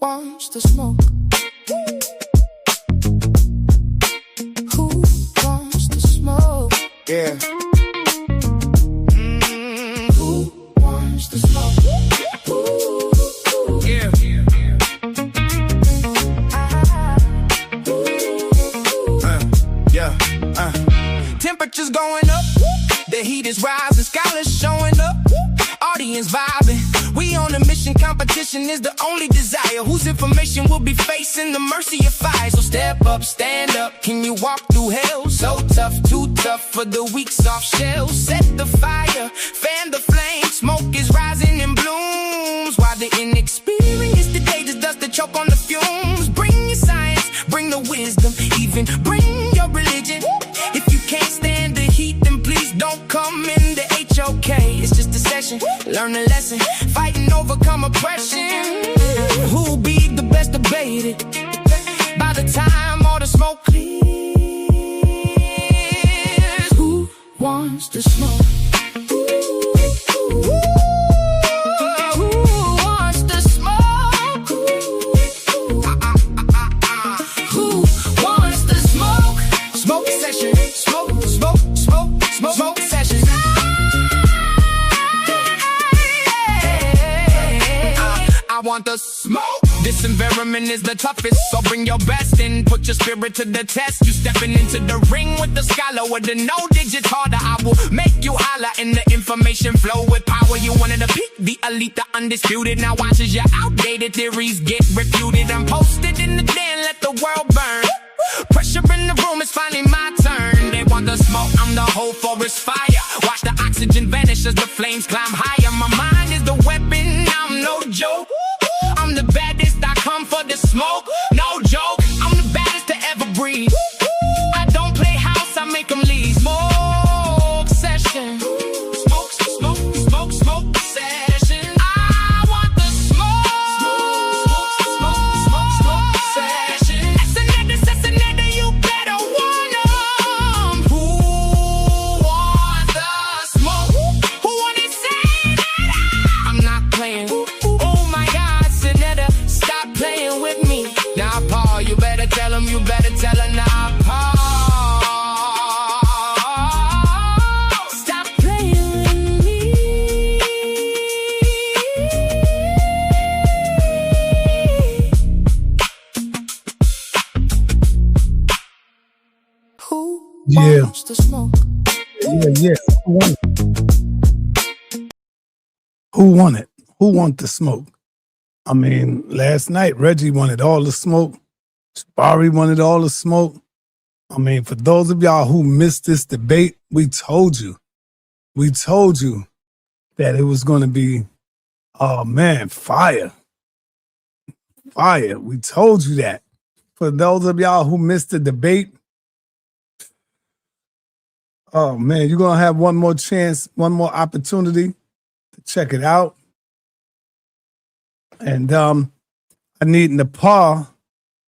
wants to smoke? Who wants to smoke? Yeah. Who wants to smoke? Yeah. Temperatures going up, the heat is rising, scholars showing up, audience vibing. We on a mission, competition is the only desire. Whose information will be facing the mercy of fire? So step up, stand up, can you walk through hell? So tough, too tough for the weak soft shell. Set the fire, fan the flame, smoke is rising in blooms. While the inexperienced today just does the choke on the fumes. Bring your science, bring the wisdom, even bring your religion. If you can't stand the heat, then please don't come in the HOK. It's just a session, learn a lesson, fight and overcome oppression. Who'll be the best debated? By the time all the smoke clears, who wants to smoke? The smoke. This environment is the toughest, so bring your best in, put your spirit to the test. You stepping into the ring with the scholar, with the no digits harder. I will make you holler in the information flow with power. You wanted to peak, the elite, the undisputed. Now watch as your outdated theories get refuted. I'm posted in the den, let the world burn. Pressure in the room, it's finally my turn. They want the smoke, I'm the whole forest fire. Watch the oxygen vanish as the flames climb higher. My mind is the weapon, I'm no joke. I'm the baddest, I come for the smoke. No joke, I'm the baddest to ever breathe. I don't play house, I make them leave. Smoke session. Smoke, smoke, smoke, smoke session. I want the smoke. Smoke, smoke, smoke session. sa.neter, you better want 'em. Who wants the smoke? Who wanna say that I'm not playing? Stop playing with me. Now, Paul, you better tell him, you better tell her now, Paul. Stop playing with me. Who wants to smoke? Yeah. Who won it? Who want the smoke? I mean, last night, Reggie wanted all the smoke. Jabari wanted all the smoke. I mean, for those of y'all who missed this debate, we told you that it was going to be, oh man, fire. We told you that. For those of y'all who missed the debate, oh man, you're going to have one more chance, one more opportunity to check it out. And I need Nepal.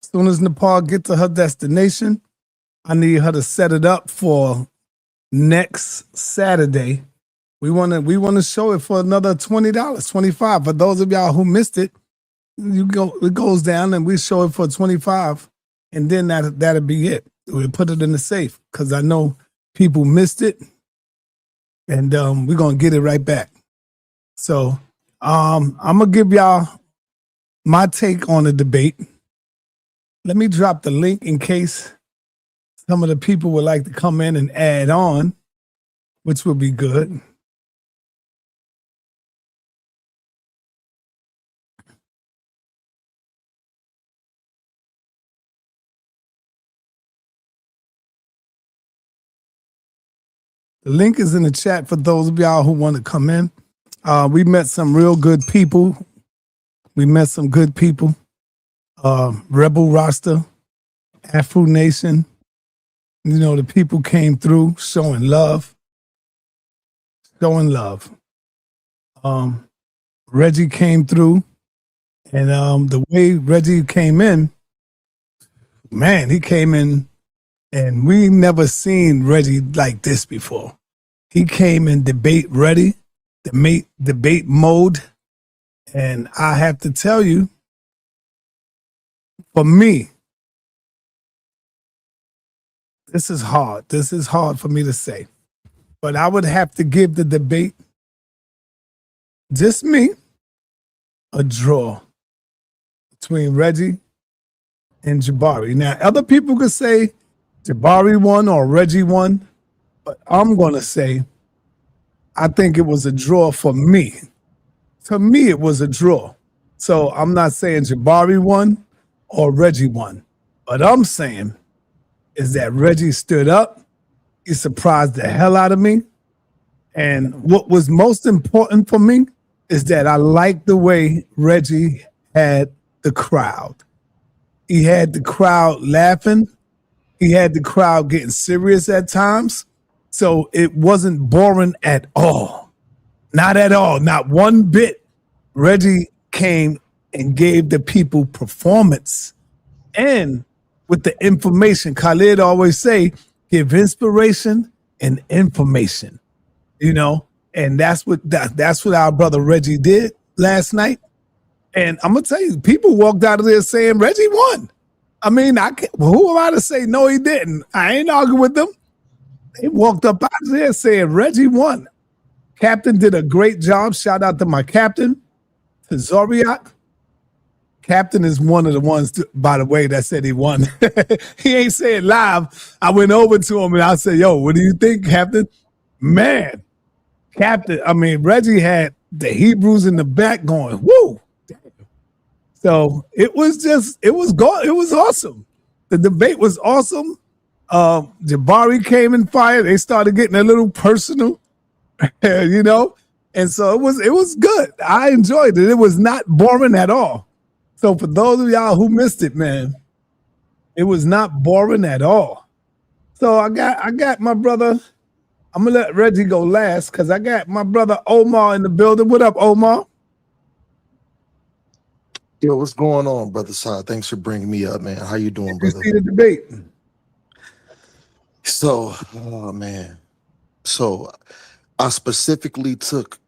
As soon as Nepal get to her destination, I need her to set it up for next Saturday. We want to show it for another $20, $25. For those of y'all who missed it, it goes down and we show it for $25, and then that'll be it. We'll put it in the safe because I know people missed it, and we're gonna get it right back. So I'm gonna give y'all my take on the debate. Let me drop the link in case some of the people would like to come in and add on, which would be good. The link is in the chat for those of y'all who want to come in. We met some real good people. Rebel Rasta, Afro Nation. You know, the people came through showing love. Reggie came through, and the way Reggie came in, man, he came in, and we never seen Reggie like this before. He came in debate ready, debate mode, and I have to tell you, For me, this is hard. This is hard for me to say. But I would have to give the debate, just me, a draw between Reggie and Jabari. Now, other people could say Jabari won or Reggie won, but I'm going to say I think it was a draw for me. To me, it was a draw. So I'm not saying Jabari won or Reggie won. What I'm saying is that Reggie stood up. He surprised the hell out of me. And what was most important for me is that I liked the way Reggie had the crowd. He had the crowd laughing. He had the crowd getting serious at times. So it wasn't boring at all. Not at all. Not one bit. Reggie came and gave the people performance. And with the information, Khalid always say, give inspiration and information. You know, and that's what our brother Reggie did last night. And I'm gonna tell you, people walked out of there saying Reggie won. I mean, who am I to say no, he didn't? I ain't arguing with them. They walked up out of there saying Reggie won. Captain did a great job. Shout out to my captain, to Zoriak. Captain is one of the ones, by the way, that said he won. He ain't saying live. I went over to him and I said, yo, what do you think, Captain? Man, Captain, I mean, Reggie had the Hebrews in the back going, woo. So it was awesome. The debate was awesome. Jabari came and fired. They started getting a little personal, you know? And so it was good. I enjoyed it. It was not boring at all. So for those of y'all who missed it, man, it was not boring at all. So I got my brother. I'm gonna let Reggie go last because I got my brother Omar in the building. What up, Omar? Yo, what's going on, brother Side? Thanks for bringing me up, man. How you doing, brother? See the debate. So, oh man. So I specifically took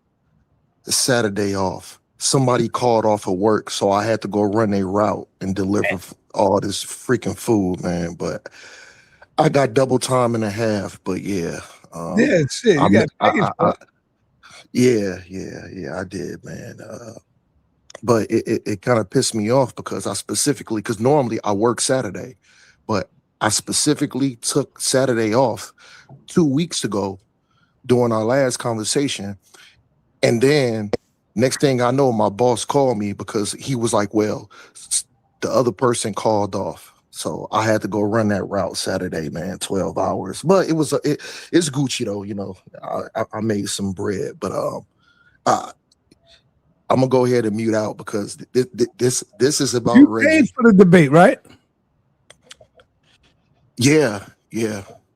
Saturday off. Somebody called off of work, so I had to go run a route and deliver all this freaking food, man. But I got double time and a half, but yeah. Yeah, shit. You got I did, man. But it kind of pissed me off because because normally I work Saturday, but I specifically took Saturday off 2 weeks ago during our last conversation. And then next thing I know, my boss called me because he was like, well, the other person called off. So I had to go run that route Saturday, man, 12 hours. But it's Gucci though, you know. I made some bread, but I'm gonna go ahead and mute out because this is about you Reggie. paid for the debate, right? Yeah.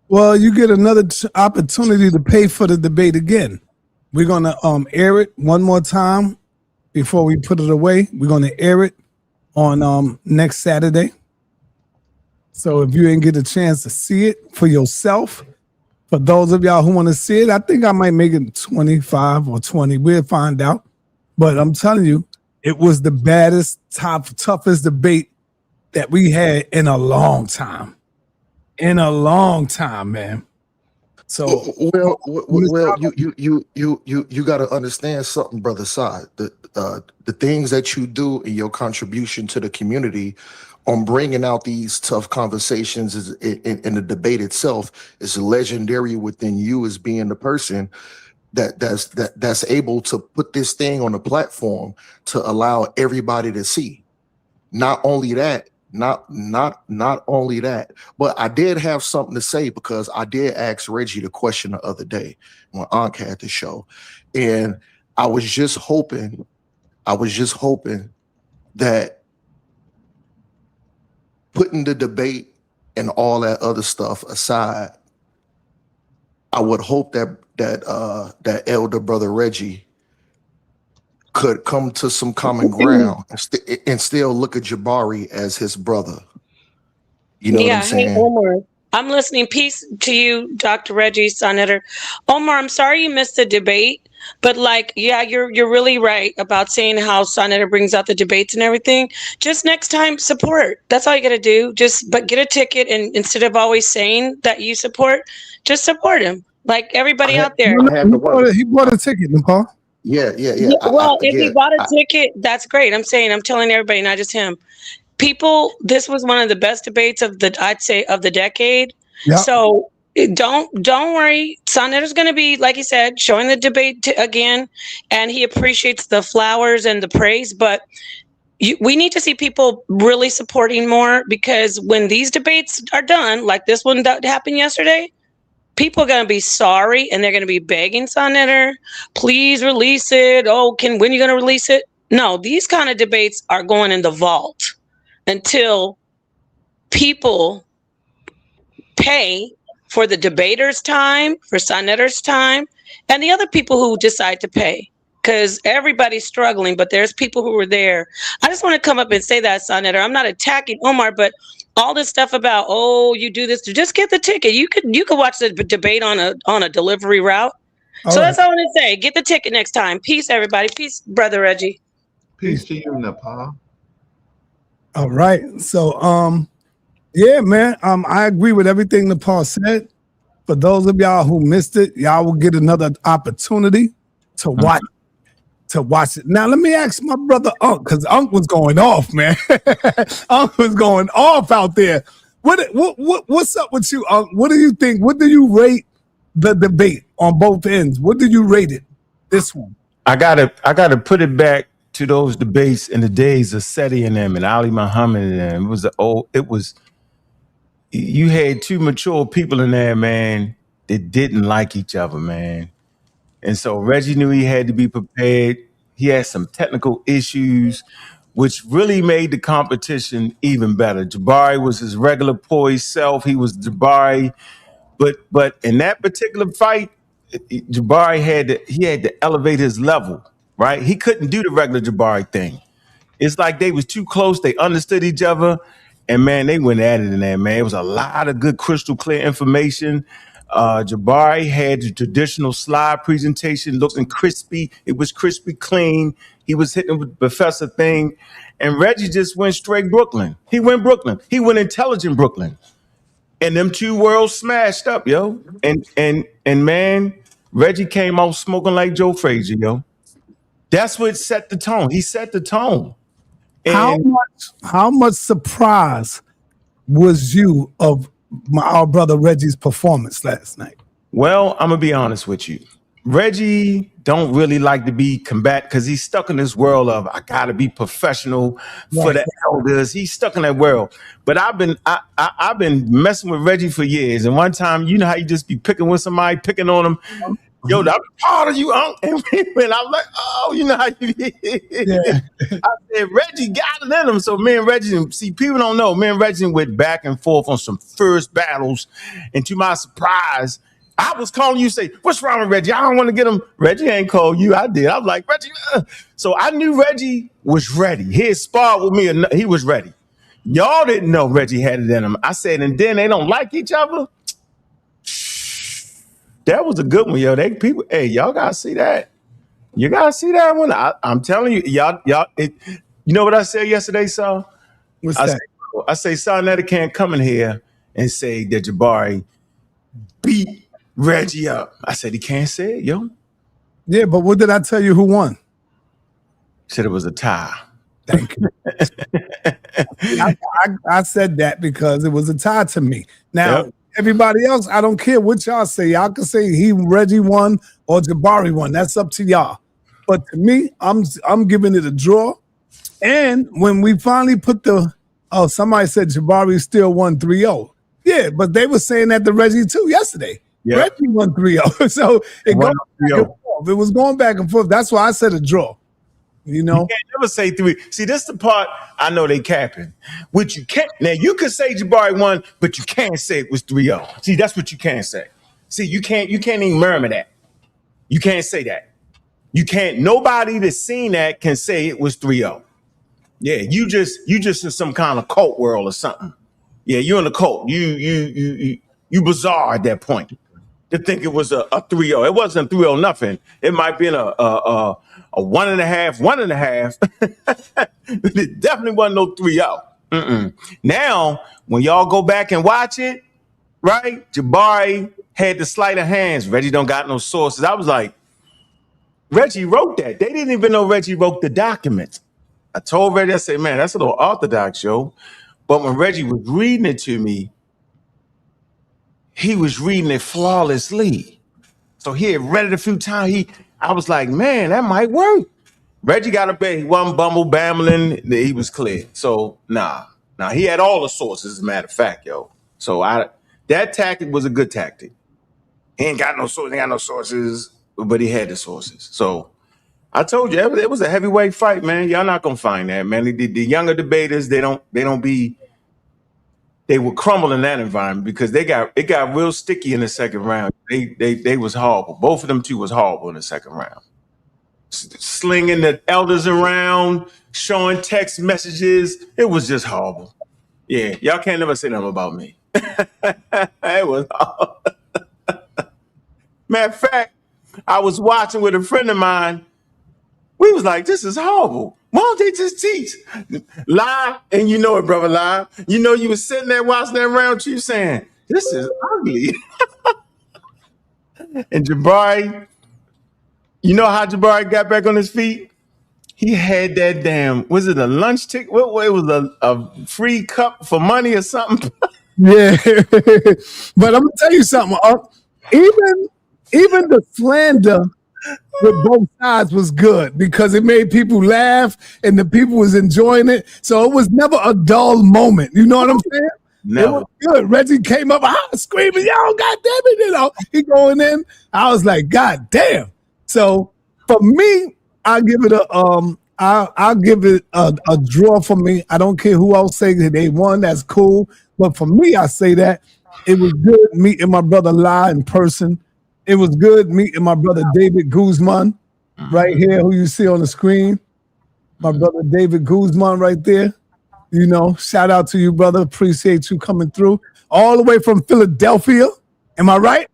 Well, you get another opportunity to pay for the debate again. We're gonna air it one more time before we put it away. We're gonna air it on next Saturday. So if you didn't get a chance to see it for yourself, for those of y'all who want to see it, I think I might make it 25 or 20. We'll find out. But I'm telling you, it was the baddest, toughest debate that we had in a long time. In a long time, man. So well, you got to understand something, brother Side. The things that you do in your contribution to the community on bringing out these tough conversations is in the debate itself is legendary within you as being the person that's able to put this thing on a platform to allow everybody to see. Not only that, but I did have something to say because I did ask Reggie the question the other day when Ankh had the show, and I was just hoping that putting the debate and all that other stuff aside, I would hope that elder brother Reggie could come to some common ground and still look at Jabari as his brother. You know what I'm saying? Hey, Omar, I'm listening. Peace to you, Dr. Reggie, sa.neter. Omar, I'm sorry you missed the debate, but like, yeah, you're really right about saying how sa.neter brings out the debates and everything. Just next time, support. That's all you got to do. But get a ticket, and instead of always saying that you support, just support him. Like everybody out there. He bought a ticket, Nepal. Yeah. Well, if he bought a ticket, that's great. I'm telling everybody, not just him. People, this was one of the best debates of the decade. Yep. So don't worry. sa.neter's going to be, like he said, showing the debate again, and he appreciates the flowers and the praise. But we need to see people really supporting more, because when these debates are done, like this one that happened yesterday, people are going to be sorry, and they're going to be begging sa.neter, please release it. Oh, when are you going to release it? No, these kind of debates are going in the vault until people pay for the debaters' time, for sa.neter's time, and the other people who decide to pay. Because everybody's struggling, but there's people who are there. I just want to come up and say that, sa.neter. I'm not attacking Omar, but all this stuff about, oh, you do this, just get the ticket. You could watch the debate on a delivery route. So that's all I want to say. Get the ticket next time. Peace, everybody. Peace, Brother Reggie. Peace to you, Nepal. All right. So, yeah, man. I agree with everything Nepal said. For those of y'all who missed it, y'all will get another opportunity to watch it. Now, let me ask my brother Unc, because Unc was going off, man. Unc was going off out there. What's up with you, Unc? What do you think? What do you rate the debate on both ends? What do you rate it? This one. I gotta put it back to those debates in the days of Seti and them and Ali Muhammad and them. You had two mature people in there, man, that didn't like each other, man. And so Reggie knew he had to be prepared. He had some technical issues, which really made the competition even better. Jabari was his regular poised self. He was Jabari. But in that particular fight, Jabari had to elevate his level, right? He couldn't do the regular Jabari thing. It's like they was too close. They understood each other. And, man, they went at it in there, man. It was a lot of good, crystal clear information. Jabari had the traditional slide presentation looking crispy. It was crispy clean. He was hitting with the professor thing. And Reggie just went straight Brooklyn. He went Brooklyn. He went intelligent Brooklyn. And them two worlds smashed up, yo. And man, Reggie came out smoking like Joe Frazier, yo. That's what set the tone. He set the tone. And how much surprise was you of our brother Reggie's performance last night? Well, I'm gonna be honest with you. Reggie don't really like to be combatant because he's stuck in this world of I gotta be professional for the elders. He's stuck in that world. But I've been messing with Reggie for years. And one time, you know how you just be picking with somebody, picking on them. Yo, I'm proud of you, Unc. And I'm like, oh, you know how you I said, Reggie got it in him. So me and Reggie, see, people don't know, me and Reggie went back and forth on some first battles. And to my surprise, I was calling you, say, what's wrong with Reggie? I don't want to get him. Reggie ain't called you. I did. I was like, Reggie. So I knew Reggie was ready. He had sparred with me. And he was ready. Y'all didn't know Reggie had it in him. I said, and then they don't like each other. That was a good one, yo. Y'all gotta see that. You gotta see that one. I'm telling you, y'all. You know what I said yesterday, Saul? What's that? I say, sa.neter can't come in here and say that Jabari beat Reggie up. I said he can't say it, yo. Yeah, but what did I tell you? Who won? Said it was a tie. Thank you. I said that because it was a tie to me. Now. Yep. Everybody else, I don't care what y'all say. Y'all can say Reggie won or Jabari won. That's up to y'all. But to me, I'm giving it a draw. And when we finally put somebody said Jabari still won 3-0. Yeah, but they were saying that to Reggie too yesterday. Yep. Reggie won 3-0. So it was going back and forth. That's why I said a draw. You know, you can't never say 3. See, this is the part I know they capping. Which you can't. Now you could say Jabari won, but you can't say it was 3-0. See, that's what you can't say. See, you can't even murmur that. You can't say that. You can't. Nobody that's seen that can say it was 3-0. Yeah, you just in some kind of cult world or something. Yeah, you're in a cult. You You bizarre at that point to think it was a 3-0. It wasn't 3-0 nothing. It might be a 1.5. It definitely wasn't no 3-0. Now, when y'all go back and watch it, right? Jabari had the sleight of hands. Reggie don't got no sources. I was like, Reggie wrote that. They didn't even know Reggie wrote the documents. I told Reggie, I said, man, that's a little orthodox, yo. But when Reggie was reading it to me, he was reading it flawlessly. So he had read it a few times. I was like, man, that might work. Reggie got a bit. He wasn't bambling. He was clear. So nah, he had all the sources, as a matter of fact, yo. So that tactic was a good tactic. He ain't got no sources, but he had the sources. So I told you, it was a heavyweight fight, man. Y'all not gonna find that, man. The younger debaters, they would crumble in that environment because it got real sticky in the second round. They was horrible. Both of them two was horrible in the second round. Slinging the elders around, showing text messages. It was just horrible. Yeah, y'all can't never say nothing about me. It was horrible. Matter of fact, I was watching with a friend of mine. We was like, this is horrible. Why don't they just teach? Lie, and you know it, brother, lie. You know you was sitting there watching that round trip saying, this is ugly. And Jabari, you know how Jabari got back on his feet? He had that damn, was it a lunch ticket? What it was a free cup for money or something? Yeah. But I'm gonna tell you something. Even the slander with both sides was good because it made people laugh and the people was enjoying it. So it was never a dull moment. You know what I'm saying? Never. It was good. Reggie came up, screaming, yo, God damn it, you know, he going in. I was like, God damn. So for me, I'll give it a draw for me. I don't care who else say that they won, that's cool. But for me, I say that it was good meeting my brother Lai in person. It was good meeting my brother David Guzman right here, who you see on the screen. My brother David Guzman right there. You know, shout out to you, brother. Appreciate you coming through. All the way from Philadelphia. Am I right?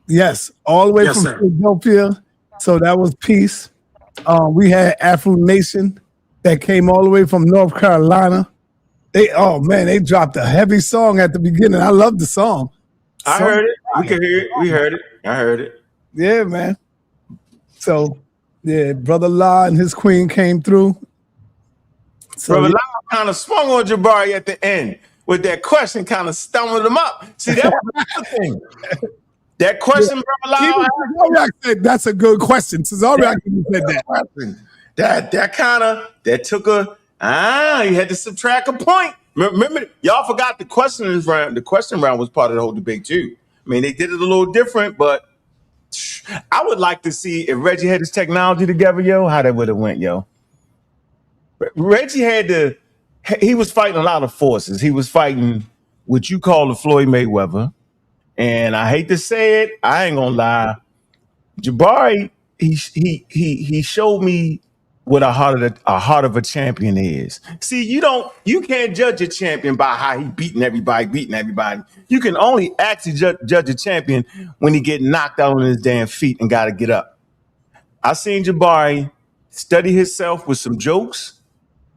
Yes, all the way from Philadelphia. So that was peace. We had Afro Nation that came all the way from North Carolina. They dropped a heavy song at the beginning. I love the song. I heard it. We could hear it. We heard it. I heard it. Yeah, man. So, yeah, Brother La and his queen came through. So, Brother La kind of swung on Jabari at the end with that question, kind of stumbled him up. See, that was the thing. That question, Brother La. Cesariak said that's a good question. Cesariak said that. That took you had to subtract a point. Remember, y'all forgot the question round. The question round was part of the whole debate too. I mean, they did it a little different, but I would like to see if Reggie had his technology together, yo, how that would have went, yo. Reggie he was fighting a lot of forces. He was fighting what you call the Floyd Mayweather. And I hate to say it, I ain't gonna lie. Jabari, he showed me what a heart of a champion is. See, you can't judge a champion by how he beating everybody. You can only actually judge a champion when he get knocked out on his damn feet and got to get up. I seen Jabari study himself with some jokes,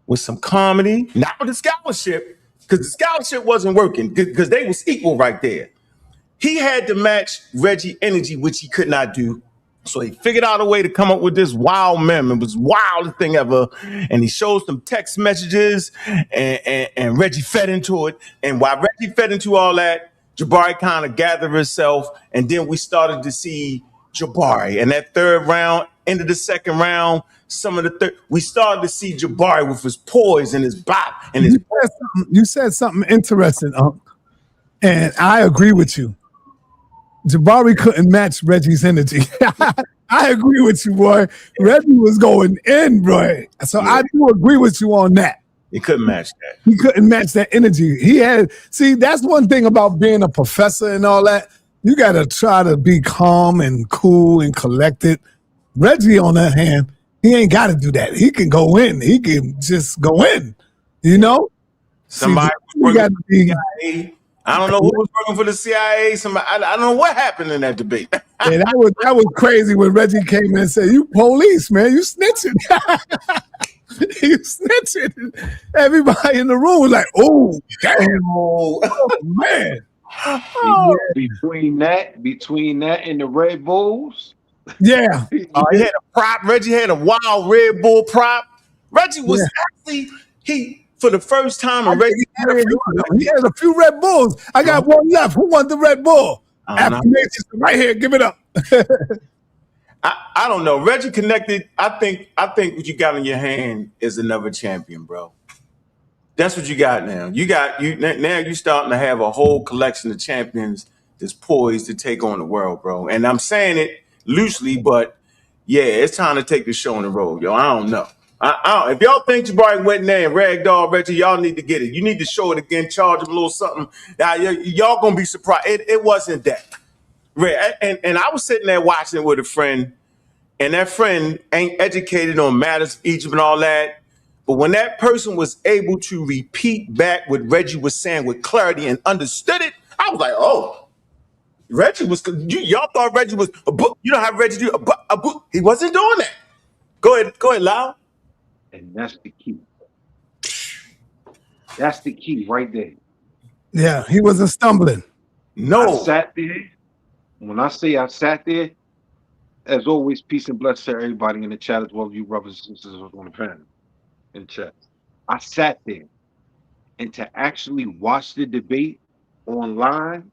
with some comedy, not with the scholarship, because the scholarship wasn't working because they was equal right there. He had to match Reggie energy, which he could not do. So he figured out a way to come up with this wild meme. It was the wildest thing ever. And he showed some text messages and Reggie fed into it. And while Reggie fed into all that, Jabari kind of gathered himself. And then we started to see Jabari. And that third round, into the second round, we started to see Jabari with his poise and his bop. And you said something interesting, and I agree with you. Jabari couldn't match Reggie's energy. I agree with you, boy. Reggie was going in, boy. So yeah. I do agree with you on that. He couldn't match that. He couldn't match that energy. That's one thing about being a professor and all that. You got to try to be calm and cool and collected. Reggie, on the other hand, he ain't got to do that. He can go in. He can just go in, you know? Somebody I don't know who was working for the CIA. Somebody, I don't know what happened in that debate. Yeah, that was crazy when Reggie came in and said, "You police, man, you snitching." You snitching. Everybody in the room was like, "Oh, damn, oh, man." Between that and the Red Bulls, Yeah. He had a prop. Reggie had a wild Red Bull prop. Reggie was actually for the first time. And Reggie he had a few Red Bulls. I got one left. Who wants the Red Bull? Affirmations right here. Give it up. I don't know. Reggie connected. I think what you got in your hand is another champion, bro. That's what you got now. Now you're starting to have a whole collection of champions that's poised to take on the world, bro. And I'm saying it loosely, but yeah, it's time to take the show on the road, yo. I don't know. If y'all think Jabari went in there and ragdoll Reggie, y'all need to get it. You need to show it again, charge him a little something. Y'all gonna be surprised. It wasn't that. And I was sitting there watching it with a friend, and that friend ain't educated on matters of Egypt and all that. But when that person was able to repeat back what Reggie was saying with clarity and understood it, I was like, oh, Reggie was, y'all thought Reggie was a book. You know how Reggie do a book. He wasn't doing that. Go ahead, Lau. and that's the key. That's the key right there. Yeah, he wasn't stumbling. No. I sat there. When I say I sat there, as always, peace and blessings to everybody in the chat as well as you brothers and sisters on the panel in the chat. I sat there, and to actually watch the debate online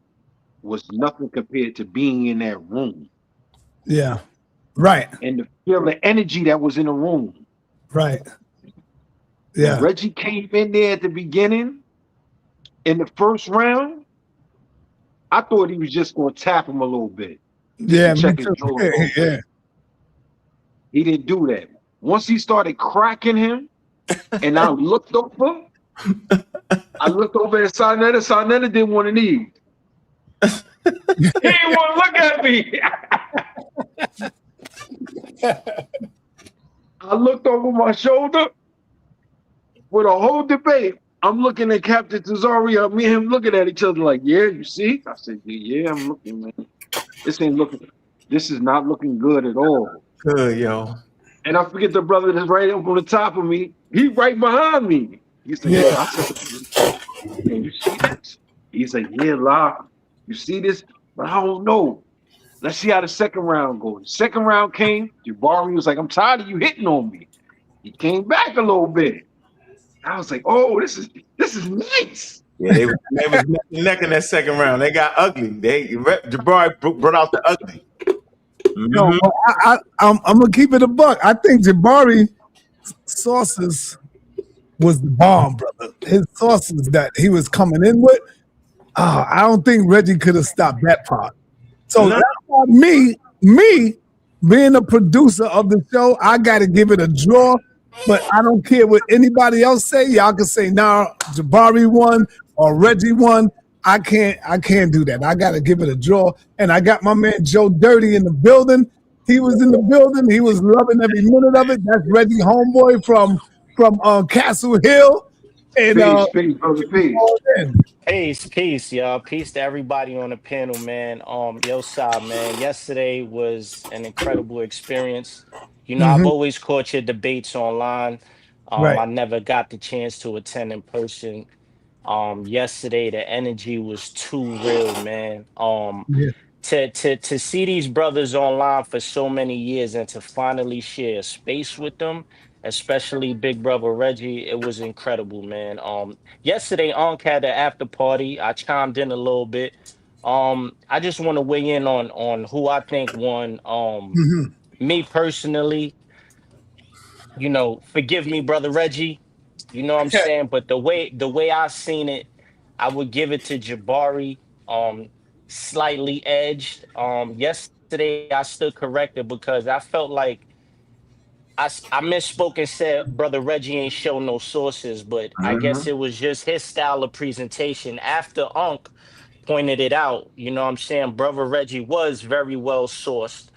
was nothing compared to being in that room. Yeah. Right. And to feel the energy that was in the room. Right. Yeah. When Reggie came in there at the beginning in the first round, I thought he was just going to tap him a little bit. Yeah, check his jaw. Yeah. He didn't do that. Once he started cracking him, and I looked over at sa.neter. sa.neter didn't want to leave. He didn't want to look at me. I looked over my shoulder for the whole debate. I'm looking at Captain Tazari, me and him looking at each other like, yeah, you see? I said, yeah, I'm looking, man. This is not looking good at all. Good, yo. And I forget the brother that's right up on the top of me. He's right behind me. He said, yeah. I said, you see this? He said, yeah, La, you see this? But I don't know. Let's see how the second round goes. The second round came. Jabari was like, I'm tired of you hitting on me. He came back a little bit. I was like, oh, this is nice. Yeah, they was neck in that second round. They got ugly. Jabari brought out the ugly. No, I'm gonna keep it a buck. I think Jabari sauces was the bomb, brother. His sauces that he was coming in with. I don't think Reggie could have stopped that part. So that's why me being a producer of the show, I got to give it a draw. But I don't care what anybody else say. Y'all can say, nah, Jabari won or Reggie won. I can't do that. I got to give it a draw. And I got my man Joe Dirty in the building. He was in the building. He was loving every minute of it. That's Reggie homeboy from Castle Hill. And Peace, y'all. Peace to everybody on the panel, man. Yo, Sa, man. Yesterday was an incredible experience. You know, I've always caught your debates online. I never got the chance to attend in person. Yesterday the energy was too real, man. To see these brothers online for so many years and to finally share a space with them, especially big brother Reggie, it was incredible, man. Yesterday had the after party. I chimed in a little bit. I just want to weigh in on who I think won. Me personally, you know, forgive me, brother Reggie. You know what I'm saying? But the way I seen it, I would give it to Jabari. Slightly edged. Yesterday I stood corrected because I felt like I misspoke and said brother Reggie ain't show no sources, but I guess it was just his style of presentation. After Unc pointed it out, you know what I'm saying? Brother Reggie was very well sourced.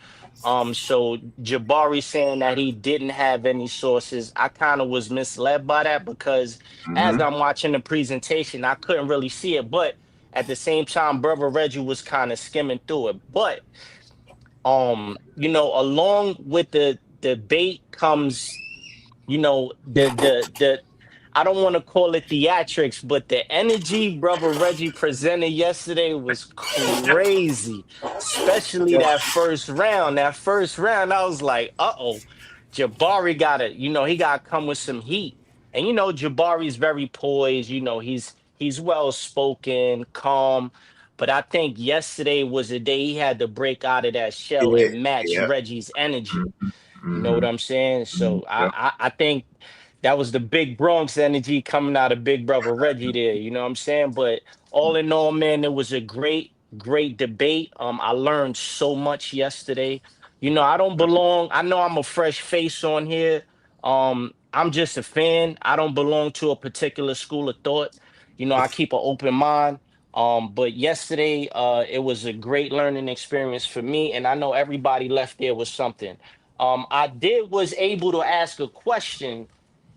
So Jabari saying that he didn't have any sources, I kind of was misled by that because as I'm watching the presentation, I couldn't really see it. But at the same time, brother Reggie was kind of skimming through it. But along with the debate comes, the I don't want to call it theatrics, but the energy brother Reggie presented yesterday was crazy, especially that first round. That first round, I was like, uh-oh, Jabari he got to come with some heat. And Jabari's very poised, he's well spoken, calm. But I think yesterday was the day he had to break out of that shell Yeah, and match yeah. Reggie's energy. You know what Mm-hmm. I'm saying? So Yeah. I think that was the big Bronx energy coming out of Big Brother Reggie there. You know what I'm saying? But all in all, man, it was a great debate. I learned so much yesterday. I don't belong. I know I'm a fresh face on here. I'm just a fan. I don't belong to a particular school of thought. I keep an open mind. But yesterday, it was a great learning experience for me, and I know everybody left there with something. Was able to ask a question,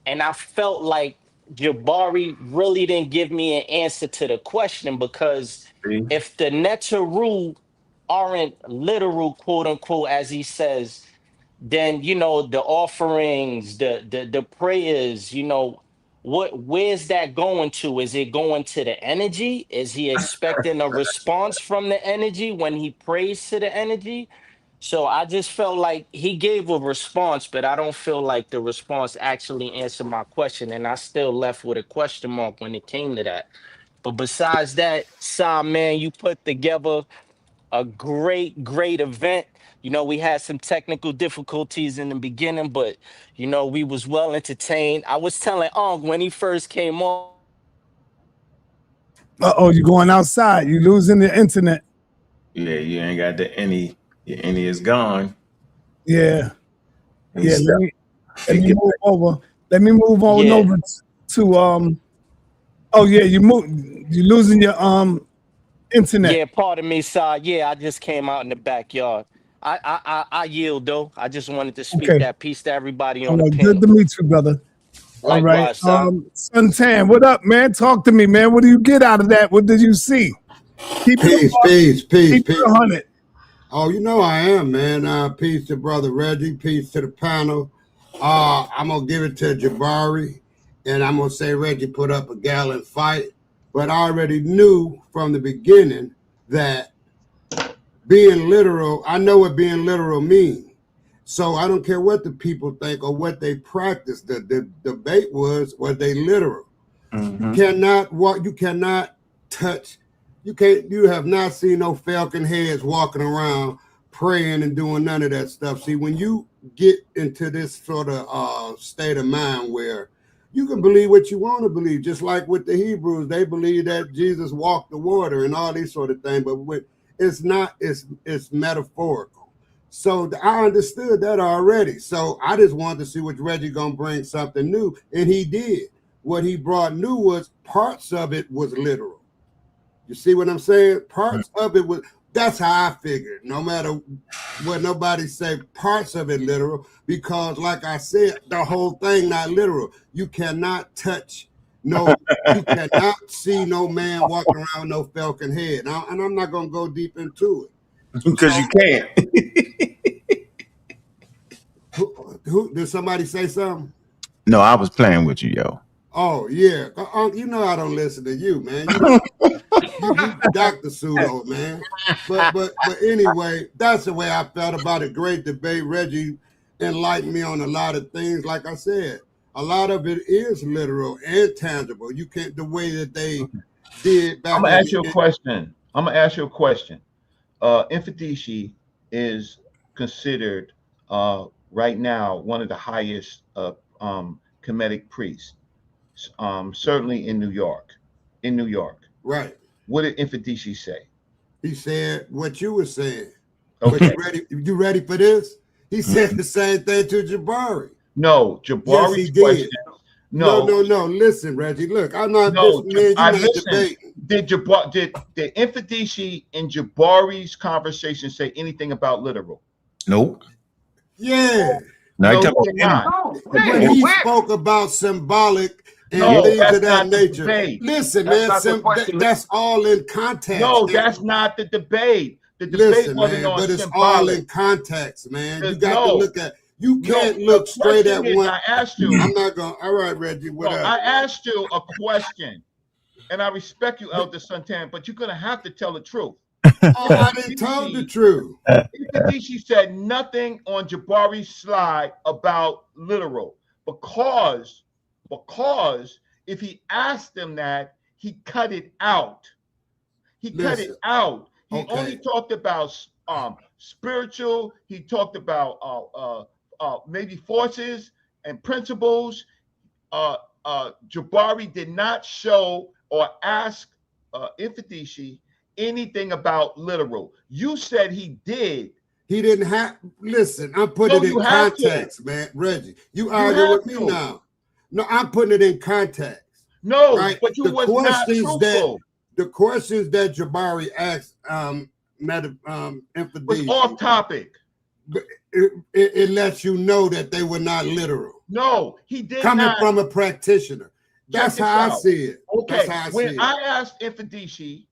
and I felt like Jabari really didn't give me an answer to the question, because See? if the Neteru aren't literal, quote unquote, as he says, then the offerings, the prayers, where's that going to? Is it going to the energy? Is he expecting a response from the energy when he prays to the energy? So I just felt like he gave a response, but I don't feel like the response actually answered my question. And I still left with a question mark when it came to that. But besides that, man, you put together a great event. We had some technical difficulties in the beginning, but we was well entertained. I was telling Ong when he first came on. Uh-oh, you going outside. You losing the internet. Yeah, you ain't got the any. Your any is gone. Yeah. He Yeah. stopped. Let me move over. Let me move on Yeah, over to oh yeah, you losing your internet. yeah, pardon me, Si. Yeah, I just came out in the backyard. I yield though. I just wanted to speak Okay. that piece to everybody All on the right. Good panel. to meet you, brother. All right. Likewise, Si. Suntan, what up, man? Talk to me, man. What do you get out of that? What did you see? Keep it Peace, above, peace, peace, keep it peace. 100. Oh, you know I am, man. Peace to Brother Reggie. Peace to the panel. I'm going to give it to Jabari, and I'm going to say Reggie put up a gallant fight. But I already knew from the beginning that being literal, I know what being literal means. So I don't care what the people think or what they practice. The debate was they literal? Mm-hmm. You cannot touch. You have not seen no falcon heads walking around praying and doing none of that stuff. See, when you get into this sort of state of mind where you can believe what you want to believe, just like with the Hebrews, they believe that Jesus walked the water and all these sort of things, but it's not, it's metaphorical. So I understood that already. So I just wanted to see what Reggie gonna bring something new, and he did. What he brought new was parts of it was literal. You see what I'm saying? Parts of it was, that's how I figured. No matter what nobody say, parts of it literal, because like I said, the whole thing not literal. You cannot touch you cannot see no man walking around with no falcon head. Now, and I'm not gonna go deep into it. Because you can't. Who did somebody say something? No, I was playing with you, yo. Oh yeah, you know I don't listen to you, man. You Dr. Pseudo, man. But anyway, that's the way I felt about a great debate. Reggie enlightened me on a lot of things. Like I said, a lot of it is literal and tangible. You can't, the way that they did back. I'm gonna ask you a question. Infadishi is considered right now one of the highest Kemetic priests. Certainly in New York. Right. What did Infadishi say? He said what you were saying. Okay. But you ready for this? He said the same thing to Jabari. No, Jabari's yes, he question. did. No. Listen, Reggie. Look, I'm not debating. Did Infadishi and Jabari's conversation say anything about literal? Nope. Yeah. No, when he spoke about symbolic No, things that's of that not the nature. debate. Listen, That's man, not the question. that's all in context. No, that's not the debate. The debate Listen, wasn't man, on but it's all symbolic. in context, man. You There's got to no. look at. You can't No, look the straight at question is, one. I asked you. I'm not going. All right, Reggie. No, Whatever. I asked you a question, and I respect you, Elder Suntan, but you're gonna have to tell the truth. I didn't tell the truth. She said nothing on Jabari's slide about literal because if he asked him that, he cut it out. He cut it out. He only talked about spiritual. He talked about maybe forces and principles. Jabari did not show or ask Ifadishi anything about literal. You said he did. He didn't have. Listen, I'm putting it in context, man. Reggie, you arguing with me now. No, I'm putting it in context. No, right? but you was not truthful. The questions that Jabari asked, was off topic. It lets you know that they were not literal. No, he did coming not. from a practitioner. That's how I see it. Okay, when I asked Ifadishi,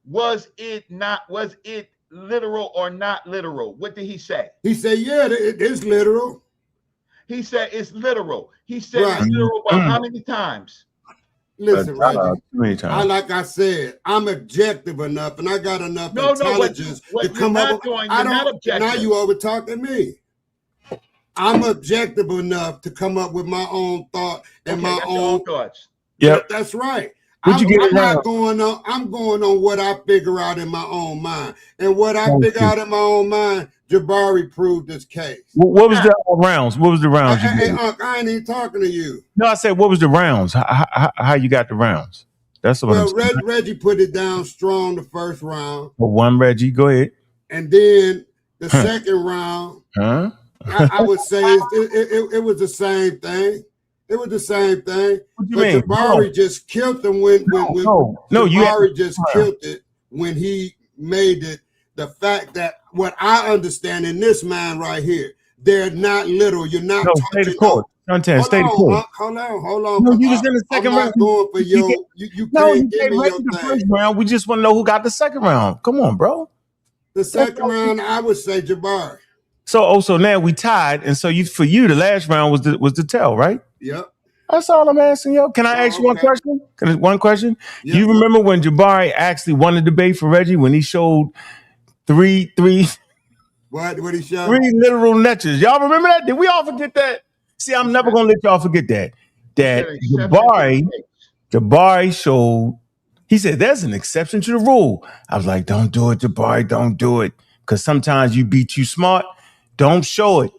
was it literal or not literal? What did he say? He said, yeah, it is literal. He said it's literal. He said it's literal about how many times? Listen, Reggie, like I said, I'm objective enough and I got enough intelligence to come up with. Now you over talking me. I'm objective enough to come up with my own thought and my own thoughts. Yeah, that's right. I'm going on what I figure out in my own mind. And what I figure out in my own mind, Jabari proved this case. What was the rounds? What was the rounds? Hey, Unc, I ain't even talking to you. No, I said, what was the rounds? How you got the rounds? That's what I'm saying. Reggie put it down strong the first round. Well, one, Reggie, go ahead. And then the second round, I would say it was the same thing. It was the same thing. What do you mean? Jabari just killed him Jabari just killed it when he made it the fact that what I understand in this man right here, they're not literal. You're not stay the court. Stay the court. Hold on. No, you was in the second round. Going for you can't give me your the first round. We just want to know who got the second round. Come on, bro. The second round, I would say Jabari. So now we tied, and so for you, the last round was the tell, right? Yep. That's all I'm asking you. Can I ask you one question? One question? Yep. You remember when Jabari actually won the debate for Reggie when he showed three what he showed? 3 literal netches. Y'all remember that? Did we all forget that? See, I'm never gonna let y'all forget that. Jabari showed. He said, "There's an exception to the rule." I was like, "Don't do it, Jabari. Don't do it, because sometimes you be too smart. Don't show it."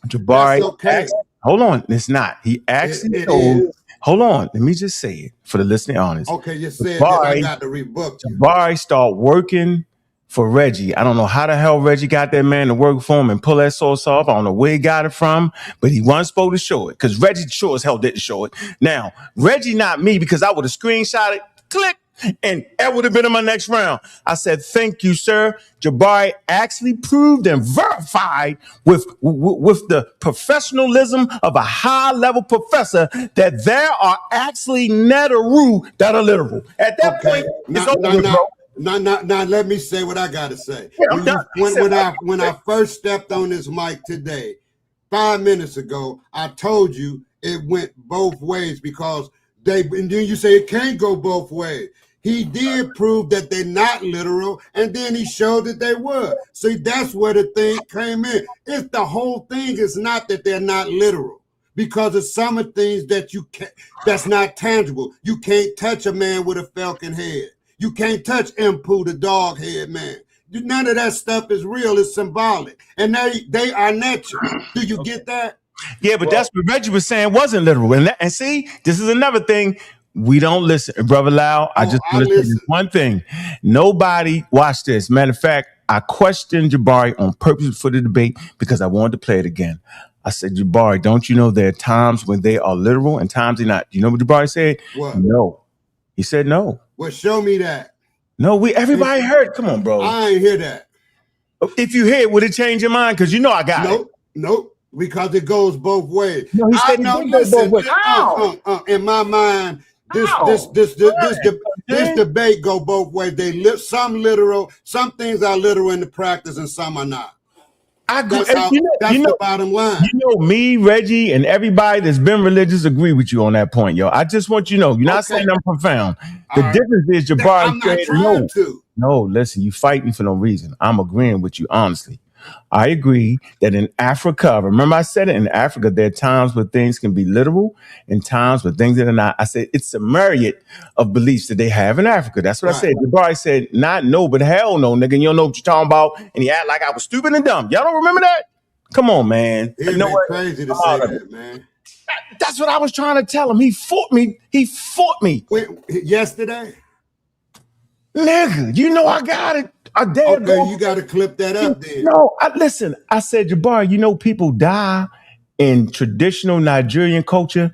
Jabari. That's okay. Hold on, it's not. He actually told. Hold on, let me just say it for the listening audience. Okay, you said that I got to rebook you. Jabari start working for Reggie. I don't know how the hell Reggie got that man to work for him and pull that source off. I don't know where he got it from, but he wasn't supposed to show it because Reggie sure as hell didn't show it. Now, Reggie, not me, because I would have screenshot it, click, and that would have been in my next round. I said, "Thank you, sir." Jabari actually proved and verified with the professionalism of a high-level professor that there are actually Neteru that are literal. At that point, it's over, bro. Now, let me say what I gotta say. When I first stepped on this mic today, 5 minutes ago, I told you it went both ways because and then you say it can't go both ways. He did prove that they're not literal, and then he showed that they were. See, that's where the thing came in. It's the whole thing is not that they're not literal, because of some of things that you can't, that's not tangible. You can't touch a man with a falcon head. You can't touch Impu, the dog head man. None of that stuff is real. It's symbolic, and they are natural. Do you get that? Yeah, but that's what Reggie was saying wasn't literal. And see, this is another thing. We don't listen. Brother Lau, I just want to say this one thing. Nobody watch this. Matter of fact, I questioned Jabari on purpose for the debate because I wanted to play it again. I said, Jabari, don't you know there are times when they are literal and times they're not? You know what Jabari said? What? No. He said no. Well, show me that. No, everybody heard. Come on, bro. I ain't hear that. If you hear it, would it change your mind? Because you know I got it. Nope. Because it goes both ways. No, he said it didn't go both ways. In my mind, this debate go both ways. Some literal, some things are literal in the practice, and some are not. That's the bottom line. You know, me, Reggie, and everybody that's been religious agree with you on that point, yo. I just want you to know, you're not saying I'm profound. The difference is Jabari I'm not trying to. No, listen, you fighting for no reason. I'm agreeing with you, honestly. I agree that in Africa, remember I said it, in Africa, there are times where things can be literal and times where things that are not. I said it's a myriad of beliefs that they have in Africa. That's what I said. Jabari said, not no, but hell no, nigga. You don't know what you're talking about. And he act like I was stupid and dumb. Y'all don't remember that? Come on, man. It'd be crazy to say that, man. That's what I was trying to tell him. He fought me. Wait, yesterday? Nigga, you know I got it. You got to clip that up then. No, listen, I said, Jabari, you know people die in traditional Nigerian culture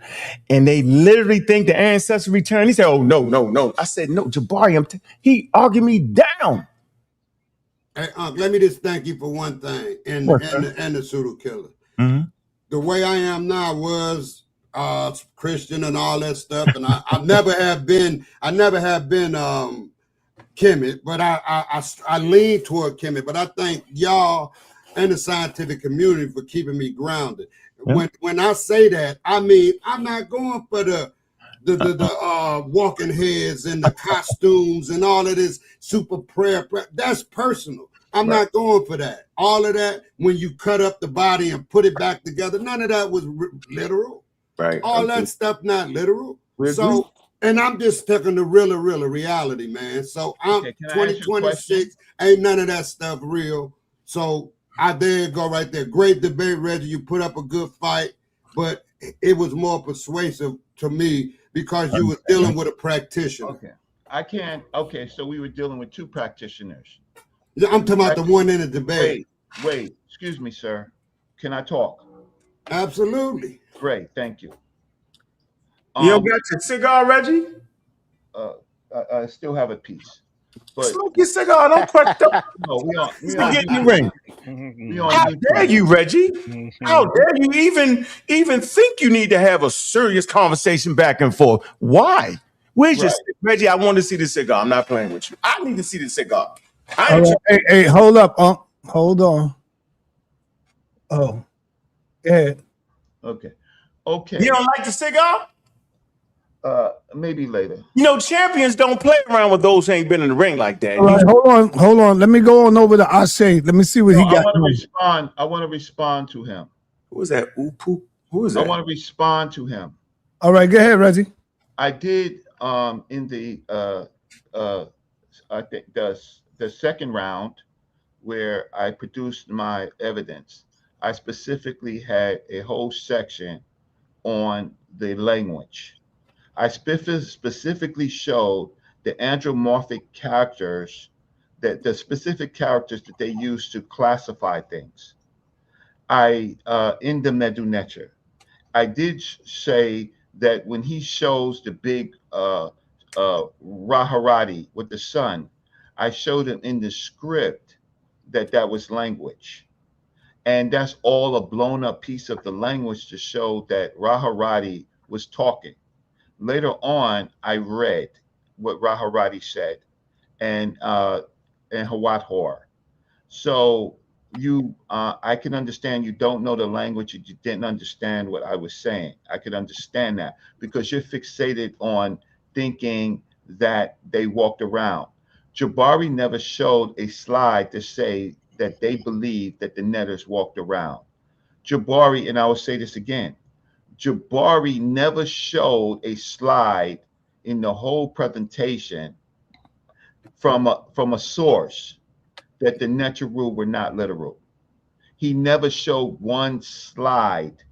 and they literally think the ancestors return. He said, oh, no. I said, no, Jabari, he argued me down. Hey, let me just thank you for one thing and the pseudo killer. Mm-hmm. The way I am now was Christian and all that stuff. And I never have been Kemet, but I lean toward Kemet, but I thank y'all and the scientific community for keeping me grounded. Yeah. When I say that, I mean I'm not going for the walking heads and the costumes and all of this super prayer. That's personal. I'm not going for that. All of that, when you cut up the body and put it back together, none of that was literal. Right. All that stuff not literal. So. And I'm just taking the real reality, man. So I'm 2026, ain't none of that stuff real. So there you go right there. Great debate, Reggie. You put up a good fight, but it was more persuasive to me because you were dealing with a practitioner. Okay, so we were dealing with two practitioners. I'm talking about the one in the debate. Wait, excuse me, sir. Can I talk? Absolutely. Great, thank you. You don't got your cigar, Reggie? I still have a piece. But smoke your cigar. Don't crack up. No, we on get in the ring. How dare you, Reggie? How dare you even think you need to have a serious conversation back and forth? Why? Where's your Reggie? I want to see the cigar. I'm not playing with you. I need to see the cigar. Hey, hold up, hold on. Oh, yeah. Okay. You don't like the cigar? Maybe later. You know, champions don't play around with those who ain't been in the ring like that. All right, hold on. Let me go on over to Ashe. Let me see what he got. I want to respond to him. Who is that? Who is that? I want to respond to him. All right, go ahead, Reggie. I did in the I think the second round where I produced my evidence. I specifically had a whole section on the language. I specifically showed the anthropomorphic characters, that the specific characters that they use to classify things. In the Neteru, I did say that when he shows the big Raharati with the sun, I showed him in the script that was language. And that's all a blown up piece of the language to show that Raharati was talking. Later on, I read what Raharati said and Hawat Hor. So I can understand you don't know the language, you didn't understand what I was saying. I could understand that because you're fixated on thinking that they walked around. Jabari never showed a slide to say that they believe that the Netters walked around. Jabari, and I will say this again, Jabari never showed a slide in the whole presentation from a source that the Neteru were not literal. He never showed one slide.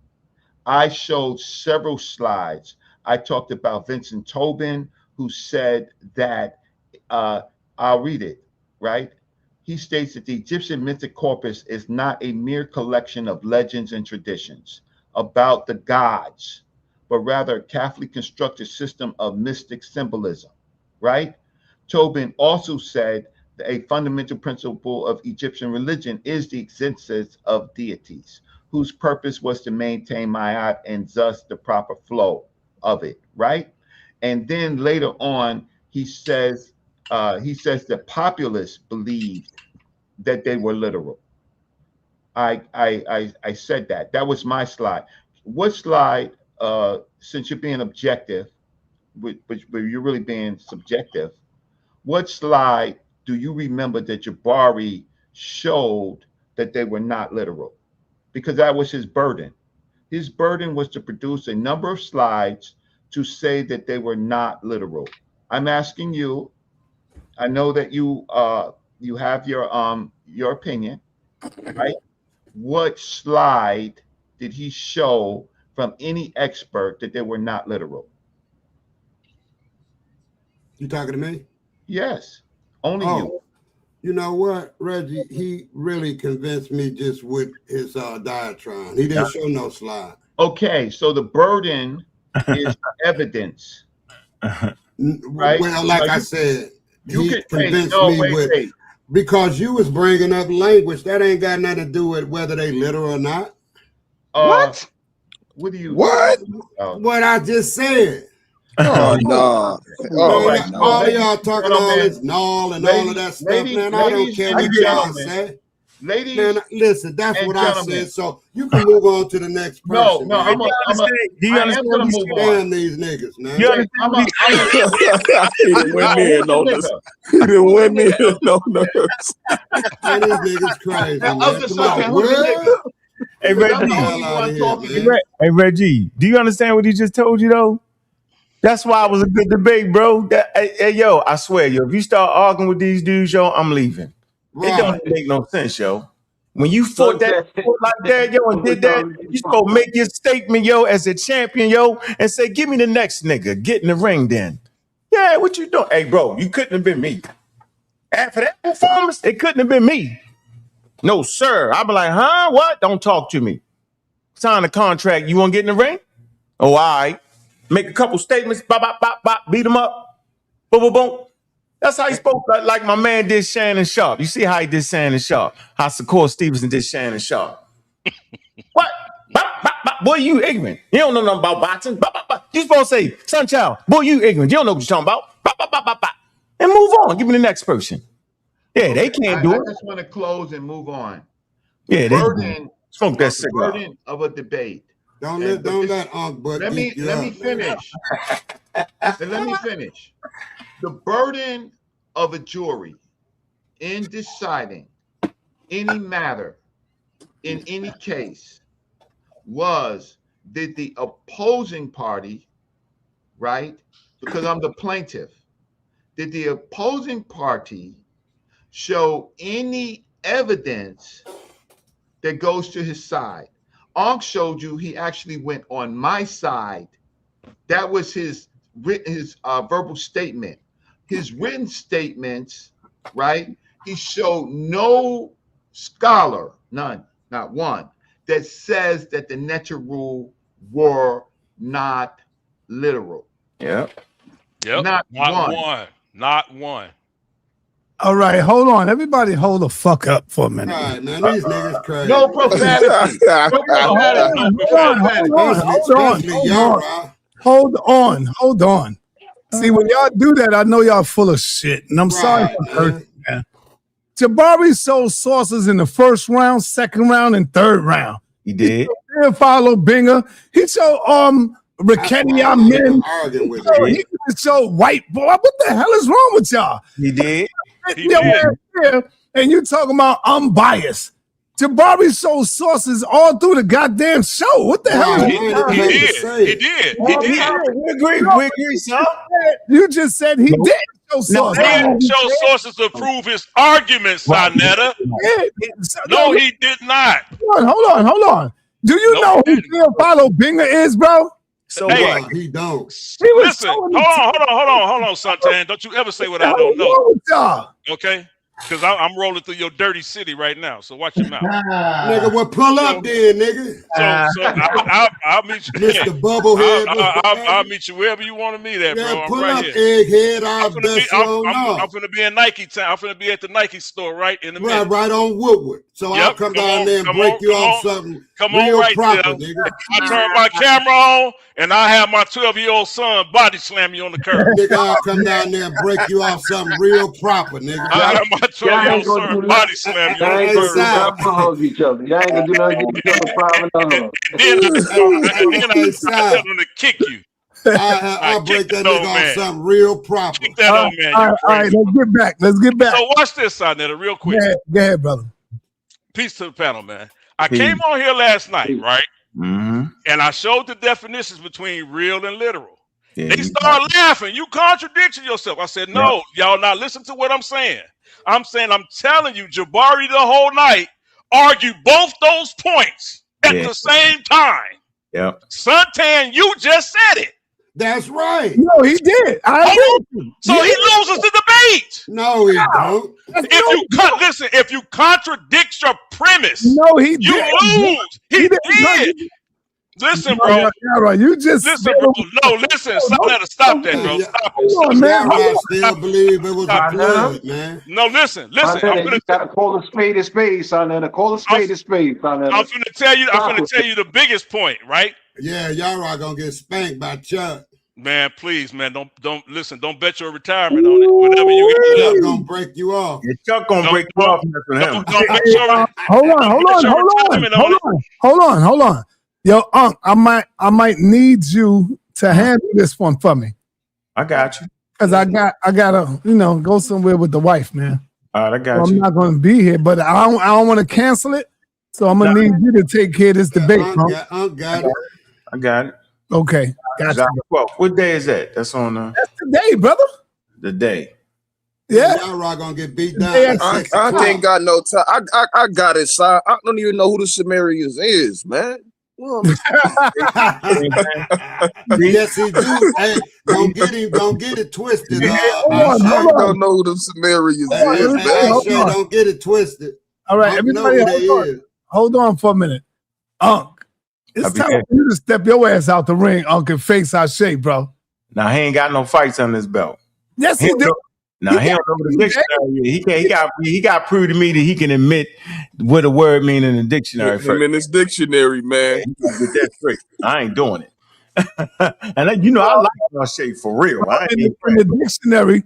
I showed several slides. I talked about Vincent Tobin, who said that, I'll read it, right? He states that the Egyptian mythic corpus is not a mere collection of legends and traditions about the gods, but rather a carefully constructed system of mystic symbolism, right? Tobin also said that a fundamental principle of Egyptian religion is the existence of deities whose purpose was to maintain Ma'at and thus the proper flow of it, right? And then later on, he says the populace believed that they were literal. I said that. That was my slide. What slide, since you're being objective, but you're really being subjective, what slide do you remember that Jabari showed that they were not literal? Because that was his burden. His burden was to produce a number of slides to say that they were not literal. I'm asking you. I know that you have your opinion, right? What slide did he show from any expert that they were not literal? You talking to me? Yes, only you. You know what, Reggie? He really convinced me just with his diatribe. He didn't show no slide. Okay, so the burden is evidence, right? Well, like I said, you he convinced me with because you was bringing up language that ain't got nothing to do with whether they literal or not. What? What do you? What? What I just said. Oh no! All of y'all talking all this null and all of that stuff, man. I don't care what y'all say. Ladies, man, listen, that's what I said. So you can move on to the next person. No, I'm gonna move on. Damn these niggas, man. You he didn't win me in on this. He didn't win me in on this. Man, these niggas crazy, man. Hey, Reggie, do you understand what he just told you, though? That's why it was a good debate, bro. Hey, yo, I swear, yo, if you start arguing with these dudes, yo, I'm leaving. Right. It don't make no sense, yo. When you fought that like that, yo, and did that, you supposed to make your statement, yo, as a champion, yo, and say, give me the next nigga. Get in the ring then. Yeah, what you doing? Hey, bro, you couldn't have been me. After that performance, it couldn't have been me. No, sir. I'd be like, huh? What? Don't talk to me. Sign the contract. You want to get in the ring? Oh, all right. Make a couple statements, bop, bop, bop, bop, beat him up, boom, boom, boom. That's how he spoke, like my man did Shannon Sharp. You see how he did Shannon Sharp, how Shakur Stevenson did Shannon Sharp. What? Bop, bop, bop. Boy, you ignorant. You don't know nothing about boxing. Bop, bop, bop. You supposed to say, Sunchild, boy, you ignorant. You don't know what you're talking about. Bop, bop, bop, bop, bop. And move on. Give me the next person. Yeah, they can't do it. I just want to close and move on. Yeah, the burden, smoke that cigar. Burden of a debate. Don't let Unc Buck let me finish. Let me finish. The burden of a jury in deciding any matter in any case was, did the opposing party, right? Because I'm the plaintiff, did the opposing party show any evidence that goes to his side? Ankh showed you he actually went on my side. That was his verbal statement. His written statements, right? He showed no scholar, none, not one, that says that the Neteru were not literal. Yeah. Yep. Not one. Not one. All right, hold on. Everybody hold the fuck up for a minute. All right, man, these niggas crazy. No profanity. Hold on. See, when y'all do that, I know y'all full of shit, and I'm sorry for hurting, man. Jabari sold sources in the first round, second round, and third round. He did. He follow Binger. He showed Riquetti Amin. He showed White Boy. What the hell is wrong with y'all? He did. And you talking about unbiased. Jabari sold sources all through the goddamn show. What the hell? He did. We agree, son. You just said he did show sources. He didn't show sources to prove his argument, sa.neter. No, he did not. Hold on. Do you know who Phil Follow Binger is, bro? So hey, what? He don't. Listen, hold on, Suntan. Don't you ever say what I don't know. Okay? Because I'm rolling through your dirty city right now. So watch your mouth. Nigga, well, pull up then, nigga. So I'll meet you. Mr. Bubblehead. I'll meet you wherever you want to meet at, bro. I'm pull right up, here. egghead. I'm finna be in Nike town. I'm finna be at the Nike store right in the middle. Right on Woodward. So I'll come down there and break you off something real proper, nigga. I turn my camera on and I have my 12-year-old son body slam you on the curb. Nigga, I'll come down there and break you off something real proper, nigga. I have my 12-year-old son body slam you on the curb. Y'all ain't gonna do nothing. Y'all ain't gonna do nothing to each other private. And then I tell them to kick you. I'll break that nigga off something real proper. Kick that old man. All right, let's get back. So watch this, sa.neter, real quick. Go ahead, brother. Peace to the panel, man. I came on here last night, right? Mm-hmm. And I showed the definitions between real and literal. Yeah, they started laughing. You contradicted yourself. I said, no, y'all not listen to what I'm saying. I'm telling you, Jabari the whole night argued both those points at the same time. Yep. Suntan, you just said it. That's right. No, he did. So he loses the debate. No, he don't. If you contradict your premise, no, he you lose. He did. Listen, bro. You just listen, bro. No, listen. sa.neter, stop that, bro. Stop it. Man, I still believe it was a flood, man. No, listen. You gotta call a spade a spade, sa.neter. Call a spade a spade, sa.neter. I'm finna tell you the biggest point, right? Yeah, y'all are gonna get spanked by Chuck. Man, please, man, don't listen. Don't bet your retirement on it. Whatever you get, Chuck gonna break you off. Yeah, Chuck gonna break you off. Hold on. Yo, Unc, I might need you to handle this one for me. I got you. Cause I gotta go somewhere with the wife, man. All right, I got you. I'm not gonna be here, but I don't want to cancel it. So I'm gonna need you to take care of this debate, bro. Unc got it. I got it. Okay, gotcha. Well, what day is that? That's on. That's the day, brother. The day. Yeah. Y'all are gonna get beat down. I ain't got no time. I got it, son. I don't even know who the Sumerians is, man. Yes, he do. Hey, don't get it twisted. I don't know who the Sumerians is, man. Don't get it twisted. All right, everybody, hold on for a minute. Unc, it's time for you to step your ass out the ring, Unc, and face our shape, bro. Now he ain't got no fights on his belt. Yes, he do. Now he don't know the dictionary. He got proved to me that he can admit what a word mean in the dictionary. Him in his dictionary, man. Get that straight. I ain't doing it. And I like my shape for real. In the dictionary,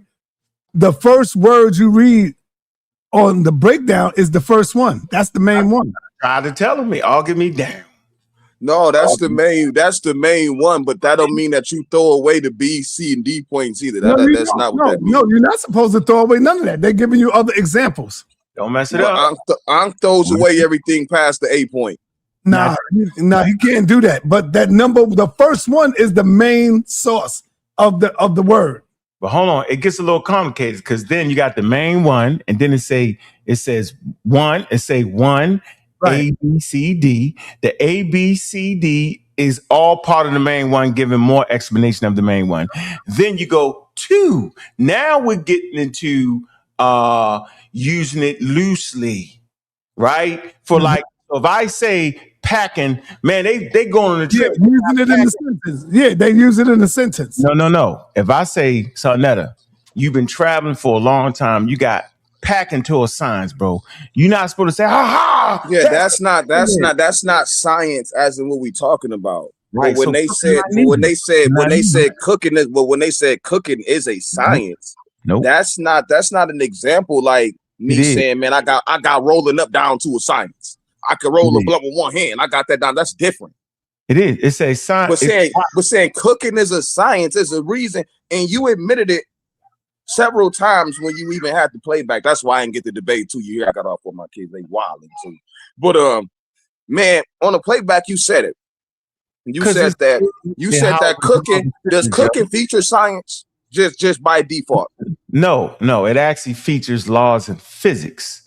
the first word you read on the breakdown is the first one. That's the main one. Try to tell me, argue me down. No, that's the main one, but that don't mean that you throw away the B, C, and D points either. That's not what that means. No, you're not supposed to throw away none of that. They're giving you other examples. Don't mess it up. Ankh throws away everything past the A point. Nah, he can't do that. But that number, the first one is the main source of the word. But hold on, it gets a little complicated because then you got the main one, and then it says one. It say one. Right. A, B, C, D. The A, B, C, D is all part of the main one, giving more explanation of the main one. Then you go two. Now we're getting into using it loosely, right? For like, if I say packing, man, they go on the trip. Yeah, using it in the sentence. Yeah, they use it in the sentence. No. If I say, sa.neter, you've been traveling for a long time, you got packing to a science, bro. You're not supposed to say, ha ha. Yeah, that's not science as in what we talking about. Right. But when they said cooking is a science. Nope. That's not an example like me saying, man, I got rolling up down to a science. I could roll a blunt with one hand. I got that down. That's different. It is. It's a science. But saying cooking is a science is a reason, and you admitted it several times when you even had the playback. That's why I didn't get the debate 2 years. I got off with my kids. They wilding too. But man, on the playback, you said it. You said that cooking does cooking feature science just by default. No, it actually features laws in physics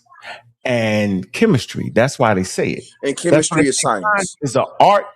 and chemistry. That's why they say it. And chemistry is science. It's an art.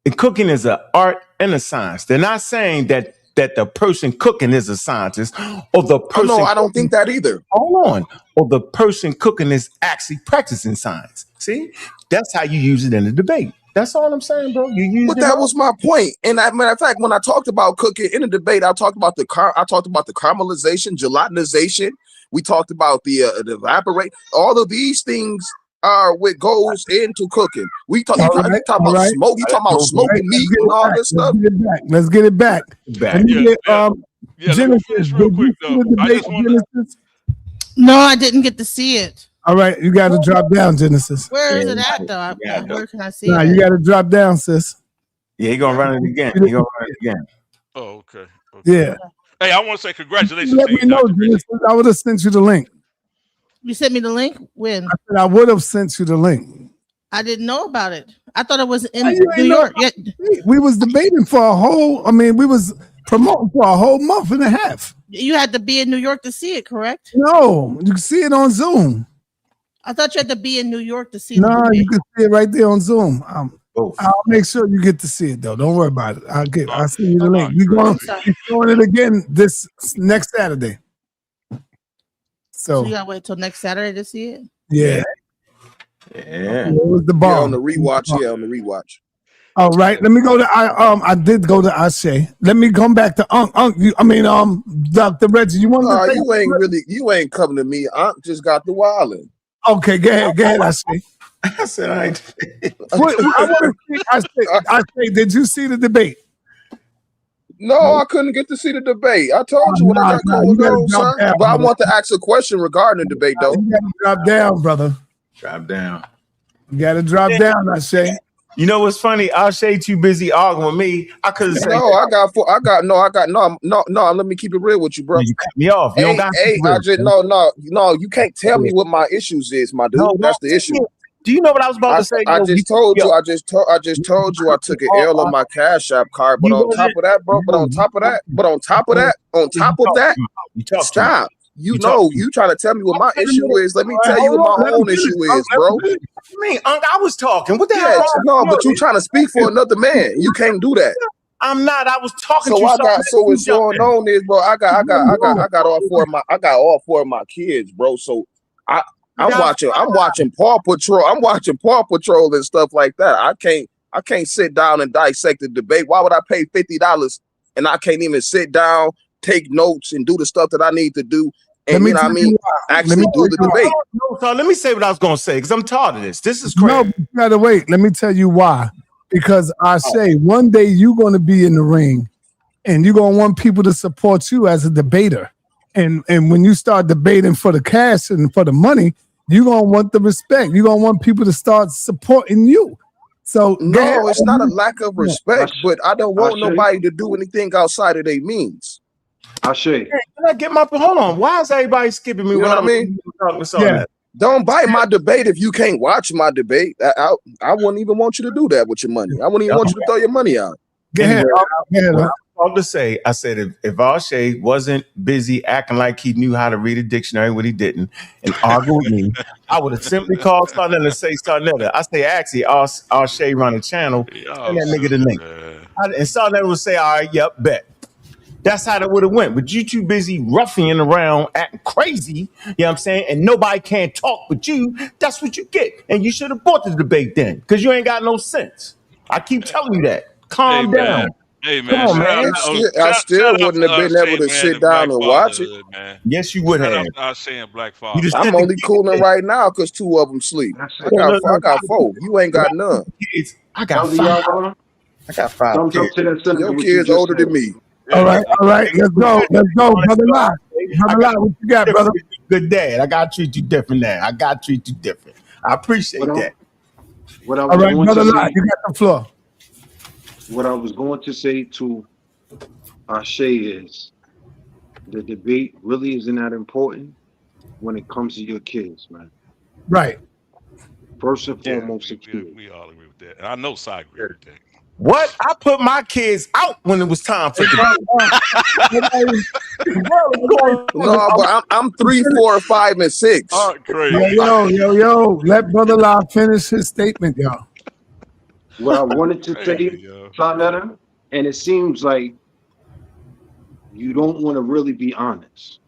And cooking is an art and a science. They're not saying that that the person cooking is a scientist, or the person. No, I don't think that either. Hold on, or the person cooking is actually practicing science. See, that's how you use it in a debate. That's all I'm saying, bro. You use But it. that was my point. And matter of fact, when I talked about cooking in the debate, I talked about the caramelization, gelatinization. We talked about the evaporate. All of these things are what goes into cooking. We talk, about smoke. You talking about smoking meat and all this stuff. Let's get it back. Let me finish real quick though. I just want to. No, I didn't get to see it. All right, you got to drop down, Genesis. Where is it at, though? Where can I see it? You got to drop down, sis. Yeah, he gonna run it again. Oh, okay. Yeah. Hey, I want to say congratulations Let to me you, know, Dr. Reggie. Genesis. I would have sent you the link. You sent me the link? When? I said I would have sent you the link. I didn't know about it. I thought it was in New York. Yeah. We was debating for a whole, we was promoting for a whole month and a half. You had to be in New York to see it, correct? No, you can see it on Zoom. I thought you had to be in New York to see it. No, you can see it right there on Zoom. I'll make sure you get to see it though. Don't worry about it. I'll send you the link. We're showing it again this next Saturday. So you gotta wait till next Saturday to see it? Yeah. Yeah. What was the bar? Yeah, on the rewatch. Yeah, on the rewatch. All right, let me go to I did go to Ashe. Let me come back to Dr. Reggie. You want to you ain't coming to me. Unc just got the wildin'. Okay, go ahead, Ashe. I said I ain't. I want to see Ashe, did you see the debate? No, I couldn't get to see the debate. I told you what I got going on, son. But I want to ask a question regarding the debate, though. You gotta drop down, brother. Drop down. You gotta drop down, Ashe. You know what's funny? Ashe too busy arguing with me. I could have said no. Let me keep it real with you, bro. You cut me off. You don't got no. You can't tell me what my issues is, my dude. That's the issue. Do you know what I was about to say? I just told you I took an L on my Cash App card. But on top of that, stop. You trying to tell me what my issue is. Let me tell you what my own issue is, bro. I was talking. What the hell? No, but you trying to speak for another man. You can't do that. I'm not. I was talking. So what's going on is, bro. I got all four of my kids, bro. So I'm watching Paw Patrol. I'm watching Paw Patrol and stuff like that. I can't sit down and dissect the debate. Why would I pay $50 and I can't even sit down, take notes, and do the stuff that I need to do? And actually do the debate. So let me say what I was gonna say, because I'm tired of this. This is crazy. No, you gotta wait. Let me tell you why. Because I say one day you're gonna be in the ring and you're gonna want people to support you as a debater. And when you start debating for the cash and for the money, you're gonna want the respect. You're gonna want people to start supporting you. So no, it's not a lack of respect, but I don't want nobody to do anything outside of their means. Can I get my hold on? Why is everybody skipping me? You know what I mean? Yeah. Don't bite my debate if you can't watch my debate. I wouldn't even want you to do that with your money. I wouldn't even want you to throw your money out. Anyway, I was to say, I said if Ashe wasn't busy acting like he knew how to read a dictionary when he didn't and argue with me, I would have simply called sa.neter and say sa.neter. I say actually Ashe run a channel, send that nigga the link. And sa.neter would say, all right, yep, bet. That's how that would have went. But you too busy roughing around, acting crazy, you know what I'm saying? And nobody can't talk but you. That's what you get. And you should have bought the debate then, because you ain't got no sense. I keep telling you that. Calm down. Hey, man. Come on, man. I still wouldn't have been able to sit down and watch it. Yes, you would have. I was saying Black Father. I'm only cooling right now because 2 of them sleep. I got 4. You ain't got none. I got 5. I got 5 kids. Your kids older than me. All right. Let's go, brother. Lie, what you got, brother? Good dad. I gotta treat you different now. I appreciate that. All right, brother. Lie, you got the floor. What I was going to say to Ashe is the debate really isn't that important when it comes to your kids, man. Right. First and foremost, we all agree with that. And I know Cy agree with that. What? I put my kids out when it was time for the No, but I'm 3, 4, 5, and 6. Oh, crazy. Yo. Let Brother La finish his statement, y'all. What I wanted to say, sa.neter, and it seems like you don't want to really be honest.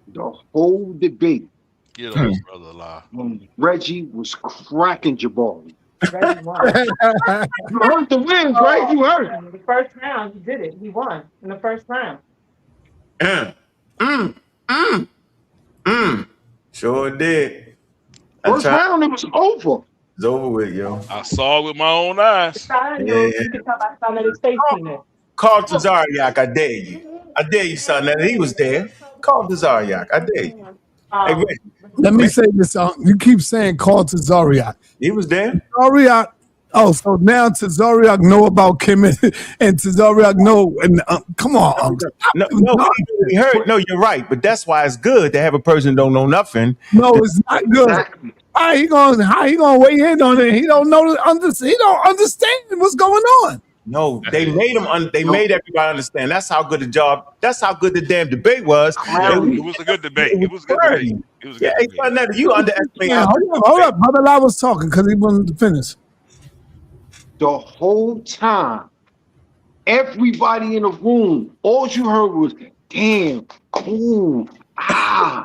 The whole debate, Get on this brother alive. when Reggie was cracking Jabari. Reggie won. You heard the wins, right? You heard it. In the first round, he did it. He won in the first round. Sure did. First round, it was over. It's over with, yo. I saw it with my own eyes. You can tell by some of his face in it. Call Tazariak, I dare you. I dare you, son. That he was there. Call Tazariak, I dare you. Hey, Reggie, Let me say this. You keep saying call to Zariak. he was there. Zariak. Oh, so now Tazariak know about Kim and Tazariak know. And come on, No, we heard. No, you're right. But that's why it's good to have a person don't know nothing. no, it's not good. Exactly. How he gonna weigh in on it? He don't know. He don't understand what's going on. No, they made him. They made everybody understand. That's how good the job. That's how good the damn debate was. It was a good debate. It was a good debate. It was a good debate. Hey, Neteru, you underestimate. Yeah, hold up, brother. I was talking because he wanted to finish. The whole time, everybody in the room, all you heard was, damn, cool, damn.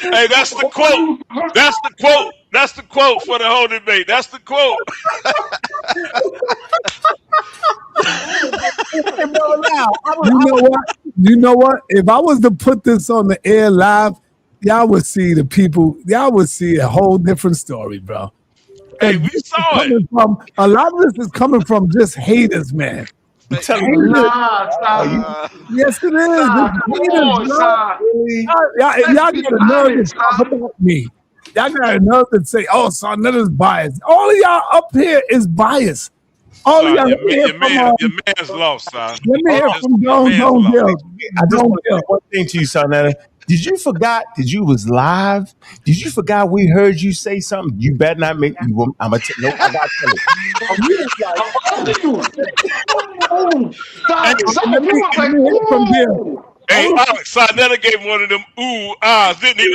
Hey, that's the quote. That's the quote. That's the quote for the whole debate. That's the quote. You know what? If I was to put this on the air live, y'all would see the people. Y'all would see a whole different story, bro. Hey, we saw it. A lot of this is coming from just haters, man. Nah, yes, it is. Haters, y'all get a nerve to talk about me. Y'all got a nerve to say, "Oh, sa.neter's biased." All of y'all up here is biased. All of y'all. Your man's lost, son. Let me hear from Don't Bill. I just want to say one thing to you, sa.neter. Did you forgot that you was live? Did you forgot we heard you say something? You better not make me. I'm gonna no. I got to tell you. Hey, Alex, sa.neter gave one of them ooh ahs, didn't he?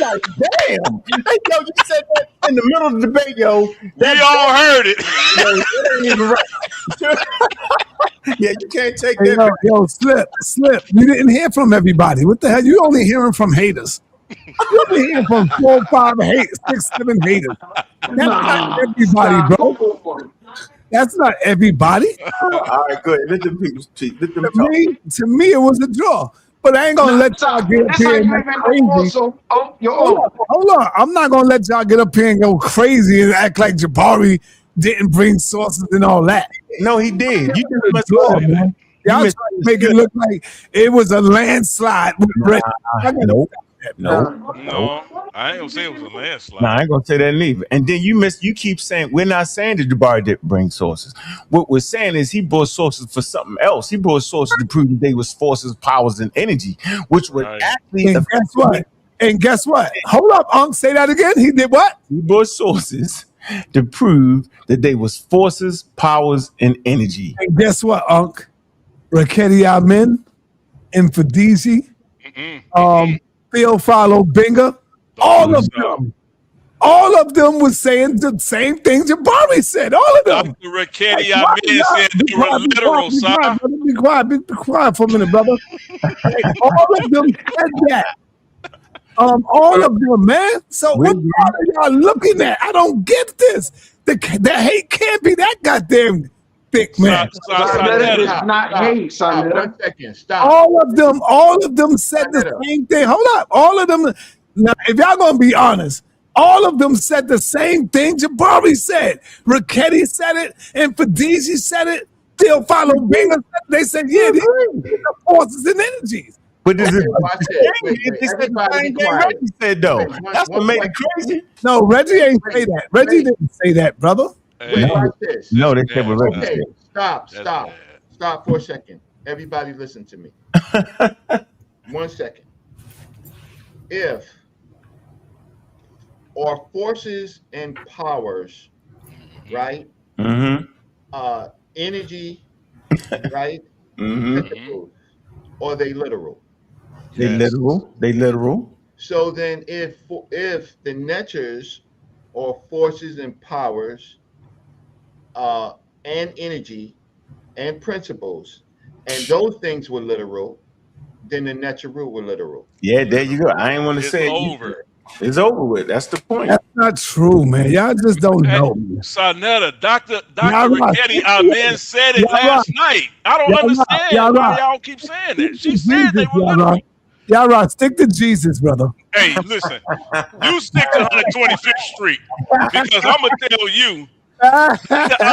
Like, damn. Hey, yo, you said that in the middle of the debate, yo. We all heard it. Yeah, you can't take that. Yo, slip. You didn't hear from everybody. What the hell? You only hearing from haters. You only hearing from 4, 5, 6, 7 haters. That's not everybody, bro. That's not everybody. All right, good. Let them people speak. Let them talk. To me, it was a draw. But I ain't gonna let y'all get up here and act crazy. Hold on. I'm not gonna let y'all get up here and go crazy and act like Jabari didn't bring sources and all that. No, he did. You did much more, man. Y'all trying to make it look like it was a landslide with Reggie. No, I ain't gonna say it was a landslide. No, I ain't gonna say that neither. And then you keep saying we're not saying that Jabari didn't bring sources. What we're saying is he brought sources for something else. He brought sources to prove that they was forces, powers, and energy, which would actually. And guess what? Hold up, say that again. He did what? He brought sources to prove that they was forces, powers, and energy. And guess what, Raketi Amin, Infadisi, Theophilo Binga, all of them was saying the same thing Jabari said. All of them. Dr. Raketi Amin said they were literal, son. Be quiet for a minute, brother. All of them said that. All of them, man. So what are y'all looking at? I don't get this. The hate can't be that goddamn thick, man. It's not hate, son. 1 second. Stop. All of them said the same thing. Hold up. All of them. Now, if y'all gonna be honest, all of them said the same thing Jabari said. Raketi said it, and Fadizi said it. Theophilo Binga said it. They said, yeah, these are the forces and energies. But this is Reggie said though. That's what made it crazy. No, Reggie ain't say that. Reggie didn't say that, brother. Watch this. No, they said what Reggie Okay, said. stop for a second. Everybody listen to me. 1 second. If our forces and powers, right? Energy, right? Or they literal? They literal. So then, if the neters or forces and powers and energy and principles, and those things were literal, then the Neteru were literal. Yeah, there you go. I ain't want to It's say it. over. It's over with. That's the point. That's not true, man. Y'all just don't know. Man. Sa.neter, Dr. Y'all right. Rigetti, our man said it Y'all last right. night. I don't Y'all right. understand Y'all why right. y'all keep saying that. She Stick to said they Jesus, were y'all literal. right. Y'all right. Stick to Jesus, brother. Hey, listen, you stick to 125th Street because I'm gonna tell you, our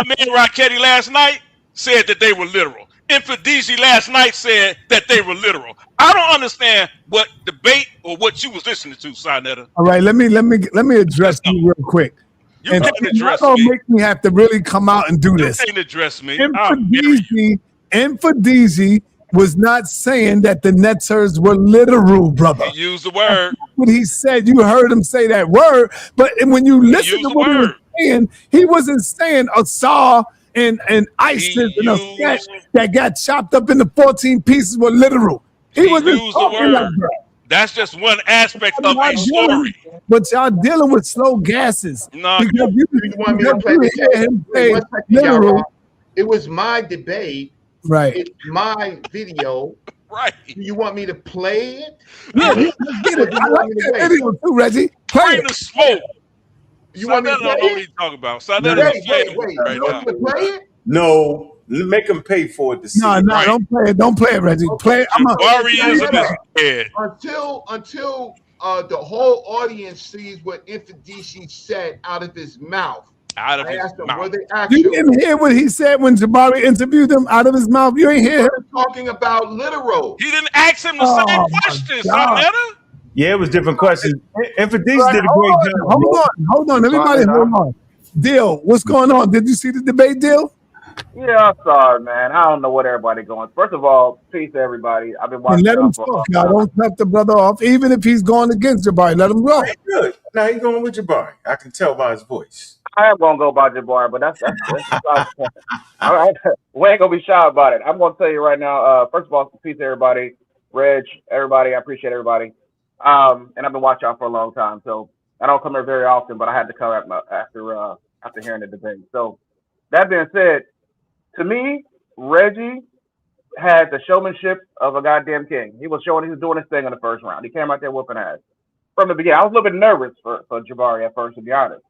man Rigetti last night said that they were literal. Infidisi last night said that they were literal. I don't understand what debate or what you was listening to, Sa.neter. All right, let me address you real quick. You And can't you're address gonna me. make me have to really come out and do You this. can't address me. I'll bury you. Infidisi was not saying that the Neters were literal, brother. He used the word. That's what he said. You heard him say that word, but when you listen to used the what he was word. saying, he wasn't saying a saw and ISIS and a sketch that got chopped up into 14 pieces were literal. He wasn't used the talking like word. that. That's just one aspect of a story. But y'all dealing with slow gases. No, Because You want me to play the hear him tape? say One second, literal. y'all. It was my debate. Right. It's my video. Right. Do you want me to play it? Yeah, let's get it. I like that video too, Reggie. Play Bring the smoke. You want me to Sa.neter play don't know what it? he's talking about. Sa.neter's a Wait. flame right You want now. me to play it? No, make him pay for it to see No, it. no, don't play it. Don't play it, Reggie. Play it. Jabarism is dead. Until the whole audience sees what Infidisi said out of his mouth. Out of I his asked him, mouth. were they You actual? didn't hear what he said when Jabari interviewed him out of his mouth. You ain't hear him talking about literal. He didn't ask him the same question, Sa.neter. Yeah, it was different questions. Infidisi Right, did a great job. hold on. Everybody, hold on. Deal, what's going on? Did you see the debate, Deal? Yeah, I'm sorry, man. I don't know what everybody going. First of all, peace to everybody. I've been And watching let y'all him for a talk, long y'all. time. Don't cut the brother off, even if he's going against Jabari. Let him go. Good. Now he's going with Jabari. I can tell by his voice. I am gonna go by Jabari, but that's besides the point. All right, we ain't gonna be shy about it. I'm gonna tell you right now. First of all, peace to everybody, Reg, everybody. I appreciate everybody. And I've been watching y'all for a long time, so I don't come here very often, but I had to come after hearing the debate. So that being said, to me, Reggie had the showmanship of a goddamn king. He was doing his thing in the first round. He came out there whooping ass from the beginning. I was a little bit nervous for Jabari at first, to be honest.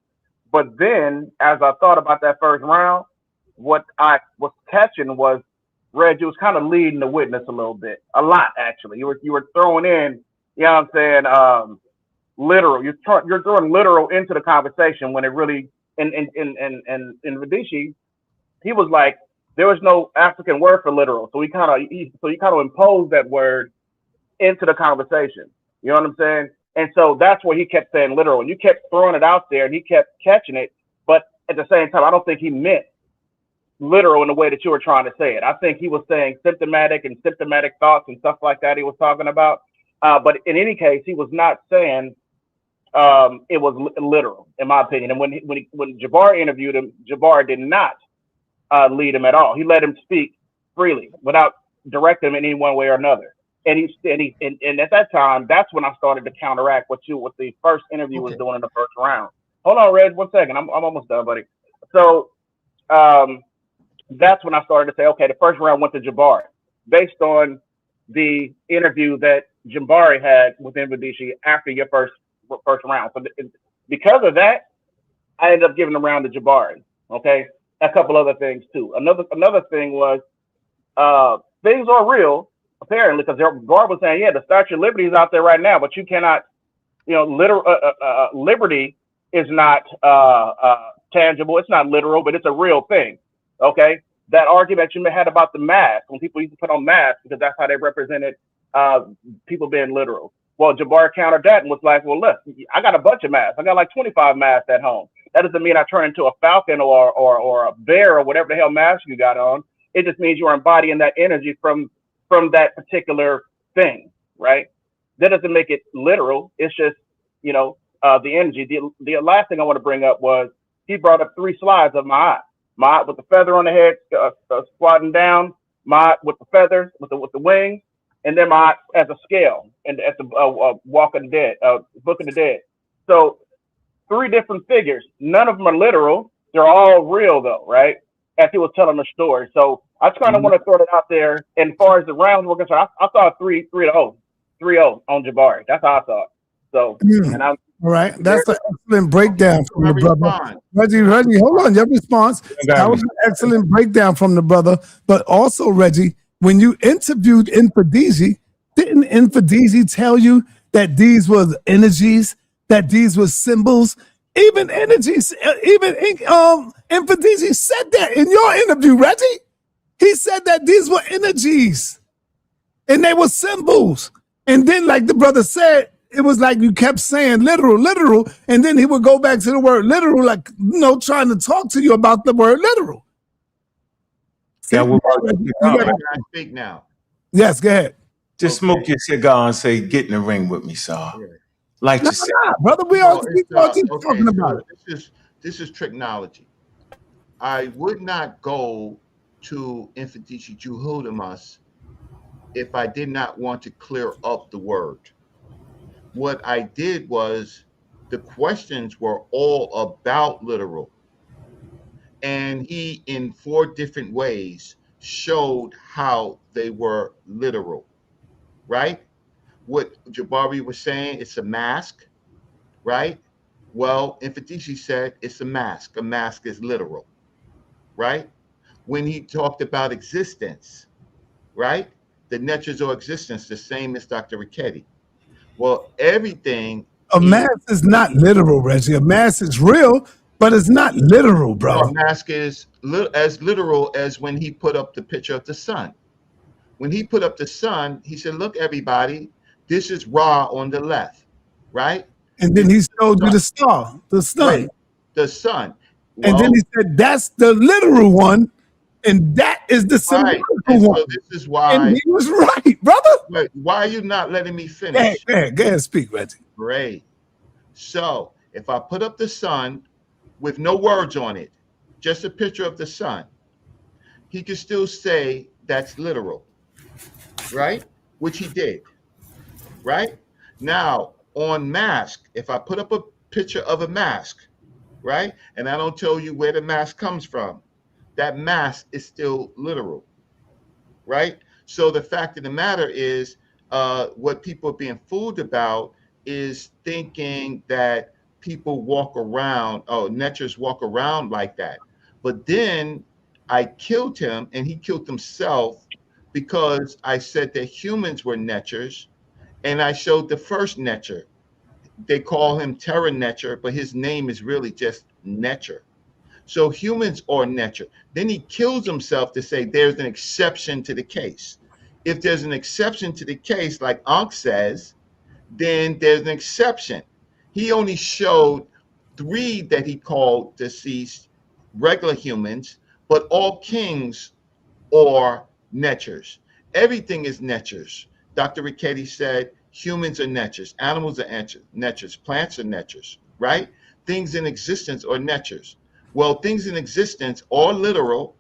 But then, as I thought about that first round, what I was catching was Reggie was kind of leading the witness a little bit, a lot actually. You were throwing in, you know what I'm saying, literal. You're throwing literal into the conversation when it really in Radishi, he was like, there was no African word for literal, so he kind of imposed that word into the conversation. You know what I'm saying? And so that's where he kept saying literal. And you kept throwing it out there and he kept catching it. But at the same time, I don't think he meant literal in the way that you were trying to say it. I think he was saying symptomatic thoughts and stuff like that he was talking about. But in any case, he was not saying it was literal, in my opinion. And when Jabari interviewed him, Jabari did not lead him at all. He let him speak freely without directing him in any one way or another. And at that time, that's when I started to counteract what the first interview was doing in the first round. Hold on, Reg, 1 second. I'm almost done, buddy. So that's when I started to say, okay, the first round went to Jabari based on the interview that Jabari had with Invadishi after your first round. So because of that, I ended up giving the round to Jabari. Okay, a couple other things too. Another thing was things are real. Apparently, because Guard was saying, yeah, the Statue of Liberty is out there right now, but you cannot, liberty is not tangible. It's not literal, but it's a real thing. Okay, that argument you had about the mask, when people used to put on masks because that's how they represented people being literal. Well, Jabari countered that and was like, well, look, I got a bunch of masks. I got like 25 masks at home. That doesn't mean I turn into a falcon or a bear or whatever the hell mask you got on. It just means you're embodying that energy from that particular thing, right? That doesn't make it literal. It's just, the energy. The last thing I want to bring up was he brought up 3 slides of my with the feather on the head, squatting down, with the feathers, with the wings, and then my as a scale, and at the Walk of the Dead, Book of the Dead. So 3 different figures. None of them are literal. They're all real though, right? As he was telling the story. So I just kind of want to throw that out there. And as far as the rounds were concerned, I saw 3-0 on Jabari. That's how I saw it. So, and I'm all right. That's an excellent breakdown from the brother. Reggie, hold on. Your response. That was an excellent breakdown from the brother. But also, Reggie, when you interviewed Infadiji, didn't Infadiji tell you that these were energies, that these were symbols? Even energies, even Infadiji said that in your interview, Reggie. He said that these were energies and they were symbols. And then, like the brother said, it was like you kept saying literal, and then he would go back to the word literal, like, trying to talk to you about the word literal. Yeah, you gotta speak now. Yes, go ahead. Just smoke your cigar and say, "Get in the ring with me, sir." Like you said, brother, we all talking about it. This is technology. I would not go to Infantisi Juhudamas if I did not want to clear up the word. What I did was the questions were all about literal. And he, in 4 different ways, showed how they were literal, right? What Jabari was saying, it's a mask, right? Well, Infantisi said it's a mask. A mask is literal, right? When he talked about existence, right? The natures or existence, the same as Dr. Richetti. Well, everything. A mask is not literal, Reggie. A mask is real, but it's not literal, bro. A mask is as literal as when he put up the picture of the sun. When he put up the sun, he said, "Look, everybody, this is Ra on the left, right?" And then he showed you the star, the sun. Right, the sun. Well, and then he said, "That's the literal one, and that is the symbolical one." So this is why. And he was right, brother. Wait, why are you not letting me finish? Go ahead, speak, Reggie. Great. So if I put up the sun with no words on it, just a picture of the sun, he could still say that's literal, right? Which he did, right? Now, on mask, if I put up a picture of a mask, right? And I don't tell you where the mask comes from, that mask is still literal, right? So the fact of the matter is, what people are being fooled about is thinking that people walk around, Neters walk around like that. But then I killed him and he killed himself because I said that humans were Neters, and I showed the first Neter. They call him Terra Neter, but his name is really just Neter. So humans are Neter. Then he kills himself to say there's an exception to the case. If there's an exception to the case, like Ankh says, then there's an exception. He only showed 3 that he called deceased, regular humans, but all kings are Neters. Everything is Neters. Dr. Richetti said humans are Neters, animals are Neters, plants are Neters, right? Things in existence are Neters. Well, things in existence are literal,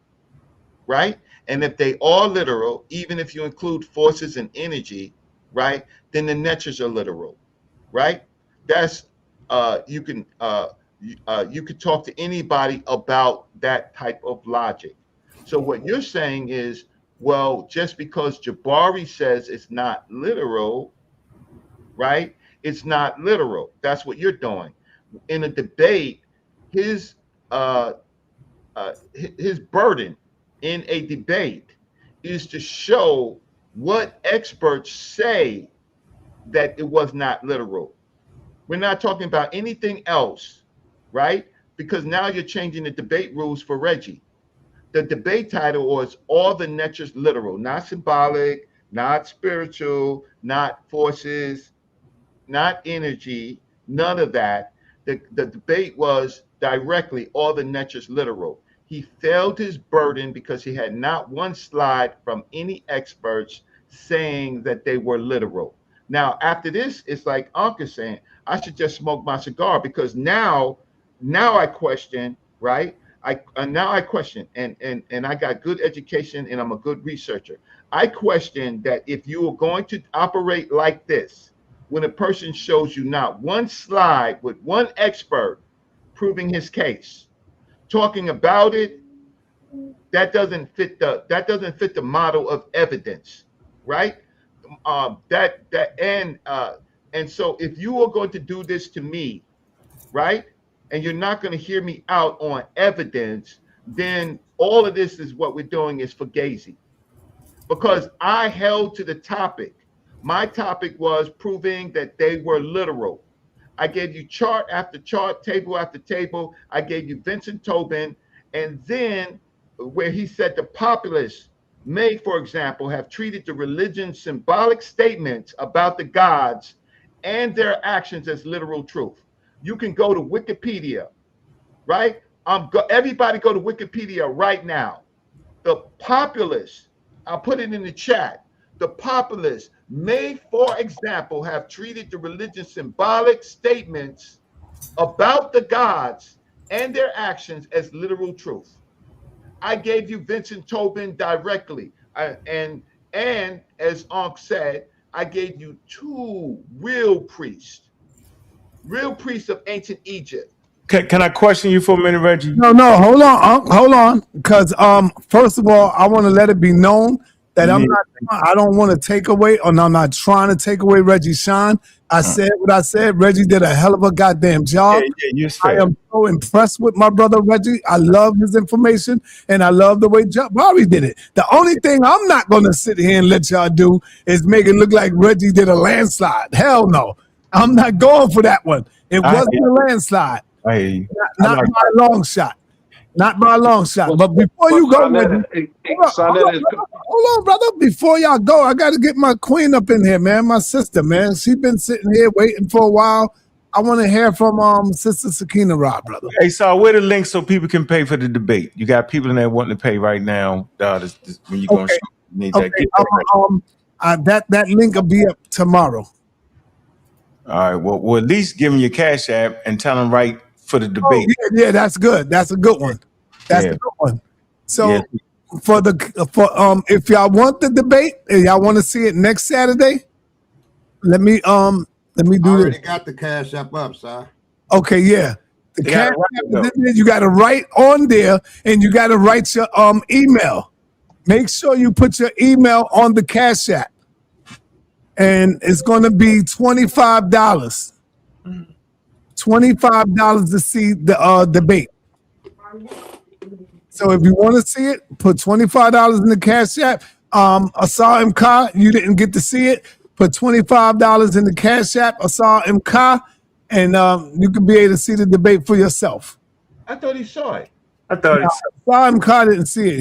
right? And if they are literal, even if you include forces and energy, right, then the Neters are literal, right? That's you can talk to anybody about that type of logic. So what you're saying is, well, just because Jabari says it's not literal, right? It's not literal. That's what you're doing. In a debate, his burden in a debate is to show what experts say that it was not literal. We're not talking about anything else, right? Because now you're changing the debate rules for Reggie. The debate title was All the Neters Literal, not symbolic, not spiritual, not forces, not energy, none of that. The debate was directly All the Neters Literal. He failed his burden because he had not one slide from any experts saying that they were literal. Now, after this, it's like Uncle saying, I should just smoke my cigar because now I question, right? And now I question, and I got good education, and I'm a good researcher. I question that if you are going to operate like this, when a person shows you not one slide with one expert proving his case, talking about it, that doesn't fit the model of evidence, right? And so if you are going to do this to me, right, and you're not going to hear me out on evidence, then all of this is what we're doing is fugazi. Because I held to the topic. My topic was proving that they were literal. I gave you chart after chart, table after table. I gave you Vincent Tobin, and then where he said the populace may, for example, have treated the religion's symbolic statements about the gods and their actions as literal truth. You can go to Wikipedia, right? Everybody go to Wikipedia right now. The populace, I'll put it in the chat. The populace may, for example, have treated the religion's symbolic statements about the gods and their actions as literal truth. I gave you Vincent Tobin directly. And as Ankh said, I gave you two real priests of ancient Egypt. Can I question you for a minute, Reggie? No, hold on, because first of all, I want to let it be known that I don't want to take away, or I'm not trying to take away Reggie shine. I said what I said. Reggie did a hell of a goddamn job. I am so impressed with my brother Reggie. I love his information, and I love the way Jabari did it. The only thing I'm not going to sit here and let y'all do is make it look like Reggie did a landslide. Hell no. I'm not going for that one. It wasn't a landslide. Not by a long shot. Not by a long shot. But before you go, hold on, brother. Before y'all go, I got to get my queen up in here, man. My sister, man. She's been sitting here waiting for a while. I want to hear from Sister Sakina Rob, brother. Hey, so where the link so people can pay for the debate? You got people in there wanting to pay right now. When you going to that link will be up tomorrow. All right. Well, at least give them your Cash App and tell them right for the debate. Oh, yeah, that's good. That's a good one. That's a good one. So if y'all want the debate and y'all want to see it next Saturday, let me do I already got the Cash App up, sir. Okay, yeah. The Cash App, you got to write on there, and you got to write your email. Make sure you put your email on the Cash App. And it's going to be $25. $25 to see the debate. So if you want to see it, put $25 in the Cash App. Asar Mka, you didn't get to see it. Put $25 in the Cash App, Asar Mka, and you can be able to see the debate for yourself. I thought he saw it. Asar Mka didn't see it.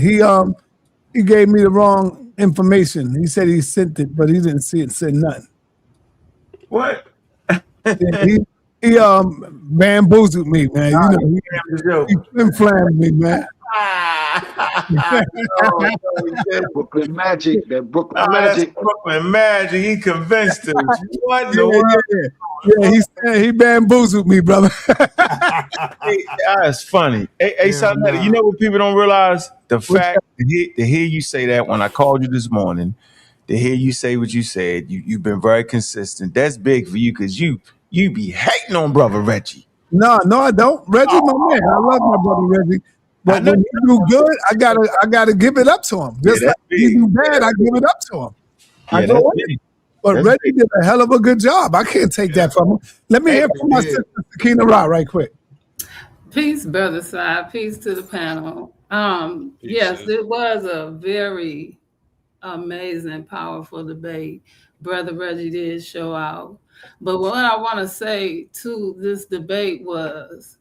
He gave me the wrong information. He said he sent it, but he didn't see it. Said nothing. What? He bamboozled me, man. You know, he flim-flammed me, man. Brooklyn Magic, that Brooklyn Magic. Brooklyn Magic. He convinced us. What the world? Yeah, he bamboozled me, brother. That's funny. Hey, sa.neter, you know what people don't realize? The fact to hear you say that when I called you this morning, to hear you say what you said, you've been very consistent. That's big for you because you be hating on brother Reggie. No, I don't. Reggie, my man. I love my brother Reggie. But when he do good, I gotta give it up to him. Just like he do bad, I give it up to him. I know it. But Reggie did a hell of a good job. I can't take that from him. Let me hear from my sister Sakina Ra right quick. Peace, brother side. Peace to the panel. Yes, it was a very amazing, powerful debate. Brother Reggie did show out. But what I want to say to this debate was,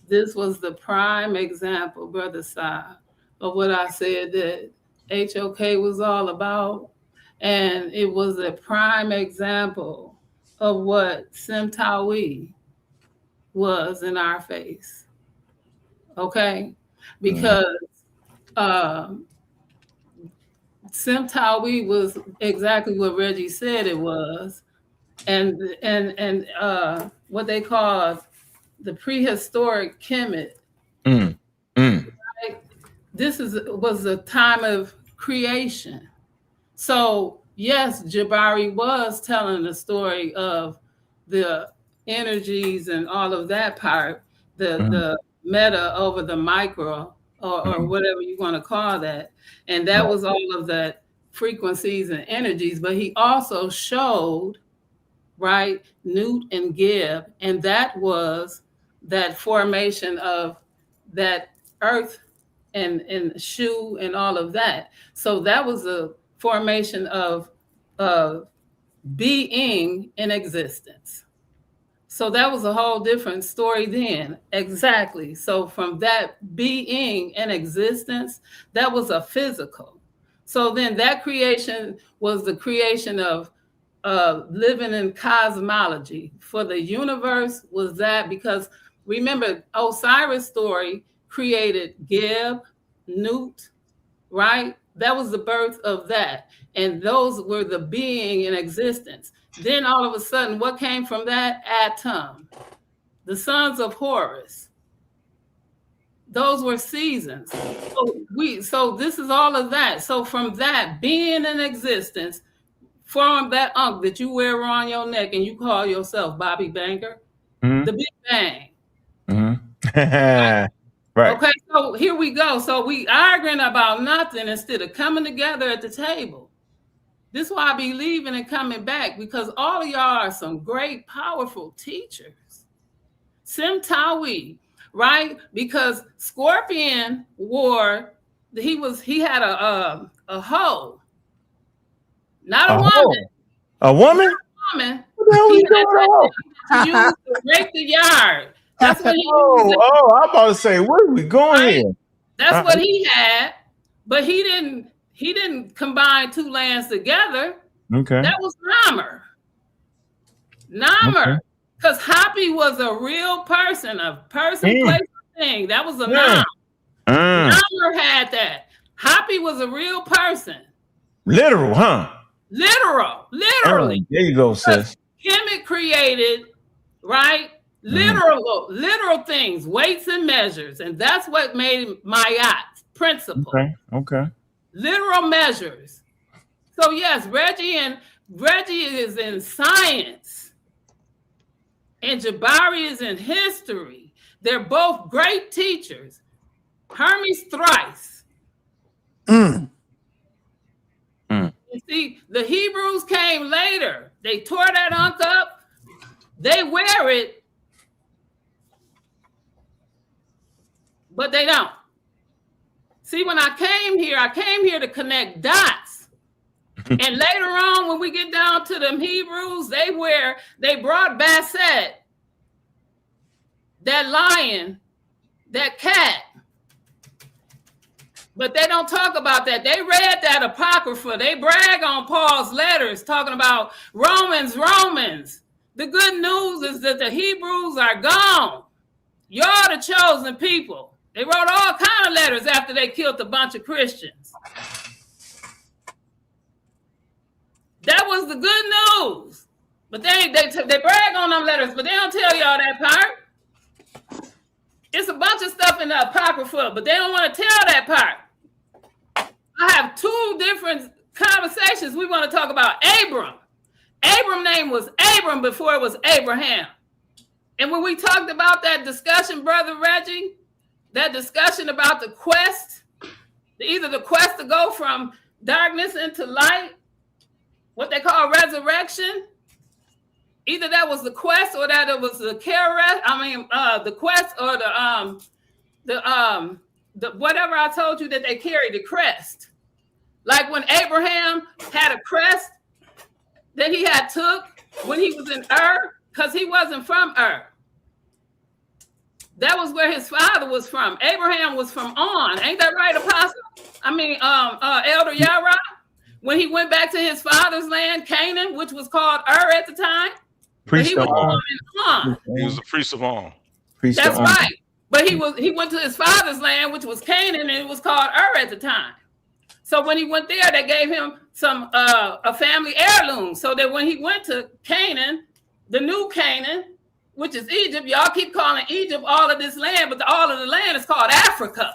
this was the prime example, brother Sai, of what I said that HOK was all about. And it was a prime example of what Simtawi was in our face. Okay? Because Simtawi was exactly what Reggie said it was. And what they call the prehistoric Kemet was a time of creation. So yes, Jabari was telling the story of the energies and all of that part, the meta over the micro, or whatever you want to call that. And that was all of that frequencies and energies. But he also showed, right, Newt and Gib, and that was that formation of that earth and Shu and all of that. So that was a formation of being in existence. So that was a whole different story then. Exactly. So from that being in existence, that was a physical. So then that creation was the creation of living in cosmology. For the universe was that, because remember, Osiris' story created Geb, Newt, right? That was the birth of that. And those were the being in existence. Then all of a sudden, what came from that? Atum, the sons of Horus. Those were seasons. So this is all of that. So from that being in existence, from that unk that you wear around your neck and you call yourself Bobby Banker, the Big Bang. Right. Okay, so here we go. So we arguing about nothing instead of coming together at the table. This is why I be leaving and coming back, because all of y'all are some great, powerful teachers. Simtawi, right? Because Scorpion wore, he had a hoe, not a woman. A woman? Woman. What the hell we doing? He used to rake the yard. That's what he used. I'm about to say, where are we going here? That's what he had, but he didn't combine two lands together. Okay. That was Namer. Because Hoppy was a real person, place, thing. That was a Namer. Namer had that. Hoppy was a real person. Literal, huh? Literally. There you go, sis. Kemet created, right? Literal things, weights and measures, and that's what made Mayat principle. Okay. Literal measures. So yes, Reggie is in science, and Jabari is in history. They're both great teachers. Hermes thrice. You see, the Hebrews came later. They tore that unk up. They wear it, but they don't. See, when I came here to connect dots. And later on, when we get down to them Hebrews, they brought Basset, that lion, that cat. But they don't talk about that. They read that Apocrypha. They brag on Paul's letters, talking about Romans. The good news is that the Hebrews are gone. You're the chosen people. They wrote all kinds of letters after they killed a bunch of Christians. That was the good news. But they brag on them letters, but they don't tell y'all that part. It's a bunch of stuff in the Apocrypha, but they don't want to tell that part. I have two different conversations we want to talk about. Abram. Abram's name was Abram before it was Abraham. And when we talked about that discussion, Brother Reggie, that discussion about the quest, either the quest to go from darkness into light, what they call resurrection, either that was the quest or that it was the the quest or the whatever I told you that they carried, the crest. Like when Abraham had a crest that he had took when he was in Ur, because he wasn't from Ur. That was where his father was from. Abraham was from On. Ain't that right, Apostle? Elder Yara? When he went back to his father's land, Canaan, which was called Ur at the time. Priest he was born in On. He was a priest of On. That's right. But he went to his father's land, which was Canaan, and it was called Ur at the time. So when he went there, they gave him some a family heirloom, so that when he went to Canaan, the new Canaan, which is Egypt, y'all keep calling Egypt all of this land, but all of the land is called Africa.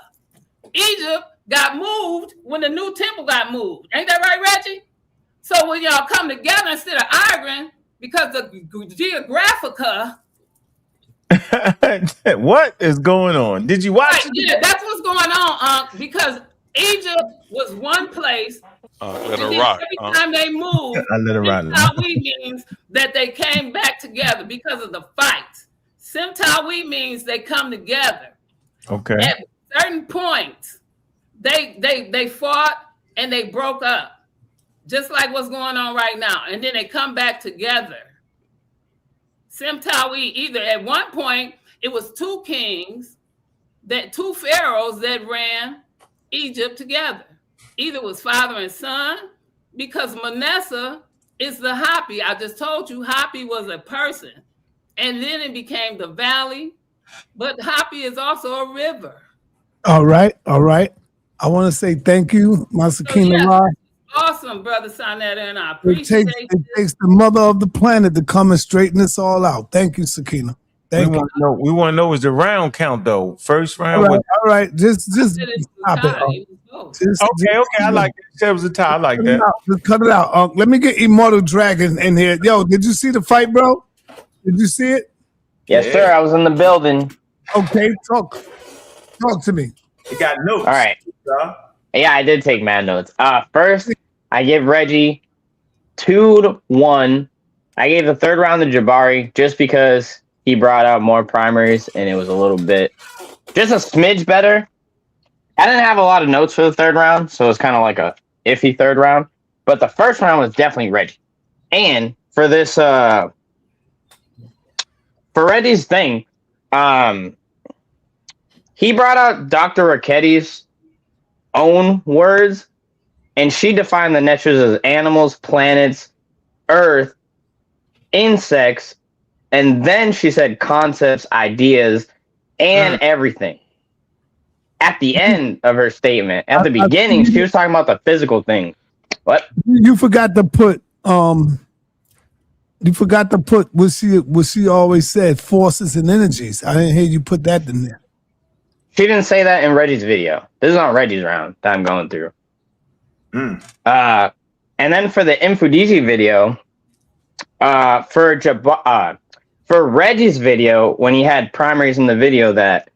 Egypt got moved when the new temple got moved. Ain't that right, Reggie? So when y'all come together instead of arguing, because the Geographica. What is going on? Did you watch it? Yeah, that's what's going on, because Egypt was one place. Let her rock. Every time they moved, I let her rock. Simtawi means that they came back together because of the fights. Simtawi means they come together. Okay. At certain points, they fought and they broke up, just like what's going on right now, and then they come back together. Simtawi, either at one point it was two pharaohs that ran Egypt together. Either it was father and son, because Manasseh is the Hapi. I just told you Hapi was a person, and then it became the valley, but Hapi is also a river. All right. I want to say thank you, my Sakina Ra. Awesome, brother sa.neter, and I appreciate it. It takes the mother of the planet to come and straighten this all out. Thank you, Sakina. Thank you. We want to know is the round count though. First round. All right. Just stop it. Okay. I like it. That was a tie. I like that. Just cut it out. Let me get Immortal Dragon in here. Yo, did you see the fight, bro? Did you see it? Yes, sir. I was in the building. Okay, talk to me. You got notes. All right. Yeah, I did take mad notes. First, I give Reggie 2-1. I gave the third round to Jabari just because he brought out more primaries and it was a little bit, just a smidge better. I didn't have a lot of notes for the third round, so it's kind of like a iffy third round. But the first round was definitely Reggie. And for this, for Reggie's thing, he brought out Dr. Raketi's own words, and she defined the Neters as animals, planets, earth, insects, and then she said concepts, ideas, and everything. At the end of her statement, at the beginning, she was talking about the physical thing. What? You forgot to put what she always said, forces and energies. I didn't hear you put that in there. She didn't say that in Reggie's video. This is on Reggie's round that I'm going through. And then for the Infudisi video, for Reggie's video, when he had primaries in the video, that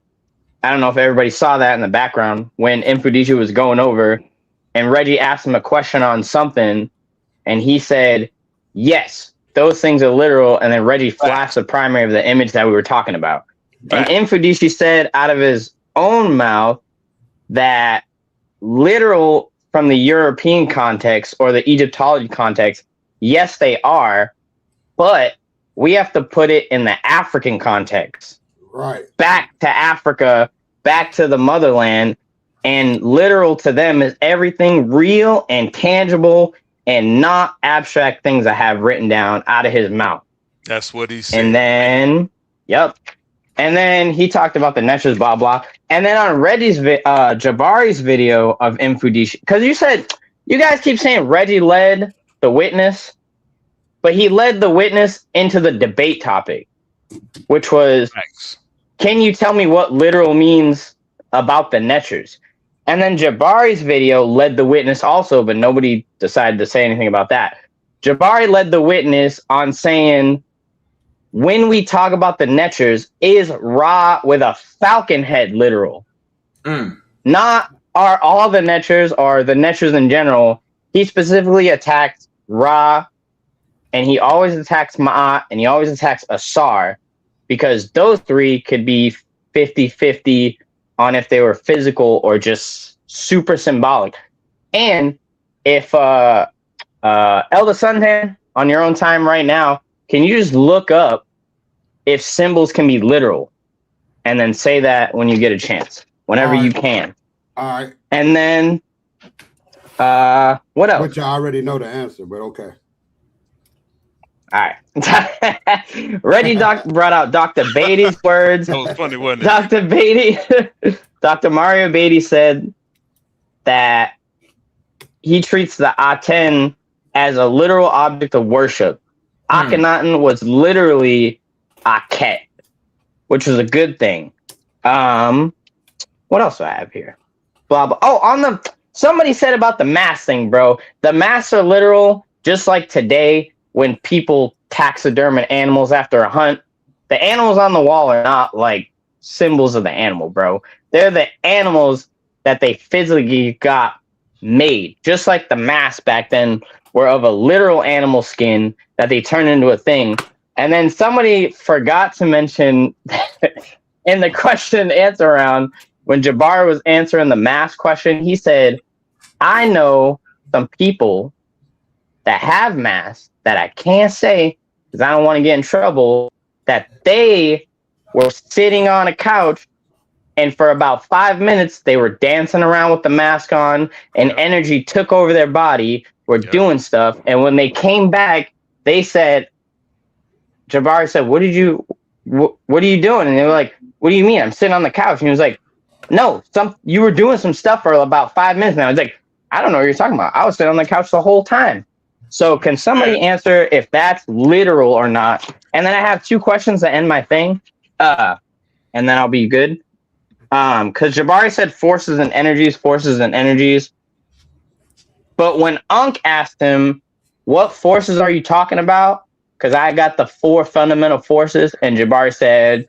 I don't know if everybody saw that in the background when Infudisi was going over and Reggie asked him a question on something and he said, yes, those things are literal. And then Reggie flashed the primary of the image that we were talking about. And Infudisi said out of his own mouth that literal from the European context or the Egyptology context, yes, they are, but we have to put it in the African context. Right. Back to Africa, back to the motherland, and literal to them is everything real and tangible and not abstract things I have written down out of his mouth. That's what he said. And then, and then he talked about the Neters, blah, blah. And then on Reggie's, Jabari's video of Infudisi, because you guys keep saying Reggie led the witness, but he led the witness into the debate topic, which was, can you tell me what literal means about the Neters? And then Jabari's video led the witness also, but nobody decided to say anything about that. Jabari led the witness on saying, when we talk about the Neters, is Ra with a falcon head literal? Not are all the Neters or the Neters in general. He specifically attacked Ra, and he always attacks Ma'at, and he always attacks Asar, because those three could be 50-50 on if they were physical or just super symbolic. And if Elder Suntan, on your own time right now, can you just look up if symbols can be literal and then say that when you get a chance, whenever you can. All right. And then what else? Which I already know the answer, but okay. All right. Reggie brought out Dr. Beatty's words. That was funny, wasn't it? Dr. Beatty, Dr. Mario Beatty said that he treats the Aten as a literal object of worship. Akhenaten was literally Akhet, which was a good thing. What else do I have here? blah blah. Oh, somebody said about the mask thing, bro. The masks are literal, just like today when people taxiderm animals after a hunt. The animals on the wall are not like symbols of the animal, bro. They're the animals that they physically got made, just like the masks back then were of a literal animal skin that they turned into a thing. And then somebody forgot to mention in the question and answer round, when Jabari was answering the mask question, he said, I know some people that have masks that I can't say because I don't want to get in trouble, that they were sitting on a couch and for about 5 minutes they were dancing around with the mask on and energy took over their body, were doing stuff. And when they came back, they said, Jabari said, what are you doing? And they were like, what do you mean? I'm sitting on the couch. And he was like, no, you were doing some stuff for about 5 minutes now. I was like, I don't know what you're talking about. I was sitting on the couch the whole time. So can somebody answer if that's literal or not? And then I have 2 questions to end my thing. And then I'll be good. Because Jabari said forces and energies. But when Unc asked him, what forces are you talking about? Because I got the 4 fundamental forces, and Jabari said,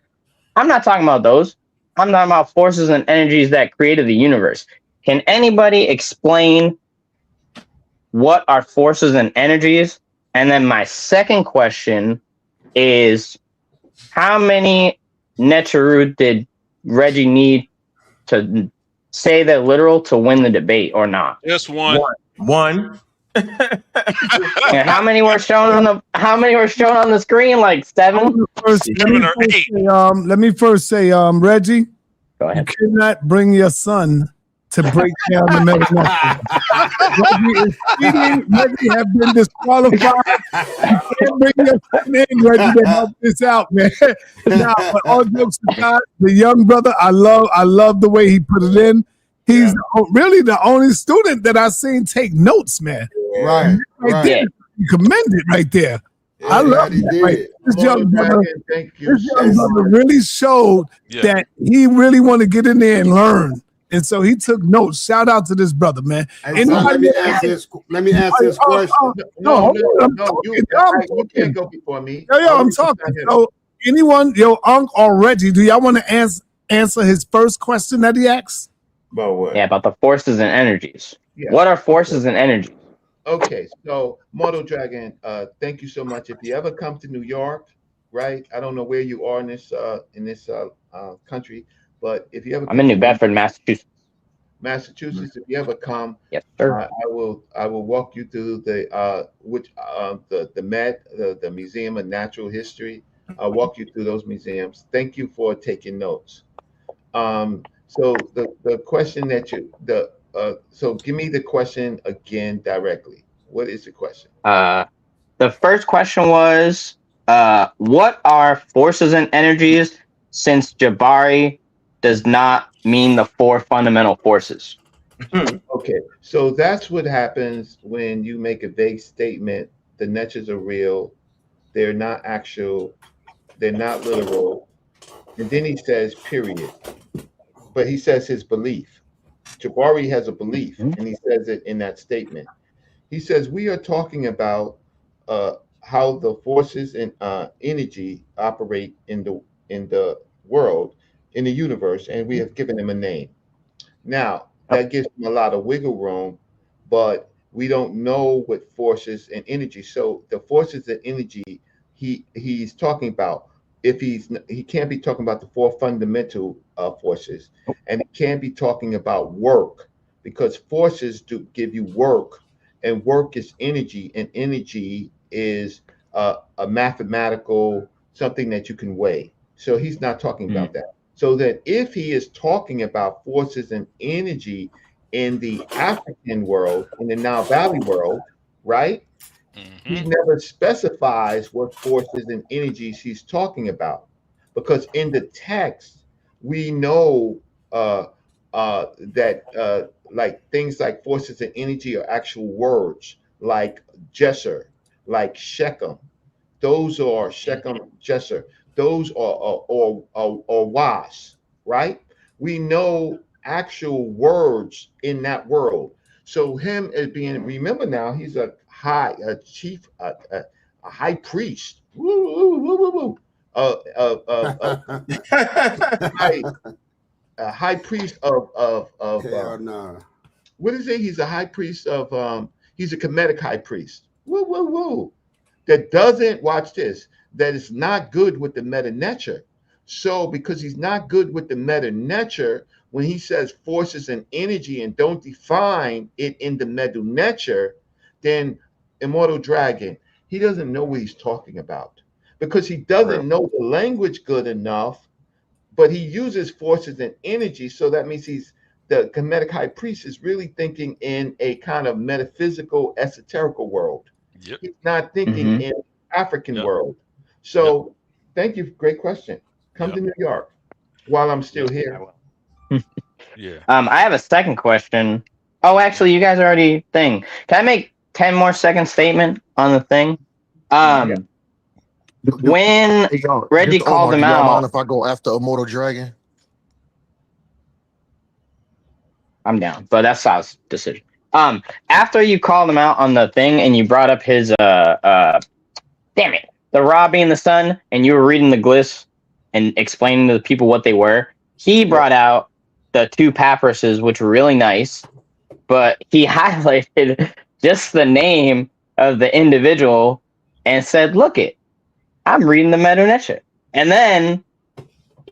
I'm not talking about those. I'm talking about forces and energies that created the universe. Can anybody explain what are forces and energies? And then my second question is, how many Neteru did Reggie need to say they're literal to win the debate or not? Just one. And how many were shown on the screen? Like 7? 7 or 8. Let me first say, Reggie, go ahead. You cannot bring your son to break down the mathematics. Reggie have been disqualified. You can't bring your son in, Reggie, to help this out, man. Now, but all jokes aside, the young brother, I love the way he put it in. He's really the only student that I've seen take notes, man. Right. There, you commend it right there. I love that. Right. This young brother, really showed that he really want to get in there and learn. And so he took notes. Shout out to this brother, man. Hey, so let me ask this question. No, you can't go before me. Yo, I'm talking. So anyone, Unc or Reggie, do y'all want to answer his first question that he asked? About what? Yeah, about the forces and energies. Yeah. What are forces and energies? Okay, so Mortal Dragon, thank you so much. If you ever come to New York, right? I don't know where you are in this country, but if you ever I'm in New Bedford, Massachusetts. If you ever come, yes, sir. I will walk you through the Museum of Natural History. I'll walk you through those museums. Thank you for taking notes. So the question that so give me the question again directly. What is the question? The first question was, what are forces and energies, since Jabari does not mean the 4 fundamental forces? Okay, so that's what happens when you make a vague statement. The neters are real. They're not actual. They're not literal. And then he says, period. But he says his belief. Jabari has a belief, and he says it in that statement. He says, we are talking about how the forces and energy operate in the world, in the universe, and we have given them a name. Now, that gives him a lot of wiggle room, but we don't know what forces and energy. So the forces and energy he's talking about, he can't be talking about the 4 fundamental forces, and he can't be talking about work, because forces do give you work, and work is energy, and energy is a mathematical something that you can weigh. So he's not talking about that. So that if he is talking about forces and energy in the African world, in the Nile Valley world, right? He never specifies what forces and energies he's talking about, because in the text we know that like things like forces and energy are actual words, like Jesser, like Shechem. Those are Shechem, Jesser. Those are Was, right? We know actual words in that world. So him as being, remember now, he's a chief, a high priest. Woo, woo, woo, woo, woo. High, a high priest of Hell no. what is it? He's a high priest of he's a Kemetic high priest. Woo, woo, woo. That doesn't, watch this, that is not good with the meta nature. So because he's not good with the meta nature, when he says forces and energy and don't define it in the meta nature, then Immortal Dragon, he doesn't know what he's talking about because he doesn't know the language good enough, but he uses forces and energy. So that means the Kemetic high priest is really thinking in a kind of metaphysical, esoterical world. Yep. He's not thinking in African world. So thank you. Great question. Come to New York while I'm still here. Yeah. I have a second question. Oh, actually, you guys already thing. Can I make 10 more second statement on the thing? When Reggie called him do y'all mind out, if I go after Immortal Dragon? I'm down, but that's Sal's decision. After you called him out on the thing and you brought up his damn it, the Ra being the sun, and you were reading the glyphs and explaining to the people what they were, he brought out the two papyruses, which were really nice, but he highlighted just the name of the individual and said, look it, I'm reading the Meta Nature. And then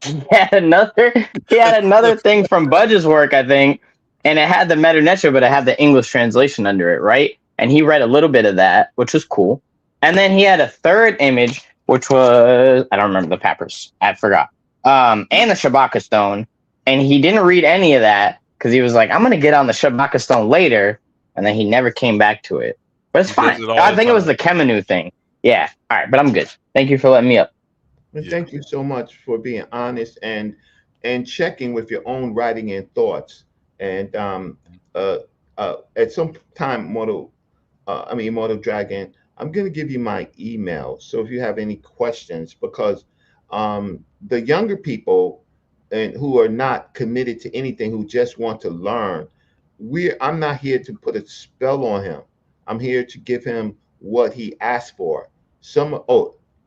he had another thing from Budge's work, I think, and it had the Meta Nature, but it had the English translation under it, right? And he read a little bit of that, which was cool. And then he had a third image, which was, I don't remember the papyrus, I forgot, and the Shabaka stone. And he didn't read any of that because he was like, I'm going to get on the Shabaka stone later. And then he never came back to it. But it's fine. I think it was the Kemenu thing. Yeah. All right. But I'm good. Thank you for letting me up. And thank you so much for being honest and checking with your own writing and thoughts. And at some time, Immortal Dragon, I'm going to give you my email. So if you have any questions, because the younger people and who are not committed to anything, who just want to learn, I'm not here to put a spell on him. I'm here to give him what he asked for.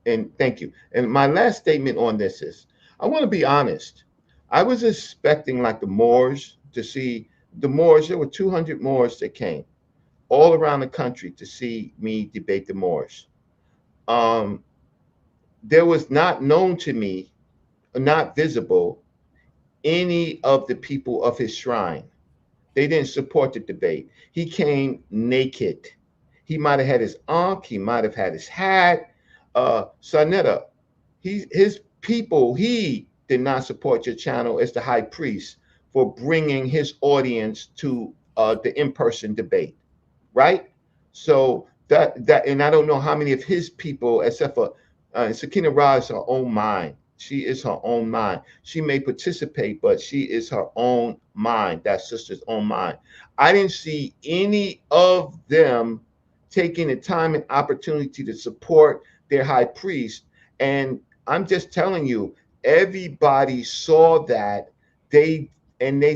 And thank you. And my last statement on this is, I want to be honest. I was expecting like the Moors to see the Moors. There were 200 Moors that came all around the country to see me debate the Moors. There was not known to me, not visible, any of the people of his shrine. They didn't support the debate. He came naked. He might have had his ankh, he might have had his hat. Sa.neter, his people, he did not support your channel as the high priest for bringing his audience to the in-person debate, right? So that, and I don't know how many of his people, except for Sakina Ra is her own mind. She is her own mind. She may participate, but she is her own mind, that sister's own mind. I didn't see any of them taking the time and opportunity to support their high priest. And I'm just telling you, everybody saw that they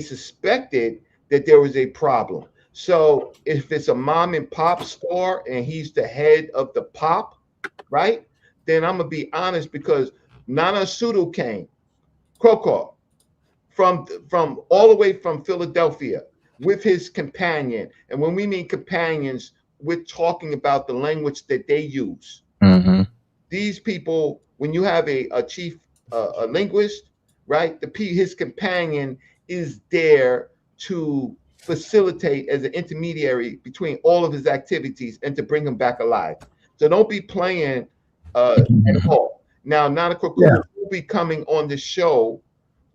suspected that there was a problem. So if it's a mom and pop store and he's the head of the pop, right? Then I'm gonna be honest, because Nana Sudu came, Krokor, from all the way from Philadelphia with his companion. And when we mean companions, we're talking about the language that they use. Mm-hmm. These people, when you have a chief a linguist, right? His companion is there to facilitate as an intermediary between all of his activities and to bring him back alive. So don't be playing at all. Now, Nana Krokor will be coming on the show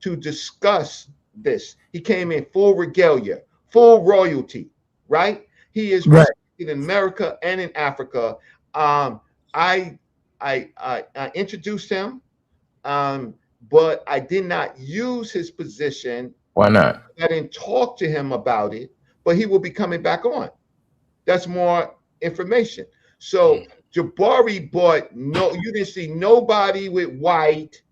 to discuss this. He came in full regalia, full royalty, right? He is respected in America and in Africa. I introduced him, but I did not use his position. Why not? I didn't talk to him about it, but he will be coming back on. That's more information. So Jabari bought you didn't see nobody with white,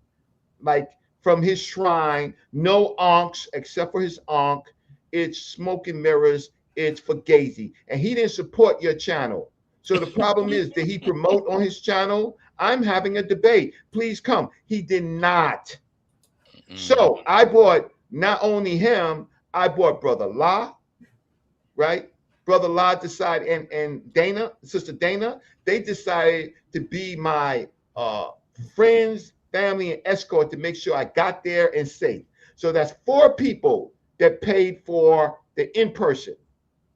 like from his shrine. No ankhs except for his ankh. It's smoke and mirrors. It's fugazi. And he didn't support your channel. So the problem is, did he promote on his channel? I'm having a debate. Please come. He did not. So I bought not only him, I bought Brother La, right? Brother La decided, and Dana, Sister Dana, they decided to be my friends, family, and escort to make sure I got there and safe. So that's 4 people that paid for the in-person.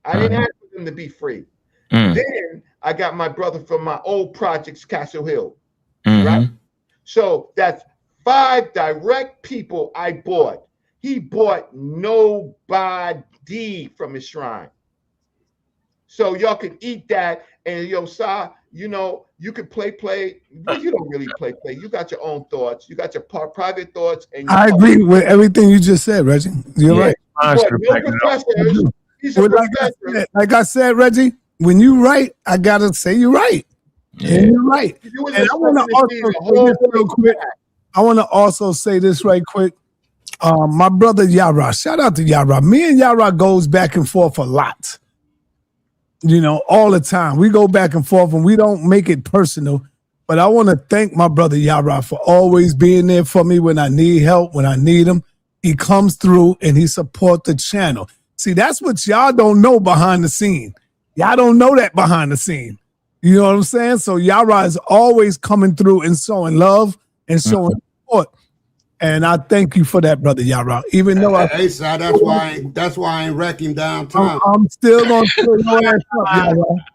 I didn't ask for them to be free. Then I got my brother from my old projects, Castle Hill, right? So that's 5 direct people I bought. He bought nobody from his shrine. So y'all can eat that. And yo, Sa, you know, you can play, but you don't really play. You got your own thoughts. You got your private thoughts. And I agree with everything you just said, Reggie. You're right. But no professors. He's a professor. Like I said, Reggie, when you right, I gotta say you're right. Yeah. And you're right. And I want to also say this real quick. I want to also say this right quick. My brother Yara, shout out to Yara. Me and Yara goes back and forth a lot. You know, all the time. We go back and forth and we don't make it personal. But I want to thank my brother Yara for always being there for me when I need help, when I need him. He comes through and he supports the channel. See, that's what y'all don't know behind the scene. Y'all don't know that behind the scene. You know what I'm saying? So Yara is always coming through and showing love and showing support. And I thank you for that, brother Yara. Even though hey, sir, that's why I ain't wreck him downtown. I'm still gonna throw your ass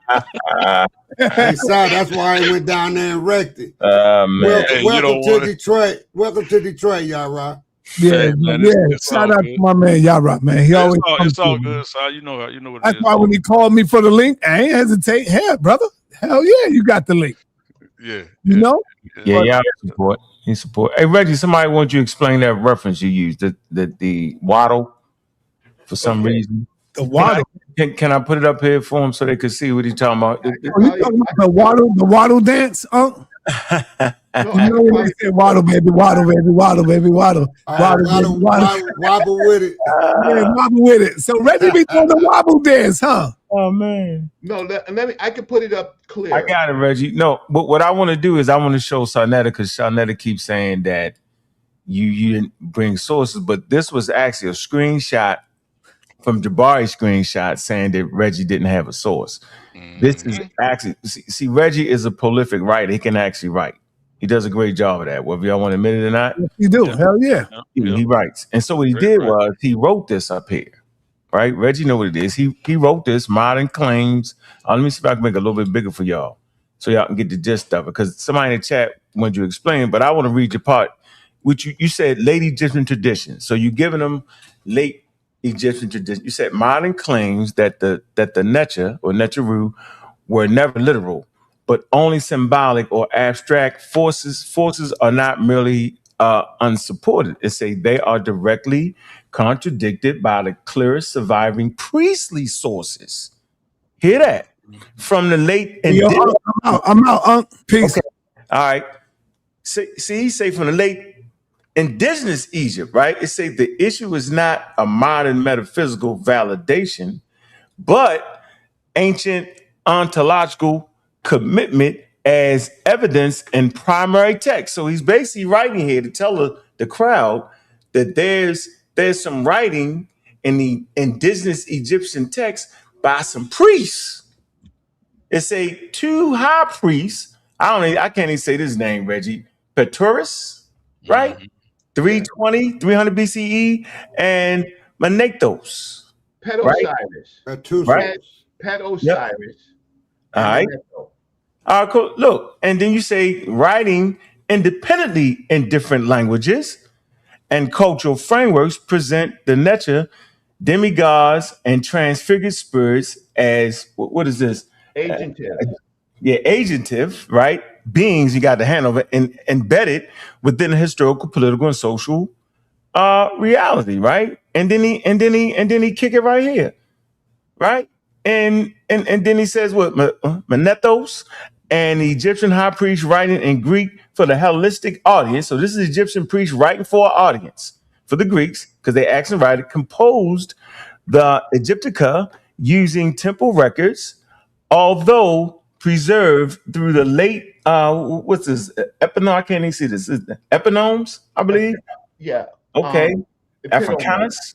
up, Yara. Hey, sir, that's why I went down there and wrecked it. Man. Welcome to Detroit. Welcome to Detroit, Yara. Yeah, man, shout out to my man Yara, man. He always it's all good, sir. You know what it is. That's why when he called me for the link, I ain't hesitate. Hell, brother. Hell yeah, you got the link. Yeah. You know? Yeah, support. He support. Hey, Reggie, somebody wants you to explain that reference you used, the waddle, for some reason. The waddle. Can I put it up here for him so they can see what he's talking about? Are you talking about the waddle dance? You know when they say waddle, baby, waddle, baby, waddle, baby, waddle. Waddle with it. Yeah, wobble with it. So Reggie be doing the wobble dance, huh? Oh man. No, let me. I can put it up clear. I got it, Reggie. No, but what I want to do is I want to show sa.neter, because sa.neter keeps saying that you didn't bring sources, but this was actually a screenshot from Jabari screenshot saying that Reggie didn't have a source. This is actually see Reggie is a prolific writer. He can actually write. He does a great job of that, whether y'all want to admit it or not. Yes, you do. Yeah. Hell yeah. He writes. And so what he did was he wrote this up here. Right? Reggie know what it is. He wrote this, modern claims. Let me see if I can make it a little bit bigger for y'all so y'all can get the gist of it. Because somebody in the chat wanted you to explain, but I want to read your part, which you said late Egyptian tradition. So you're giving them late Egyptian tradition. You said modern claims that the Neter or Neteru were never literal, but only symbolic or abstract. Forces are not merely unsupported. It say they are directly contradicted by the clearest surviving priestly sources. Hear that? From the late I'm out. Peace. Okay. All right. See, say from the late indigenous Egypt, right? It say the issue is not a modern metaphysical validation, but ancient ontological commitment as evidence in primary text. So he's basically writing here to tell the crowd that there's some writing in the indigenous Egyptian text by some priests. It say 2 high priests. I can't even say this name, Reggie. Petrus, right? 300 BCE, and Manetos. Pet right? Osiris. Right? Pet Osiris. All right. All right, cool. Look, and then you say writing independently in different languages and cultural frameworks present the Neter, demigods, and transfigured spirits as what is this? Agentive. Agentive, right? Beings, you got the hand of it, and embedded within a historical, political, and social reality, right? And then he kick it right here, right? And then he says what Manetos, and the Egyptian high priest writing in Greek for the Hellenistic audience. So this is Egyptian priest writing for an audience for the Greeks because they asked and write it, composed the Egyptica using temple records, although preserved through the late what's this I can't even see this. Is it epinomes, I believe. Yeah. Okay. Epitome, Africanus.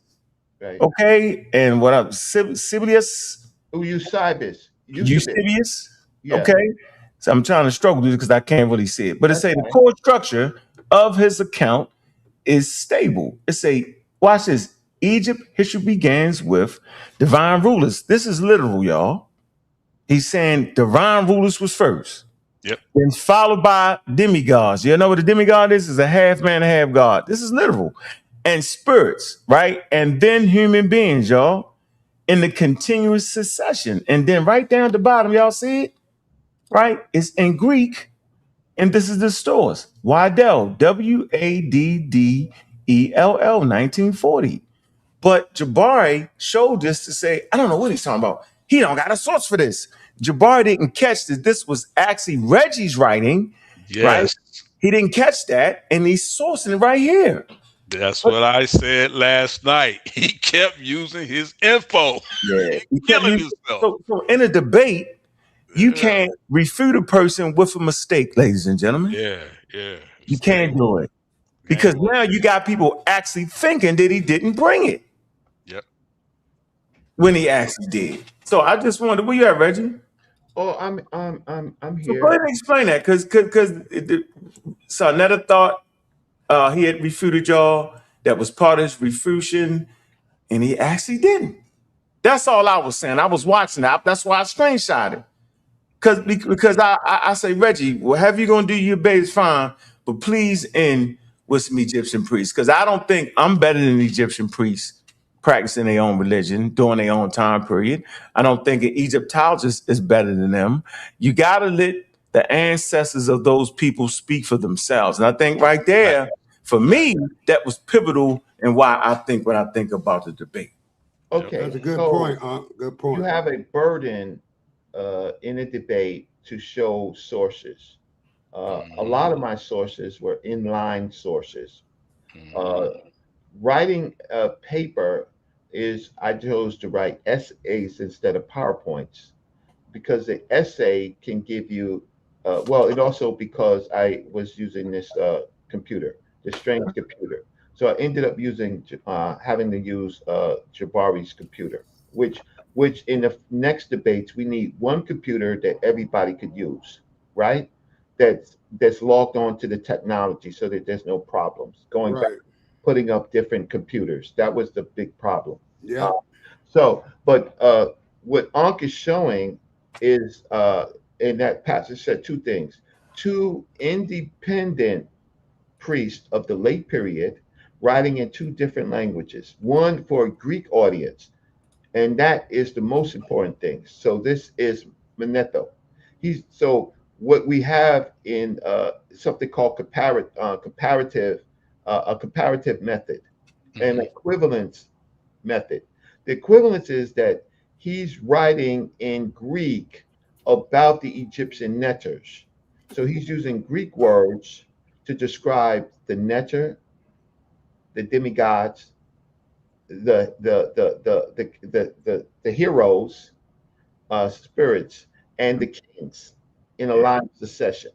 right. Okay. And what else? Sibilius. Eusebius. Eusebius. Yeah. Okay. So I'm trying to struggle with it because I can't really see it. But it's That's say the fine. core structure of his account is stable. It's a watch this. Egypt history begins with divine rulers. This is literal, y'all. He's saying divine rulers was first. Yep. Then followed by demigods. You know what a demigod is? It's a half man, half god. This is literal. And spirits, right? And then human beings, y'all, in the continuous succession. And then right down at the bottom, y'all see it? Right? It's in Greek. And this is the source. Waddell, Waddell, 1940. But Jabari showed this to say, I don't know what he's talking about. He don't got a source for this. Jabari didn't catch that this was actually Reggie's writing, right? Yes. He didn't catch that, and he's sourcing it right here. That's what I said last night. He kept using his info. Yeah. He killing himself. So in a debate, you can't refute a person with a mistake, ladies and gentlemen. Yeah. You can't do it. Because now you got people actually thinking that he didn't bring it. Yep. When he actually did. So I just wondered, where you at, Reggie? Oh, I'm So here. go ahead and explain that, because sa.neter thought he had refuted y'all. That was part of his refutation, and he actually didn't. That's all I was saying. I was watching that. That's why I screenshot it. Because I say, Reggie, whatever you're gonna do, your base fine, but please end with some Egyptian priests. Because I don't think I'm better than Egyptian priests practicing their own religion during their own time period. I don't think an Egyptologist is better than them. You gotta let the ancestors of those people speak for themselves. And I think right there, for me, that was pivotal in why I think what I think about the debate. Okay, That's a good so point. Good point. you have a burden in a debate to show sources. A lot of my sources were inline sources. Writing a paper I chose to write essays instead of PowerPoints because the essay can give you, it also because I was using this computer, this strange computer. So I ended up having to use Jabari's computer, which in the next debates, we need one computer that everybody could use, right? That's logged on to the technology so that there's no problems. Going back, putting up different computers. That was the big problem. Yeah. But what Ankh is showing is in that passage said two things. Two independent priests of the late period writing in two different languages, one for a Greek audience, and that is the most important thing. So this is Neteru. So what we have in something called a comparative method, an equivalence method. The equivalence is that he's writing in Greek about the Egyptian neters. So he's using Greek words to describe the neter, the demigods, the heroes, spirits, and the kings in a line of succession.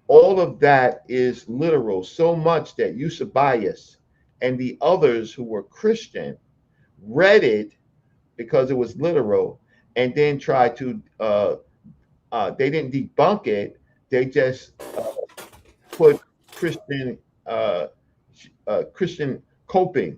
All of that is literal, so much that Eusebius and the others who were Christian read it because it was literal, and then tried to they didn't debunk it, they just put Christian Christian coping,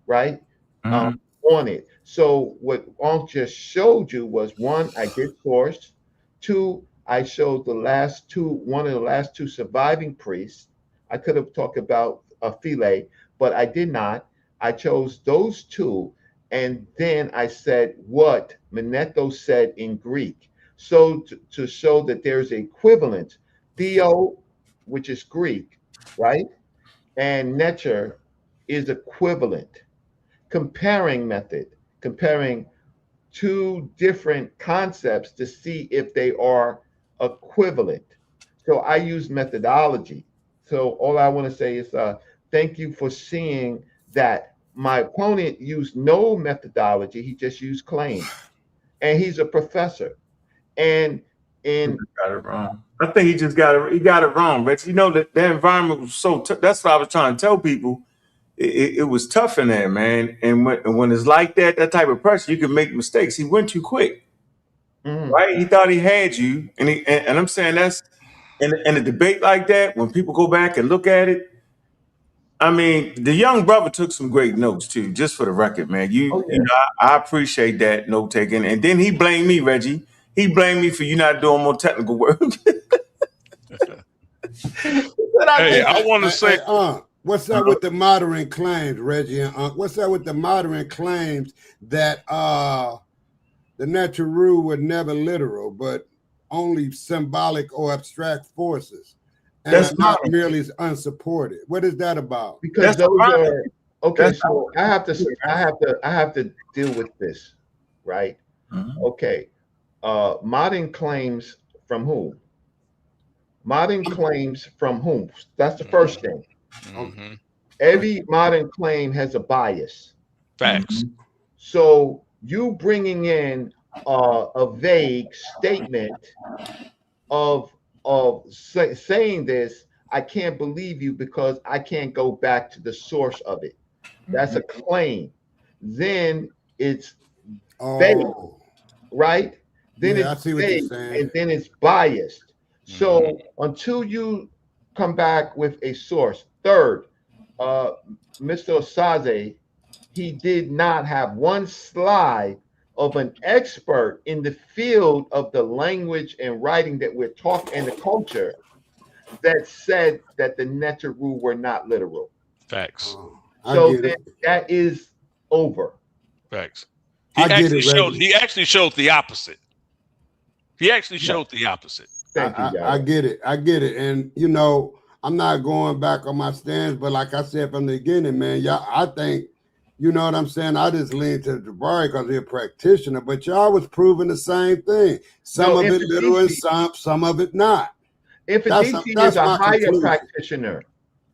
right, on it. So what Onk just showed you was, one, I did source. Two, I showed one of the last two surviving priests. I could have talked about Philae, but I did not. I chose those two, and then I said what Manetho said in Greek. So to show that there's equivalent, Theo, which is Greek, right? And Neter is equivalent. Comparing method, comparing two different concepts to see if they are equivalent. So I use methodology. So all I want to say is thank you for seeing that my opponent used no methodology. He just used claims. And he's a professor. And got it wrong. I think he just got it. He got it wrong, Rich. You know that environment was so. That's what I was trying to tell people. It was tough in there, man. And when it's like that, that type of pressure, you can make mistakes. He went too quick, right? He thought he had you, and I'm saying that's in a debate like that. When people go back and look at it, I mean, the young brother took some great notes too, just for the record, man. You know, I appreciate that note taking. And then he blamed me, Reggie. He blamed me for you not doing more technical work. Hey, I want to say, what's up with the modern claims, Reggie and what's up with the modern claims that the Neteru were never literal, but only symbolic or abstract forces, and That's not merely unsupported? What is that about? Because those are okay. So I have to deal with this, right? Okay. Modern claims from whom? Modern claims from whom? That's the first thing. Every modern claim has a bias. Facts. So you bringing in a vague statement of saying this, I can't believe you because I can't go back to the source of it. That's a claim. Then it's vague, right? Then Yeah, I it's see what you're vague, saying. and then it's biased. So until you come back with a source. Third, Mr. Osaze, he did not have one slide of an expert in the field of the language and writing that we're talking and the culture that said that the Neteru were not literal. Facts. So that is over. Facts. He actually showed the opposite. He actually showed the opposite. Thank you, I get it. I get it. And you know, I'm not going back on my stance, but like I said from the beginning, man, y'all, I think, you know what I'm saying? I just lean to Jabari because he's a practitioner, but y'all was proving the same thing. Some of it literal and some of it not. Infadici is a higher practitioner.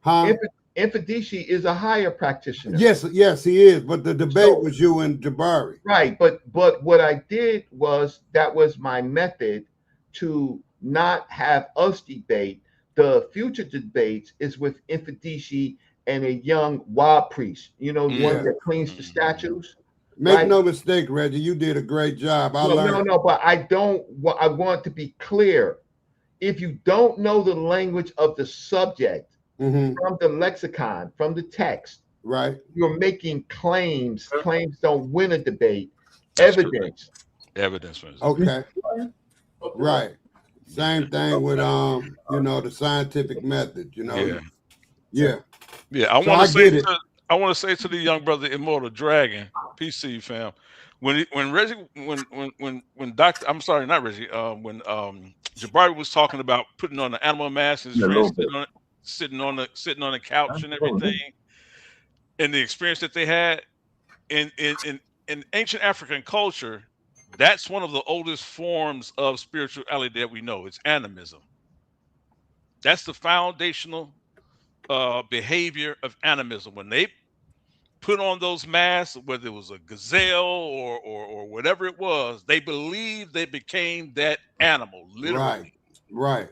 Huh? Infadici is a higher practitioner. Yes, he is. But the debate was you and Jabari. Right. But what I did was that was my method to not have us debate. The future debates is with Infadici and a young wild priest, you know, one that cleans the statues. Make no mistake, Reggie, you did a great job. No, but I want to be clear. If you don't know the language of the subject from the lexicon, from the text, right, you're making claims. Claims don't win a debate. Evidence. Evidence. Okay. Right. Same thing with you know, the scientific method, you know. Yeah. I want to say to the young brother Immortal Dragon, peace to you, fam. When Jabari was talking about putting on the animal mask, his friends sitting on the couch and everything, and the experience that they had in ancient African culture, that's one of the oldest forms of spirituality that we know. It's animism. That's the foundational behavior of animism. When they put on those masks, whether it was a gazelle or whatever it was, they believed they became that animal, literally. Right.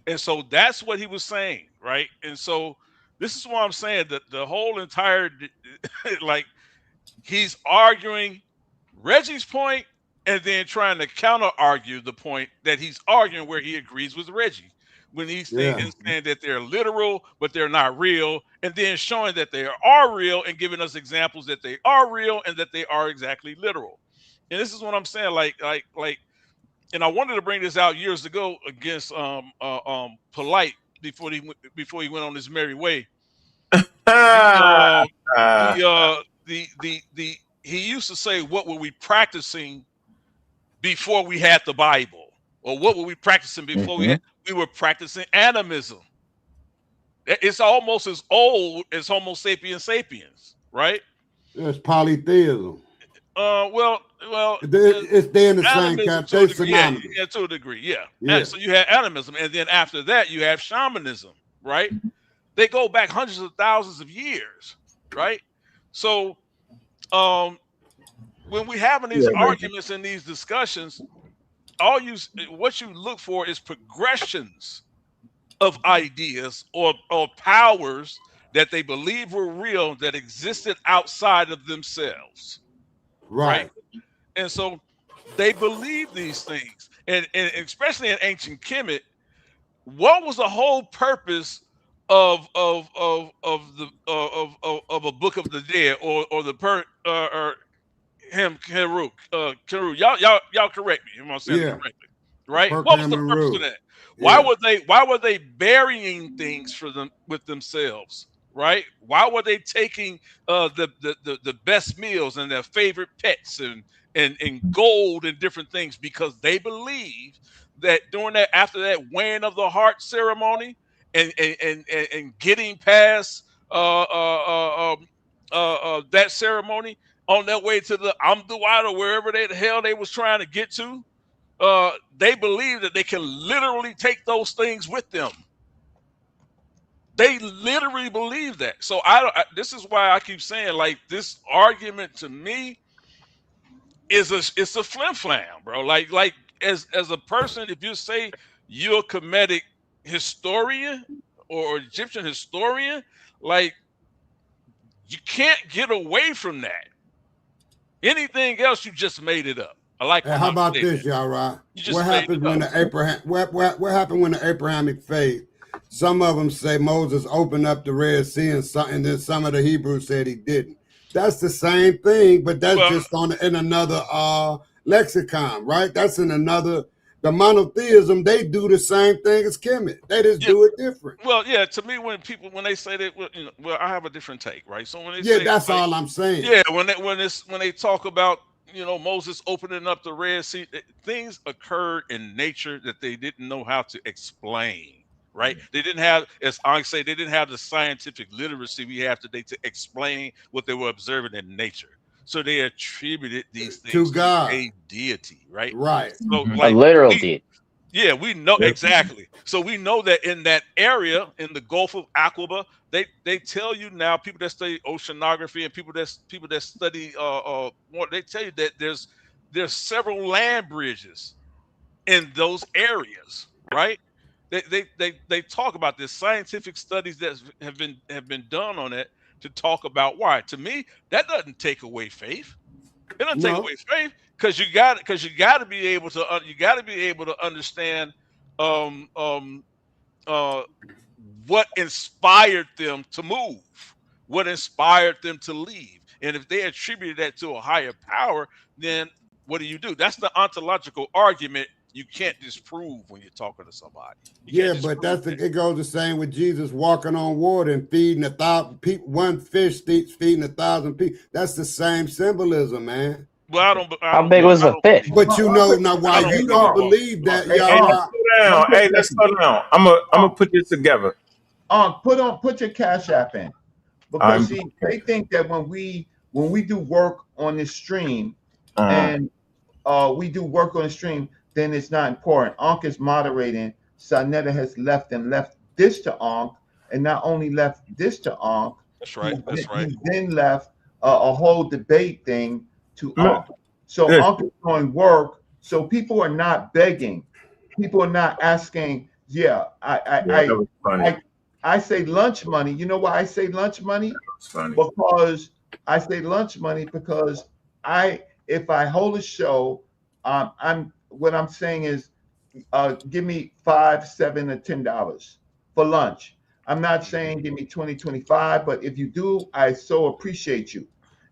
And so that's what he was saying, right? And so this is why I'm saying that the whole entire, like, he's arguing Reggie's point and then trying to counter argue the point that he's arguing where he agrees with Reggie. When he's saying that they're literal, but they're not real, and then showing that they are real and giving us examples that they are real and that they are exactly literal. And this is what I'm saying, like, and I wanted to bring this out years ago against Polite before he went on his merry way. He used to say, "What were we practicing before we had the Bible?" Or what were we practicing before we were practicing animism? It's almost as old as Homo sapiens sapiens, right? It's polytheism. Well, They're in the same animism camp. to They a degree. Yeah, synonymous. yeah, to a degree. Yeah. Yeah. So you had animism, and then after that, you have shamanism, right? They go back hundreds of thousands of years, right? So, when we having these arguments and these discussions, what you look for is progressions of ideas or powers that they believe were real that existed outside of themselves, right? And so they believe these things, and especially in ancient Kemet, what was the whole purpose of a Book of the Dead or the or him Keru? Y'all correct me if I'm saying it correctly, right? What was the purpose of that? Why were they burying things for them with themselves? Right? Why were they taking the best meals and their favorite pets and gold and different things? Because they believed that during that, after that weighing of the heart ceremony and getting past that ceremony on their way to the Amduat or wherever the hell they was trying to get to, they believe that they can literally take those things with them. They literally believe that. So this is why I keep saying, like, this argument to me it's a flim flam, bro. Like as a person, if you say you're a Kemetic historian or Egyptian historian, like, you can't get away from that. Anything else, you just made it up. I like. Hey, how about this, y'all? Right? What happens when the Abraham? What happened when the Abrahamic faith? Some of them say Moses opened up the Red Sea, and then some of the Hebrews said he didn't. That's the same thing, but that's just in another lexicon, right? That's in another. The monotheism, they do the same thing as Kemet. They just do it different. Well, yeah. To me, when they say that, well, I have a different take, right? So when they say, that's all I'm saying. Yeah, when they talk about Moses opening up the Red Sea, things occurred in nature that they didn't know how to explain. Right? They didn't have, as I say, they didn't have the scientific literacy we have today to explain what they were observing in nature. So they attributed these things to God, a deity, right? Right. So, like, a literal deity. Yeah, we know exactly. So we know that in that area, in the Gulf of Aqaba, they tell you now, people that study oceanography and people that study they tell you that there's several land bridges in those areas, right? They talk about this, scientific studies that have been done on it to talk about why. To me, that doesn't take away faith. It doesn't take away faith, because you got to be able to understand what inspired them to move, what inspired them to leave. And if they attributed that to a higher power, then what do? That's the ontological argument you can't disprove when you're talking to somebody. But it goes the same with Jesus walking on water and feeding 1,000 people. One fish feeding 1,000 people. That's the same symbolism, man. Well, how big was the fish? But now why you don't believe that, y'all? Hey, let's slow down. I'm gonna put this together. Put your Cash App in, because see, they think that when we do work on this stream and we do work on the stream, then it's not important. Ankh is moderating. sa.neter has left this to Ankh, and not only left this to Ankh. That's right. He then left a whole debate thing to Ankh. So Ankh is doing work. So people are not begging. People are not asking. I say lunch money. You know why I say lunch money? Because I say lunch money because if I hold a show, what I'm saying is, give me $5, $7, or $10 for lunch. I'm not saying give me 20, 25, but if you do, I so appreciate you,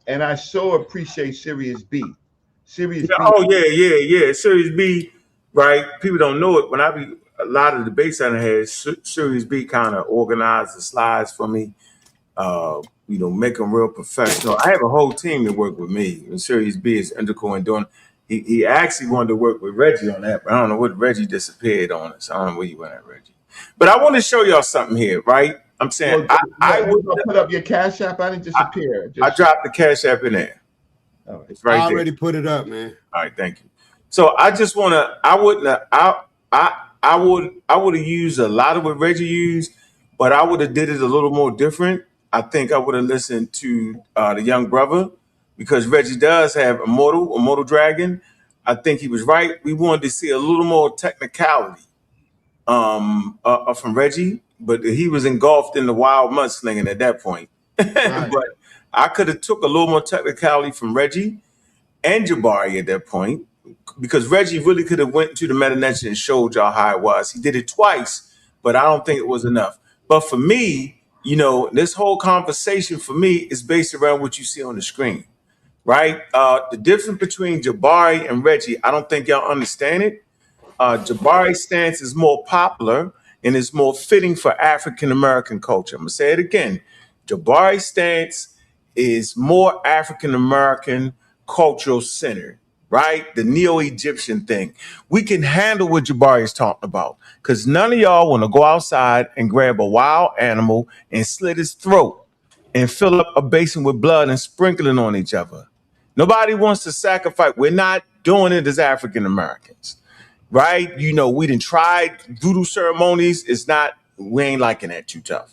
and I so appreciate Sirius B. Sirius B. Oh yeah. Series B, right? People don't know it. When a lot of the debates I had, Series B kind of organized the slides for me. Make them real professional. I have a whole team that work with me. And Series B is integral in doing. He actually wanted to work with Reggie on that, but I don't know what Reggie disappeared on us. I don't know where you went at, Reggie. But I want to show y'all something here, right? I'm saying I would put up your Cash App. I didn't disappear. I dropped the Cash App in there. All right. It's right I there. already put it up, man. All right, thank you. So I just want to. I wouldn't. I would have used a lot of what Reggie used, but I would have did it a little more different. I think I would have listened to the young brother because Reggie does have immortal dragon. I think he was right. We wanted to see a little more technicality from Reggie, but he was engulfed in the wild mudslinging at that point. Right. But I could have took a little more technicality from Reggie and Jabari at that point, because Reggie really could have went to the meta nation and showed y'all how it was. He did it twice, but I don't think it was enough. But for me, this whole conversation for me is based around what you see on the screen, right? The difference between Jabari and Reggie, I don't think y'all understand it. Jabari's stance is more popular and is more fitting for African American culture. I'm gonna say it again. Jabari's stance is more African American cultural centered, right? The Neo-Egyptian thing. We can handle what Jabari is talking about because none of y'all want to go outside and grab a wild animal and slit his throat and fill up a basin with blood and sprinkle it on each other. Nobody wants to sacrifice. We're not doing it as African Americans, right? We done tried voodoo ceremonies. We ain't liking that too tough.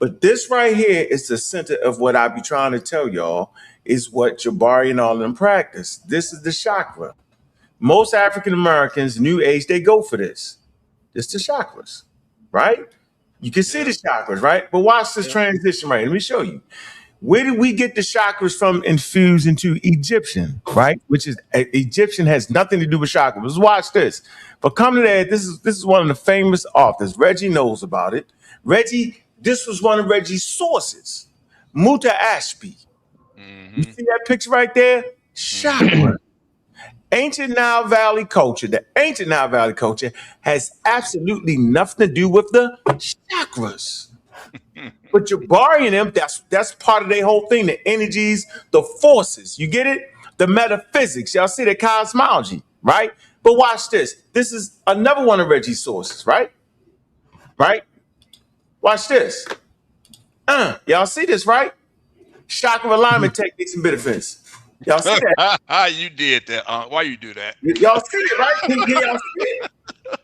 But this right here is the center of what I be trying to tell y'all is what Jabari and all of them practice. This is the chakra. Most African Americans, New Age, they go for this. It's the chakras, right? You can see the chakras, right? But watch this transition right here. Let me show you. Where did we get the chakras from infused into Egyptian, right? Which is Egyptian has nothing to do with chakras. Let's watch this. But come to that, this is one of the famous authors. Reggie knows about it. This was one of Reggie's sources. Muta Ashby. You see that picture right there? Chakra. Ancient Nile Valley culture. The ancient Nile Valley culture has absolutely nothing to do with the chakras. But Jabari and them, that's part of their whole thing. The energies, the forces. You get it? The metaphysics. Y'all see the cosmology, right? But watch this. This is another one of Reggie's sources, right? Right? Watch this. Y'all see this, right? Chakra alignment techniques and benefits. Y'all see that? You did that. Why you do that? Y'all see it, right? Y'all see it?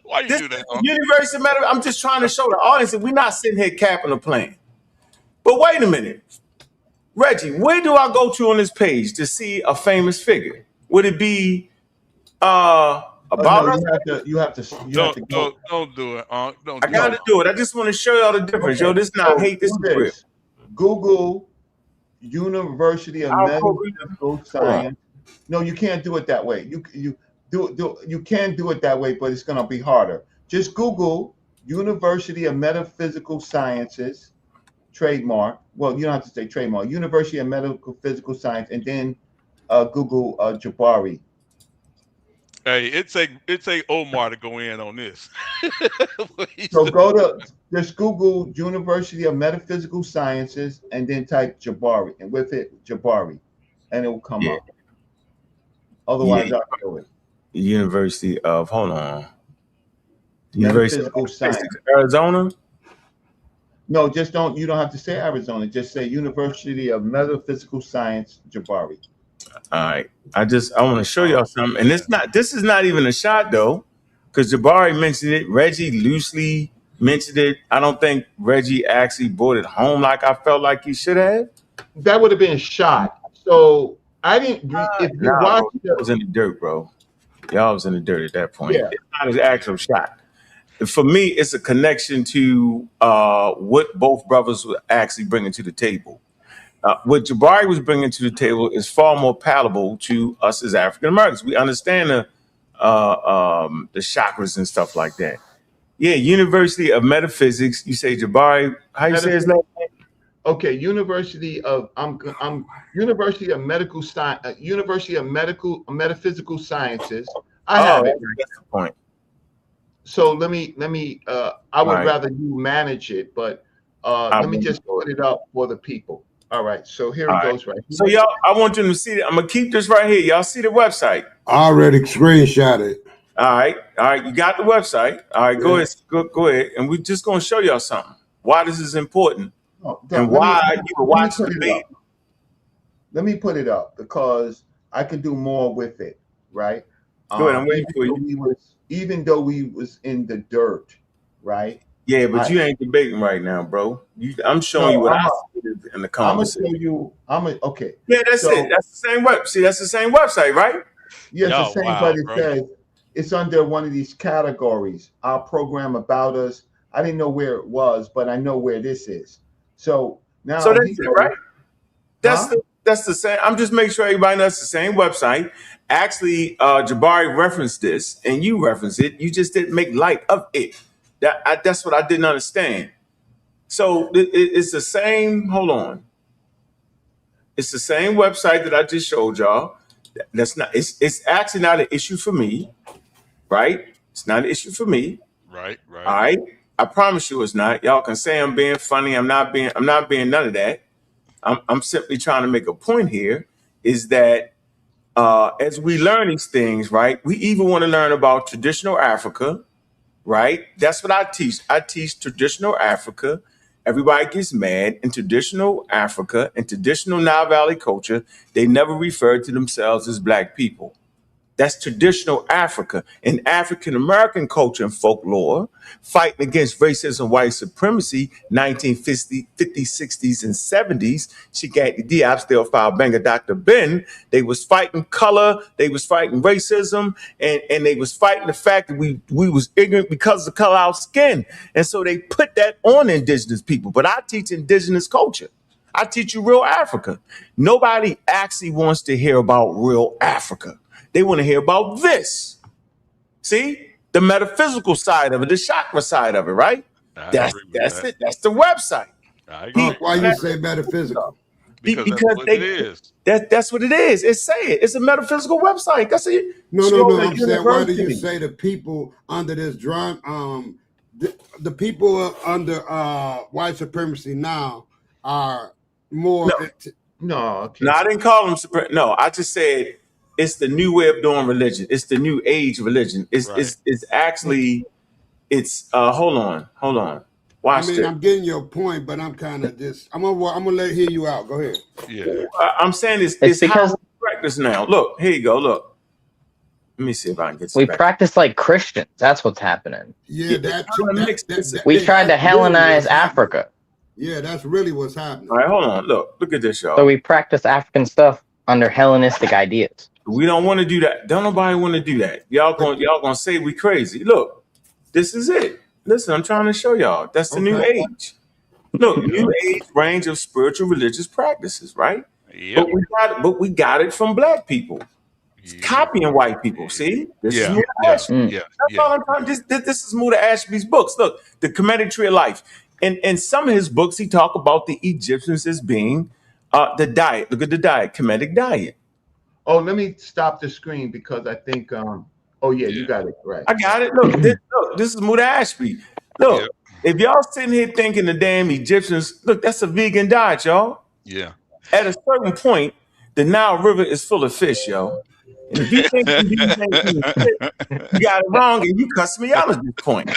Why you do that? Universe of matter. I'm just trying to show the audience that we're not sitting here capping a plan. But wait a minute. Reggie, where do I go to on this page to see a famous figure? Would it be about us? You have to go. Don't do it. I gotta do it. I just want to show y'all the difference. Okay. Yo, this is not hate, this is real. Google University of Medical Science. No, you can't do it that way. You can do it that way, but it's gonna be harder. Just Google University of Metaphysical Sciences, trademark. Well, you don't have to say trademark. University of Medical Physical Science, and then Google Jabari. Hey, it's a Omar to go in on this. So just Google University of Metaphysical Sciences and then type Jabari, and with it Jabari, and it will come up. Otherwise, I'll do it. University of University of Science, Arizona. No, just don't. You don't have to say Arizona. Just say University of Metaphysical Science, Jabari. All right. I want to show y'all something. And this is not even a shot though, because Jabari mentioned it. Reggie loosely mentioned it. I don't think Reggie actually brought it home like I felt like he should have. That would have been shot. So I didn't. If you watch, it was in the dirt, bro. Y'all was in the dirt at that point. Yeah. It's not an actual shot. For me, it's a connection to what both brothers were actually bringing to the table. What Jabari was bringing to the table is far more palatable to us as African Americans. We understand the chakras and stuff like that. Yeah, University of Metaphysics. You say Jabari? How you say his name? Okay, University of University of Medical Science, University of Metaphysical Sciences. I have it. That's the point. So let me. I would rather you manage it, but let me just put it up for the people. All right, so here it goes right here. So y'all, I want you to see it. I'm gonna keep this right here. Y'all see the website? I already screenshot it. All right, you got the website. All right, go ahead, and we're just gonna show y'all something. Why this is important, and why you can watch the debate. let me put it up because I can do more with it, right? Go ahead, I'm waiting for you. Even though we was in the dirt, right? Yeah, but you ain't debating right now, bro. I'm showing you what I see in the conversation. I'm gonna show you. Okay. Yeah, that's it. That's the same web. See, that's the same website, right? Yes, the same, but it says it's under one of these categories. Our program about us. I didn't know where it was, but I know where this is. So now, so that's it, right? That's the same. I'm just making sure everybody knows the same website. Actually, Jabari referenced this, and you referenced it. You just didn't make light of it. That's what I didn't understand. So it's the same. Hold on. It's the same website that I just showed y'all. That's not. It's actually not an issue for me, right? It's not an issue for me. Right. All right. I promise you, it's not. Y'all can say I'm being funny. I'm not being none of that. I'm simply trying to make a point here. Is that as we learn these things, right? We even want to learn about traditional Africa, right? That's what I teach. I teach traditional Africa. Everybody gets mad in traditional Africa and traditional Nile Valley culture. They never refer to themselves as Black people. That's traditional Africa. In African American culture and folklore, fighting against racism, white supremacy, 1950s, 60s, and 70s, she got the Diop, still file banger, Dr. Ben. They was fighting color, they was fighting racism, and they was fighting the fact that we was ignorant because of the color of our skin. And so they put that on indigenous people. But I teach indigenous culture. I teach you real Africa. Nobody actually wants to hear about real Africa. They want to hear about this. See? The metaphysical side of it, the chakra side of it, right? That's it. That's the website. Why you say metaphysical? Because that's what it is. That's what it is. It's it's a metaphysical website. That's it. No. I'm saying, why do you say the people under this drum, the people under white supremacy now are more? No, I didn't call them. No, I just said it's the new way of doing religion. It's the new age religion. It's actually hold on. Watch this. I'm getting your point, but I'm kind of I'm gonna hear you out. Go ahead. Yeah. I'm saying it's how we practice now. Look, here you go. Look. Let me see if I can get. We practice like Christians. That's what's happening. Yeah, we tried to Hellenize Africa. Yeah, that's really what's happening. All right, hold on. Look at this, y'all. So we practice African stuff under Hellenistic ideas. We don't want to do that. Don't nobody want to do that. Y'all gonna say we crazy. Look, this is it. Listen, I'm trying to show y'all. That's the new age. Look, new age range of spiritual religious practices, right? Yep. But we got it from Black people. It's copying white people. See, this is Muda Ashby. That's all I'm trying. This is Muda Ashby's books. Look, the Kemetic Tree of Life. In some of his books, he talk about the Egyptians as being the diet. Look at the diet, Kemetic diet. Oh, let me stop the screen because I think. You got it right. I got it. Look, this is Muda Ashby. Look, if y'all sitting here thinking the damn Egyptians, look, that's a vegan diet, y'all. Yeah. At a certain point, the Nile River is full of fish, yo. And if you think you got it wrong, and you cuss me out at this point.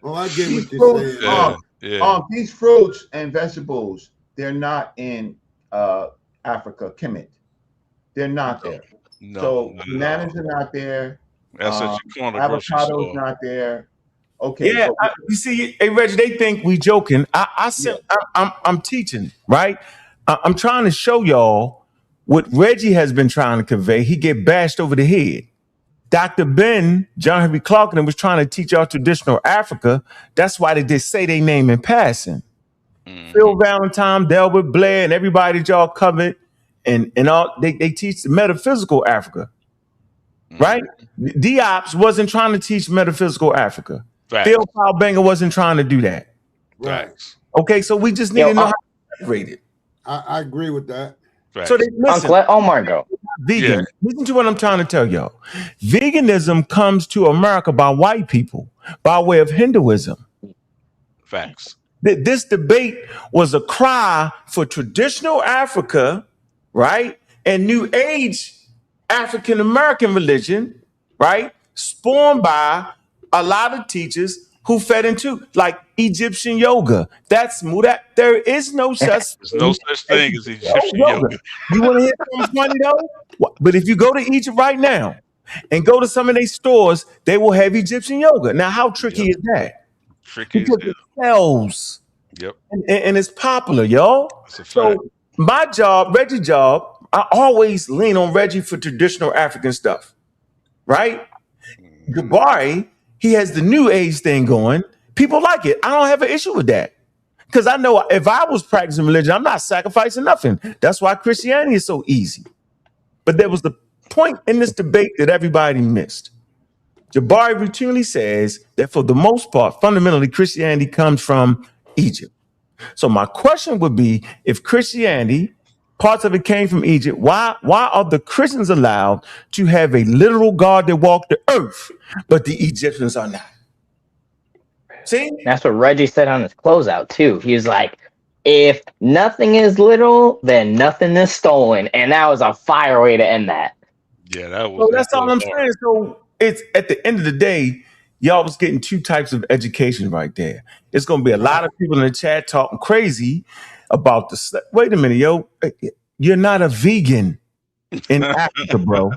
Oh, I get what you're saying. These fruits and vegetables, they're not in Africa, Kemet. They're not there. So bananas are not there. That's at your corner grocery avocado's store. not there. Okay. Yeah, you see, hey Reggie, they think we joking. I'm teaching, right? I'm trying to show y'all what Reggie has been trying to convey. He get bashed over the head. Dr. Ben, John Henry Clarkson, was trying to teach y'all traditional Africa. That's why they did say they name in passing. Phil Valentine, Delbert Blair, and everybody that y'all covered, and all they teach the metaphysical Africa. Right? Diops wasn't trying to teach metaphysical Africa. Phil Banger wasn't trying to do that. Right. Okay, so we just need to know how to separate it. I agree with that. So they listen. Let Omar go. Vegan. Yeah. Listen to what I'm trying to tell y'all. Veganism comes to America by white people, by way of Hinduism. Facts. This debate was a cry for traditional Africa, right? And New Age African American religion, right? Spawned by a lot of teachers who fed into like Egyptian yoga. That's Muda. There is no such There's no such thing as Egyptian yoga. You want to hear something funny though? But if you go to Egypt right now and go to some of their stores, they will have Egyptian yoga. Now, how tricky is that? Tricky Because it sells. Yep. And it's popular, y'all. That's a fact. So my job, Reggie's job, I always lean on Reggie for traditional African stuff, right? Jabari, he has the new age thing going. People like it. I don't have an issue with that. Because I know if I was practicing religion, I'm not sacrificing nothing. That's why Christianity is so easy. But there was the point in this debate that everybody missed. Jabari routinely says that for the most part, fundamentally, Christianity comes from Egypt. So my question would be, if Christianity, parts of it came from Egypt, why are the Christians allowed to have a literal God that walked the earth, but the Egyptians are not? See? That's what Reggie said on his closeout too. He was like, if nothing is literal, then nothing is stolen. And that was a fire way to end that. Yeah, that was. So that's all I'm saying. So it's at the end of the day, y'all was getting two types of education right there. It's going to be a lot of people in the chat talking crazy about this. Wait a minute, yo. You're not a vegan in Africa, bro.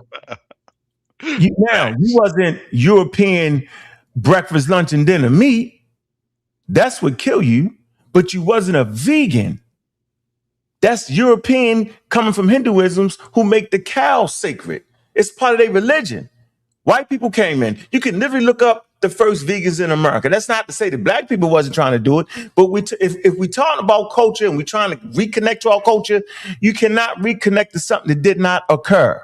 You wasn't European breakfast, lunch, and dinner meat. That's what kill you. But you wasn't a vegan. That's European coming from Hinduisms who make the cow sacred. It's part of their religion. White people came in. You can literally look up the first vegans in America. That's not to say that black people wasn't trying to do it, but if we talk about culture and we're trying to reconnect to our culture, you cannot reconnect to something that did not occur.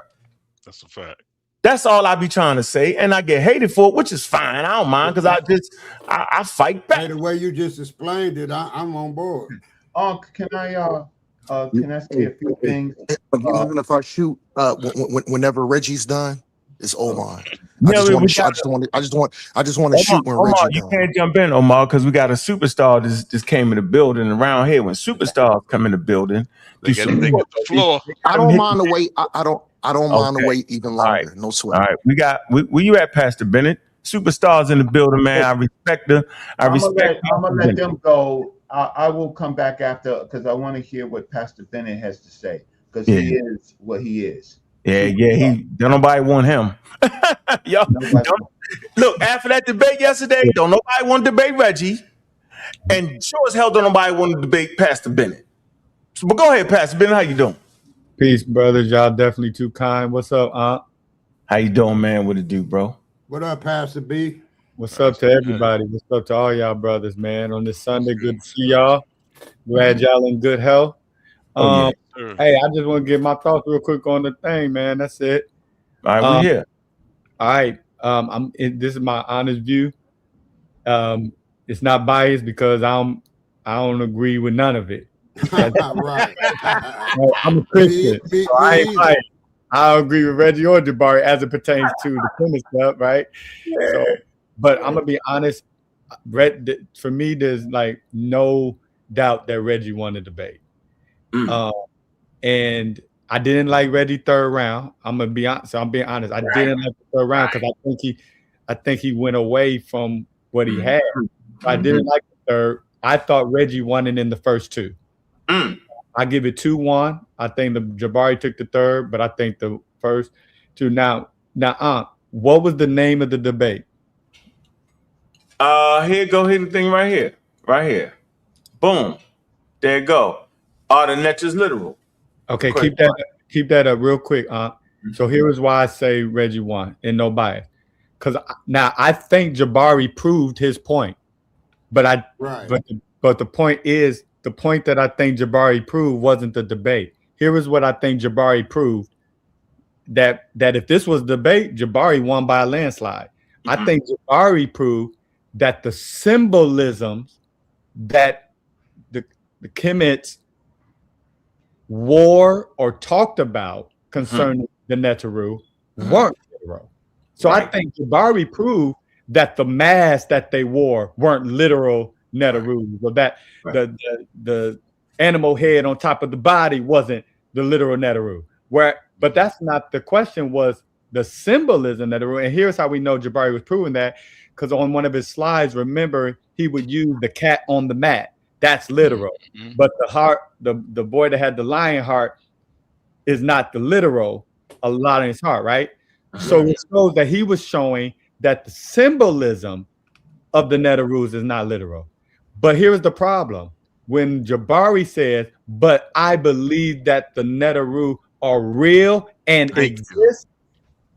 That's a fact. That's all I be trying to say, and I get hated for it, which is fine. I don't mind because I fight back. Hey, the way you just explained it, I'm on board. Can I say a few things? Even if I shoot, whenever Reggie's done, it's Omar. I just want to shoot when Omar, Reggie you done. can't jump in, Omar, because we got a superstar just came in the building. Around here, when superstars come in the building, they get the floor. I don't mind the wait. I don't mind the wait even longer. Right. No sweat. All right, where you at, Pastor Bennett? Superstars in the building, man. I respect her. I'm gonna let them go. I will come back after because I want to hear what Pastor Bennett has to say because he is what he is. Yeah. Don't nobody want him. Y'all, look, after that debate yesterday, don't nobody want to debate Reggie, and sure as hell don't nobody want to debate Pastor Bennett. So, but go ahead, Pastor Bennett. How you doing? Peace, brothers. Y'all definitely too kind. What's up, Aunt? How you doing, man? What it do, bro? What up, Pastor B? What's up to everybody? What's up to all y'all brothers, man? On this Sunday, good to see y'all. Glad y'all in good health. Hey, I just want to get my thoughts real quick on the thing, man. That's it. All right, we here. All right. This is my honest view. It's not biased because I don't agree with none of it. Right. I'm a Christian. So I ain't biased. I agree with Reggie or Jabari as it pertains to the tennis stuff, right? So, but I'm gonna be honest. For me, there's like no doubt that Reggie won the debate. And I didn't like Reggie third round. I'm gonna be honest. So I'm being honest. I didn't like the third round because I think he went away from what he had. So I didn't like the third. I thought Reggie won it in the first two. I give it 2-1. I think the Jabari took the third, but I think the first two. Now, what was the name of the debate? Here go hit the thing right here. Boom, there you go. Are the Neters literal? Okay, keep that up real quick, So here is why I say Reggie won and no bias. Because now I think Jabari proved his point, but the point is the point that I think Jabari proved wasn't the debate. Here is what I think Jabari proved: that if this was debate, Jabari won by a landslide. I think Jabari proved that the symbolisms that the Kemets wore or talked about concerning the Neteru weren't literal. So I think Jabari proved that the masks that they wore weren't literal Neterus, or that the animal head on top of the body wasn't the literal Neteru. But that's not the question. Was the symbolism Neteru? And here's how we know Jabari was proving that, because on one of his slides, remember, he would use the cat on the mat. That's literal. But the heart, the boy that had the lion heart is not the literal, a lot in his heart, right? So it shows that he was showing that the symbolism of the Neterus is not literal. But here's the problem. When Jabari says, but I believe that the Neteru are real and exist,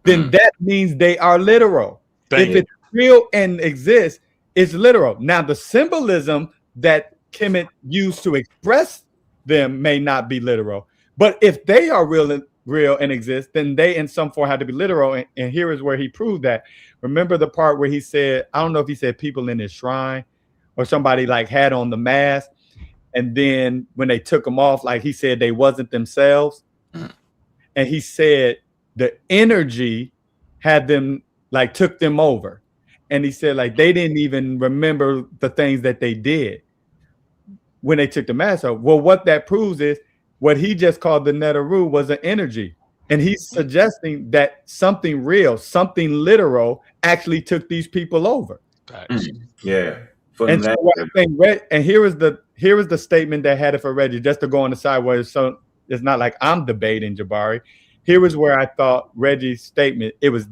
then that means they are literal. If it's real and exists, it's literal. Now, the symbolism that Kemet used to express them may not be literal. But if they are real and exist, then they in some form have to be literal. And here is where he proved that. Remember the part where he said, I don't know if he said people in his shrine or somebody like had on the mask. And then when they took them off, like he said, they wasn't themselves. And he said the energy had them, like took them over. And he said like they didn't even remember the things that they did when they took the mask off. Well, what that proves is what he just called the Neteru was an energy. And he's suggesting that something real, something literal actually took these people over. Yeah. And so what I think, and here is the statement that had it for Reggie, just to go on the side where so it's not like I'm debating Jabari. Here was where I thought Reggie's statement, it was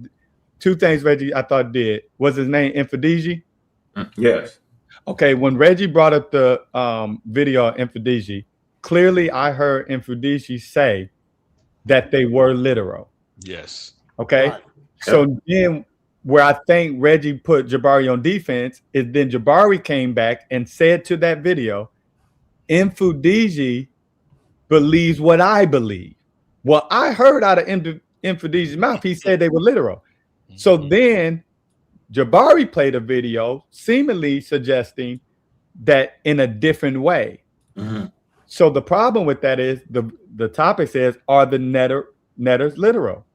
two things Reggie I thought did. Was his name Infidiji? Yes. Okay, when Reggie brought up the video of Infidiji, clearly I heard Infidiji say that they were literal. Yes. Okay. Right. So then where I think Reggie put Jabari on defense is then Jabari came back and said to that video, Infidiji believes what I believe. Well, I heard out of Infidiji's mouth, he said they were literal. So then Jabari played a video seemingly suggesting that in a different way. So the problem with that is the topic says, are the netters literal?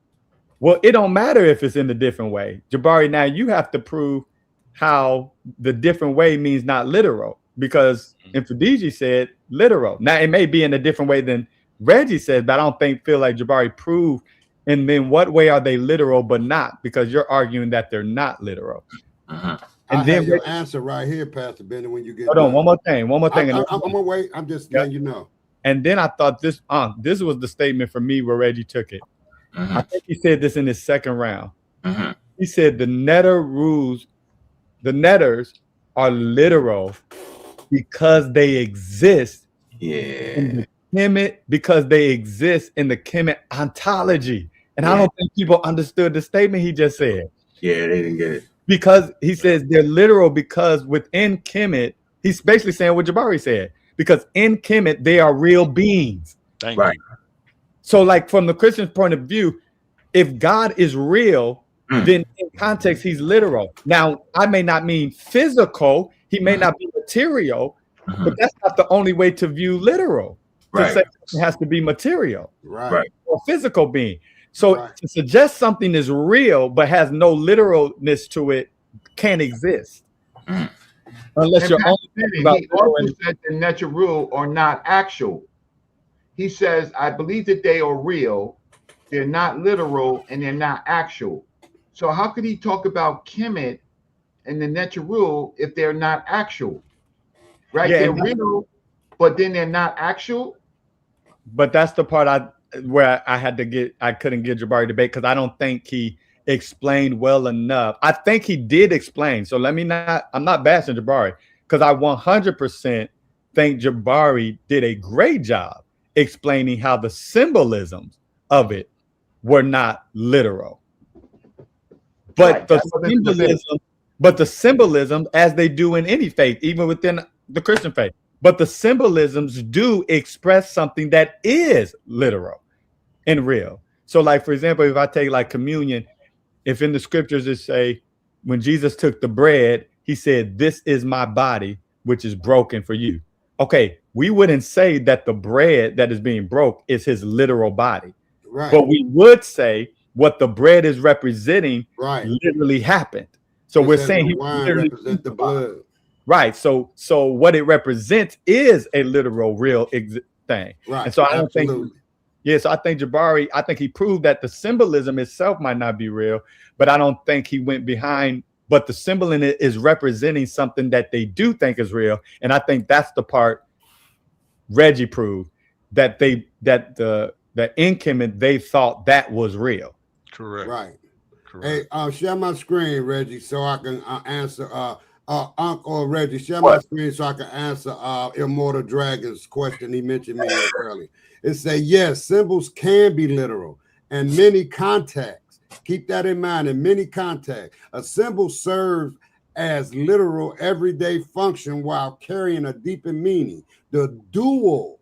Well, it don't matter if it's in a different way. Jabari, now you have to prove how the different way means not literal, because Infidiji said literal. Now it may be in a different way than Reggie said, but I don't feel like Jabari proved. And then what way are they literal but not? Because you're arguing that they're not literal. And I then have your answer right here, Pastor Benny, when you get hold on, one more thing. I'm gonna wait. I'm just letting you know. And then I thought this was the statement for me where Reggie took it. I think he said this in his second round. He said the netters are literal because they exist in the Kemet, because they exist in the Kemet ontology. And I don't think people understood the statement he just said. Yeah, they didn't get it. Because he says they're literal because within Kemet, he's basically saying what Jabari said. Because in Kemet, they are real beings. Right. So like from the Christian's point of view, if God is real, then in context, he's literal. Now, I may not mean physical. He may not be material, but that's not the only way to view literal. To say it has to be material, or physical being. So to suggest something is real but has no literalness to it can't exist. Unless you're only thinking about he also said the Neteru are not actual. He says, I believe that they are real, they're not literal, and they're not actual. So how could he talk about Kemet and the Neteru if they're not actual? Right? They're real, but then they're not actual. But that's the part where I couldn't get Jabari debate, because I don't think he explained well enough. I think he did explain. So I'm not bashing Jabari, because I 100% think Jabari did a great job explaining how the symbolisms of it were not literal. But the symbolism, as they do in any faith, even within the Christian faith, but the symbolisms do express something that is literal and real. So like, for example, if I take like communion, if in the scriptures it say, when Jesus took the bread, he said, this is my body, which is broken for you. Okay, we wouldn't say that the bread that is being broke is his literal body. But we would say what the bread is representing literally happened. So we're saying he literally represents the blood. Right. So what it represents is a literal, real thing. Right. And so I don't think, so I think Jabari, he proved that the symbolism itself might not be real, but I don't think he went behind but the symbol in it is representing something that they do think is real. And I think that's the part Reggie proved, that the incumbent, they thought that was real. Correct. Right. Correct. Hey, share my screen, Reggie, so I can answer. Uncle or Reggie, share my screen so I can answer Immortal Dragon's question. He mentioned me earlier. It say yes, symbols can be literal and many contexts. Keep that in mind. In many contexts, a symbol serves as literal everyday function while carrying a deeper meaning. The dual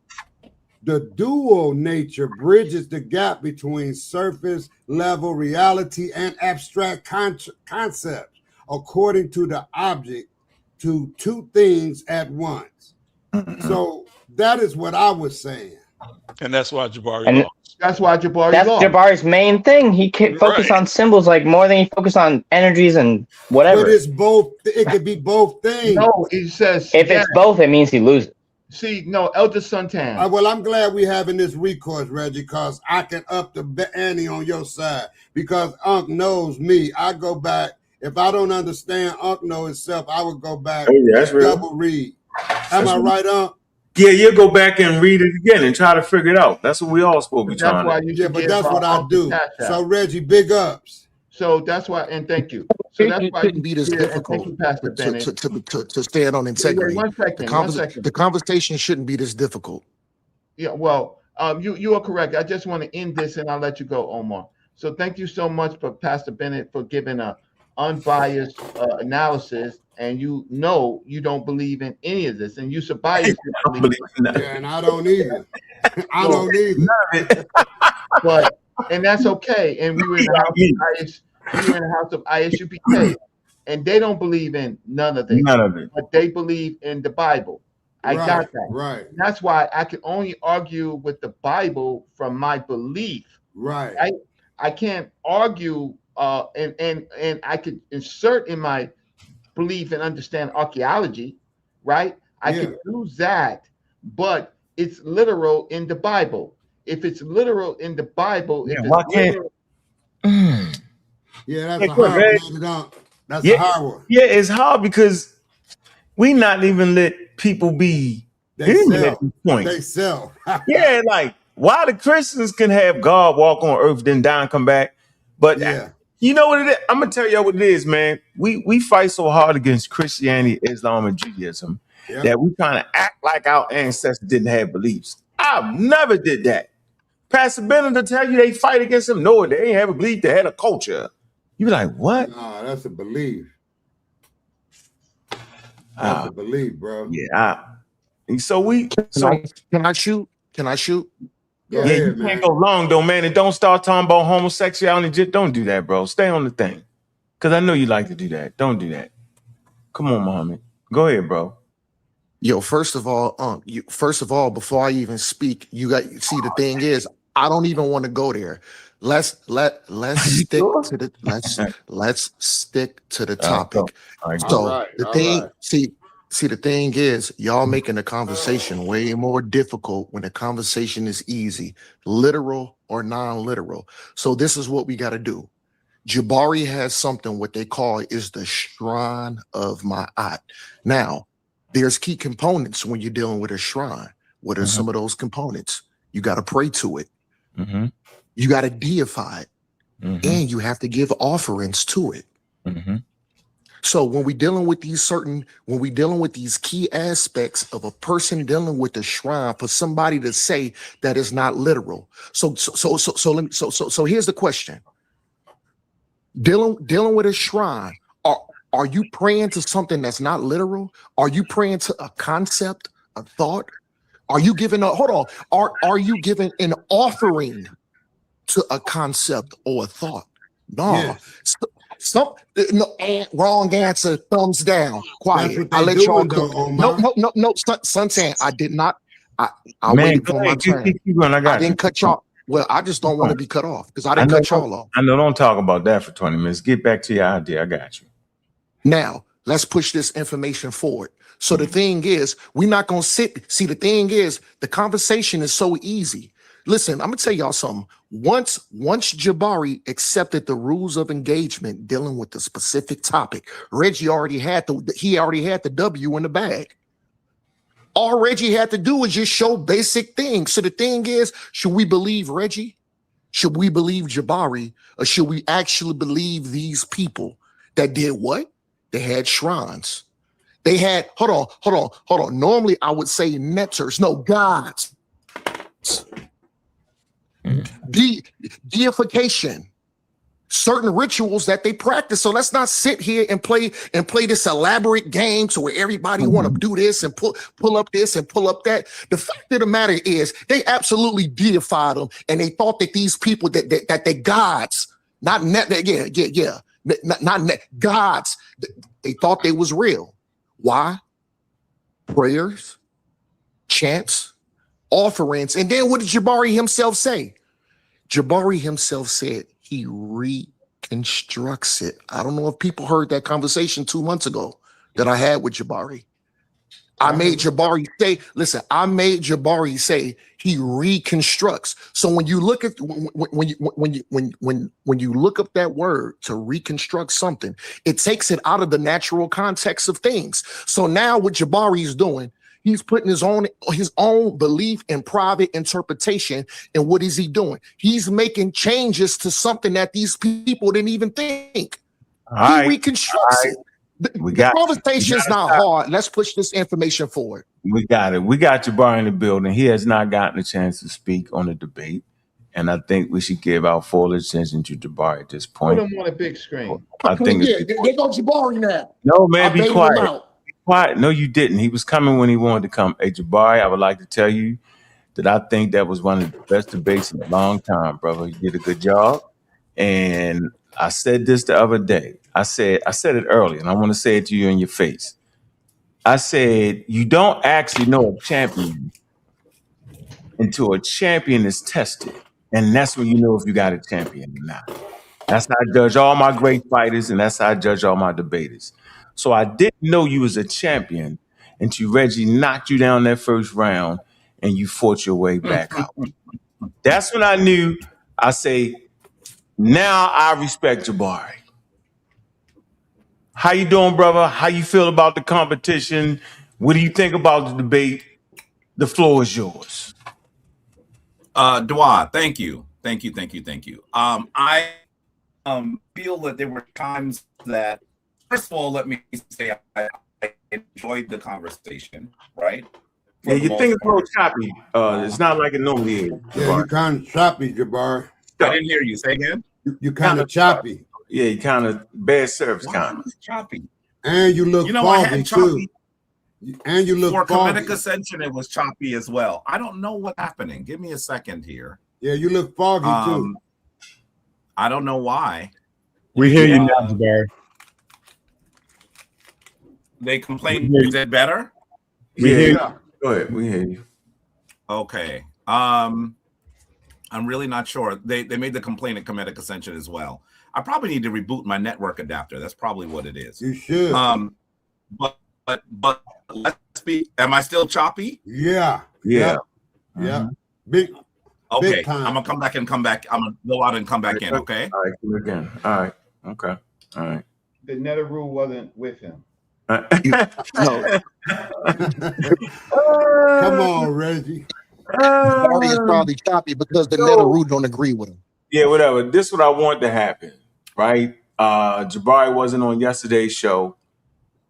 nature bridges the gap between surface level reality and abstract concepts, according to the object, to two things at once. So that is what I was saying. And that's why Jabari lost. That's why Jabari That's lost. Jabari's main thing. He can focus on symbols like more than he focus on energies and whatever. But it's both. It could be both things. No, he says if it's both, it means he loses. See, no, Elder Suntan. Well, I'm glad we having this recourse, Reggie, because I can up the ante on your side. Because Unc knows me. I go back. If I don't understand Unc know itself, I would go back that's and real. double read. Am I right, Unc? Yeah, you'll go back and read it again and try to figure it out. That's what we all supposed to be trying to do. Yeah, but that's what I do. So, Reggie, big ups. So that's why, and thank you. So that's why shouldn't be this difficult to stand on integrity. One second. The conversation shouldn't be this difficult. Yeah, well, you are correct. I just want to end this and I'll let you go, Omar. So thank you so much for Pastor Bennett for giving a unbiased analysis. And you know you don't believe in any of this, and you biased. Yeah, and I don't either. I don't either. But and that's okay. And we were in the house of ISUPK, and they don't believe in none of this. None of it. But they believe in the Bible. I got that. Right. And that's why I can only argue with the Bible from my belief. Right. I can't argue and I could insert in my believe and understand archaeology, right? I can do that, but it's literal in the Bible. If it's literal in the Bible, that's a hard one. That's a hard one. Yeah, it's hard because we not even let people be human at this point. They sell. Yeah, like why the Christians can have God walk on earth, then die and come back, but you know what it is? I'm gonna tell you what it is, man. We fight so hard against Christianity, Islam, and Judaism that we trying to act like our ancestors didn't have beliefs. I never did that. Pastor Bennett to tell you they fight against them. No, they ain't have a belief. They had a culture. You be like, what? Nah, that's a belief. That's a belief, bro. Yeah. So can I shoot? Can I shoot? Go ahead, you can't go long though, man. And don't start talking about homosexuality. Just don't do that, bro. Stay on the thing. Because I know you like to do that. Don't do that. Come on, Muhammad. Go ahead, bro. Yo, first of all, before I even speak, see the thing is, I don't even want to go there. Let's stick to the topic. See, the thing is, y'all making the conversation way more difficult when the conversation is easy, literal or non-literal. So this is what we got to do. Jabari has something what they call is the shrine of Ma'at. Now, there's key components when you're dealing with a shrine. What are some of those components? You got to pray to it. You got to deify it. And you have to give offerings to it. So when we dealing with these key aspects of a person dealing with the shrine, for somebody to say that is not literal. So here's the question. Dealing with a shrine, are you praying to something that's not literal? Are you praying to a concept, a thought? Are you giving are you giving an offering to a concept or a thought? No. Yes. Wrong answer. Thumbs down. Quiet. I'll let y'all go. No, Suntan. I did not. I waited for my turn. I didn't cut y'all. Well, I just don't want to be cut off because I didn't cut y'all off. I know. Don't talk about that for 20 minutes. Get back to your idea. I got you. Now, let's push this information forward. So the thing is, we're not going to sit. See, the thing is, the conversation is so easy. listen, I'm gonna tell y'all something. Once Jabari accepted the rules of engagement dealing with the specific topic, Reggie already had the W in the bag. All Reggie had to do was just show basic things. So the thing is, should we believe Reggie? Should we believe Jabari? Or should we actually believe these people that did what? They had shrines. They had, hold on. Normally I would say neters, no, gods. Deification. Certain rituals that they practice. So let's not sit here and play this elaborate game to where everybody want to do this and pull up this and pull up that. The fact of the matter is they absolutely deified them, and they thought that these people that they gods, not gods. They thought they was real. Why? Prayers, chants, offerings, and then what did Jabari himself say? Jabari himself said he reconstructs it. I don't know if people heard that conversation 2 months ago that I had with Jabari. I made Jabari say he reconstructs. So when you look at when you look up that word to reconstruct something, it takes it out of the natural context of things. So now what Jabari is doing, he's putting his own belief and private interpretation. And what is he doing? He's making changes to something that these people didn't even think. He reconstructs it. The conversation's not hard. Let's push this information forward. We got it. We got Jabari in the building. He has not gotten a chance to speak on the debate. And I think we should give our full attention to Jabari at this point. Put him on a big screen. I think there goes Jabari now. No, man, be quiet. Be quiet. No, you didn't. He was coming when he wanted to come. Hey, Jabari, I would like to tell you that I think that was one of the best debates in a long time, brother. You did a good job. And I said this the other day. I said it earlier, and I want to say it to you in your face. I said, you don't actually know a champion until a champion is tested. And that's when you know if you got a champion or not. That's how I judge all my great fighters, and that's how I judge all my debaters. So I didn't know you was a champion until Reggie knocked you down that first round and you fought your way back out. That's when I knew. I say, now I respect Jabari. How you doing, brother? How you feel about the competition? What do you think about the debate? The floor is yours. Dwa, thank you. I feel that there were times that, first of all, let me say I enjoyed the conversation, right? Yeah, you think it's a little choppy. It's not like it normally is. Yeah, you kind of choppy, Jabari. I didn't hear you. Say again? You kind of choppy. Yeah, you kind of bad service kind of. Choppy. And you look foggy, too. And you look for foggy. comedic ascension, it was choppy as well. I don't know what's happening. Give me a second here. Yeah, you look foggy, too. I don't know why. We hear you now, Jabari. They complain. Is it better? We hear you. Go ahead. We hear you. Okay. I'm really not sure. They made the complaint at comedic ascension as well. I probably need to reboot my network adapter. That's probably what it is. You should. But let's be. Am I still choppy? Yeah. Mm-hmm. Big. Okay. Big time. I'm gonna come back. I'm gonna go out and come back in. Okay. All right. Come again. All right. Okay. All right. The Neteru wasn't with him. No. Come on, Reggie. Jabari is probably choppy because the Neteru don't agree with him. Yeah, whatever. This is what I want to happen, right? Jabari wasn't on yesterday's show,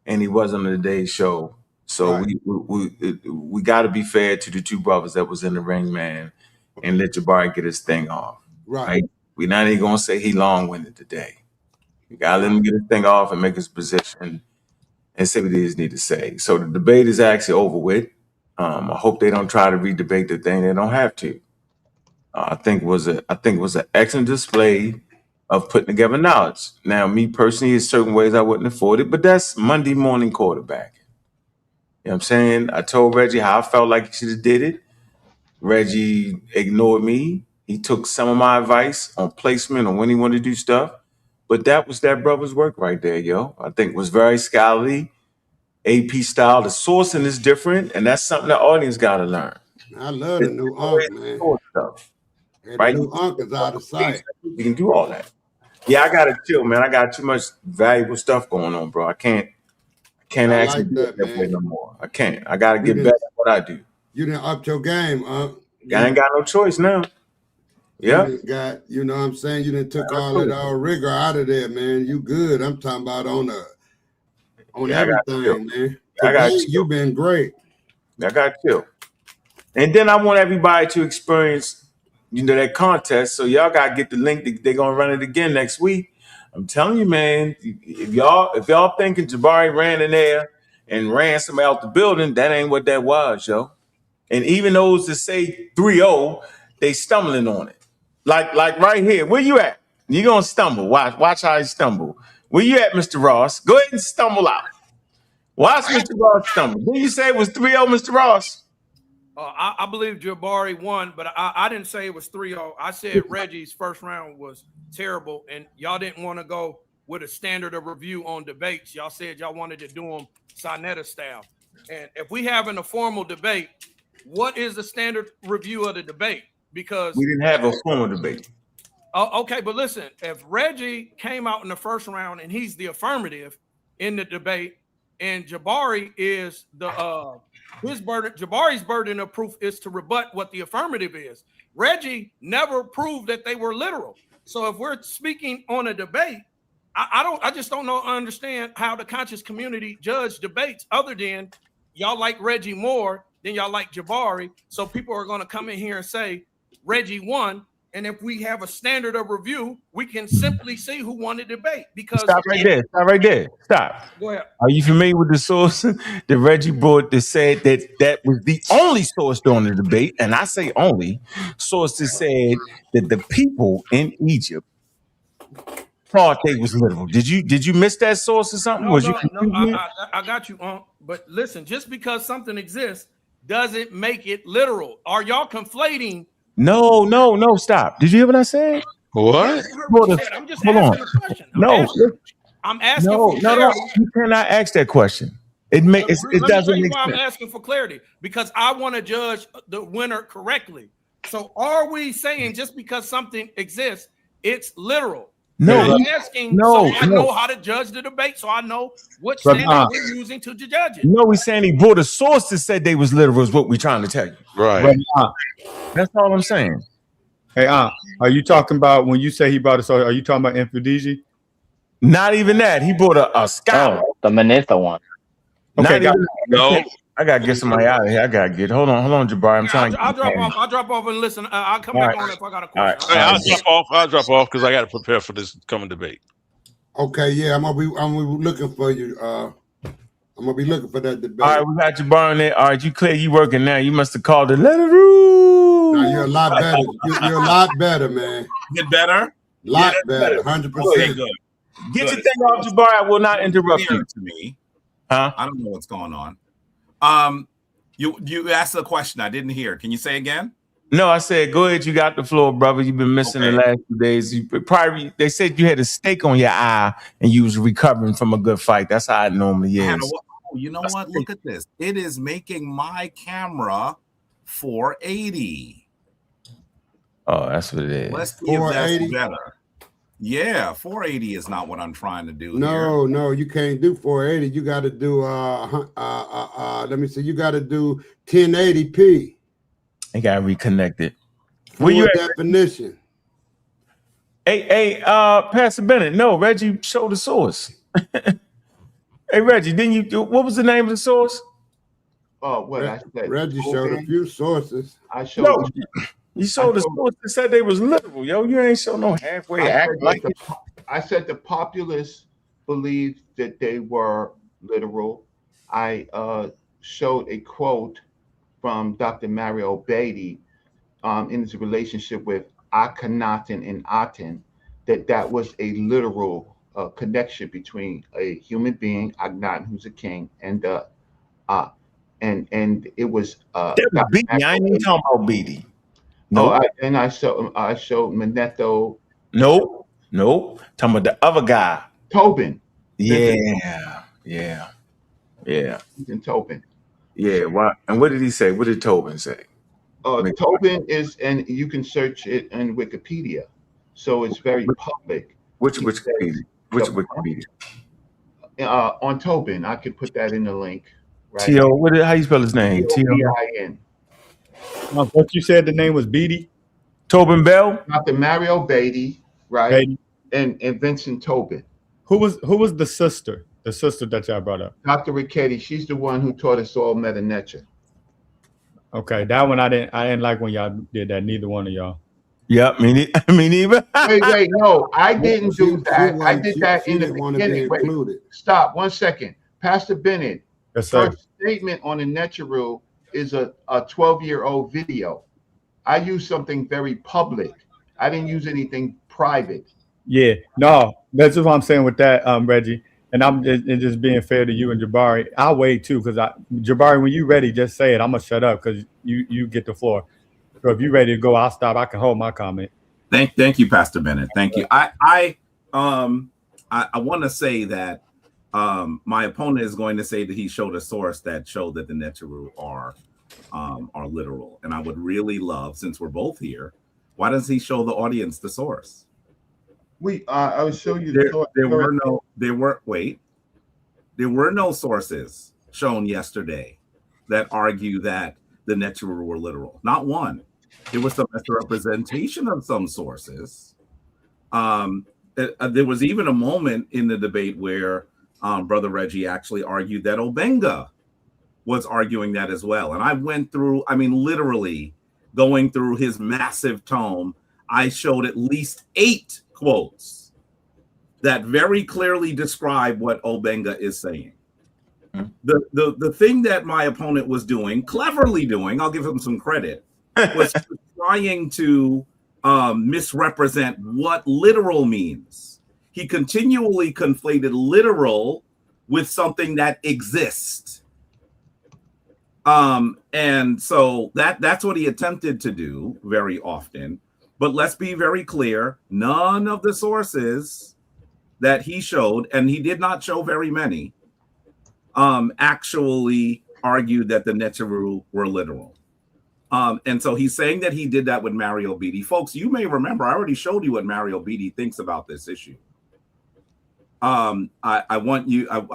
and he wasn't on today's show. So Right. we got to be fair to the two brothers that was in the ring, man, and let Jabari get his thing off. Right. We're not even gonna say he long-winded today. You gotta let him get his thing off and make his position and say what he need to say. So the debate is actually over with. I hope they don't try to re-debate the thing. They don't have to. I think it was an excellent display of putting together knowledge. Now, me personally, in certain ways I wouldn't afford it, but that's Monday morning quarterbacking. You know what I'm saying? I told Reggie how I felt like he should have did it. Reggie ignored me. He took some of my advice on placement on when he wanted to do stuff. But that was that brother's work right there, yo. I think it was very scholarly, AP style. The sourcing is different, and that's something the audience got to learn. I love the new Unk, man. Stuff, And right? the new Unk is out of sight. You can do all that. Yeah, I gotta chill, man. I got too much valuable stuff going on, bro. I can't I actually like do it that, that way man. no more. I can't. I gotta get better at what I do. You done upped your game, Unk. I ain't got no choice now. Yeah. You got, you know what I'm saying? You done took all that rigor out of there, man. You good. I'm talking about on everything, man. Today, you've been great. I got chill. And then I want everybody to experience, that contest. So y'all gotta get the link. They're gonna run it again next week. I'm telling you, man. If y'all thinking Jabari ran in there and ran somebody out the building, that ain't what that was, yo. And even those that say 3-0, they stumbling on it. Like right here. Where you at? You're gonna stumble. Watch how you stumble. Where you at, Mr. Ross? Go ahead and stumble out. Watch Mr. Ross stumble. Didn't you say it was 3-0, Mr. Ross? I believe Jabari won, but I didn't say it was 3-0. I said Reggie's first round was terrible, and y'all didn't want to go with a standard of review on debates. Y'all said y'all wanted to do them sa.neter style. And if we having a formal debate, what is the standard review of the debate? Because we didn't have a formal debate. Okay, but listen, if Reggie came out in the first round and he's the affirmative in the debate, and Jabari is Jabari's burden of proof is to rebut what the affirmative is. Reggie never proved that they were literal. So if we're speaking on a debate, I just don't understand how the conscious community judge debates other than y'all like Reggie more than y'all like Jabari. So people are going to come in here and say Reggie won. And if we have a standard of review, we can simply see who won the debate. Because Stop right there. Stop right there. Stop. Go ahead. Are you familiar with the source that Reggie brought that said that was the only source during the debate? And I say only source that said that the people in Egypt thought they was literal. Did you miss that source or something? I got you on. But listen, just because something exists doesn't make it literal. Are y'all conflating? No, stop. Did you hear what I said? What? I'm just Hold asking on. a question. I'm asking for clarity. You cannot ask that question. It doesn't make I'm sense. asking for clarity because I want to judge the winner correctly. So are we saying just because something exists, it's literal? No, I'm asking so I know how to judge the debate, so I know what standard we're using to judge it. No, we're saying he brought a source that said they was literal is what we're trying to tell you. Right. That's all I'm saying. Hey, are you talking about when you say he brought a source? Are you talking about Infudigi? Not even that. He brought a scholar. Oh, the Manitha one. Okay, no. I gotta get somebody out of here. Hold on, Jabari. I'm trying. I'll drop off and listen. I'll come back on if I got a question. I'll drop off because I got to prepare for this coming debate. Okay, yeah, I'm gonna be looking for you. I'm gonna be looking for that debate. All right, we got Jabari in there. All right, you clear? You working now? You must have called the Neteru. Now you're a lot better. You're a lot better, man. Get better. Lot better. 100%. Get your thing off, Jabari. I will not interrupt you. To me, huh? I don't know what's going on. You asked a question I didn't hear. Can you say again? No, I said, go ahead. You got the floor, brother. You've been missing the last 2 days. They said you had a stake on your eye and you was recovering from a good fight. That's how it normally is. You know what? Look at this. It is making my camera 480. Oh, that's what it is. Let's see if that's better. Yeah, 480 is not what I'm trying to do. No, you can't do 480. You got to do let me see. You got to do 1080p. They got reconnected. Where you definition? Hey, Pastor Bennett. No, Reggie, show the source. Hey, Reggie, didn't you do? What was the name of the source? Oh, what I said. Reggie showed a few sources. I showed. You showed the source that said they was literal, yo. You ain't show no halfway act like it. I said the populace believed that they were literal. I showed a quote from Dr. Mario Beatty in his relationship with Akhenaten and Aten, that was a literal connection between a human being, Akhenaten, who's a king, and it was that was Beatty. I ain't even talking about Beatty. No, I showed Neteru. Nope. Talking about the other guy. Tobin. Yeah. And Tobin. Yeah. Why? And what did he say? What did Tobin say? Tobin is, and you can search it in Wikipedia, so it's very public. Which Wikipedia? Which Wikipedia? On Tobin, I could put that in the link. Right? T.O. How you spell his name? T-O-B-I-N. What you said the name was Beatty? Tobin Bell? Dr. Mario Beatty, right? Beatty. And Vincent Tobin. Who was the sister? The sister that y'all brought up? Dr. Richetti. She's the one who taught us all meta-neter. Okay, that one I didn't like when y'all did that. Neither one of y'all. Yep, me neither. wait, no, I didn't do that. I did that in the beginning. Wait, stop 1 second. Pastor Bennett, yes, sir. First statement on the Neteru is a 12-year-old video. I used something very public. I didn't use anything private. Yeah, no, that's just what I'm saying with that, Reggie. And I'm just being fair to you and Jabari. I'll wait too, because Jabari, when you ready, just say it. I'm gonna shut up because you get the floor. So if you're ready to go, I'll stop. I can hold my comment. Thank you, Pastor Bennett. Thank you. I want to say that my opponent is going to say that he showed a source that showed that the Neteru are literal, and I would really love, since we're both here, why does he show the audience the source? I will show you there were no sources shown yesterday that argue that the Neteru were literal. Not one. There was some misrepresentation of some sources. There was even a moment in the debate where Brother Reggie actually argued that Obenga was arguing that as well. And I went through, literally going through his massive tome, I showed at least 8 quotes that very clearly describe what Obenga is saying. The thing that my opponent was doing, cleverly doing, I'll give him some credit, was trying to misrepresent what literal means. He continually conflated literal with something that exists. And so that's what he attempted to do very often. But let's be very clear, none of the sources that he showed, and he did not show very many, actually argued that the Neteru were literal. And so he's saying that he did that with Mario Beatty. Folks, you may remember, I already showed you what Mario Beatty thinks about this issue. I'd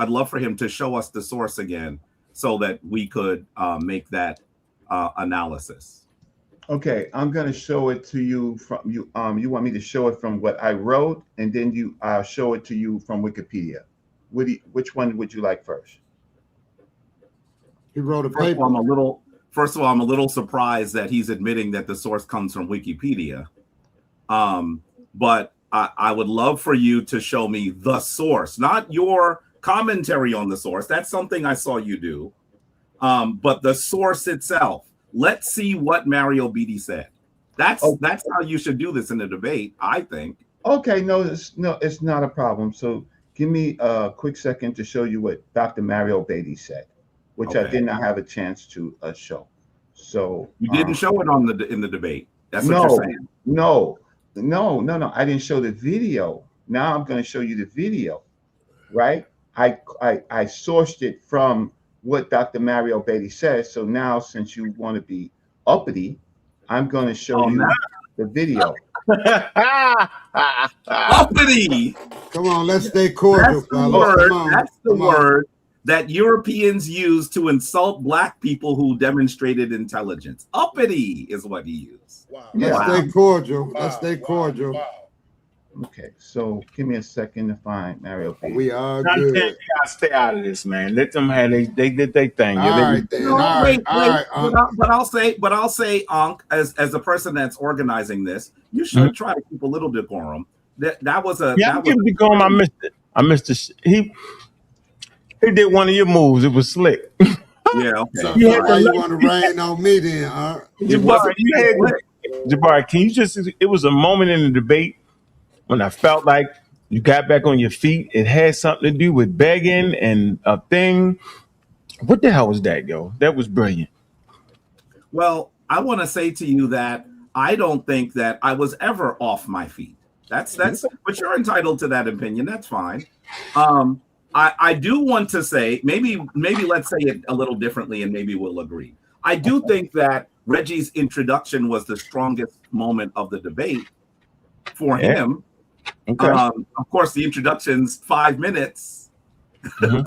love for him to show us the source again so that we could make that analysis. Okay, I'm going to show it to you from you. You want me to show it from what I wrote, and then I'll show it to you from Wikipedia. Which one would you like first? He wrote a paper. First of all, I'm a little surprised that he's admitting that the source comes from Wikipedia. But I would love for you to show me the source, not your commentary on the source. That's something I saw you do. But the source itself. Let's see what Mario Beatty said. That's how you should do this in a debate, I think. Okay, it's not a problem. So give me a quick second to show you what Dr. Mario Beatty said, which I did not have a chance to show. So you didn't show it in the debate. That's what you're saying. No. I didn't show the video. Now I'm going to show you the video, right? I sourced it from what Dr. Mario Beatty says. So now, since you want to be uppity, I'm going to show you the video. Uppity. Come on, let's stay cordial, That's the word that Europeans use to insult Black people who demonstrated intelligence. Uppity is what he used. Wow. Let's stay cordial. Let's stay cordial. Wow. Okay, so give me a second to find Mario Beatty. We are good. You gotta stay out of this, man. Let them have they did their thing. But I'll say, Unc, as a person that's organizing this, you should try to keep a little decorum. That was a decorum. I missed it. He did one of your moves. It was slick. Yeah. Okay. So you want to rain on me then, huh? Jabari, can you just? It was a moment in the debate when I felt like you got back on your feet. It had something to do with begging and a thing. What the hell was that, yo? That was brilliant. Well, I want to say to you that I don't think that I was ever off my feet. That's but you're entitled to that opinion. That's fine. I do want to say, maybe let's say it a little differently and maybe we'll agree. I do think that Reggie's introduction was the strongest moment of the debate for him. Okay. Of course, the introduction's 5 minutes, Mhm.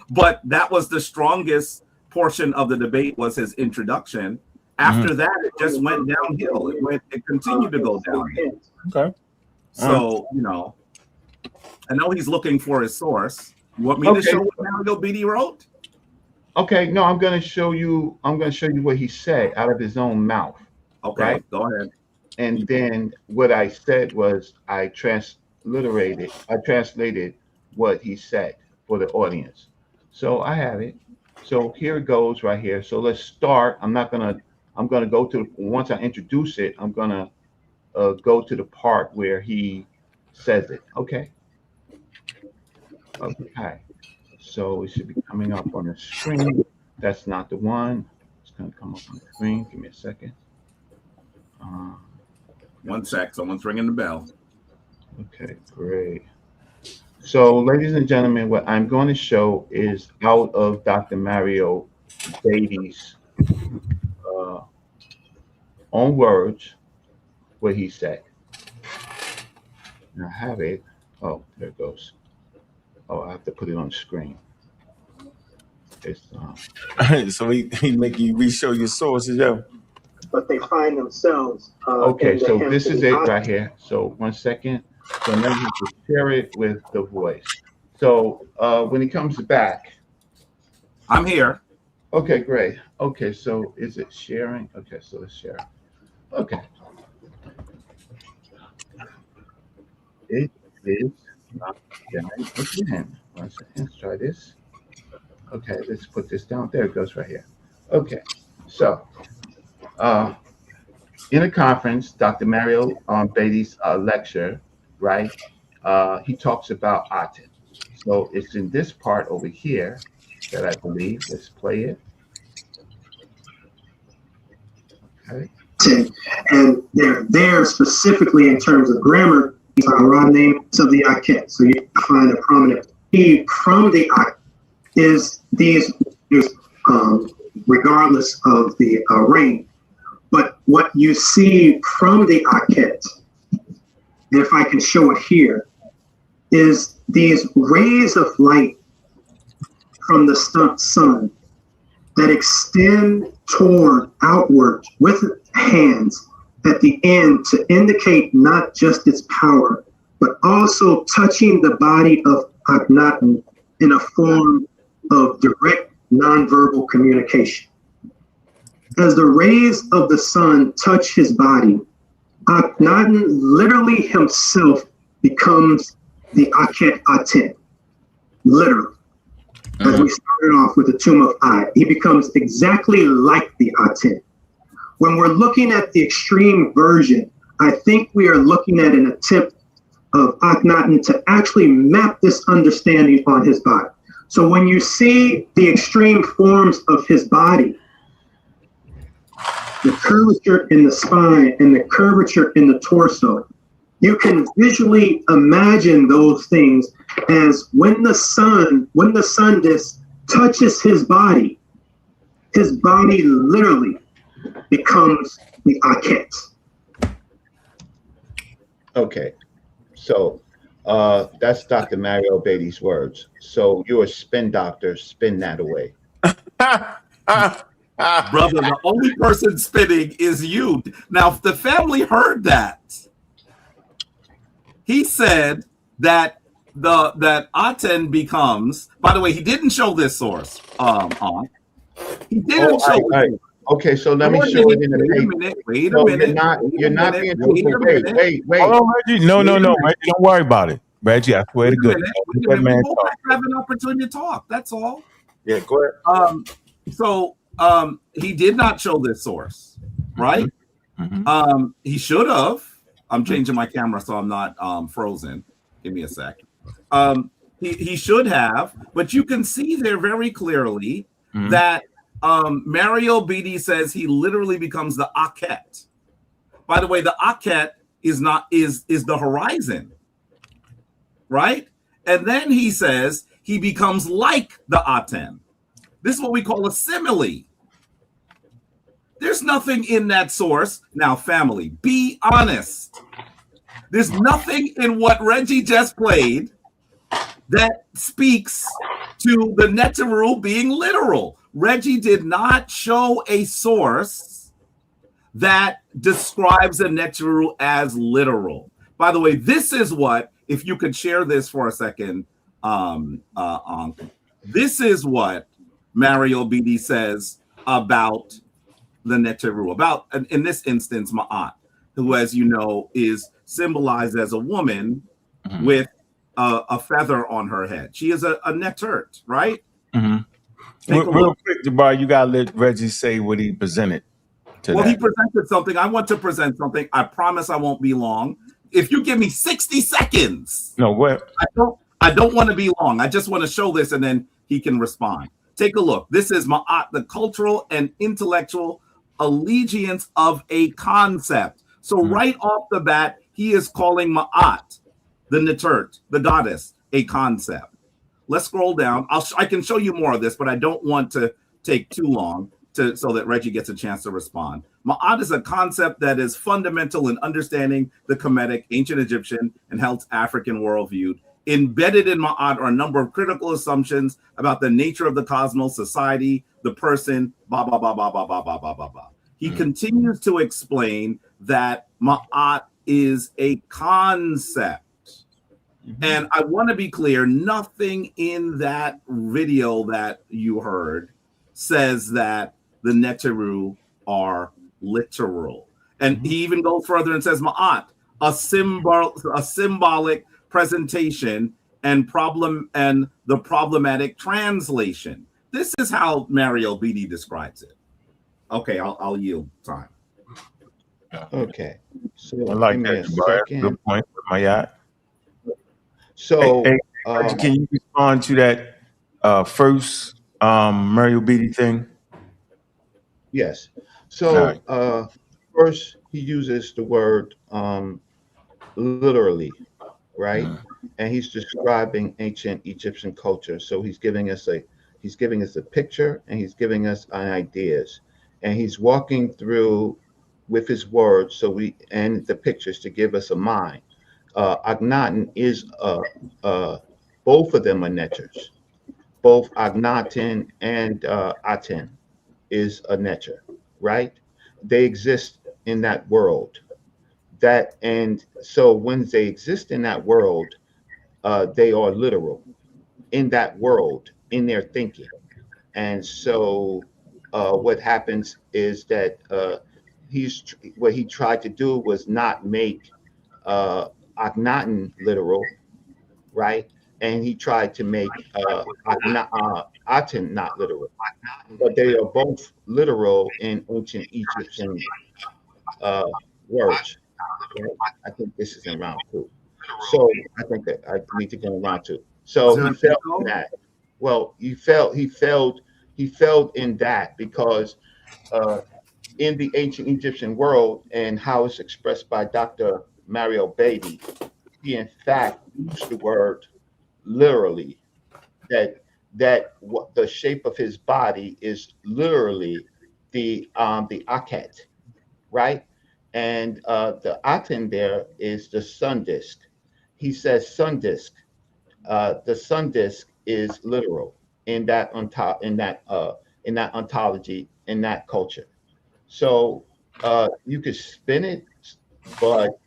but that was the strongest portion of the debate was his introduction. After that, it just went downhill. It continued to go downhill. Okay. So, you know, I know he's looking for his source. You want me to show what Mario BD wrote? Okay, no, I'm going to show you what he said out of his own mouth. Okay, right? go ahead. And then what I said was I translated what he said for the audience. So I have it. So here it goes right here. So let's start. I'm gonna go to, once I introduce it, I'm gonna go to the part where he says it. Okay. Okay. So it should be coming up on the screen. That's not the one. It's gonna come up on the screen. Give me a second. 1 sec. Someone's ringing the bell. Okay, great. So, ladies and gentlemen, what I'm going to show is out of Dr. Mario Beatty's own words, what he said. And I have it. Oh, there it goes. Oh, I have to put it on the screen. It's, So he make you re-show your sources, yo. But they find themselves. Okay, so this is it right here. So 1 second. So now you have to share it with the voice. So when he comes back, I'm here. Okay, great. Okay, so is it sharing? Okay, so let's share. Okay. It is not sharing again. 1 second. Let's try this. Okay, let's put this down. There it goes right here. Okay, so in a conference, Dr. Mario Beatty's lecture, right? He talks about Aten. So it's in this part over here that I believe. Let's play it. Okay. And they're there specifically in terms of grammar, raw names of the Aket. So you find a prominent P from the Aket is these, regardless of the range. But what you see from the Aket, if I can show it here, is these rays of light from the sun that extend toward outward with hands at the end to indicate not just its power, but also touching the body of Akhenaten in a form of direct nonverbal communication. As the rays of the sun touch his body, Akhenaten literally himself becomes the Aket Aten, literally. As we started off with the tomb of I, he becomes exactly like the Aten. When we're looking at the extreme version, I think we are looking at an attempt of Akhenaten to actually map this understanding on his body. So when you see the extreme forms of his body, the curvature in the spine and the curvature in the torso, you can visually imagine those things as when the sun disk touches his body literally becomes the Aket. Okay, so that's Dr. Mario Beatty's words. So you're a spin doctor, spin that away. Brother, the only person spinning is you. Now, if the family heard that, he said that that Aten becomes. By the way, he didn't show this source. He didn't show it. Okay, so let me show it in the paper. Wait a minute. You're not being truthful. Wait. Hold on, Reggie. No, Reggie, don't worry about it. Reggie, I swear to goodness. That man We'll have an opportunity to talk. That's all. Yeah, go ahead. So he did not show this source, right? He should have. I'm changing my camera so I'm not frozen. Give me a sec. He should have, but you can see there very clearly that Mario Beatty says he literally becomes the Aket. By the way, the Aket is the horizon, right? And then he says he becomes like the Aten. This is what we call a simile. There's nothing in that source. Now, family, be honest. There's nothing in what Reggie just played that speaks to the Neteru being literal. Reggie did not show a source that describes a Neteru as literal. By the way, this is what, if you could share this for a second, this is what Mario BD says about the Neteru, about, in this instance, Ma'at, who, as you know, is symbolized as a woman with a feather on her head. She is a netert, right? Real quick, Jabari, you gotta let Reggie say what he presented. Well, he presented something. I want to present something. I promise I won't be long. If you give me 60 seconds. No, what? I don't want to be long. I just want to show this and then he can respond. Take a look. This is Ma'at, the cultural and intellectual allegiance of a concept. So right off the bat, he is calling Ma'at, the Netert, the goddess, a concept. Let's scroll down. I can show you more of this, but I don't want to take too long so that Reggie gets a chance to respond. Ma'at is a concept that is fundamental in understanding the Kemetic, ancient Egyptian, and held African worldview. Embedded in Ma'at are a number of critical assumptions about the nature of the cosmos, society, the person, blah, blah, blah, blah, blah, blah, blah, blah, blah, blah. He continues to explain that Ma'at is a concept. And I want to be clear, nothing in that video that you heard says that the Neteru are literal. And he even goes further and says Ma'at, a symbolic presentation and the problematic translation. This is how Mario BD describes it. Okay, I'll yield time. Okay. So I like that. Good point. So Reggie, can you respond to that first Mario BD thing? Yes. So first he uses the word literally, right? And he's describing ancient Egyptian culture. So he's giving us a picture and he's giving us ideas. And he's walking through with his words and the pictures to give us a mind. Akhenaten is both of them are neters. Both Akhenaten and Aten is a neter, right? They exist in that world. And so when they exist in that world, they are literal in that world, in their thinking. And so what happens is that what he tried to do was not make Akhenaten literal, right? And he tried to make Aten not literal. But they are both literal in ancient Egyptian words. Right? I think this is in round 2. So I think that I need to go in round 2. So he felt in that. Well, he failed in that because in the ancient Egyptian world and how it's expressed by Dr. Mario Beatty, he in fact used the word literally, that what the shape of his body is literally the Akhet, right? And the Aten there is the sun disk. He says sun disk. The sun disk is literal in that ontology, in that culture. So you could spin it, but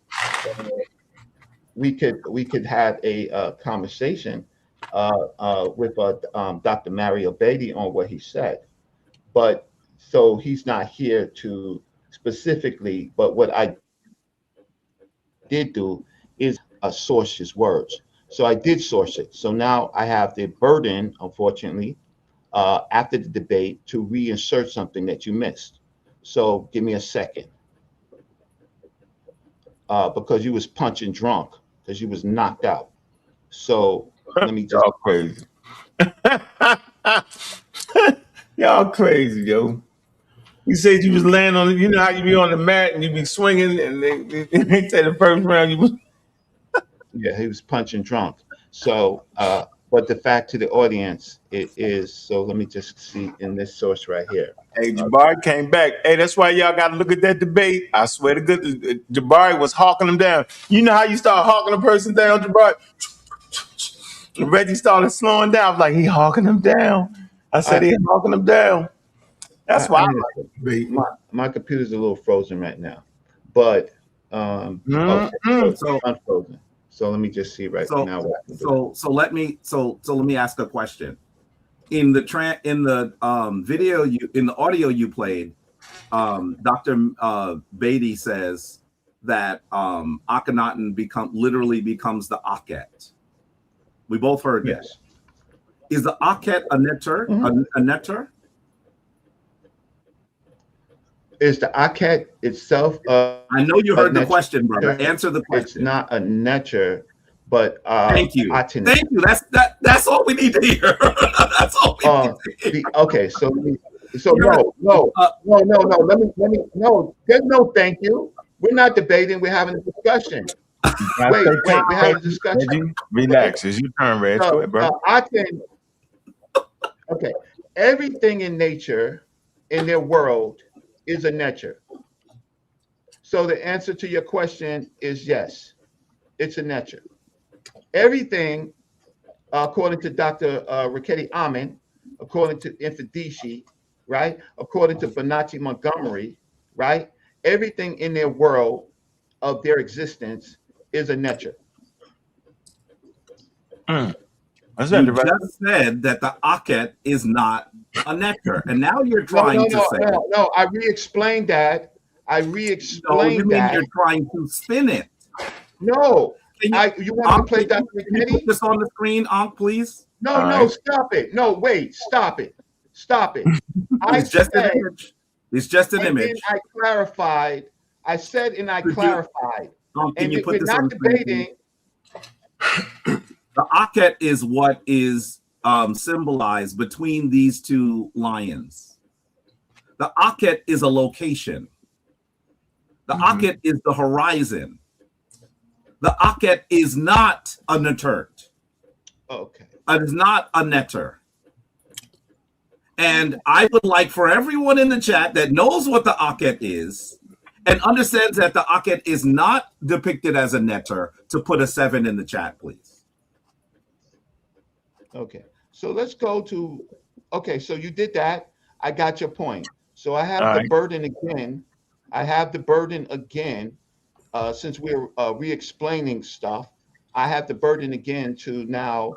we could have a conversation with Dr. Mario Beatty on what he said. But so he's not here to specifically, but what I did do is source his words. So I did source it. So now I have the burden, unfortunately, after the debate to reinsert something that you missed. So give me a second. Because you was punching drunk, because you was knocked out. So let me just. Y'all crazy. Y'all crazy, yo. You said you was laying on, you know how you be on the mat and you be swinging and they say the first round you was. Yeah, he was punching drunk. So But the fact to the audience, it is. So let me just see in this source right here. Hey, Jabari came back. Hey, that's why y'all got to look at that debate. I swear to goodness, Jabari was hawking him down. You know how you start hawking a person down, Jabari? Reggie started slowing down. I was like, he hawking him down. I said, he hawking him down. That's why I like debate. My computer's a little frozen right now, but okay, so unfrozen. So let me just see right now. What I can do. So let me ask a question. In the video in the audio you played, Dr. Beatty says that Akhenaten literally becomes the Akhet. We both heard that. Is the Akhet a neter? A neter? Is the Akhet itself? I know you heard the question, brother. Answer the question. It's not a neter, but thank you. Thank you. That's all we need to hear. That's all we need to hear. Okay, so no. Let me no. There's no thank you. We're not debating. We're having a discussion. Wait. We're having a discussion. Reggie, relax. It's your turn, Reg. Go ahead, bro. Okay. Everything in nature, in their world, is a neter. So the answer to your question is yes, it's a neter. Everything, according to Dr. Riketi Amin, according to Infodici, right? According to Bonacci Montgomery, right? Everything in their world of their existence is a neter. You just said that the Akhet is not a neter, and now you're trying to say no. I re-explained that. No, you mean you're trying to spin it? No. You want to play Dr. Can you put this on the screen, Ankh, please? No, stop it. No, wait, stop it. It's just an image. It's just an image. I clarified. I said and I clarified. Can you put this not on debating. The Akhet is what is symbolized between these two lions. The Akhet is a location. The Akhet is the horizon. The Akhet is not a netert. Okay. It is not a neter. And I would like for everyone in the chat that knows what the Akhet is and understands that the Akhet is not depicted as a neter to put a 7 in the chat, please. Okay. So let's go to, okay, so you did that. I got your point. So I have the burden again. Since we're re-explaining stuff, I have the burden again to now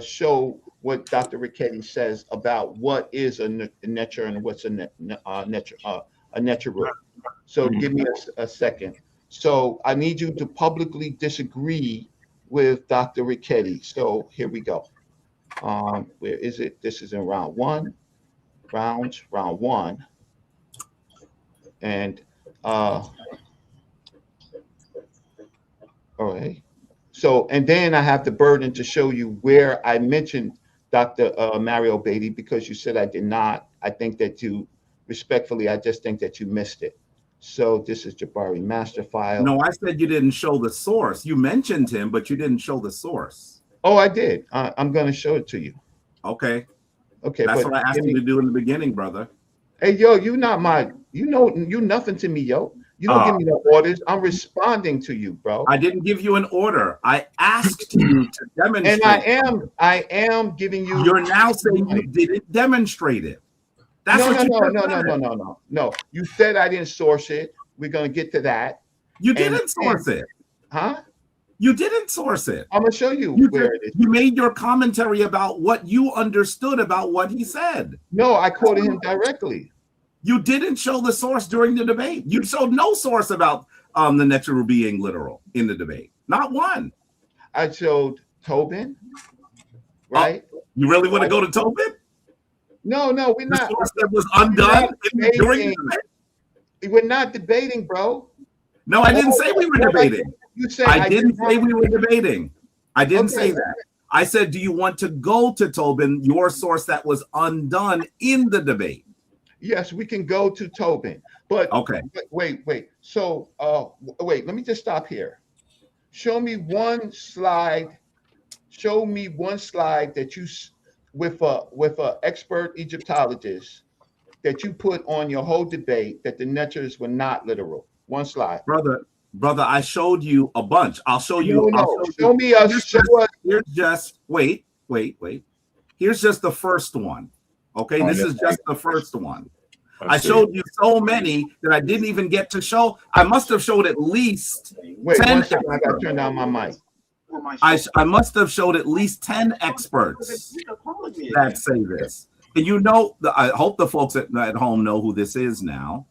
show what Dr. Riketi says about what is a neter and what's a neteru. So give me a second. So I need you to publicly disagree with Dr. Riketi. So here we go. Where is it? This is in round one. Round one. And all right. So, and then I have the burden to show you where I mentioned Dr. Mario Beatty, because you said I did not. I think that you, respectfully, I just think that you missed it. So this is Jabari master file. No, I said you didn't show the source. You mentioned him, but you didn't show the source. Oh, I did. I'm going to show it to you. Okay. Okay. That's what I asked you to do in the beginning, brother. Hey, yo, you nothing to me, yo. You don't give me no orders. I'm responding to you, bro. I didn't give you an order. I asked you to demonstrate. And I am giving you. You're now saying you didn't demonstrate it. That's No. You said I didn't source it. We're gonna get to that. You didn't source it. Huh? You didn't source it. I'm gonna show you where it is. You made your commentary about what you understood about what he said. No, I quoted him directly. You didn't show the source during the debate. You showed no source about the Neteru being literal in the debate. Not one. I showed Tobin, right? You really want to go to Tobin? No, we're not. The source that was undone during the debate? We're not debating, bro. No, I didn't say we were debating. You said I didn't say we were debating. I didn't say that. I said, do you want to go to Tobin, your source that was undone in the debate? Yes, we can go to Tobin, but okay. Wait. So, wait. Let me just stop here. Show me one slide show me one slide that you with a expert Egyptologist that you put on your whole debate that the Neters were not literal. One slide. Brother, I showed you a bunch. I'll show you. No. Show me us. Here's just wait. Here's just the first one. Okay, this is just the first one. I showed you so many that I didn't even get to show. I must have showed at least 10. One second, I gotta turn down my mic. I must have showed at least 10 experts that say this. And you know, I hope the folks at home know who this is now,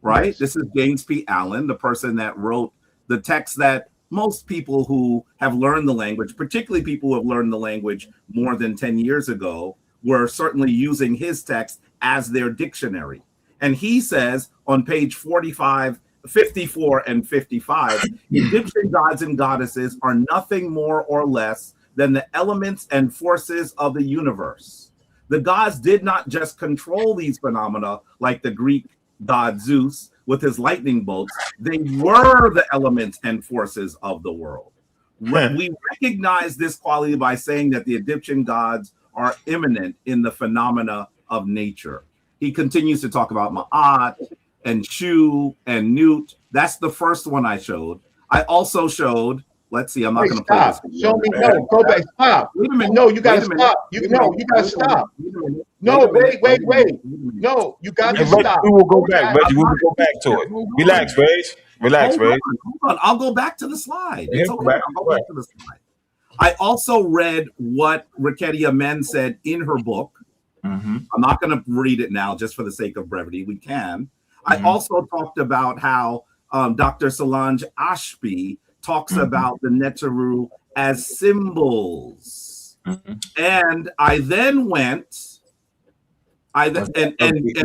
right? Yes. This is James P. Allen, the person that wrote the text that most people who have learned the language, particularly people who have learned the language more than 10 years ago, were certainly using his text as their dictionary. And he says on page 54 and 55, Egyptian gods and goddesses are nothing more or less than the elements and forces of the universe. The gods did not just control these phenomena like the Greek god Zeus with his lightning bolts. They were the elements and forces of the world. We recognize this quality by saying that the Egyptian gods are immanent in the phenomena of nature. He continues to talk about Ma'at and Shu and Newt. That's the first one I showed. I also showed, let's see, I'm not going to play this. Show me, no, go back, stop. Wait a minute. No, you got to stop. You got to stop. No, wait. No, you got to stop. We will go back, Reggie. We will go back to it. Relax, Reg. Relax, Reg. Hold on. I'll go back to the slide. It's okay. I'll go back to the slide. I also read what Riketia Men said in her book. Mm-hmm. I'm not going to read it now just for the sake of brevity. We can. Mm-hmm. I also talked about how Dr. Solange Ashby talks about the Neteru as symbols. Mm-hmm. And I then went and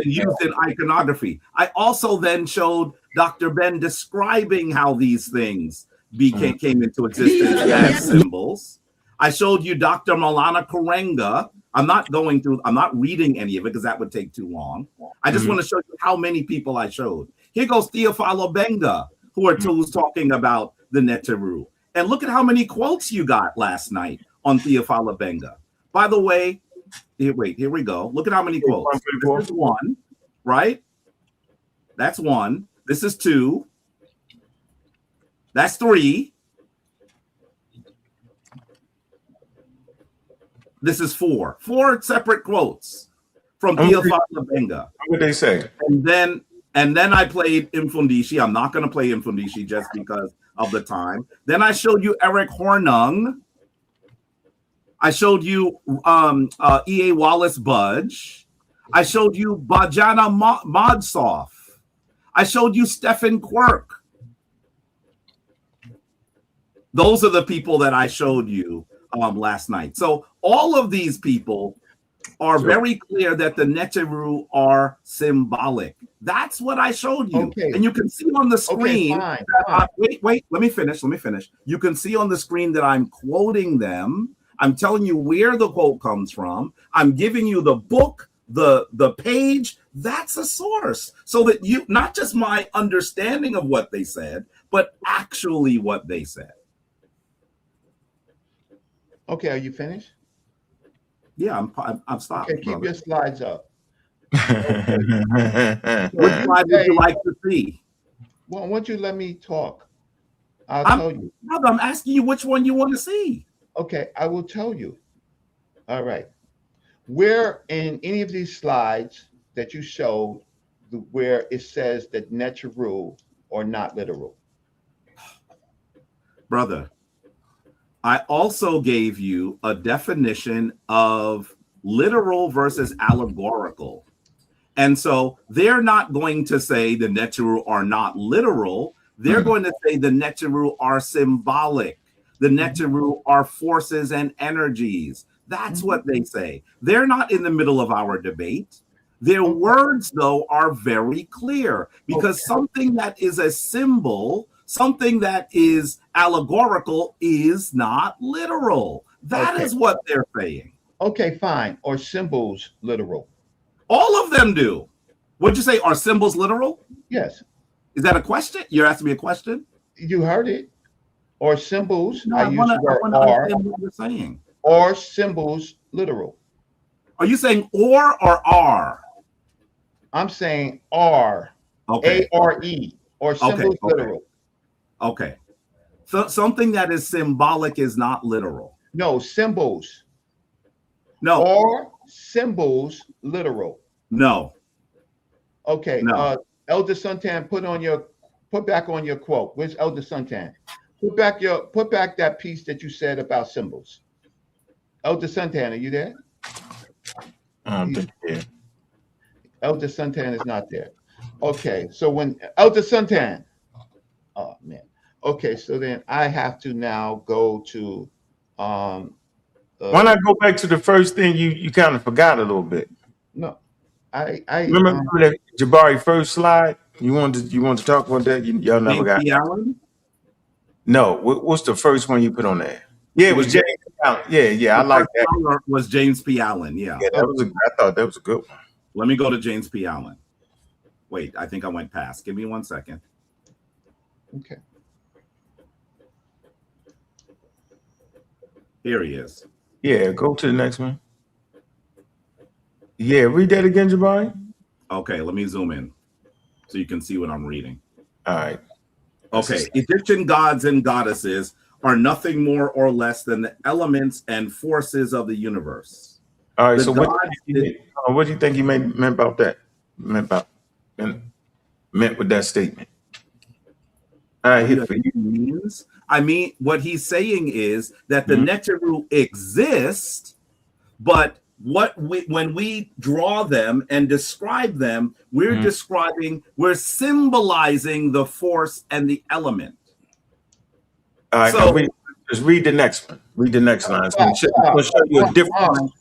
used an iconography. I also then showed Dr. Ben describing how these things came into existence as symbols. I showed you Dr. Maulana Karenga. I'm not reading any of it because that would take too long. I just want to show you how many people I showed. Here goes Theophilo Benga, who's talking about the Neteru. And look at how many quotes you got last night on Theophilo Benga. By the way, here we go. Look at how many quotes. This is one, right? That's one. This is two. That's three. This is four. Four separate quotes from Theophilo Benga. What did they say? And then I played Mfundishi. I'm not going to play Mfundishi just because of the time. Then I showed you Eric Hornung. I showed you E.A. Wallace Budge. I showed you Bajana Modsoff. I showed you Stephen Quirk. Those are the people that I showed you last night. So all of these people are very clear that the Neteru are symbolic. That's what I showed you. Okay. And you can see on the screen. Okay, fine. Wait, let me finish. You can see on the screen that I'm quoting them. I'm telling you where the quote comes from. I'm giving you the book, the page. That's a source. So that you, not just my understanding of what they said, but actually what they said. Okay, are you finished? Yeah, I'm stopped. Okay, keep your slides up. Okay. Which slide would you like to see? Well, why don't you let me talk? I'll tell you. Brother, I'm asking you which one you want to see. Okay, I will tell you. All right. Where in any of these slides that you showed where it says that Neteru are not literal? Brother, I also gave you a definition of literal versus allegorical. And so they're not going to say the Neteru are not literal. They're going to say the Neteru are symbolic. The Neteru are forces and energies. That's what they say. They're not in the middle of our debate. Their words, though, are very clear because something that is a symbol, something that is allegorical is not literal. That is what they're saying. Okay, fine. Are symbols literal? All of them do. What'd you say? Are symbols literal? Yes. Is that a question? You're asking me a question? You heard it. or symbols. No, I I use want the word to are, understand what you're saying. or symbols literal. Are you saying or are? I'm saying are. Okay. A-R-E, or symbols Okay. literal. Okay. So something that is symbolic is not literal. No, symbols. No. Or symbols literal. No. Okay. No. Elder Suntan, put back on your quote. Where's Elder Suntan? Put back that piece that you said about symbols. Elder Suntan, are you there? I don't think yeah. Elder Suntan is not there. Okay, so when Elder Suntan, oh man. Okay, so then I have to now go to why not go back to the first thing you kind of forgot a little bit? No, I remember that Jabari first slide. You wanted to talk about that. Y'all never got. Allen? No, what's the first one you put on there? Yeah, it was James P. Allen. Yeah, I like that. Was James P. Allen? Yeah, that was. I thought that was a good one. Let me go to James P. Allen. Wait, I think I went past. Give me 1 second. Okay. Here he is. Yeah, go to the next one. Yeah, read that again, Jabari. Okay, let me zoom in so you can see what I'm reading. All right. Okay, Egyptian gods and goddesses are nothing more or less than the elements and forces of the universe. All right, so what do you think he meant about that? Meant with that statement? All right, here for you. Means? I mean, what he's saying is that the Neteru exist, but when we draw them and describe them, we're symbolizing the force and the element. All right, so just read the next one. Read the next line. I'll show you a different.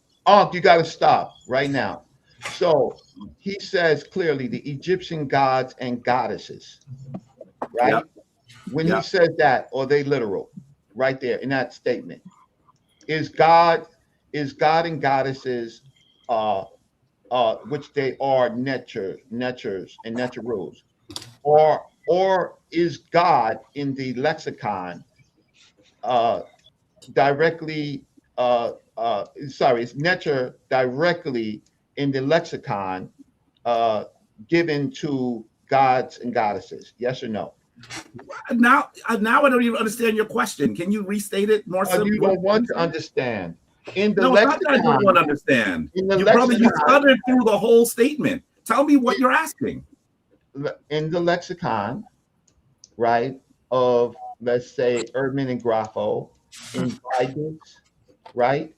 You got to stop right now. So he says clearly the Egyptian gods and goddesses, right? Yep. When he says that, are they literal? Right there in that statement, is God and goddesses, which they are neters and neterus, or is God in the lexicon directly? Is neter directly in the lexicon given to gods and goddesses? Yes or no? Now I don't even understand your question. Can you restate it more simply? You don't want to understand. In the no, lexicon, I don't want to understand. In the you stuttered through the whole statement. Tell me what you're asking. In the lexicon, right, of, let's say, Erdmann and Grapho, in guidance, right?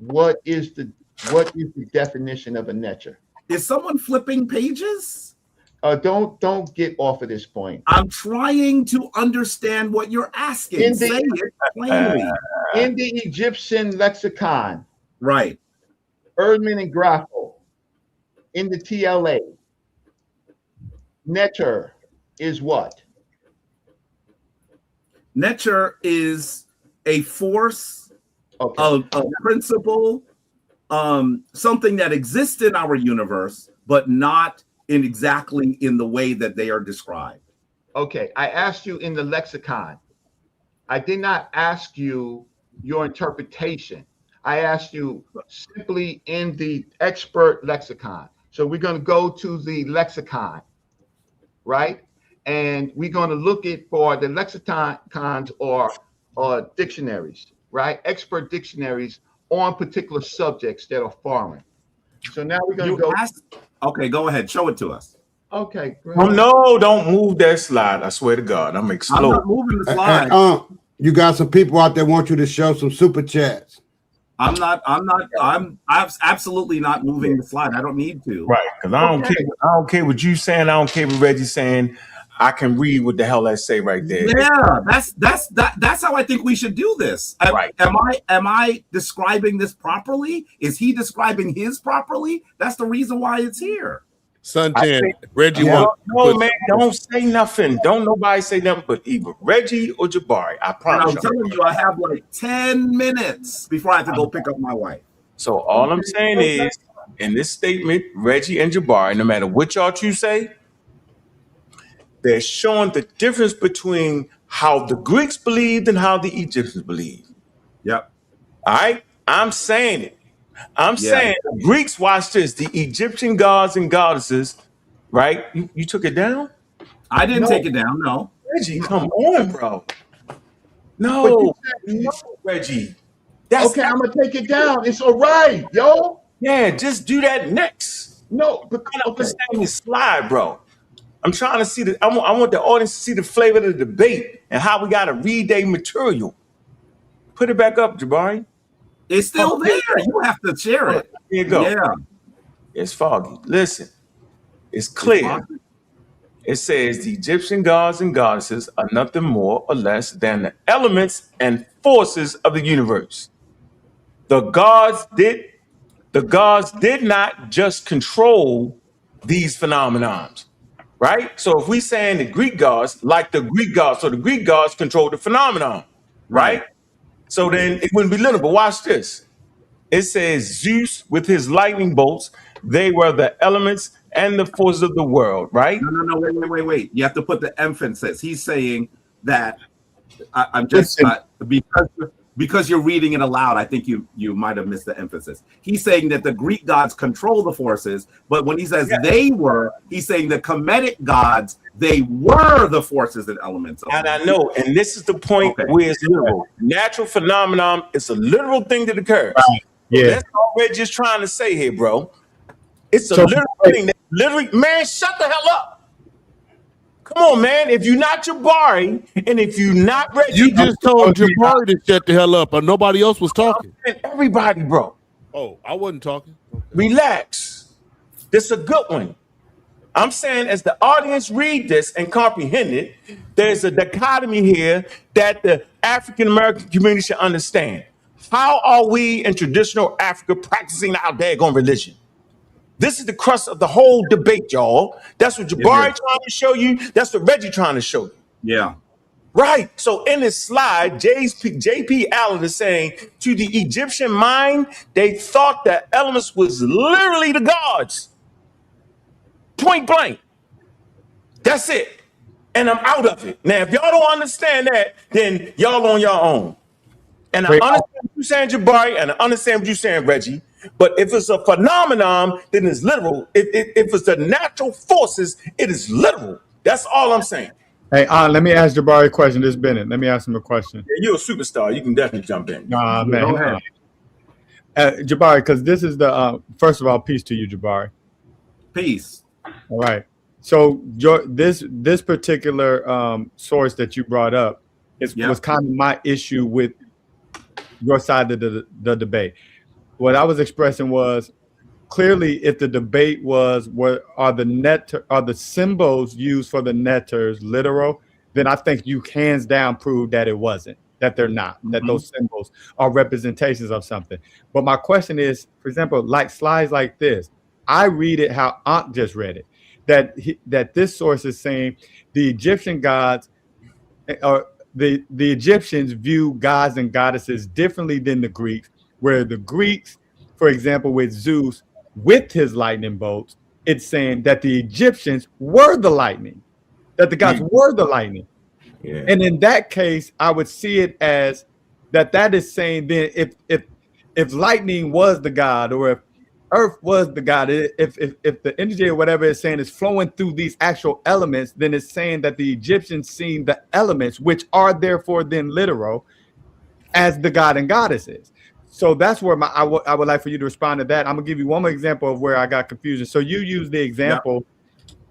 What is the definition of a neter? Is someone flipping pages? Don't get off of this point. I'm trying to understand what you're asking. Say it plainly. In the Egyptian lexicon, right? Erdmann and Grapho, in the TLA, neter is what? Neter is a force, a principle, something that exists in our universe, but not exactly in the way that they are described. Okay, I asked you in the lexicon. I did not ask you your interpretation. I asked you simply in the expert lexicon. So we're going to go to the lexicon, right? And we're going to look at for the lexicons or dictionaries, right? Expert dictionaries on particular subjects that are foreign. So now we're going to go. Okay, go ahead. Show it to us. Okay, great. Oh, no, don't move that slide. I swear to God, I'm exploding. I'm not moving the slide. You got some people out there want you to show some super chats. I'm absolutely not moving the slide. I don't need to. Right, because I don't care what you saying. I don't care what Reggie's saying. I can read what the hell I say right there. Yeah, that's how I think we should do this. Right. Am I describing this properly? Is he describing his properly? That's the reason why it's here. Suntan, Reggie no, man, don't say nothing. Don't nobody say nothing but either Reggie or Jabari. I promise. I'm telling you, I have like 10 minutes before I have to go pick up my wife. So all I'm saying is, in this statement, Reggie and Jabari, no matter what y'all two say, They're showing the difference between how the Greeks believed and how the Egyptians believed. Yep. All right? I'm saying it. I'm saying the Greeks, watch this, the Egyptian gods and goddesses, right? You took it down? I didn't take it down, no. Reggie, come on, bro. No, Reggie. Okay, I'm gonna take it down. It's all right, yo. Yeah, just do that next. No, but I don't understand this slide, bro. I'm trying to see I want the audience to see the flavor of the debate and how we gotta read their material. Put it back up, Jabari. It's still there. You have to share it. Here you go. Yeah. It's foggy. Listen, it's clear. It says the Egyptian gods and goddesses are nothing more or less than the elements and forces of the universe. The gods did not just control these phenomenons, right? So if we saying the Greek gods, like the Greek gods, so the Greek gods control the phenomenon, right? So then it wouldn't be literal. But watch this. It says Zeus with his lightning bolts, they were the elements and the forces of the world, right? No, wait. You have to put the emphasis. He's saying that I'm just because you're reading it aloud, I think you might have missed the emphasis. He's saying that the Greek gods control the forces, but when he says they were, he's saying the Kemetic gods, they were the forces and elements. And I know, and this is the point where it's literal. Natural phenomenon is a literal thing that occurs. Yeah. That's all we're just trying to say here, bro. It's a literal thing that literally, man, shut the hell up. Come on, man. If you're not Jabari, and if you're not Reggie, you just told Jabari to shut the hell up, and nobody else was talking. Everybody, bro. Oh, I wasn't talking. Okay. Relax. This is a good one. I'm saying as the audience read this and comprehend it, there's a dichotomy here that the African American community should understand. How are we in traditional Africa practicing our daggone religion? This is the crux of the whole debate, y'all. That's what Jabari trying to show you. That's what Reggie trying to show you. Yeah. Right. So in this slide, J.P. Allen is saying to the Egyptian mind, they thought that elements was literally the gods. Point blank. That's it. And I'm out of it. Now, if y'all don't understand that, then y'all on your own. And I understand what you're saying, Jabari, and I understand what you're saying, Reggie. But if it's a phenomenon, then it's literal. If it's the natural forces, it is literal. That's all I'm saying. Hey, let me ask Jabari a question. This is Bennett. Let me ask him a question. Yeah, you're a superstar. You can definitely jump in. Nah, man. Jabari, because this is the first of all, peace to you, Jabari. Peace. All right. So this particular source that you brought up was kind of my issue with your side of the debate. What I was expressing was clearly, if the debate was are the symbols used for the neters literal, then I think you hands down proved that it wasn't, that they're not, that those symbols are representations of something. But my question is, for example, like slides like this, I read it how Aunt just read it, that this source is saying the Egyptian gods or the Egyptians view gods and goddesses differently than the Greeks, where the Greeks, for example, with Zeus, with his lightning bolts, it's saying that the Egyptians were the lightning, that the gods were the lightning. Yeah. And in that case, I would see it as that is saying then if lightning was the god, or if earth was the god, if the energy or whatever it's saying is flowing through these actual elements, then it's saying that the Egyptians seen the elements, which are therefore then literal, as the god and goddesses. So that's where I would like for you to respond to that. I'm gonna give you one more example of where I got confusion. So you used the example,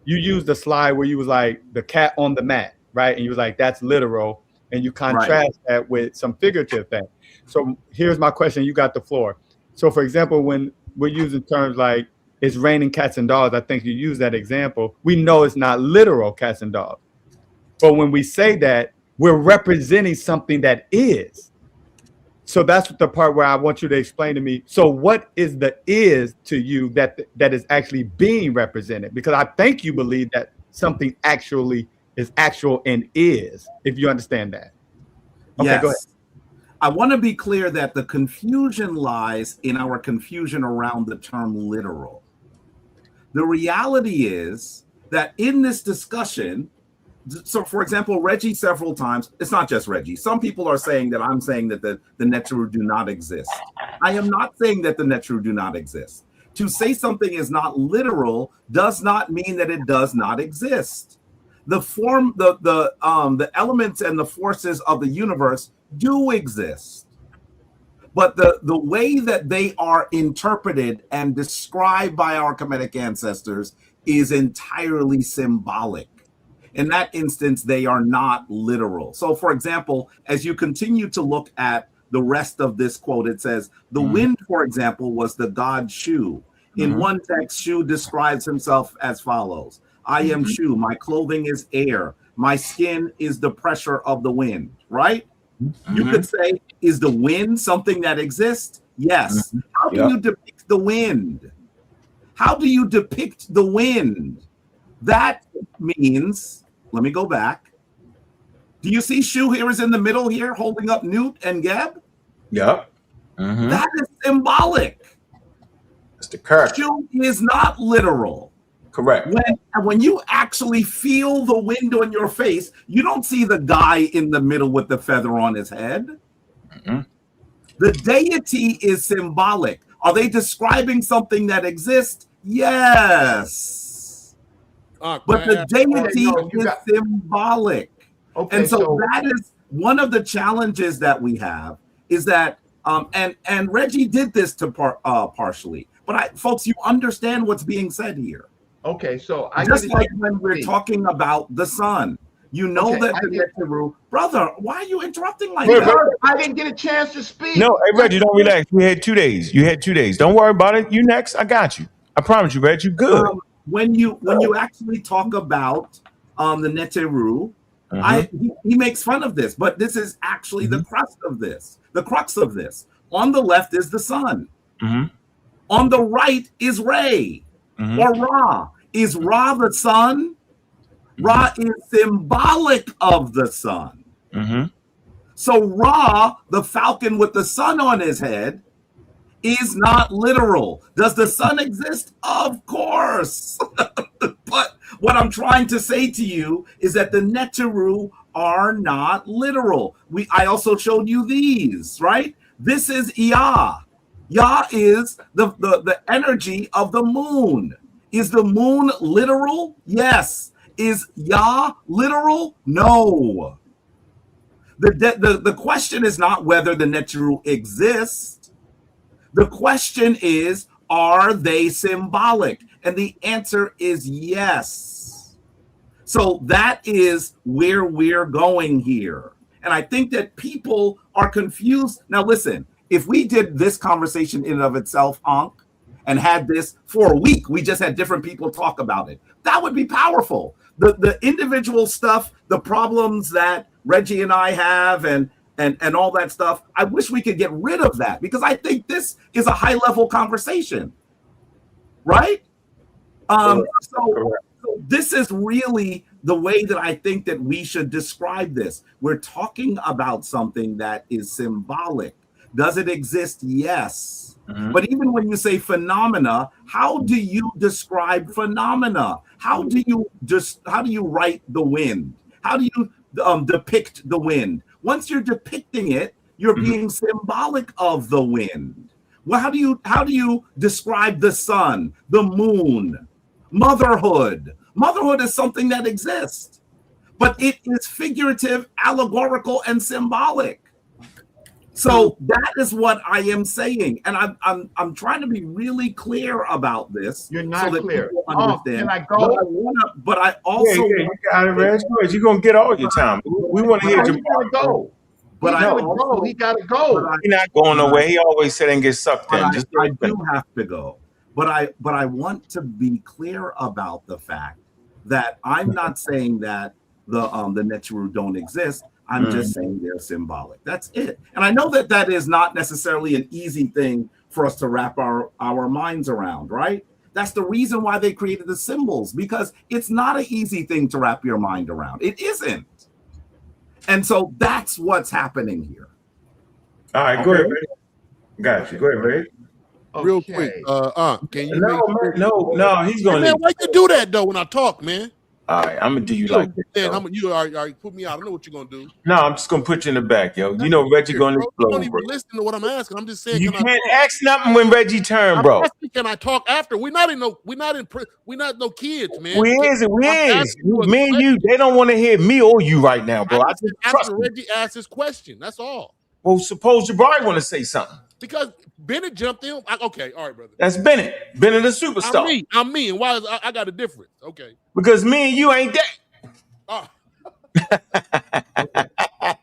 you used the slide where you was like the cat on the mat, right? And you was like, that's literal. And you contrast that with some figurative thing. So here's my question. You got the floor. So for example, when we're using terms like it's raining cats and dogs, I think you use that example. We know it's not literal cats and dogs. But when we say that, we're representing something that is. So that's the part where I want you to explain to me. So what is the is to you that is actually being represented? Because I think you believe that something actually is actual and is, if you understand that. Okay, yes. Go ahead. I want to be clear that the confusion lies in our confusion around the term literal. The reality is that in this discussion, So, for example, Reggie several times, it's not just Reggie. Some people are saying that I'm saying that the Neteru do not exist. I am not saying that the Neteru do not exist. To say something is not literal does not mean that it does not exist. The form, the elements and the forces of the universe do exist. But the way that they are interpreted and described by our Kemetic ancestors is entirely symbolic. In that instance, they are not literal. So, for example, as you continue to look at the rest of this quote, it says, the wind, for example, was the god Shu. In one text, Shu describes himself as follows. I am Shu, my clothing is air, my skin is the pressure of the wind, right? You could say, is the wind something that exists? Yes. How do you depict the wind? How do you depict the wind? That means, let me go back. Do you see Shu here is in the middle here holding up Newt and Geb? Yep. That is symbolic. That's the character. Shu is not literal. Correct. When you actually feel the wind on your face, you don't see the guy in the middle with the feather on his head. The deity is symbolic. Are they describing something that exists? Yes. But the deity is symbolic. Okay, and so that is one of the challenges that we have is that, and Reggie did this to partially, but folks, you understand what's being said here. Okay, so I just like when we're talking about the sun, you know that the Neteru, brother, why are you interrupting like that? I didn't get a chance to speak. No, hey Reggie, don't relax. We had 2 days. You had 2 days. Don't worry about it. You next. I got you. I promise you, Reggie. You good. When you actually talk about the Neteru, he makes fun of this, but this is actually the crux of this. The crux of this. On the left is the sun. On the right is Re. Or Ra. Is Ra the sun? Ra is symbolic of the sun. So Ra, the falcon with the sun on his head, is not literal. Does the sun exist? Of course. But what I'm trying to say to you is that the Neteru are not literal. I also showed you these, right? This is Ya. Ya is the energy of the moon. Is the moon literal? Yes. Is Ya literal? No. The question is not whether the Neteru exist. The question is, are they symbolic? And the answer is yes. So that is where we're going here. And I think that people are confused. Now, listen, if we did this conversation in and of itself, Ankh, and had this for a week, we just had different people talk about it, that would be powerful. The individual stuff, the problems that Reggie and I have and all that stuff, I wish we could get rid of that because I think this is a high level conversation, right? So this is really the way that I think that we should describe this. We're talking about something that is symbolic. Does it exist? Yes. But even when you say phenomena, how do you describe phenomena? How do you write the wind? How do you depict the wind? Once you're depicting it, you're being symbolic of the wind. Well, how do you describe the sun, the moon, motherhood? Motherhood is something that exists, but it is figurative, allegorical, and symbolic. So that is what I am saying, and I'm trying to be really clear about this. You're not so clear. That understand. Can I go? But I also you got it, Reg. You're gonna get all your time. We want to hear you. Go. But he gotta go. He's not going nowhere. He always said and get sucked in. I do have to go. But I want to be clear about the fact that I'm not saying that the Neteru don't exist. I'm just saying they're symbolic. That's it. And I know that is not necessarily an easy thing for us to wrap our minds around, right? That's the reason why they created the symbols, because it's not an easy thing to wrap your mind around. It isn't. And so that's what's happening here. All right, go ahead, Ray. Got you. Go ahead, Ray. Real quick, can you? No, he's gonna. Man, why you do that though when I talk, man? All right, I'm gonna do you like this. Then Yo. you already put me out. I know what you're gonna do. No, I'm just gonna put you in the back, yo. You know Reggie gonna Bro, you don't explode, even bro. listen to what I'm asking. I'm just saying, You can I can't talk? ask nothing when Reggie turn, I'm bro. asking, can I talk after? We're not no kids, man. We is. I'm asking you a Me and you, they don't want to hear me or you right now, bro. I just trust after me. Reggie asked his question. That's all. Well, suppose Jabari want to say something. Because Bennett jumped in. Okay, all right, brother. That's Bennett. Bennett, the superstar. I'm me. And why is I got a difference? Okay. Because me and you ain't that. Oh. Okay.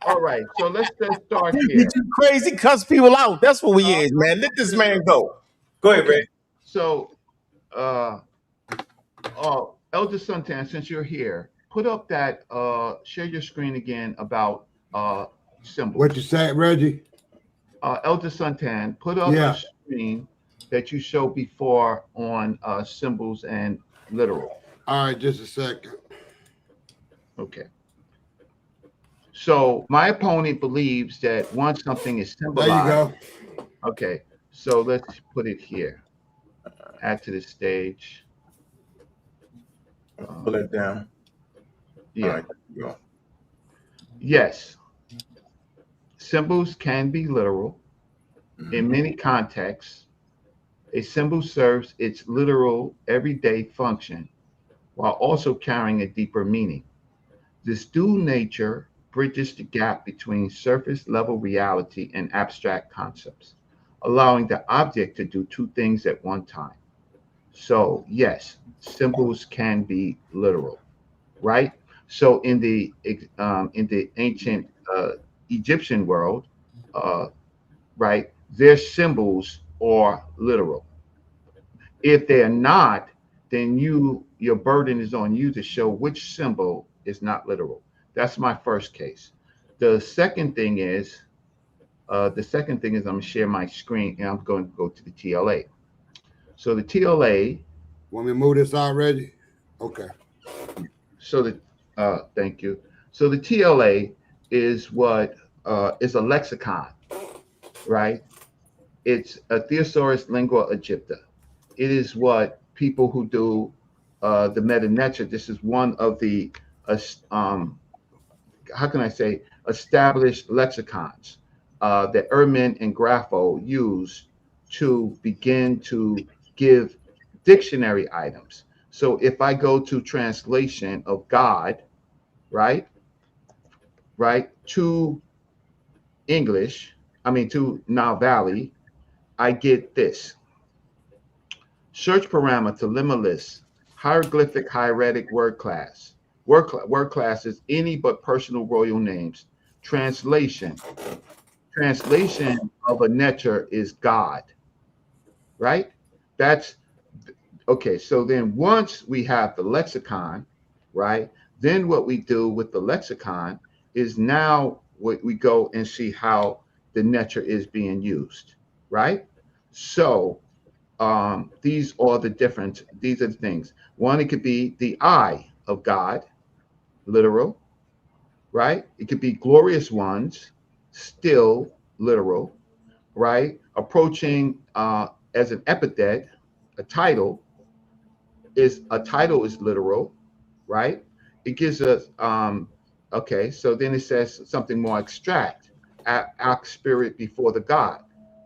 All right. So let's start You here. too crazy, cuss people out. That's what we is, man. Let this man go. Go ahead, Ray. So, Elder Suntan, since you're here, put up that share your screen again about symbols. What you say, Reggie? Elder Suntan, put up the screen that you showed before on symbols and literal. All right, just a second. Okay. So my opponent believes that once something is symbolized. There you go. Okay. So let's put it here. Add to the stage. Pull it down. Yeah. All right, go. Yes. Symbols can be literal. In many contexts, a symbol serves its literal everyday function while also carrying a deeper meaning. This dual nature bridges the gap between surface level reality and abstract concepts, allowing the object to do two things at one time. So, yes, symbols can be literal, right? So, in the ancient Egyptian world, right, their symbols are literal. If they're not, then your burden is on you to show which symbol is not literal. That's my first case. The second thing is I'm gonna share my screen and I'm going to go to the TLA. So the TLA. Want me to move this out, Reggie? Okay. So thank you. So the TLA is what is a lexicon, right? It's a thesaurus lingua aegypta. It is what people who do the meta-neter, this is one of the how can I say, established lexicons that Ehrman and Grafo use to begin to give dictionary items. So if I go to translation of God, right, to English, to Nile Valley, I get this. Search parameter, limitless, hieroglyphic hieratic word class. Word class is any but personal royal names. Translation of a neter is God, right? That's okay. So then once we have the lexicon, right, then what we do with the lexicon is now we go and see how the neter is being used, right? So these are the things. One, it could be the eye of God, literal, right? It could be glorious ones, still literal, right? Approaching as an epithet, a title is literal, right? It gives us okay, so then it says something more abstract, our spirit before the God.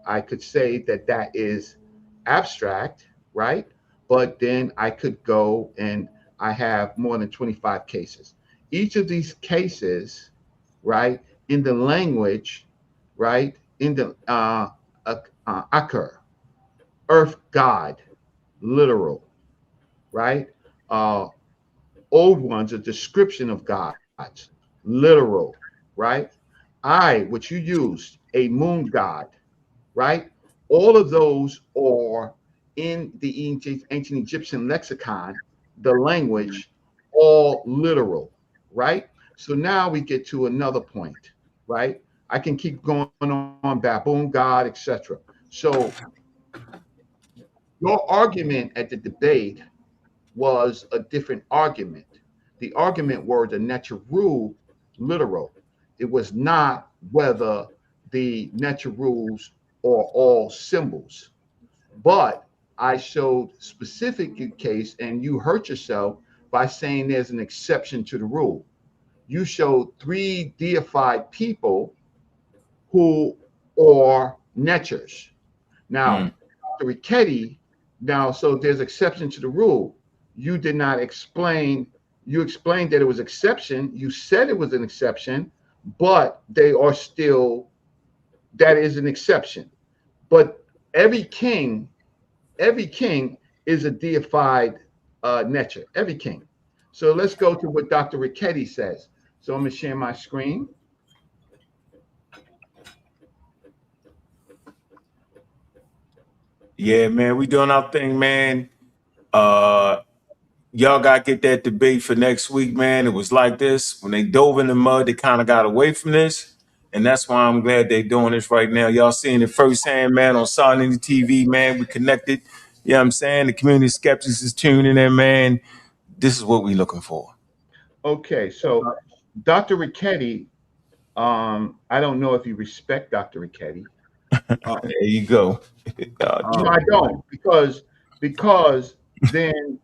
I could say that is abstract, right? But then I could go and I have more than 25 cases. Each of these cases, right, in the language, right, in the Aker, earth god, literal, right? Old ones, a description of gods, literal, right? Which you used, a moon god, right? All of those are in the ancient Egyptian lexicon, the language, all literal, right? So now we get to another point, right? I can keep going on, baboon god, etc. So your argument at the debate was a different argument. The argument were the Neteru literal. It was not whether the Neterus are all symbols. But I showed specific case, and you hurt yourself by saying there's an exception to the rule. You showed 3 deified people who are neters. Now, Dr. Richetti, so there's exception to the rule. You did not explain, you explained that it was exception. You said it was an exception, but they are still, that is an exception. But every king is a deified neter, every king. So let's go to what Dr. Richetti says. So I'm going to share my screen. Yeah, man, we doing our thing, man. Y'all got to get that debate for next week, man. It was like this. When they dove in the mud, they kind of got away from this. And that's why I'm glad they're doing this right now. Y'all seeing it firsthand, man, on sa.neter TV, man. We connected. You know what I'm saying? The community skeptics is tuning in, man. This is what we looking for. Okay, so Dr. Richetti, I don't know if you respect Dr. Richetti. There you go. No, I don't, because then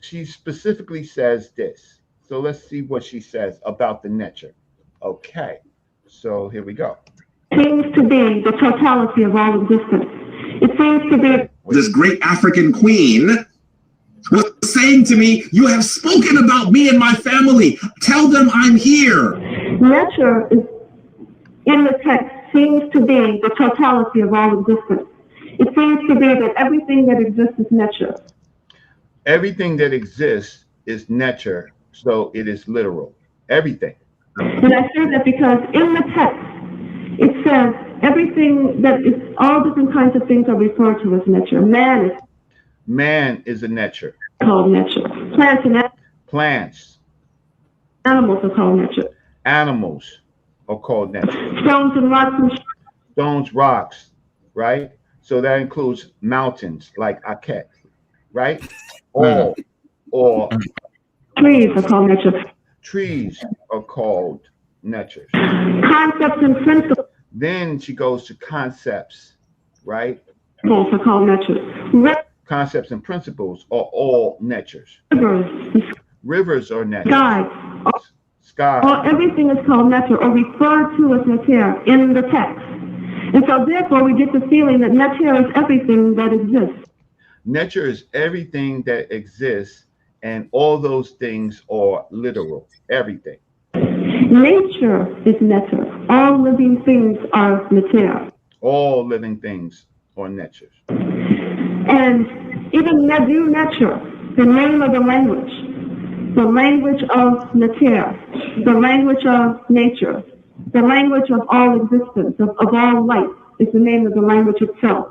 she specifically says this. So let's see what she says about the neter. Okay, so here we go. Seems to be the totality of all existence. It seems to be this great African queen was saying to me, "You have spoken about me and my family. Tell them I'm here." Neter is in the text seems to be the totality of all existence. It seems to be that everything that exists is neter. Everything that exists is neter, so it is literal. Everything. And I say that because in the text, it says everything that is, all different kinds of things are referred to as neter. Man is a neter. Called neter. Plants. Animals are called neter. Animals are called neter. Stones and rocks. Stones, rocks, right? So that includes mountains like Aket, right? Or trees are called neter. Trees are called neters. Concepts and principles. Then she goes to concepts, right? Are called neters. Concepts and principles are all neters. Rivers are neters. Sky. Everything is called neter or referred to as neter in the text. And so therefore we get the feeling that neter is everything that exists. Neter is everything that exists, and all those things are literal. Everything. Nature is neter. All living things are neter. All living things are neters. And even neter, the name of the language of neter, the language of nature, the language of all existence, of all life, is the name of the language itself.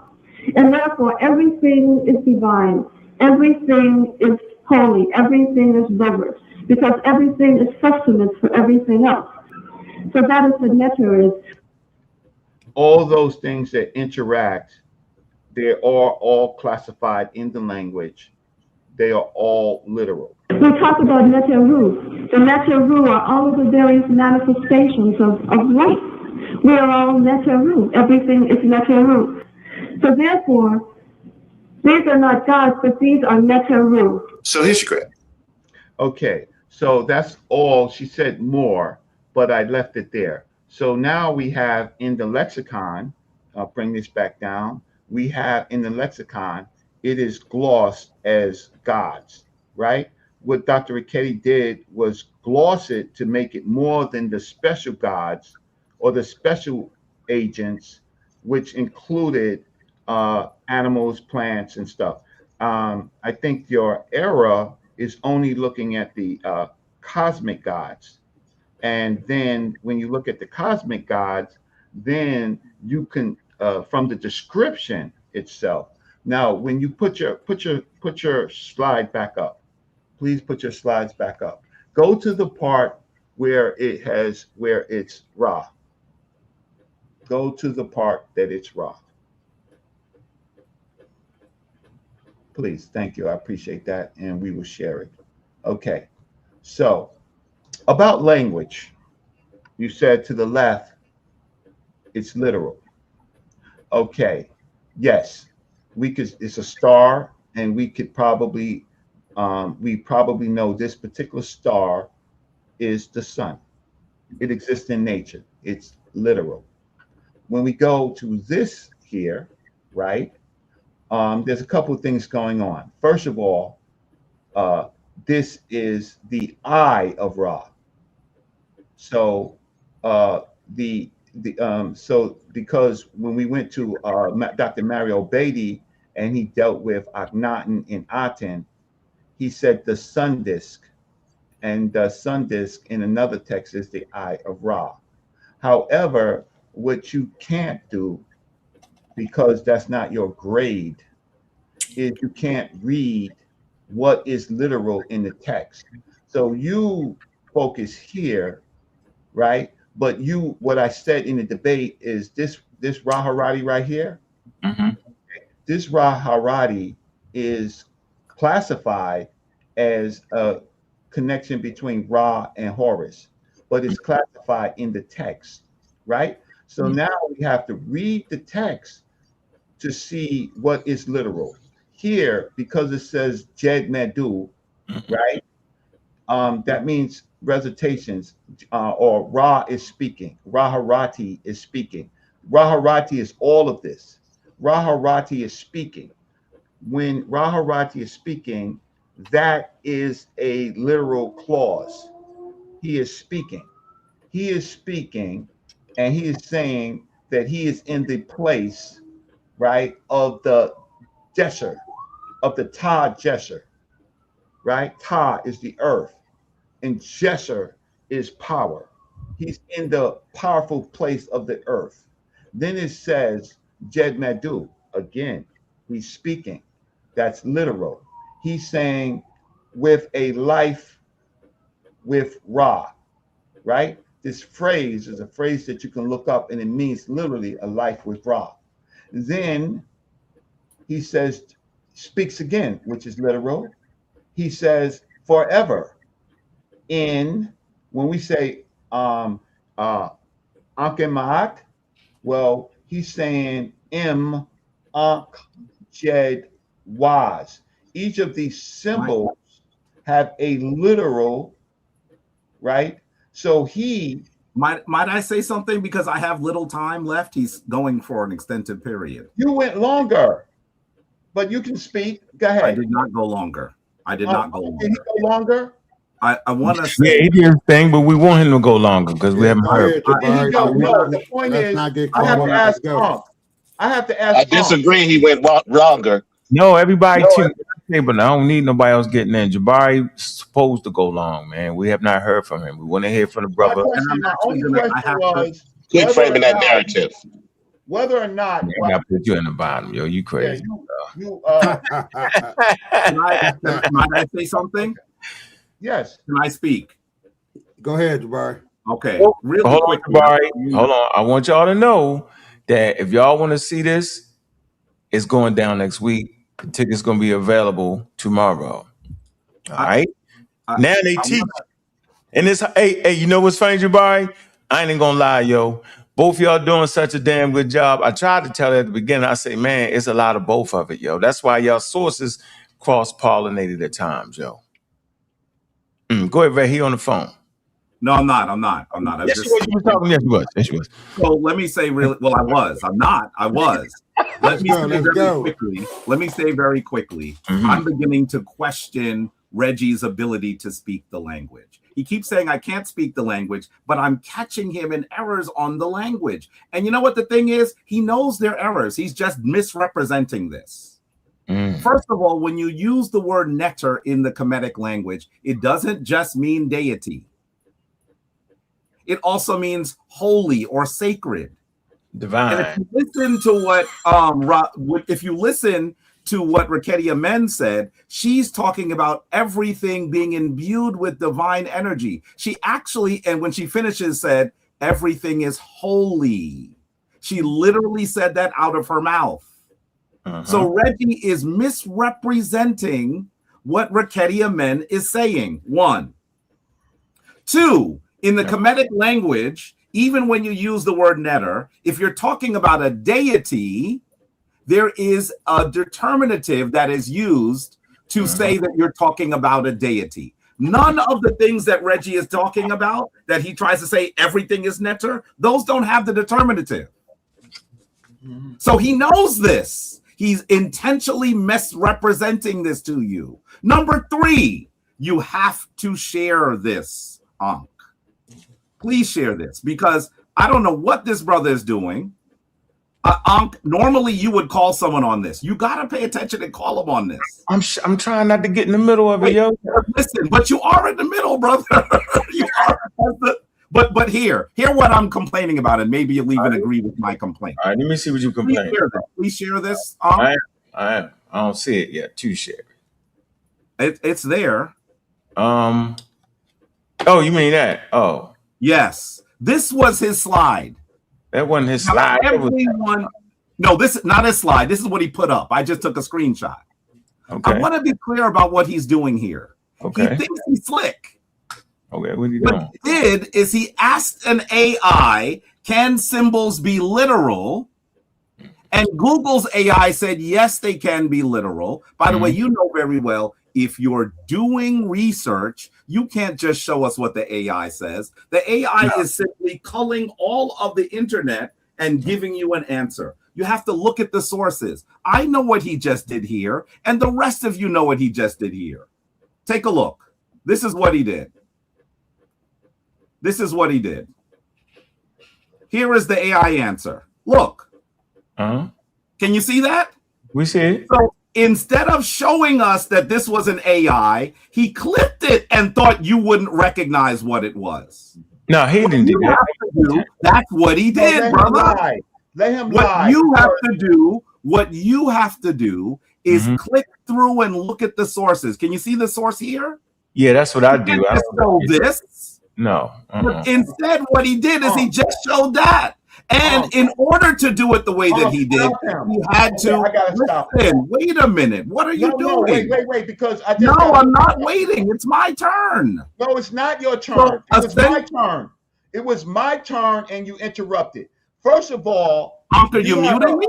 And therefore, everything is divine. Everything is holy. Everything is reverent. Because everything is sustenance for everything else. So that is what neter is. All those things that interact, they are all classified in the language. They are all literal. We talk about Neteru. The Neteru are all of the various manifestations of life. We are all Neteru. Everything is Neteru. So therefore, these are not gods, but these are Neteru. So here's your credit. Okay, so that's all. She said more, but I left it there. So now we have in the lexicon, I'll bring this back down. We have in the lexicon, it is glossed as gods, right? What Dr. Richetti did was gloss it to make it more than the special gods or the special agents, which included animals, plants, and stuff. I think your error is only looking at the cosmic gods. And then when you look at the cosmic gods, then you can, from the description itself. Now, when you put your slide back up, please put your slides back up. Go to the part where it's Ra. Go to the part that it's Ra. Please, thank you. I appreciate that, and we will share it. Okay, so about language, you said to the left, it's literal. Okay, yes, we could. It's a star, and we could probably we probably know this particular star is the sun. It exists in nature. It's literal. When we go to this here, right, there's a couple of things going on. First of all, this is the eye of Ra. So so because when we went to Dr. Mario Beatty and he dealt with Akhenaten and Aten, he said the sun disk, and the sun disk in another text is the eye of Ra. However, what you can't do, because that's not your grade, is you can't read what is literal in the text. So you focus here, right? But what I said in the debate is this Ra Harati right here. This Ra Harati is classified as a connection between Ra and Horus, but it's classified in the text, right? So now we have to read the text to see what is literal. Here, because it says Jed Medu, right? That means recitations, or Ra is speaking. Ra Harati is speaking. Ra Harati is all of this. Ra Harati is speaking. When Ra Harati is speaking, that is a literal clause. He is speaking. He is speaking, and he is saying that he is in the place, right, of the Jesher, of the Ta Jesher, right? Ta is the earth, and Jesher is power. He's in the powerful place of the earth. Then it says Jed Medu, again, he's speaking. That's literal. He's saying with a life with Ra, right? This phrase is a phrase that you can look up, and it means literally a life with Ra. Then he says, speaks again, which is literal. He says forever. When we say Ankh Ma'at, well, he's saying Im Ankh Jed Waz. Each of these symbols have a literal, right? So he might I say something, because I have little time left. He's going for an extended period. You went longer, but you can speak. Go ahead. I did not go longer. I did not go longer. Did he go longer? I want to say, yeah, he did his thing, but we want him to go longer because we haven't heard. No, the point is, I have to ask Trump. I disagree. He went longer. No, everybody tuned in, but I don't need nobody else getting in. Jabari supposed to go long, man. We have not heard from him. We want to hear from the brother. My only question was, keep framing that narrative. Whether or not I got to put you in the bottom, yo. You crazy. Might I say something? Yes. Can I speak? Go ahead, Jabari. Okay. Hold Really on, Jabari. Hold on. I want y'all to know that if y'all want to see this, it's going down next week. The ticket's going to be available tomorrow. All right. Now they teach. And this, hey, you know what's funny, Jabari? I ain't even gonna lie, yo. Both y'all doing such a damn good job. I tried to tell you at the beginning. I say, man, it's a lot of both of it, yo. That's why y'all sources cross-pollinated at times, yo. Go ahead, Ray. He on the phone. No, I'm not. Yes, you was talking. Yes, you was. Yes, you was. So let me say, really, well, I was. I'm not. I was. Let me say very quickly. I'm beginning to question Reggie's ability to speak the language. He keeps saying I can't speak the language, but I'm catching him in errors on the language. And you know what the thing is? He knows their errors. He's just misrepresenting this. First of all, when you use the word neter in the Kemetic language, it doesn't just mean deity. It also means holy or sacred. Divine. And if you listen to what Raketi Men said, she's talking about everything being imbued with divine energy. She actually, and when she finishes, said, everything is holy. She literally said that out of her mouth. So Reggie is misrepresenting what Raketi Men is saying. 1. 2, in the Kemetic language, even when you use the word neter, if you're talking about a deity, there is a determinative that is used to say that you're talking about a deity. None of the things that Reggie is talking about, that he tries to say everything is Neter, those don't have the determinative. So he knows this. He's intentionally misrepresenting this to you. Number 3, you have to share this, Ankh. Please share this, because I don't know what this brother is doing. Ankh, normally you would call someone on this. You got to pay attention and call them on this. I'm trying not to get in the middle of it, yo. Listen, but you are in the middle, brother. You are. But hear what I'm complaining about, and maybe you'll even agree with my complaint. All right, let me see what you complain. Please share this. I don't see it yet. To share. It's there. Oh, you mean that? Oh, yes. This was his slide. That wasn't his slide. No, this is not his slide. This is what he put up. I just took a screenshot. Okay. I want to be clear about what he's doing here. Okay. He thinks he's slick. Okay, what are you doing? What he did is he asked an AI, can symbols be literal? And Google's AI said, yes, they can be literal. By the way, you know very well, if you're doing research, you can't just show us what the AI says. The AI is simply culling all of the internet and giving you an answer. You have to look at the sources. I know what he just did here, and the rest of you know what he just did here. Take a look. This is what he did. This is what he did. Here is the AI answer. Look. Can you see that? We see it. So instead of showing us that this was an AI, he clipped it and thought you wouldn't recognize what it was. No, he didn't do that. That's what he did, brother. Let him what lie. What you have to do is click through and look at the sources. Can you see the source here? Yeah, that's what I do. I don't show this. No. But instead, what he did is he just showed that. And in order to do it the way that he did, he had to. I gotta stop. Wait a minute. What are you doing? Wait, because I just No, I'm not waiting. It's my turn. No, it's not your turn. It was my turn. It was my turn, and you interrupted. First of all, are you muting me?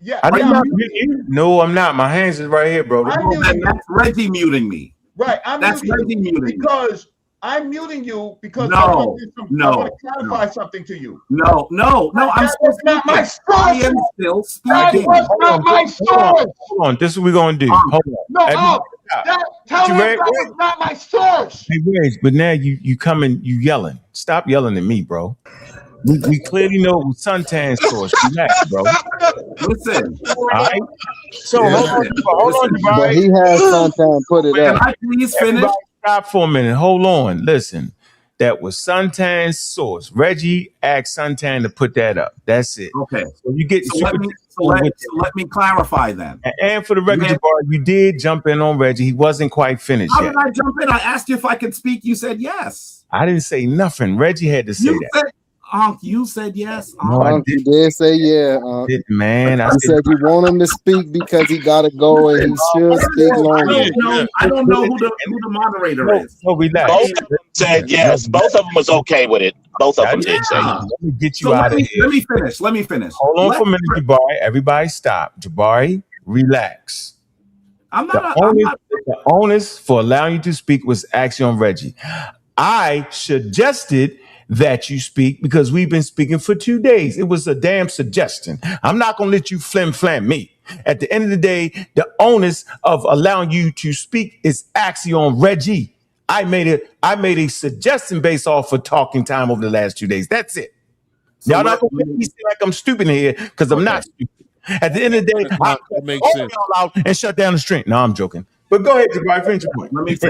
Yeah, I did not mute you. No, I'm not. My hands is right here, bro. That's Reggie muting me. Right, That's Reggie muting me. because I'm muting you because I want to clarify something to you. No. I'm still not my source. I am still speaking. That was not my source. Hold on. This is what we're gonna do. Hold on. No, tell me that was not my source. Hey, Reg, but now you coming, you yelling. Stop yelling at me, bro. We clearly know it was suntan source. Relax, bro. Listen. All right. So hold on, Jabari. But he has suntan. Put it up. Can I please finish? Everybody stop for a minute. Hold on. Listen. That was suntan source. Reggie asked Suntan to put that up. That's it. Okay. So you get. So let me clarify then. And for the record, Jabari, you did jump in on Reggie. He wasn't quite finished How yet. did I jump in? I asked you if I could speak. You said yes. I didn't say nothing. Reggie had to say that. You said yes. No, you did say yeah. Man, I said you want him to speak because he got to go and he should speak longer. I don't know who the moderator is. No, relax. Both of them said yes. Both of them was okay with it. Both of them did say. Let me get you out of here. Let me finish. Hold on for a minute, Jabari. Everybody stop. Jabari, relax. The onus for allowing you to speak was actually on Reggie. I suggested that you speak because we've been speaking for 2 days. It was a damn suggestion. I'm not going to let you flam me. At the end of the day, the onus of allowing you to speak is actually on Reggie. I made a suggestion based off of talking time over the last 2 days. That's it. So y'all not going to make me seem like I'm stupid here because I'm not stupid. At the end of the day, I'll y'all out and shut down the stream. No, I'm joking. But go ahead, Jabari, finish your point. Let me say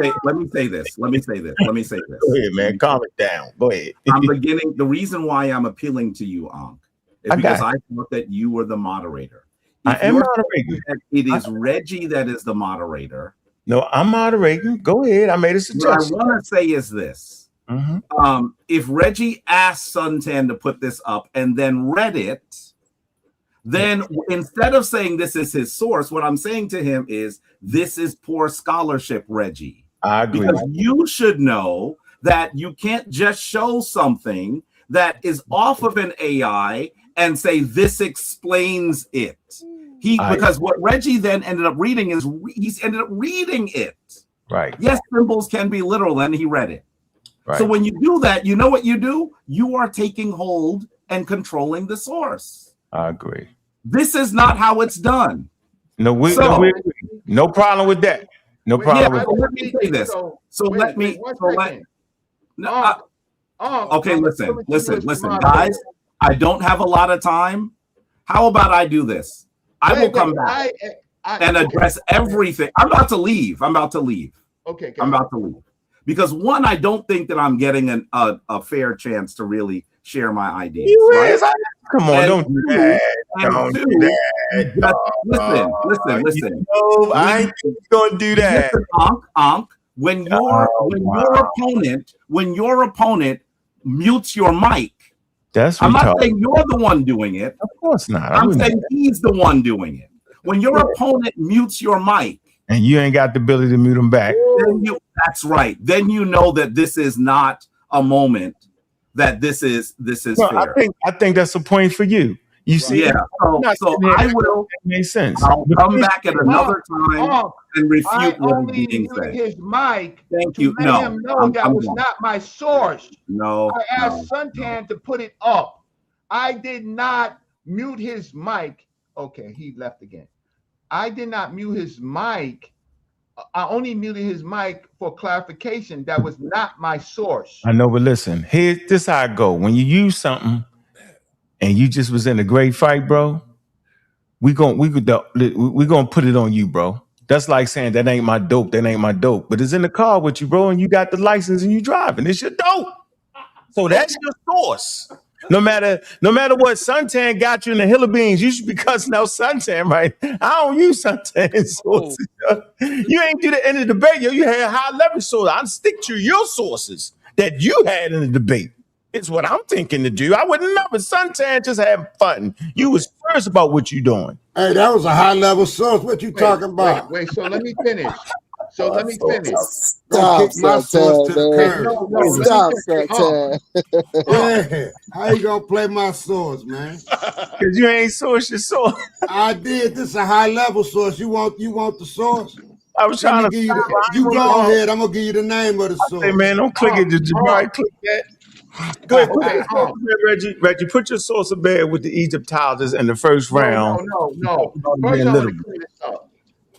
this. Go ahead, man. Calm it down. Go ahead. The reason why I'm appealing to you, Ankh, is because I thought that you were the moderator. I am moderating. It is Reggie that is the moderator. No, I'm moderating. Go ahead. I made a suggestion. What I want to say is this. If Reggie asked Suntan to put this up and then read it, then instead of saying this is his source, what I'm saying to him is this is poor scholarship, Reggie. I agree. Because you should know that you can't just show something that is off of an AI and say this explains it. Because what Reggie then ended up reading is he's ended up reading it. Right. Yes, symbols can be literal, and he read it. Right. So when you do that, you know what you do? You are taking hold and controlling the source. I agree. This is not how it's done. No, we no problem with that. No problem with that. Let me say this. Okay, listen, guys. I don't have a lot of time. How about I do this? I will come back and address everything. I'm about to leave. Okay. I'm about to leave. Because one, I don't think that I'm getting a fair chance to really share my ideas. Come on, don't do that. Don't do that. Listen. I ain't gonna do that. Listen, when your opponent mutes your mic, I'm not saying you're the one doing it. Of course not. I'm saying he's the one doing it. When your opponent mutes your mic, and you ain't got the ability to mute them back. That's right. Then you know that this is not a moment. That this is fair. I think that's a point for you. You see, yeah. So I will. That makes sense. I'll come back at another time and refute what is being said. His mic. Thank you. Let him know that was not my source. No. I asked Suntan to put it up. I did not mute his mic. Okay, he left again. I did not mute his mic. I only muted his mic for clarification. That was not my source. I know, but listen, this how I go. When you use something and you just was in a great fight, bro, we gonna put it on you, bro. That's like saying that ain't my dope, but it's in the car with you, bro, and you got the license and you driving. It's your dope. So that's your source. No matter what Suntan got you in the hill of beans, you should be cussing out Suntan, right? I don't use Suntan sources. You ain't do the end of the debate, yo. You had high leverage sources. I'd stick to your sources that you had in the debate. It's what I'm thinking to do. I would never. Suntan just having fun. You was first about what you doing. Hey, that was a high level source. What you talking about? Wait. So let me finish. Stop, Suntan. How you gonna play my source, man? Because you ain't source your source. I did. This is a high level source. You want the source? I was trying to give you you go ahead. I'm gonna give you the name of the source. Hey man, don't click it. Jabari, click that. Go ahead, Reggie, put your source of bed with the Egyptologists in the first round. No. First, I want to clear this up.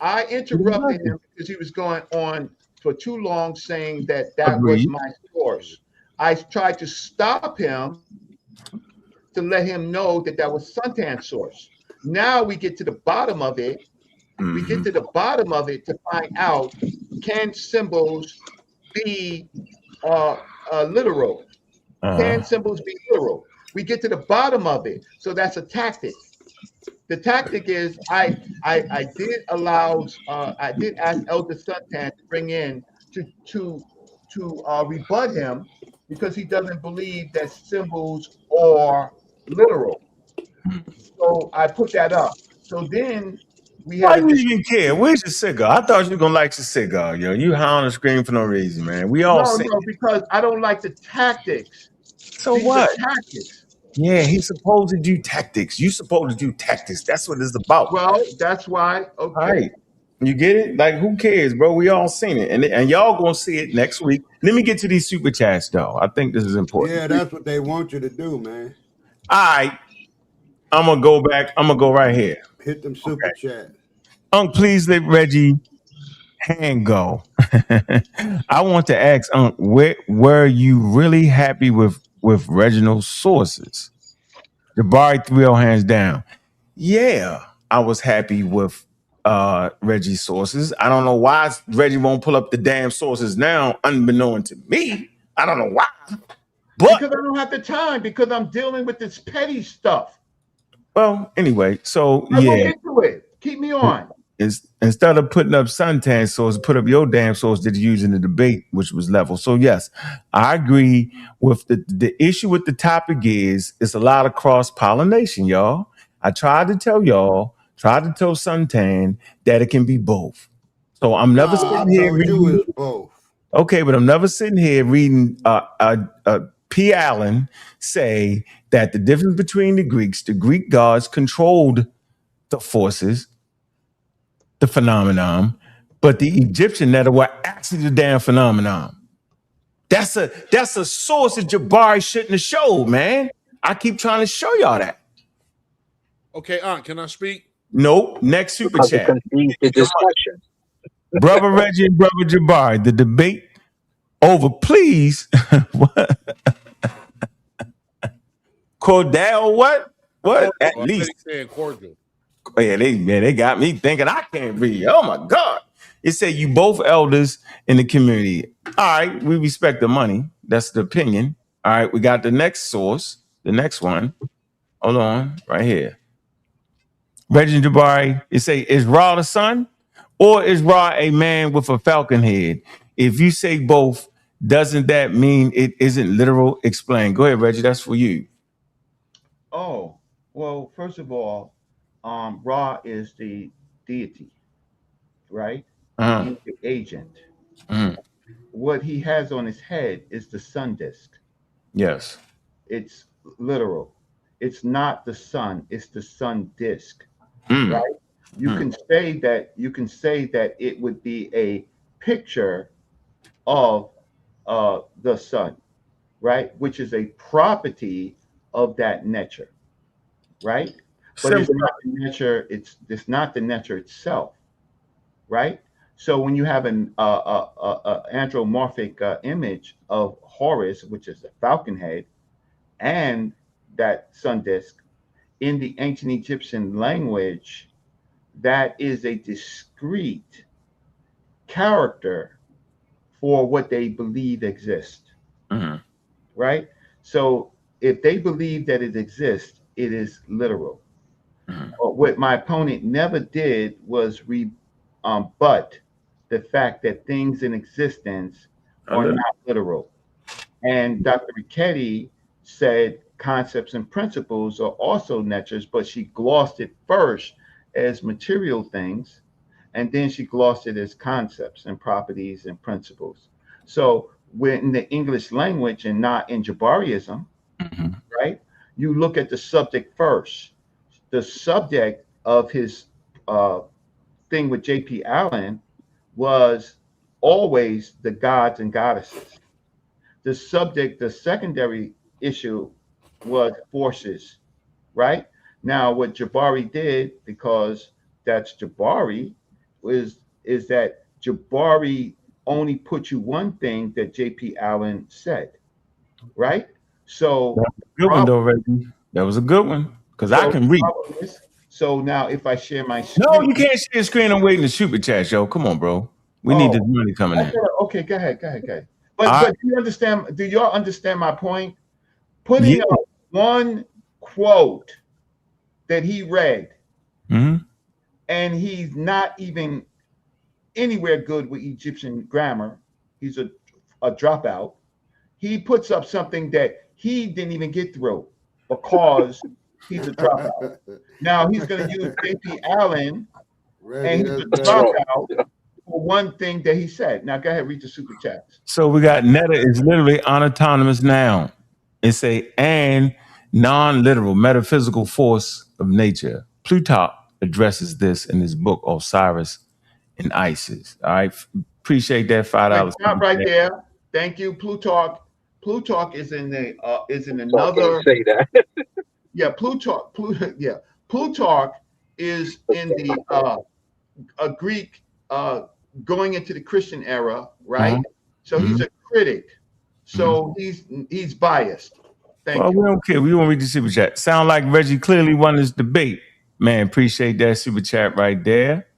I interrupted him because he was going on for too long saying that was my source. I tried to stop him to let him know that was Suntan's source. Now we get to the bottom of it. We get to the bottom of it to find out, can symbols be literal? Can symbols be literal? We get to the bottom of it. So that's a tactic. The tactic is I did ask Elder Suntan to bring in to rebut him because he doesn't believe that symbols are literal. So I put that up. So then we had. Why do you even care? Where's your cigar? I thought you were gonna like your cigar, yo. You hound and scream for no reason, man. We all no, because I don't like the tactics. So These what? are tactics. Yeah, he's supposed to do tactics. You supposed to do tactics. That's what it's about. Well, that's why. Okay. All right. You get it? Like, who cares, bro? We all seen it. And y'all gonna see it next week. Let me get to these super chats, though. I think this is important. Yeah, that's what they want you to do, man. All right. I'm gonna go back. I'm gonna go right here. Hit them super chats. Please let Reggie hand go. I want to ask, were you really happy with Reginald's sources? Jabari 3-0 hands down. Yeah, I was happy with Reggie's sources. I don't know why Reggie won't pull up the damn sources now, unbeknown to me. I don't know why. But because I don't have the time, because I'm dealing with this petty stuff. Well, anyway, so I won't get to it. Keep me on. Instead of putting up Suntan source, put up your damn source that you used in the debate, which was level. So yes, I agree with the issue with the topic is it's a lot of cross-pollination, y'all. I tried to tell Suntan that it can be both. So I'm never sitting here reading both. Okay, but I'm never sitting here reading P. Allen say that the difference between the Greek gods controlled the forces, the phenomenon, but the Egyptian Neteru were actually the damn phenomenon. That's a source that Jabari shouldn't have showed, man. I keep trying to show y'all that. Okay, Aunt, can I speak? Nope. Next super Because chat. it confused the discussion. Brother Reggie and Brother Jabari, the debate over, please. What? Cordell, what? What? At least. Saying cordial. Oh, yeah, they got me thinking I can't read. Oh my God. It said you both elders in the community. All right, we respect the money. That's the opinion. All right, we got the next source, the next one. Hold on, right here. Reggie and Jabari, it say, is Ra the son or is Ra a man with a falcon head? If you say both, doesn't that mean it isn't literal? Explain. Go ahead, Reggie. That's for you. Oh, well, first of all, Ra is the deity, right? He's the agent. What he has on his head is the sun disk. Yes. It's literal. It's not the sun, it's the sun disk. Right? You can say that it would be a picture of the sun, right? Which is a property of that Neter, right? But it's not the Neter, it's not the Neter itself, right? So when you have an anthropomorphic image of Horus, which is a falcon head, and that sun disk, in the ancient Egyptian language, that is a discrete character for what they believe exists. Right? So if they believe that it exists, it is literal. What my opponent never did was rebut the fact that things in existence are not literal. And Dr. Richetti said concepts and principles are also neters, but she glossed it first as material things, and then she glossed it as concepts and properties and principles. So when in the English language and not in Jabariism, right, you look at the subject first. The subject of his thing with J.P. Allen was always the gods and goddesses. The subject, the secondary issue was forces, right? Now, what Jabari did, because that's Jabari, is that Jabari only put you one thing that J.P. Allen said, right? So good one though, Reggie. That was a good one because I can read. So now, if I share my screen, no, you can't share screen. I'm waiting to super chat, yo. Come on, bro. We need this money coming in. Okay, go ahead. But do you understand? Do y'all understand my point? Putting up one quote that he read, and he's not even anywhere good with Egyptian grammar. He's a dropout. He puts up something that he didn't even get through because he's a dropout. Now he's going to use J.P. Allen, and he's a dropout for one thing that he said. Now go ahead, read the super chats. So we got Neteru is literally unautonomous noun. It's and non-literal metaphysical force of nature. Plutarch addresses this in his book Osiris and Isis. All right, appreciate that $5. Stop right there. Thank you, Plutarch. Plutarch is in the another. Say that. Yeah, Plutarch. Plutarch is in the a Greek going into the Christian era, right? So he's a critic. So he's biased. Thank you. We don't care. We won't read the super chat. Sound like Reggie clearly won this debate. Man, appreciate that super chat right there.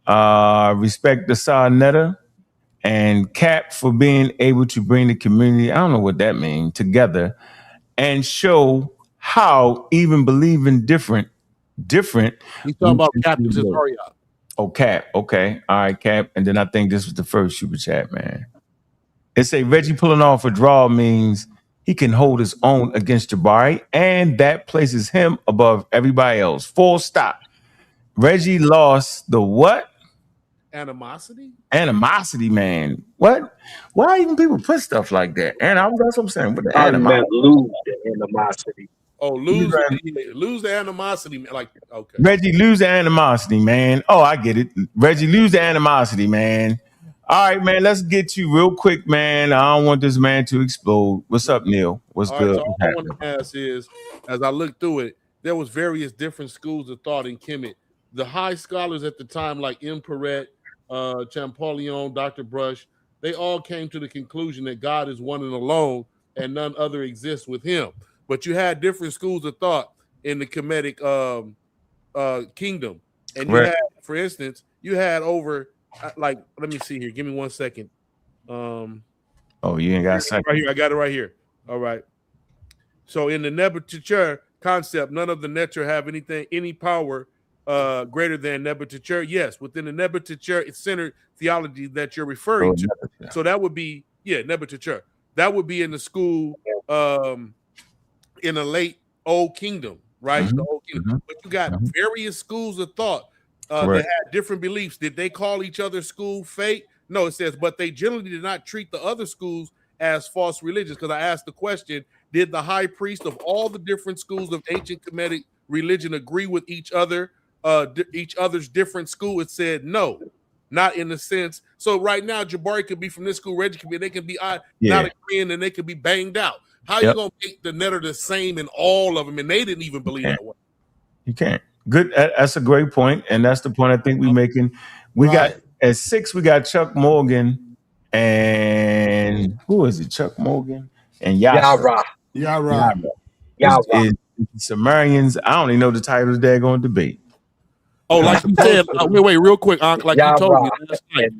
Respect the sa.neter and Cap for being able to bring the community, I don't know what that means, together and show how even believing different. He's talking about Captain Cesario. Oh, Cap. Okay. All right, Cap. And then I think this was the first super chat, man. It say Reggie pulling off a draw means he can hold his own against Jabari, and that places him above everybody else. Full stop. Reggie lost the what? Animosity? Animosity, man. What? Why even people put stuff like that? And that's what I'm saying. With the I meant animosity. lose the animosity. Oh, lose the animosity, man. Like, okay. Reggie, lose the animosity, man. Oh, I get it. Reggie, lose the animosity, man. All right, man. Let's get you real quick, man. I don't want this man to explode. What's up, Neil? What's All right, good? so all I want to ask is, as I looked through it, there was various different schools of thought in Kemet. The high scholars at the time, like M. Perret, Champollion, Dr. Brush, they all came to the conclusion that God is one and alone and none other exists with him. But you had different schools of thought in the Kemetic kingdom. And you had, for instance, you had over, like, let me see here. Give me 1 second. Oh, you ain't got a second. Right here. I got it right here. All right. So in the Nebuchadnezzar concept, none of the Neter have any power greater than Nebuchadnezzar. Yes, within the Nebuchadnezzar centered theology that you're referring to. So that would be, Nebuchadnezzar. That would be in the school in the late Old Kingdom, right? The Old Kingdom. But you got various schools of thought that had different beliefs. Did they call each other school fake? No, it says, but they generally did not treat the other schools as false religions. Because I asked the question, did the high priest of all the different schools of ancient Kemetic religion agree with each other's different school? It said no, not in the sense. So right now, Jabari could be from this school, Reggie could be, they can be not agreeing, and they could be banged out. How you gonna make the Neter the same in all of them? And they didn't even believe that way. You can't. Good. That's a great point, and that's the point I think we're making. We got at 6. We got Chuck Morgan and who is it? Chuck Morgan and Yara. Is Sumerians. I don't even know the title of the daggone debate. Oh, like you said, wait, real quick, like you told me last night.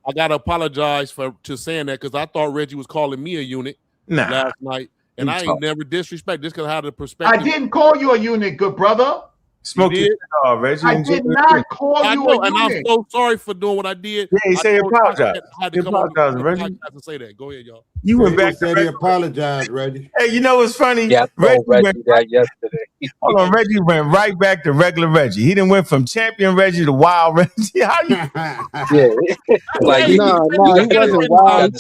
I gotta apologize to saying that because I thought Reggie was calling me a eunuch last night, and I ain't never disrespect just because I had the perspective. I didn't call you a eunuch, good brother. Smoke it, Reggie. I did not call you a eunuch. And I'm so sorry for doing what I did. Yeah, he said apologize. I had to come apologize, Reggie. I have to say that. Go ahead, y'all. You went back to he apologized, Reggie. Hey, you know what's funny? Yeah, Reggie went that yesterday. Hold on, Reggie went right back to regular Reggie. He didn't went from champion Reggie to wild Reggie. How you? Like he wasn't wild.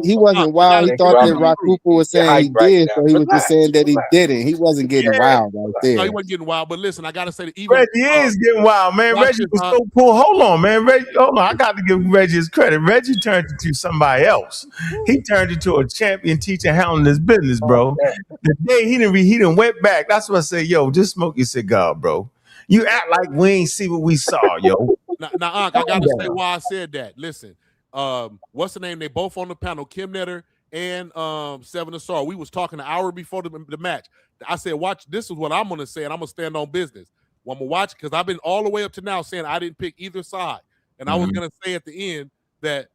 He wasn't wild. He thought that Rakupa was saying he did, so he was just saying that he didn't. He wasn't getting wild right there. No, he wasn't getting wild. But listen, I gotta say that even Reggie is getting wild, man. Reggie was so cool. Hold on, man. Reggie, hold on. I got to give Reggie his credit. Reggie turned into somebody else. He turned into a champion teacher handling his business, bro. The day he didn't went back. That's what I say, yo, just smoke your cigar, bro. You act like we ain't see what we saw, yo. Now, I gotta say why I said that. Listen, what's the name? They both on the panel, Kim Neter and Seven Asar. We was talking an hour before the match. I said, watch, this is what I'm gonna say, and I'm gonna stand on business. Well, I'm gonna watch because I've been all the way up to now saying I didn't pick either side. And I was gonna say at the end that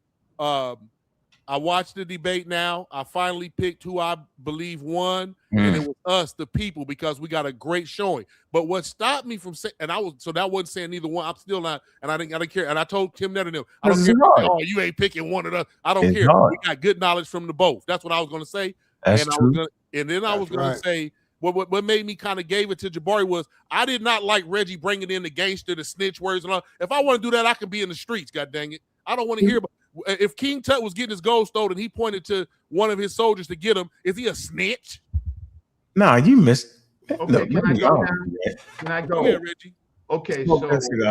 I watched the debate now. I finally picked who I believe won, and it was us, the people, because we got a great showing. But what stopped me from saying, and that wasn't saying neither one. I'm still not, and I didn't care. And I told Kim Netter, I don't care. Oh, you ain't picking one of us. I don't care. We got good knowledge from the both. That's what I was gonna say. That's true. Then I was gonna say what made me kind of gave it to Jabari was I did not like Reggie bringing in the gangster, the snitch words, and all. If I want to do that, I can be in the streets. God dang it, I don't want to hear about. If King Tut was getting his gold stolen and he pointed to one of his soldiers to get him, is he a snitch? Nah, you missed. Okay, can I go now? Can I go? Yeah, Reggie. Okay, so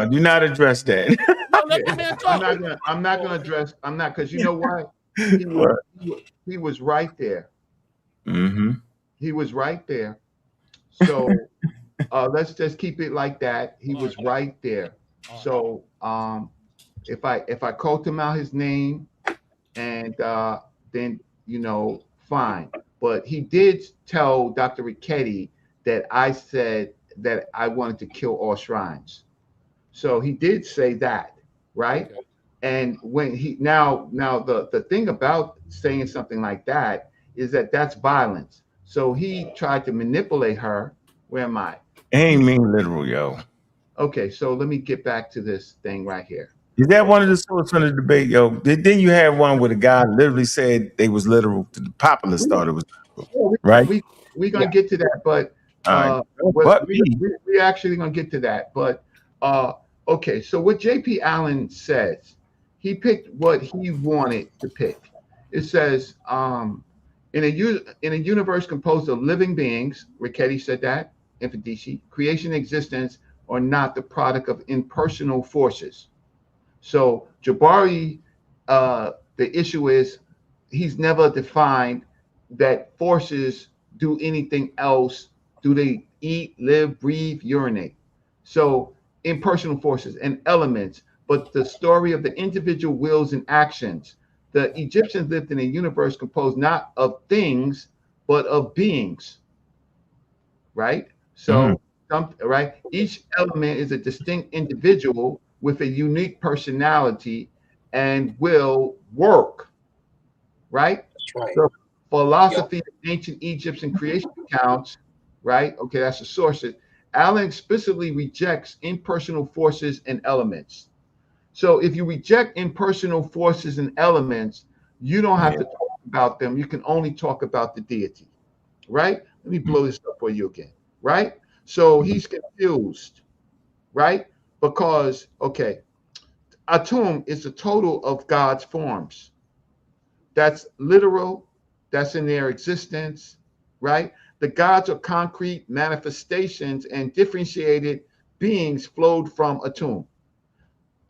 do not address that. I'm not gonna address. I'm not, because you know what? He was right there. Mm-hmm. He was right there. So let's just keep it like that. He was right there. So if I called him out his name, and then fine. But he did tell Dr. Richetti that I said that I wanted to kill all shrines. So he did say that, right? Okay. And when he now the thing about saying something like that is that that's violence. So he tried to manipulate her. Where am I? Ain't mean literal, yo. Okay, so let me get back to this thing right here. Is that one of the sources from the debate, yo? Then you had one where the guy literally said they was literal. The populace thought it was right. We're gonna get to that, but we actually gonna get to that. But okay, so what JP Allen says, he picked what he wanted to pick. It says In a universe composed of living beings, Richetti said that, Infodici, creation and existence are not the product of impersonal forces. So Jabari, the issue is he's never defined that forces do anything else. Do they eat, live, breathe, urinate? So impersonal forces and elements, but the story of the individual wills and actions. The Egyptians lived in a universe composed not of things, but of beings, right? So, right, each element is a distinct individual with a unique personality and will work, right? That's right. The philosophy of ancient Egyptian creation accounts, right? Okay, that's the sources. Allen explicitly rejects impersonal forces and elements. So if you reject impersonal forces and elements, you don't have to talk about them. You can only talk about the deity, right? Let me blow this up for you again, right? So he's confused, right? Because, okay, Atum is the total of God's forms. That's literal, that's in their existence, right? The gods are concrete manifestations and differentiated beings flowed from Atum.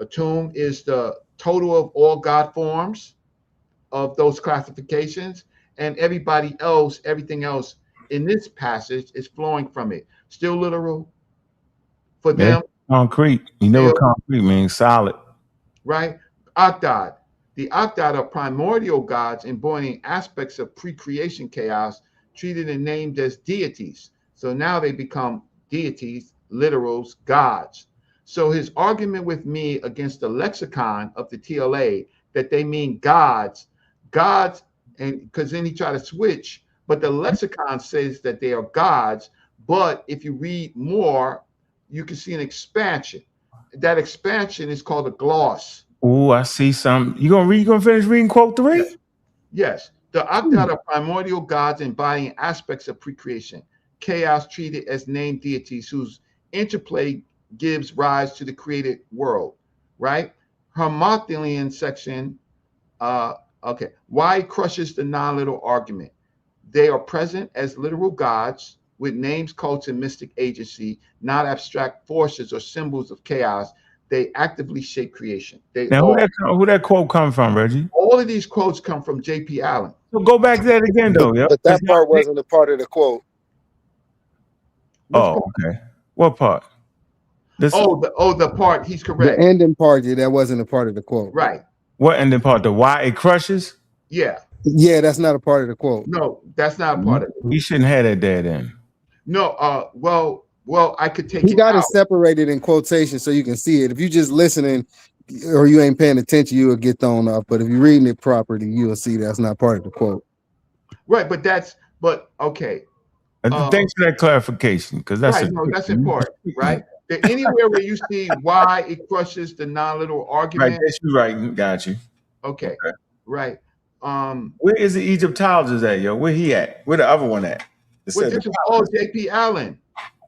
Atum is the total of all God forms of those classifications, and everybody else, everything else in this passage is flowing from it. Still literal for them. Concrete. You know what concrete means? Solid. Right? Akdad. The Akdad are primordial gods embodying aspects of pre-creation chaos, treated and named as deities. So now they become deities, literals, gods. So his argument with me against the lexicon of the TLA that they mean gods, and because then he tried to switch, but the lexicon says that they are gods. But if you read more, you can see an expansion. That expansion is called a gloss. Oh, I see some. You gonna finish reading quote 3? Yes. The Akdad are primordial gods embodying aspects of pre-creation. Chaos treated as named deities whose interplay gives rise to the created world, right? Hermothelian section, okay. Why crushes the non-literal argument? They are present as literal gods with names, cults, and mystic agency, not abstract forces or symbols of chaos. They actively shape creation. Now, who that quote come from, Reggie? All of these quotes come from J.P. Allen. So go back to that again, though. But that part wasn't a part of the quote. Oh, okay. What part? The part, he's correct. The ending part, that wasn't a part of the quote. Right. What ending part? The why it crushes? Yeah. Yeah, that's not a part of the quote. No, that's not a part of it. We shouldn't have that there then. No, well, I could take He got it separated in quotation so you can see it. If you just listening or you ain't paying attention, you will get thrown off. But if you're reading it properly, you will see that's not part of the quote. Right, but okay. Thanks for that clarification, because that's right. No, that's important, right? Anywhere where you see why it crushes the non-literal argument. Right, that's you right. Got you. Okay. Right. Where is the Egyptologist at, yo? Where he at? Where the other one at? Well, this is all J.P. Allen.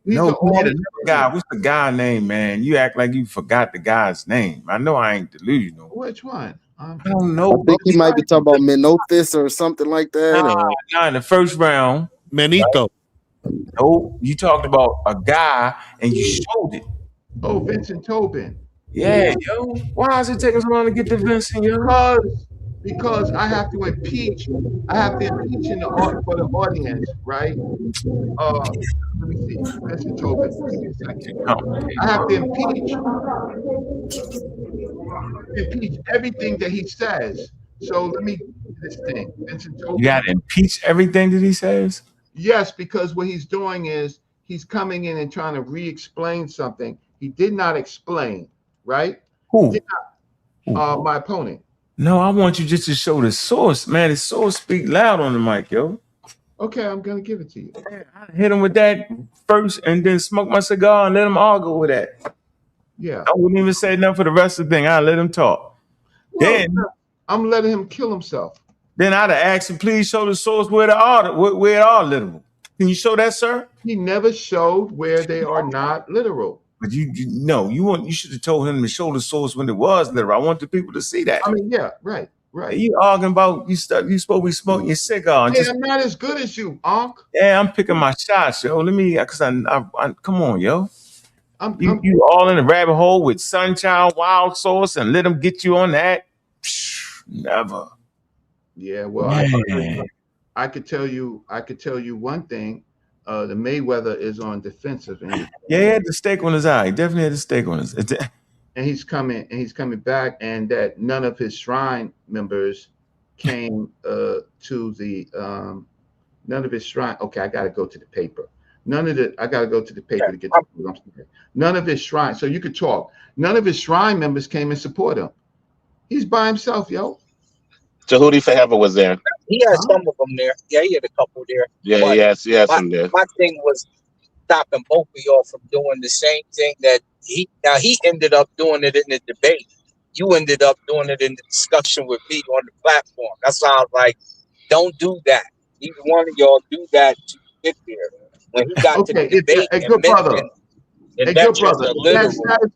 No, another guy. What's the guy name, man? You act like you forgot the guy's name. I know I ain't delusional. Which one? I don't know. I think he might be talking about Menophis or something like that. Nah, in the first round. Manito. Right? No, you talked about a guy and you showed it. Oh, Vincent Tobin. Yeah, yo. Why is it taking so long to get to Vincent, yo? Because I have to impeach. I have to impeach for the audience, right? Let me see. Vincent Tobin. Give me a second. I have to impeach everything that he says. So let me do this thing. Vincent Tobin. You got to impeach everything that he says? Yes, because what he's doing is he's coming in and trying to re-explain something he did not explain, right? Who? My opponent. No, I want you just to show the source, man. The source speak loud on the mic, yo. Okay, I'm gonna give it to you. I hit him with that first, and then smoke my cigar and let him argue with that. Yeah, I wouldn't even say nothing for the rest of the thing. I let him talk. Well, then I'm letting him kill himself. Then I'd have asked him, please show the source where it are literal. Can you show that, sir? He never showed where they are not literal. But you should have told him to show the source when it was literal. I want the people to see that. I mean, yeah, right. Right. You arguing about you supposed to be smoking your cigar. Hey, I'm not as good as you, Unc. Yeah, I'm picking my shots, yo. Let me, cause I come on, yo. You all in the rabbit hole with Sunchild Wild Sauce and let them get you on that? Psh, never. Yeah, well, I could tell you one thing. The Mayweather is on defensive end. Yeah, he had the stake on his eye. He definitely had the stake on his. And he's coming back, and that none of his shrine members came to the none of his shrine. Okay, I got to go to the paper. I got to go to the paper to get the none of his shrine. So you could talk. None of his shrine members came and support him. He's by himself, yo. Tahuti Forever was there. He had some of them there. Yeah, he had a couple there. Yeah, but he has some there. My thing was stopping both of y'all from doing the same thing that he ended up doing it in the debate. You ended up doing it in the discussion with me on the platform. That's why I was like, don't do that. Either one of y'all do that to get there. When he got to the debate, good brother. That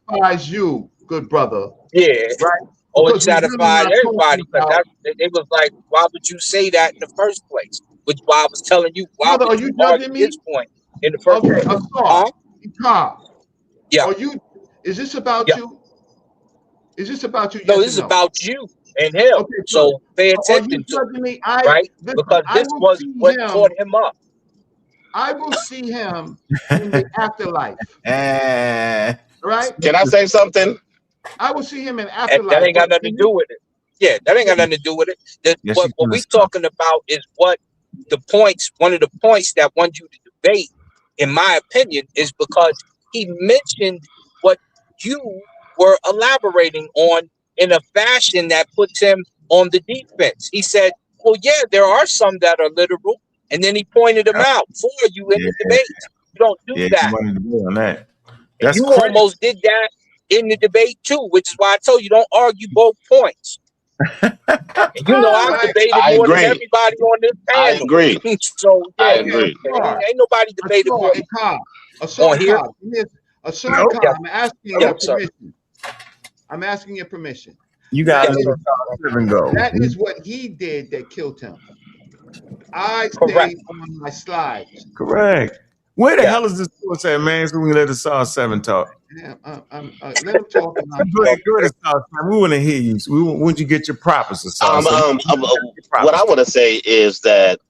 satisfies you, good brother. Yeah, right. Oh, it satisfied everybody. But it was like, why would you say that in the first place? Which why I was telling you, why would you argue this point in the first place? Yeah. Is this about you? Is this about you? No, this is about you and him. Okay, so pay attention to me, right? Because this was what caught him up. I will see him in the afterlife. Right? Can I say something? I will see him in afterlife. That ain't got nothing to do with it. Yeah, that ain't got nothing to do with it. What we talking about is what the points, one of the points that won you to debate, in my opinion, is because he mentioned what you were elaborating on in a fashion that puts him on the defense. He said, well, yeah, there are some that are literal. And then he pointed them out for you in the debate. You don't do that. That's you almost did that in the debate too, which is why I told you don't argue both points. And you know I've debated more than everybody on this panel. I agree. So yeah, I agree. Ain't nobody debated more on here. I'm asking your permission. I'm asking your permission. You got to go. That is what he did that killed him. I stayed on my slides. Correct. Where the hell is this source at, man? So we can let the Saw 7 talk. Yeah, let him talk. Go ahead, Saw 7. We want to hear you. We want you to get your props. What I want to say is that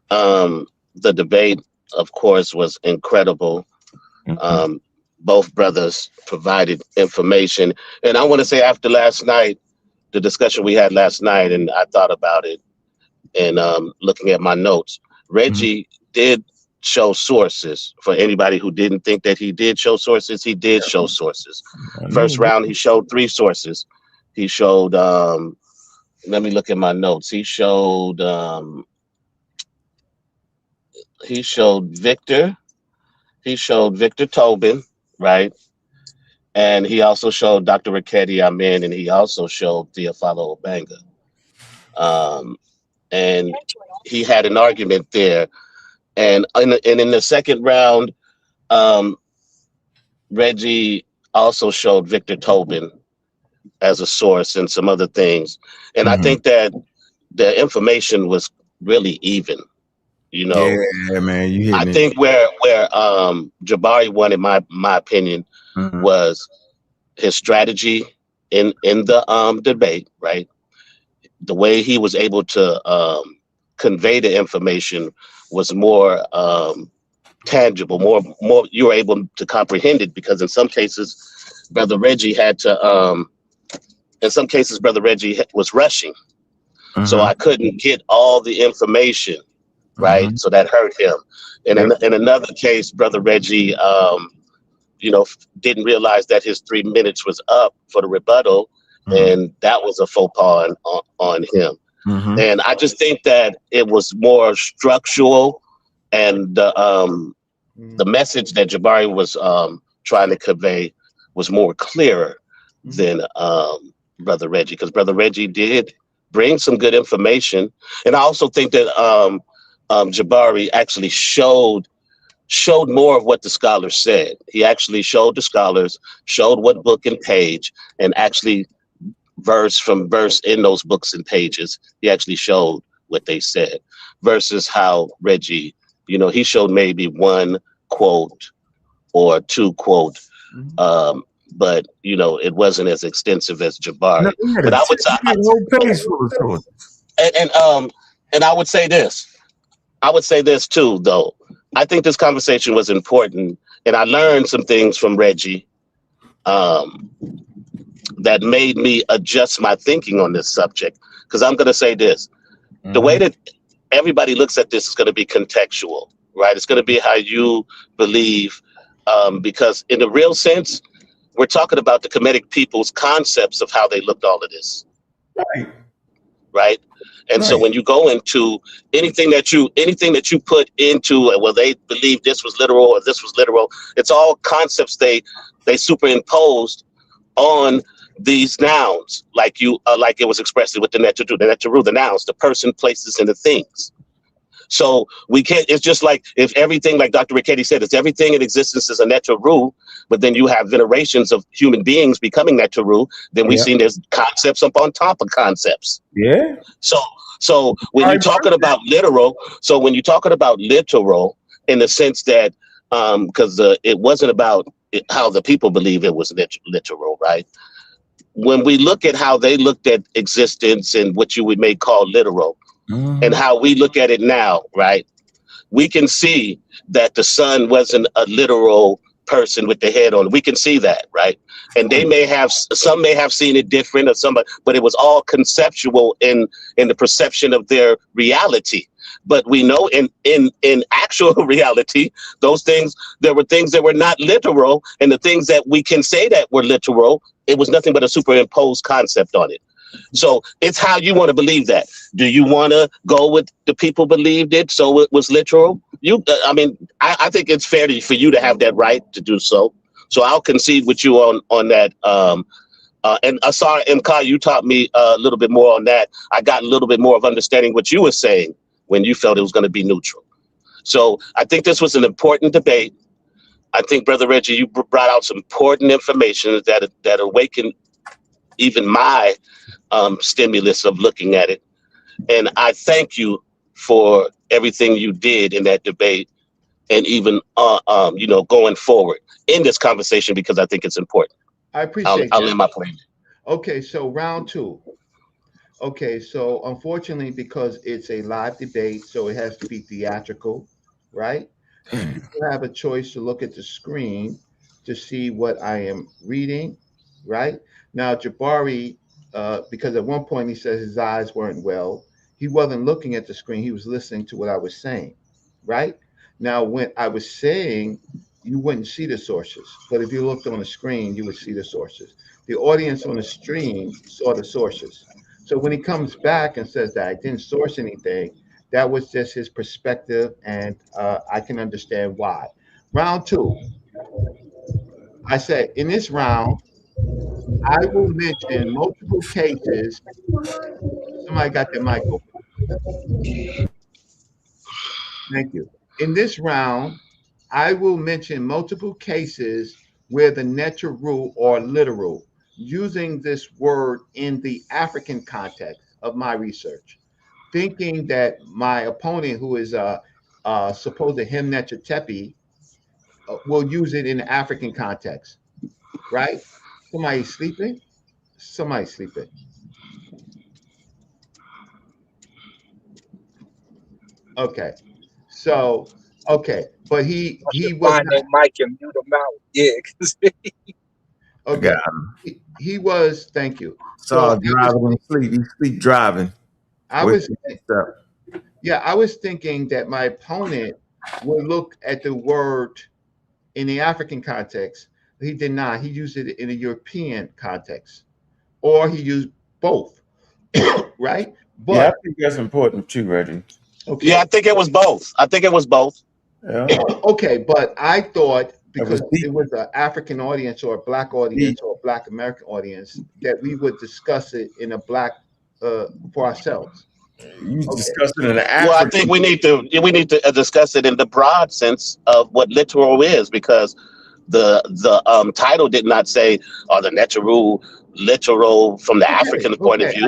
the debate, of course, was incredible. Both brothers provided information. And I want to say after last night, the discussion we had last night, and I thought about it, and looking at my notes, Reggie did show sources. For anybody who didn't think that he did show sources, he did show sources. First round, he showed 3 sources. He showed, let me look at my notes. He showed Victor. He showed Victor Tobin, right? And he also showed Dr. Raketi Amin, and he also showed Theophilo Obanga. And he had an argument there. And in the second round, Reggie also showed Victor Tobin as a source and some other things. And I think that the information was really even. You know, yeah, man. I think where Jabari won, in my opinion, was his strategy in the debate, right? The way he was able to convey the information was more tangible, more you were able to comprehend it, because in some cases, Brother Reggie had to. In some cases, Brother Reggie was rushing, so I couldn't get all the information. Right, so that hurt him. And in another case, Brother Reggie, didn't realize that his 3 minutes was up for the rebuttal, and that was a faux pas on him. And I just think that it was more structural, and the message that Jabari was trying to convey was more clearer than Brother Reggie, because Brother Reggie did bring some good information, and I also think that. Jabari actually showed more of what the scholars said. He actually showed the scholars, showed what book and page, and actually verse from verse in those books and pages. He actually showed what they said, versus how Reggie, you know, he showed maybe one quote or two quote, but you know, it wasn't as extensive as Jabari. But I would and I would say this. I would say this too, though. I think this conversation was important, and I learned some things from Reggie that made me adjust my thinking on this subject. Because I'm going to say this. The way that everybody looks at this is going to be contextual, right? It's going to be how you believe, because in the real sense, we're talking about the Kemetic people's concepts of how they looked all of this. Right? And so when you go into anything that you put into, well, they believe this was literal or this was literal, it's all concepts they superimposed on these nouns, like it was expressed with the Neteru, the nouns, the person, places, and the things. So we can't, it's just like if everything, like Dr. Richetti said, it's everything in existence is a Neteru, but then you have generations of human beings becoming Neteru, then we've seen there's concepts up on top of concepts. Yeah. So when you're talking about literal, in the sense that, because it wasn't about how the people believe it was literal, right? When we look at how they looked at existence and what you may call literal, and how we look at it now, right? We can see that the sun wasn't a literal person with the head on. We can see that, right? And some may have seen it different, but it was all conceptual in the perception of their reality. But we know in actual reality, there were things that were not literal, and the things that we can say that were literal, it was nothing but a superimposed concept on it. So it's how you want to believe that. Do you want to go with the people believed it, so it was literal? I think it's fair for you to have that right to do so. So I'll concede with you on that. And Asar and Kai, you taught me a little bit more on that. I got a little bit more of understanding what you were saying when you felt it was going to be neutral. So I think this was an important debate. I think, Brother Reggie, you brought out some important information that awakened even my stimulus of looking at it. And I thank you for everything you did in that debate, and even going forward in this conversation, because I think it's important. I appreciate I'll end my point. Okay, so round two. Okay, so unfortunately, because it's a live debate, so it has to be theatrical, right? You have a choice to look at the screen to see what I am reading, right? Now, Jabari, because at one point he says his eyes weren't well, he wasn't looking at the screen, he was listening to what I was saying, right? Now, when I was saying, you wouldn't see the sources, but if you looked on the screen, you would see the sources. The audience on the stream saw the sources. So when he comes back and says that I didn't source anything, that was just his perspective, and I can understand why. Round two, I said, in this round, I will mention multiple cases. Somebody got their mic open. Thank you. In this round, I will mention multiple cases where the Neteru or literal, using this word in the African context of my research, thinking that my opponent, who is supposed to him Neteru, will use it in the African context, right? Somebody sleeping? Somebody sleeping. Okay. So, okay. But he was find that mic and mute him out. Yeah. Okay. He was, thank you. So driving and sleep. You sleep driving. I was thinking that my opponent would look at the word in the African context. He did not. He used it in a European context, or he used both, right? But yeah, I think that's important too, Reggie. Okay. Yeah, I think it was both. Yeah. Okay, but I thought because it was an African audience or a Black audience or a Black American audience that we would discuss it in a Black for ourselves. You discuss it in the African. Well, I think we need to discuss it in the broad sense of what literal is, because the title did not say, "Are the Neteru literal from the African point of view.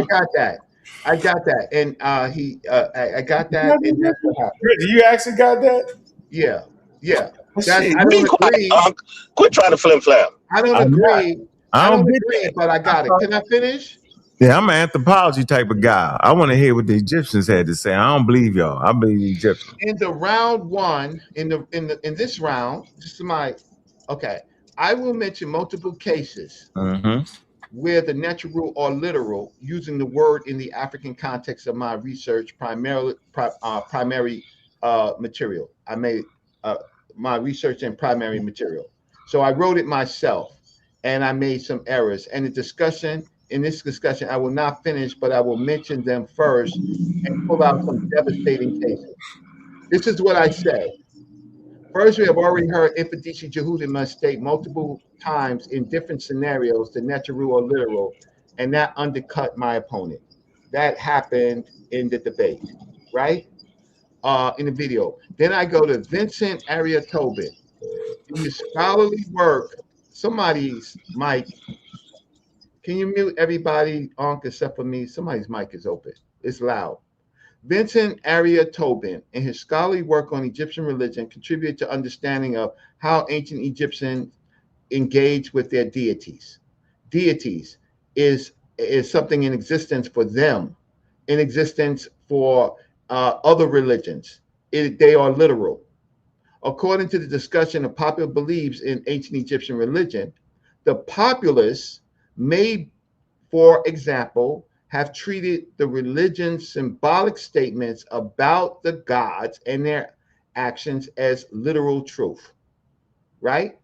I got that. And I got that, and that's what happened. Reggie, you actually got that? Yeah. Be quiet, quit trying to flim flam. I don't agree. I don't get agree, but I got it. Can I finish? Yeah, I'm an anthropology type of guy. I want to hear what the Egyptians had to say. I don't believe y'all. I believe the Egyptians. In the round one, in this round, I will mention multiple cases where the Neteru or literal, using the word in the African context of my research, primary material. I made my research in primary material. So I wrote it myself, and I made some errors. And in this discussion, I will not finish, but I will mention them first and pull out some devastating cases. This is what I said. First, we have already heard Ifedici Jehudin must state multiple times in different scenarios the Neteru or literal, and that undercut my opponent. That happened in the debate, right? In the video. Then I go to Vincent Aria Tobin. In his scholarly work, somebody's mic, can you mute everybody on except for me? Somebody's mic is open. It's loud. Vincent Aria Tobin, in his scholarly work on Egyptian religion, contributed to understanding of how ancient Egyptians engaged with their deities. Deities is something in existence for them, in existence for other religions. They are literal. According to the discussion of popular beliefs in ancient Egyptian religion, the populace may, for example, have treated the religion's symbolic statements about the gods and their actions as literal truth, right?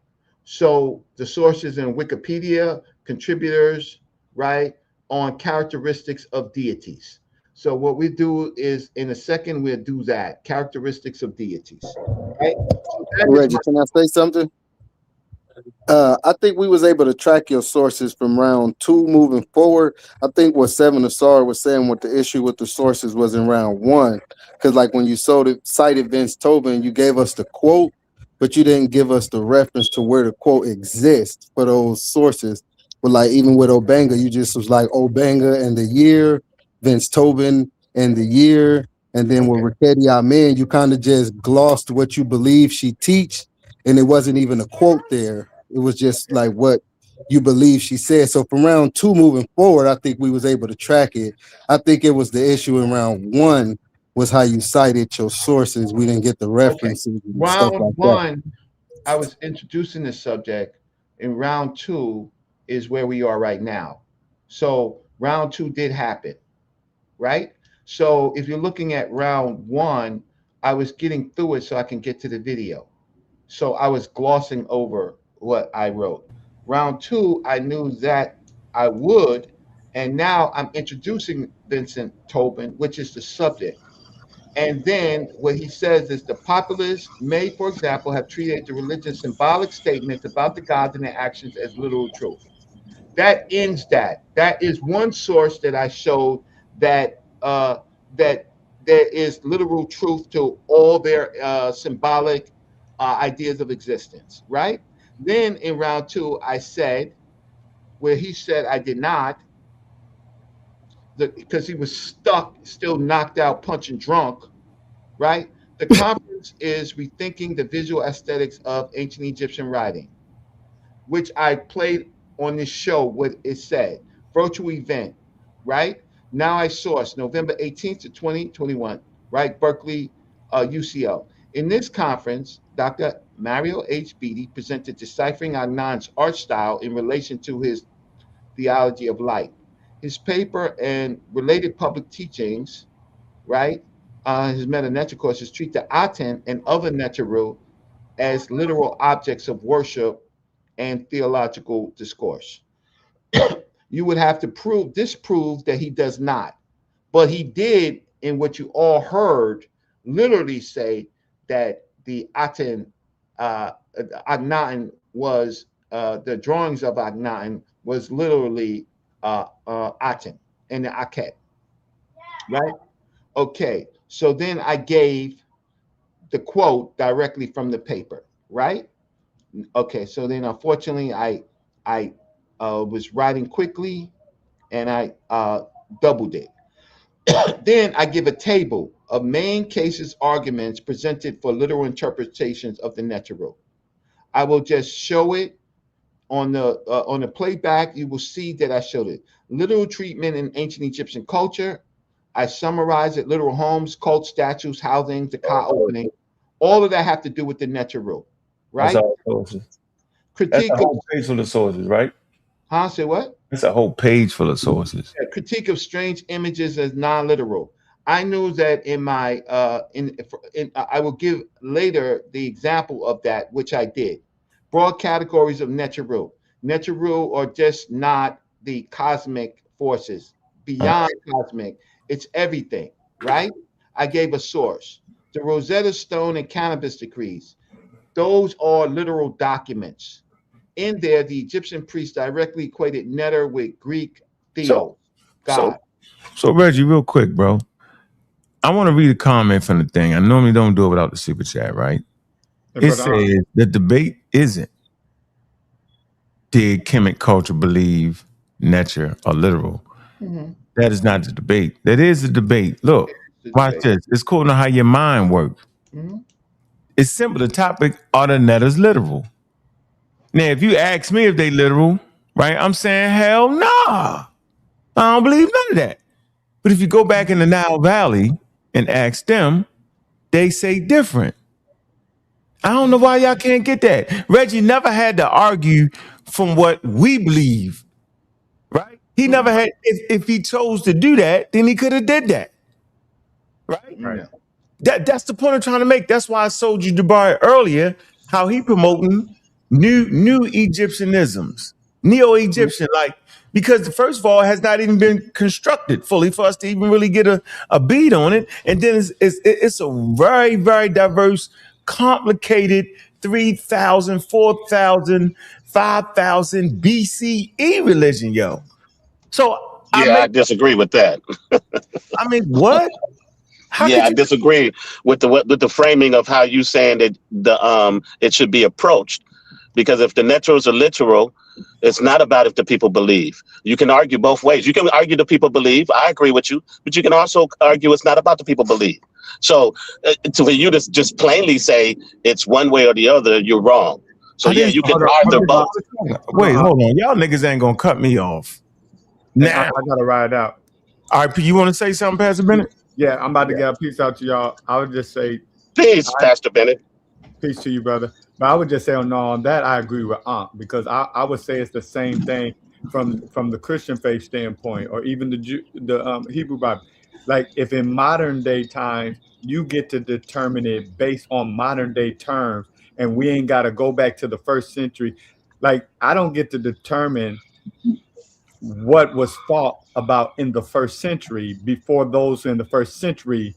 So the sources in Wikipedia, contributors, right, on characteristics of deities. So what we do is, in a second, we'll do that, characteristics of deities, right? So Reggie, can I say something? I think we was able to track your sources from round 2 moving forward. I think what Seven Asar was saying, what the issue with the sources was in round 1, because like when you cited Vince Tobin, you gave us the quote, but you didn't give us the reference to where the quote exists for those sources. But like even with Obanga, you just was like Obanga and the year, Vince Tobin and the year, and then with Rakedi Amin, you kind of just glossed what you believe she teach, and it wasn't even a quote there. It was just like what you believe she said. So from round 2 moving forward, I think we was able to track it. I think it was the issue in round 1 was how you cited your sources. We didn't get the references and stuff Round like 1, I was introducing the subject. In round 2 is where we are right now. So round 2 did happen, right? So if you're looking at round 1, I was getting through it so I can get to the video. So I was glossing over what I wrote. Round 2, I knew that I would, and now I'm introducing Vincent Tobin, which is the subject. And then what he says is the populace may, for example, have treated the religious symbolic statements about the gods and their actions as literal truth. That ends that. That is one source that I showed that that there is literal truth to all their symbolic ideas of existence, right? Then in round 2, I said, where he said I did not, because he was stuck, still knocked out, punching drunk, right? The conference is rethinking the visual aesthetics of ancient Egyptian writing, which I played on this show, what it said, virtual event, right? Now I source November 18th to 2021, right? Berkeley, UCL. In this conference, Dr. Mario H. Beatty presented Deciphering Adnan's art style in relation to his theology of light. His paper and related public teachings, right? His meta-neter courses treat the Aten and other Neteru as literal objects of worship and theological discourse. You would have to disprove that he does not. But he did, in what you all heard, literally say that the Aten, Akhenaten was, the drawings of Akhenaten was literally Aten and the Akhet, right? Okay, so then I gave the quote directly from the paper, right? Okay, so then unfortunately I was writing quickly, and I doubled it. Then I give a table of main cases arguments presented for literal interpretations of the Neteru. I will just show it on the playback. You will see that I showed it. Literal treatment in ancient Egyptian culture. I summarize it. Literal homes, cult statues, housing, the Ka opening. All of that have to do with the Neteru, right? That's all sources. That's a whole page full of sources, right? Huh? Say what? That's a whole page full of sources. Yeah, critique of strange images as non-literal. I knew that in my I will give later the example of that, which I did. Broad categories of Neteru. Neteru are just not the cosmic forces beyond cosmic. It's everything, right? I gave a source. The Rosetta Stone and cannabis decrees. Those are literal documents. In there, the Egyptian priests directly equated Neter with Greek Theos, God. So Reggie, real quick, bro. I want to read a comment from the thing. I normally don't do it without the super chat, right? It says the debate isn't did Kemet culture believe nature or literal. Mhm. That is not the debate. That is the debate. Look, watch this. It's cool to know how your mind works. Mhm. It's simple. The topic, are the Neters literal? Now, if you ask me if they literal, right, I'm saying, hell nah. I don't believe none of that. But if you go back in the Nile Valley and ask them, they say different. I don't know why y'all can't get that. Reggie never had to argue from what we believe, right? He never had, if he chose to do that, then he could have did that, right? Right. That's the point I'm trying to make. That's why I told you Jabari earlier, how he promoting new Egyptianisms, neo-Egyptian, like, because first of all, it has not even been constructed fully for us to even really get a beat on it. And then it's a very, very diverse, complicated 3,000, 4,000, 5,000 BCE religion, yo. So I disagree with that. I mean, what? I disagree with the framing of how you saying that it should be approached, because if the Neteros are literal, it's not about if the people believe. You can argue both ways. You can argue the people believe. I agree with you, but you can also argue it's not about the people believe. So for you to just plainly say it's one way or the other, you're wrong. So you can argue both. Wait, hold on. Y'all niggas ain't gonna cut me off. Now I gotta ride out. All right, you want to say something, Pastor Bennett? Yeah, I'm about to get a peace out to y'all. I would just say peace, Pastor Bennett. Peace to you, brother. But I would just say on that I agree with Aunt, because I would say it's the same thing from the Christian faith standpoint, or even the Hebrew Bible. Like, if in modern day times you get to determine it based on modern day terms, and we ain't got to go back to the first century. Like, I don't get to determine what was thought about in the first century before those in the first century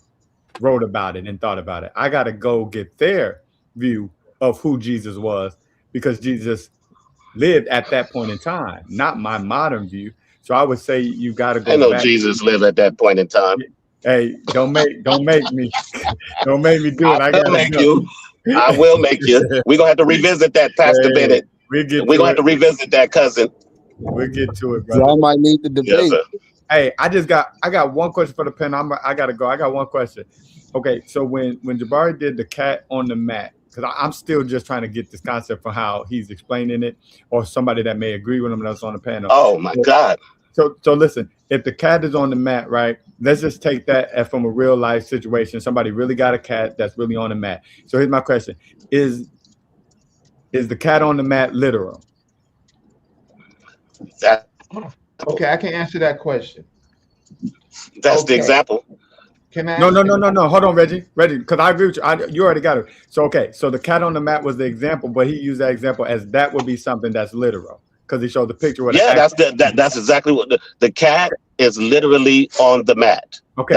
wrote about it and thought about it. I got to go get their view of who Jesus was, because Jesus lived at that point in time, not my modern view. So I would say you got to go. I know Jesus lived at that point in time. Hey, don't make me don't make me do it. I will make you. I will make you. We're gonna have to revisit that, Pastor Bennett. We're gonna have to revisit that, cousin. We'll get to it, brother. Y'all might need the debate. Hey, I got one question for the pen. I gotta go. I got one question. Okay, so when Jabari did the cat on the mat, because I'm still just trying to get this concept from how he's explaining it, or somebody that may agree with him that's on the panel. Oh my God. So listen, if the cat is on the mat, right? Let's just take that as from a real life situation. Somebody really got a cat that's really on the mat. So here's my question: Is the cat on the mat literal? Okay, I can answer that question. That's the example. Can I? No. Hold on, Reggie, because I agree with you. You already got it. So okay, so the cat on the mat was the example, but he used that example as that would be something that's literal, because he showed the picture. That's exactly what the cat is literally on the mat. Okay,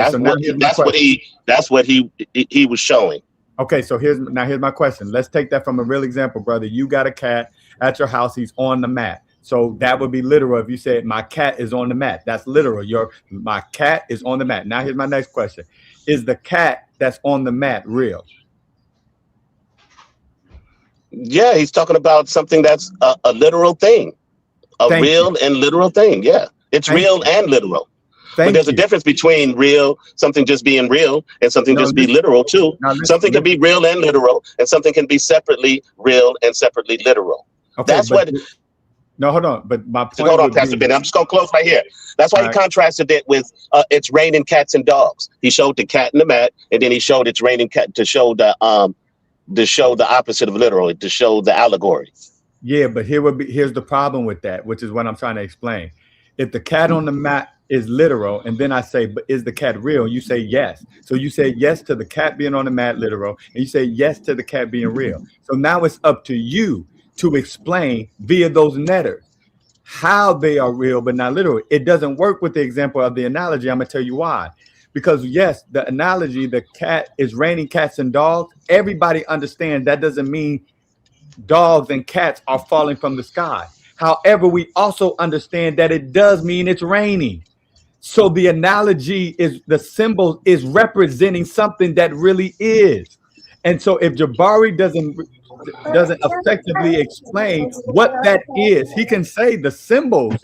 that's what he was showing. Okay, so here's my question. Let's take that from a real example, brother. You got a cat at your house. He's on the mat. So that would be literal if you said my cat is on the mat. That's literal. My cat is on the mat. Now here's my next question. Is the cat that's on the mat real? Yeah, he's talking about something that's a literal thing. real and literal thing. Yeah, it's real and literal. But there's a difference between something just being real, and something just be literal too. Something can be real and literal, and something can be separately real and separately literal. Okay, That's what. No, hold on. But my point. Hold on, Pastor Ben. I'm just gonna close right here. That's why he contrasted it with it's raining cats and dogs. He showed the cat in the mat, and then he showed it's raining cat to show the opposite of literal, to show the allegory. Yeah, but here's the problem with that, which is what I'm trying to explain. If the cat on the mat is literal, and then I say, but is the cat real? You say yes. So you say yes to the cat being on the mat literal, and you say yes to the cat being real. So now it's up to you to explain via those netters how they are real but not literal. It doesn't work with the example of the analogy. I'm gonna tell you why. Because yes, the analogy, the cat is raining cats and dogs. Everybody understands that doesn't mean dogs and cats are falling from the sky. However, we also understand that it does mean it's raining. So the analogy is the symbol is representing something that really is. And so if Jabari doesn't effectively explain what that is, he can say the symbols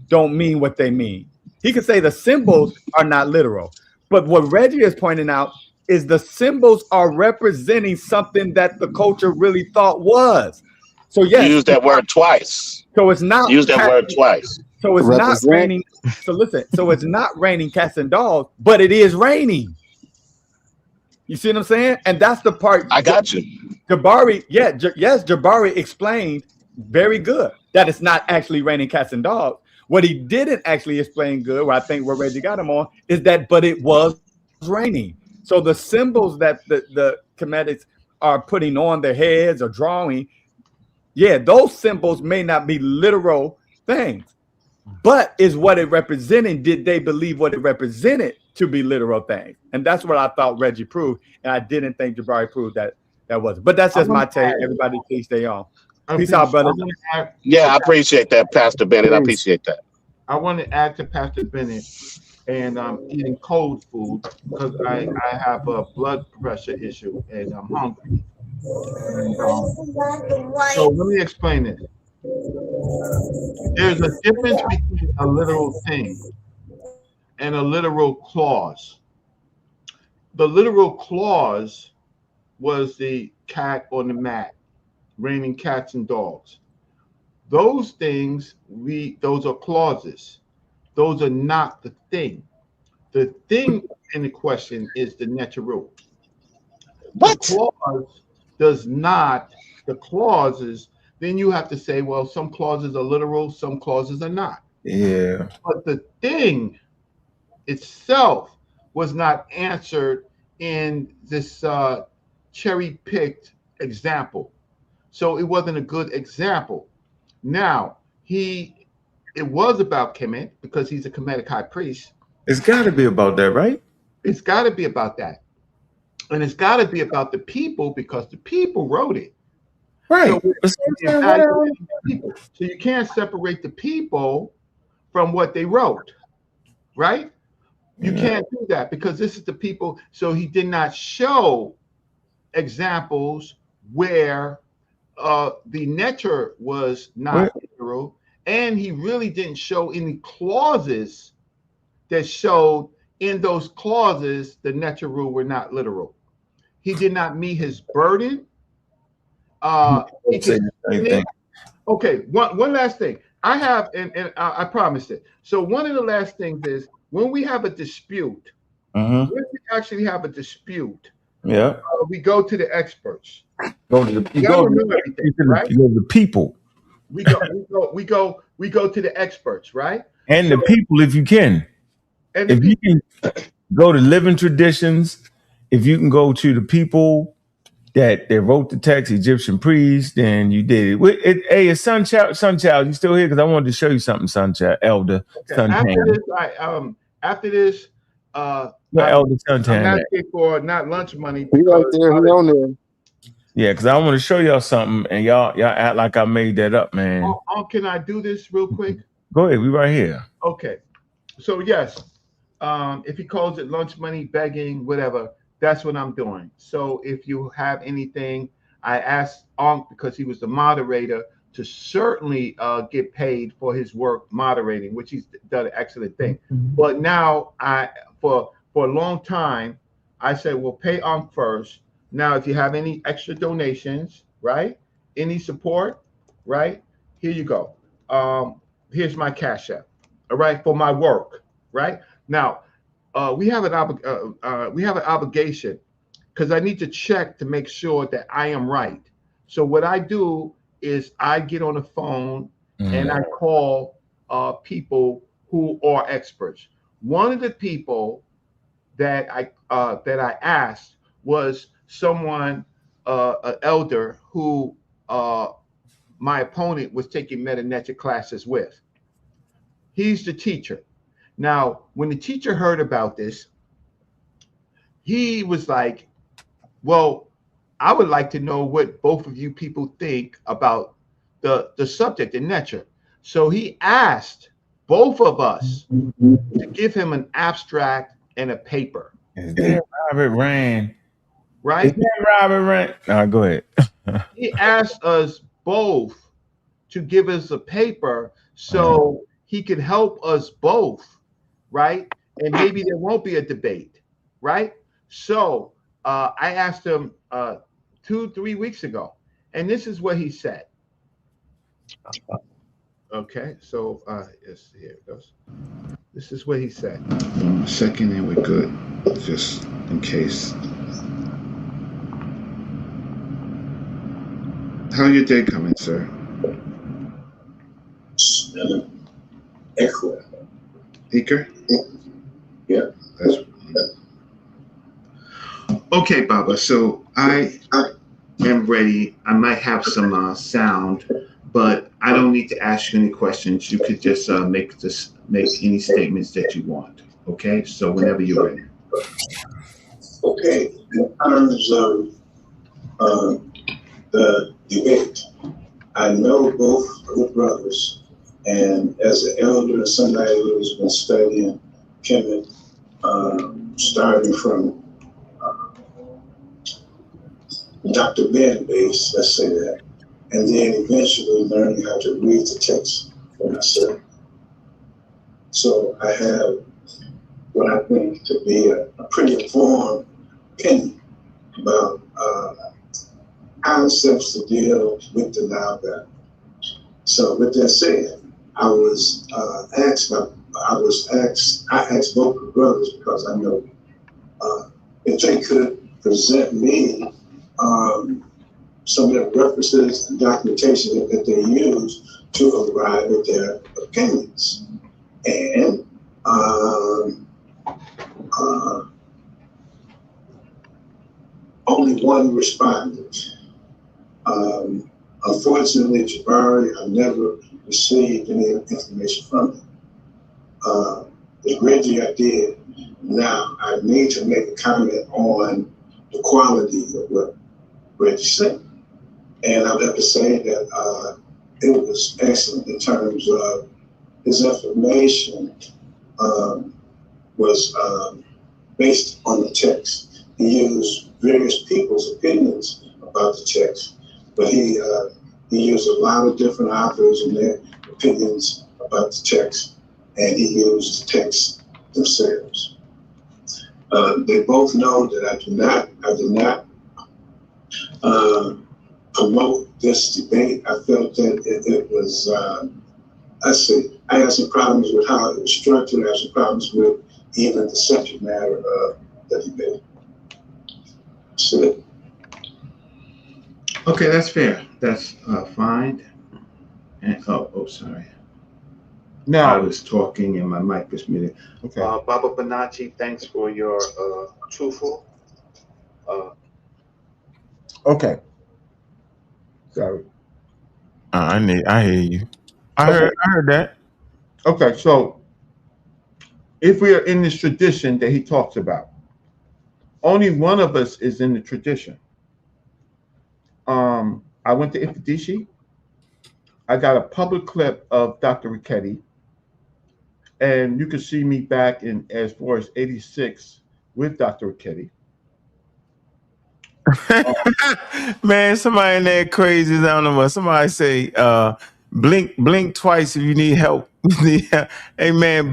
don't mean what they mean. He can say the symbols are not literal. But what Reggie is pointing out is the symbols are representing something that the culture really thought was. So yes, you use that word twice. So it's not use that word twice. So it's not raining. So listen, so it's not raining cats and dogs, but it is raining. You see what I'm saying? And that's the part. I got you. Jabari, yes, Jabari explained very good that it's not actually raining cats and dogs. What he didn't actually explain good, I think where Reggie got him on, is that, but it was raining. So the symbols that the comedics are putting on their heads or drawing, yeah, those symbols may not be literal things, but is what it represented. Did they believe what it represented to be literal things? And that's what I thought Reggie proved. And I didn't think Jabari proved that wasn't. But that's just my take. Everybody please stay on. Peace out, brothers. Yeah, I appreciate that, Pastor Bennett. I appreciate that. I want to add to Pastor Bennett, and I'm eating cold food because I have a blood pressure issue and I'm hungry. And, so let me explain this. There's a difference between a literal thing and a literal clause. The literal clause was the cat on the mat, raining cats and dogs. Those things, those are clauses. Those are not the thing. The thing in the question is the Neteru. What? The clause does not, the clauses, then you have to say, well, some clauses are literal, some clauses are not. Yeah. But the thing itself was not answered in this cherry-picked example. So it wasn't a good example. Now, it was about Kemet because he's a Kemetic high priest. It's got to be about that, right? It's got to be about that. And it's got to be about the people because the people wrote it. Right. So you can't separate the people from what they wrote, right? You can't do that because this is the people. So he did not show examples where the neter was not literal, and he really didn't show any clauses that showed in those clauses the neteru were not literal. He did not meet his burden. Okay, one last thing. I have, and I promised it. So one of the last things is when we have a dispute, when we actually have a dispute, we go to the experts. Go to the people. We go to the experts, right? And the people, if you can. And if you can go to living traditions, if you can go to the people that they wrote the text, Egyptian priests, then you did it. Hey, it's Sunchild, you still here? Because I wanted to show you something, Sunchild, Elder. Okay. After this, Elder Suntan. I'm asking for not lunch money. He right there. He on there. Yeah, because I want to show y'all something, and y'all act like I made that up, man. Can I do this real quick? Go ahead, we right here. Okay. So yes, if he calls it lunch money, begging, whatever, that's what I'm doing. So if you have anything, I asked Ankh because he was the moderator to certainly get paid for his work moderating, which he's done an excellent thing. But now for a long time, I said, well, pay Unc first. Now, if you have any extra donations, right? Any support, right? Here you go. Here's my Cash App, all right, for my work, right? Now, we have an obligation because I need to check to make sure that I am right. So what I do is I get on the phone and I call people who are experts. One of the people that I asked was someone, an elder who my opponent was taking meta-neter classes with. He's the teacher. Now, when the teacher heard about this, he was like, well, I would like to know what both of you people think about the subject in Neter. So he asked both of us to give him an abstract and a paper. Is that Robert Rand? Right? Is that Robert Rand? No, go ahead. He asked us both to give us a paper so he could help us both, right? And maybe there won't be a debate, right? So I asked him 2-3 weeks ago, and this is what he said. Okay, so yes, here it goes. This is what he said. 1 second, and we're good, just in case. How your day coming, sir? Echo. Yeah. That's okay, Baba. So I am ready. I might have some sound, but I don't need to ask you any questions. You could just make any statements that you want. Okay. So whenever you're ready. Okay. In terms of the debate, I know both of the brothers, and as an elder and somebody who's been studying Kemet, starting from Dr. Ben base, let's say that, and then eventually learning how to read the text for myself. So I have what I think to be a pretty informed opinion about concepts to deal with the now battle. So with that said, I asked both the brothers because I know if they could present me some of the references and documentation that they use to arrive at their opinions. And only one responded. Unfortunately, Jabari, I never received any information from him. With Reggie, I did. Now, I need to make a comment on the quality of what Reggie said. And I would have to say that it was excellent in terms of his information was based on the text. He used various people's opinions about the text, but he used a lot of different authors and their opinions about the text, and he used the text themselves. They both know that I did not promote this debate. I felt that it was, I had some problems with how it was structured. I had some problems with even the subject matter of the debate. So, okay, that's fair. That's fine. And sorry. Now I was talking and my mic was muted. Okay. Baba Banachi, thanks for your truthful. Okay. Sorry. I hear you. I heard that. Okay, so if we are in this tradition that he talks about, only one of us is in the tradition. I went to Ifadishi. I got a public clip of Dr. Ricchetti, and you can see me back in as far as '86 with Dr. Ricchetti. Man, somebody in there crazy. I don't know what. Somebody say, blink twice if you need help. Hey man,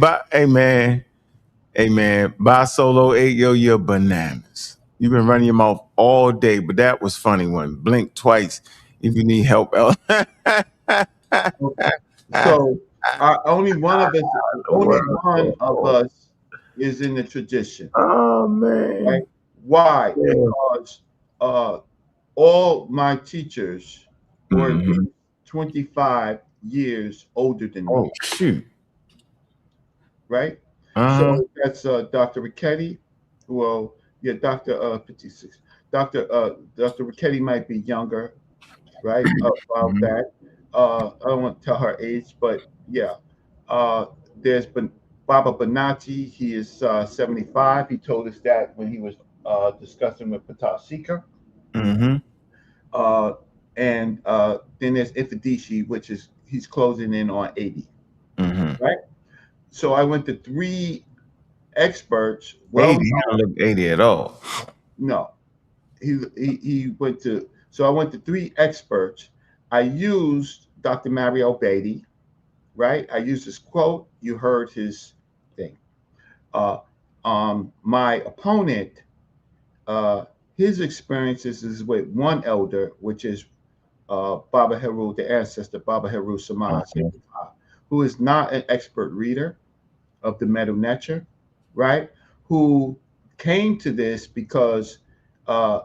buy solo 8 your bananas. You've been running your mouth all day, but that was funny one. Blink twice if you need help. So only one of us is in the tradition. Oh man. Right? Why? Yeah. Because all my teachers were at least 25 years older than me. Oh shoot. Right? So that's Dr. Ricchetti. Well, yeah, Dr. 56. Dr. Ricchetti might be younger, right? About that. I don't want to tell her age, but yeah. There's been Baba Bonatti. He is 75. He told us that when he was discussing with Patah Seeker. And then there's Ifadishi, which is he's closing in on 80. Right? So I went to 3 experts. 80, he don't look 80 at all. No. He went to, so I went to 3 experts. I used Dr. Mario Beatty, right? I used his quote. You heard his thing. My opponent, his experiences is with one elder, which is Baba Heru, the ancestor, Baba Heru Samaj, who is not an expert reader of the Neteru, right? Who came to this because a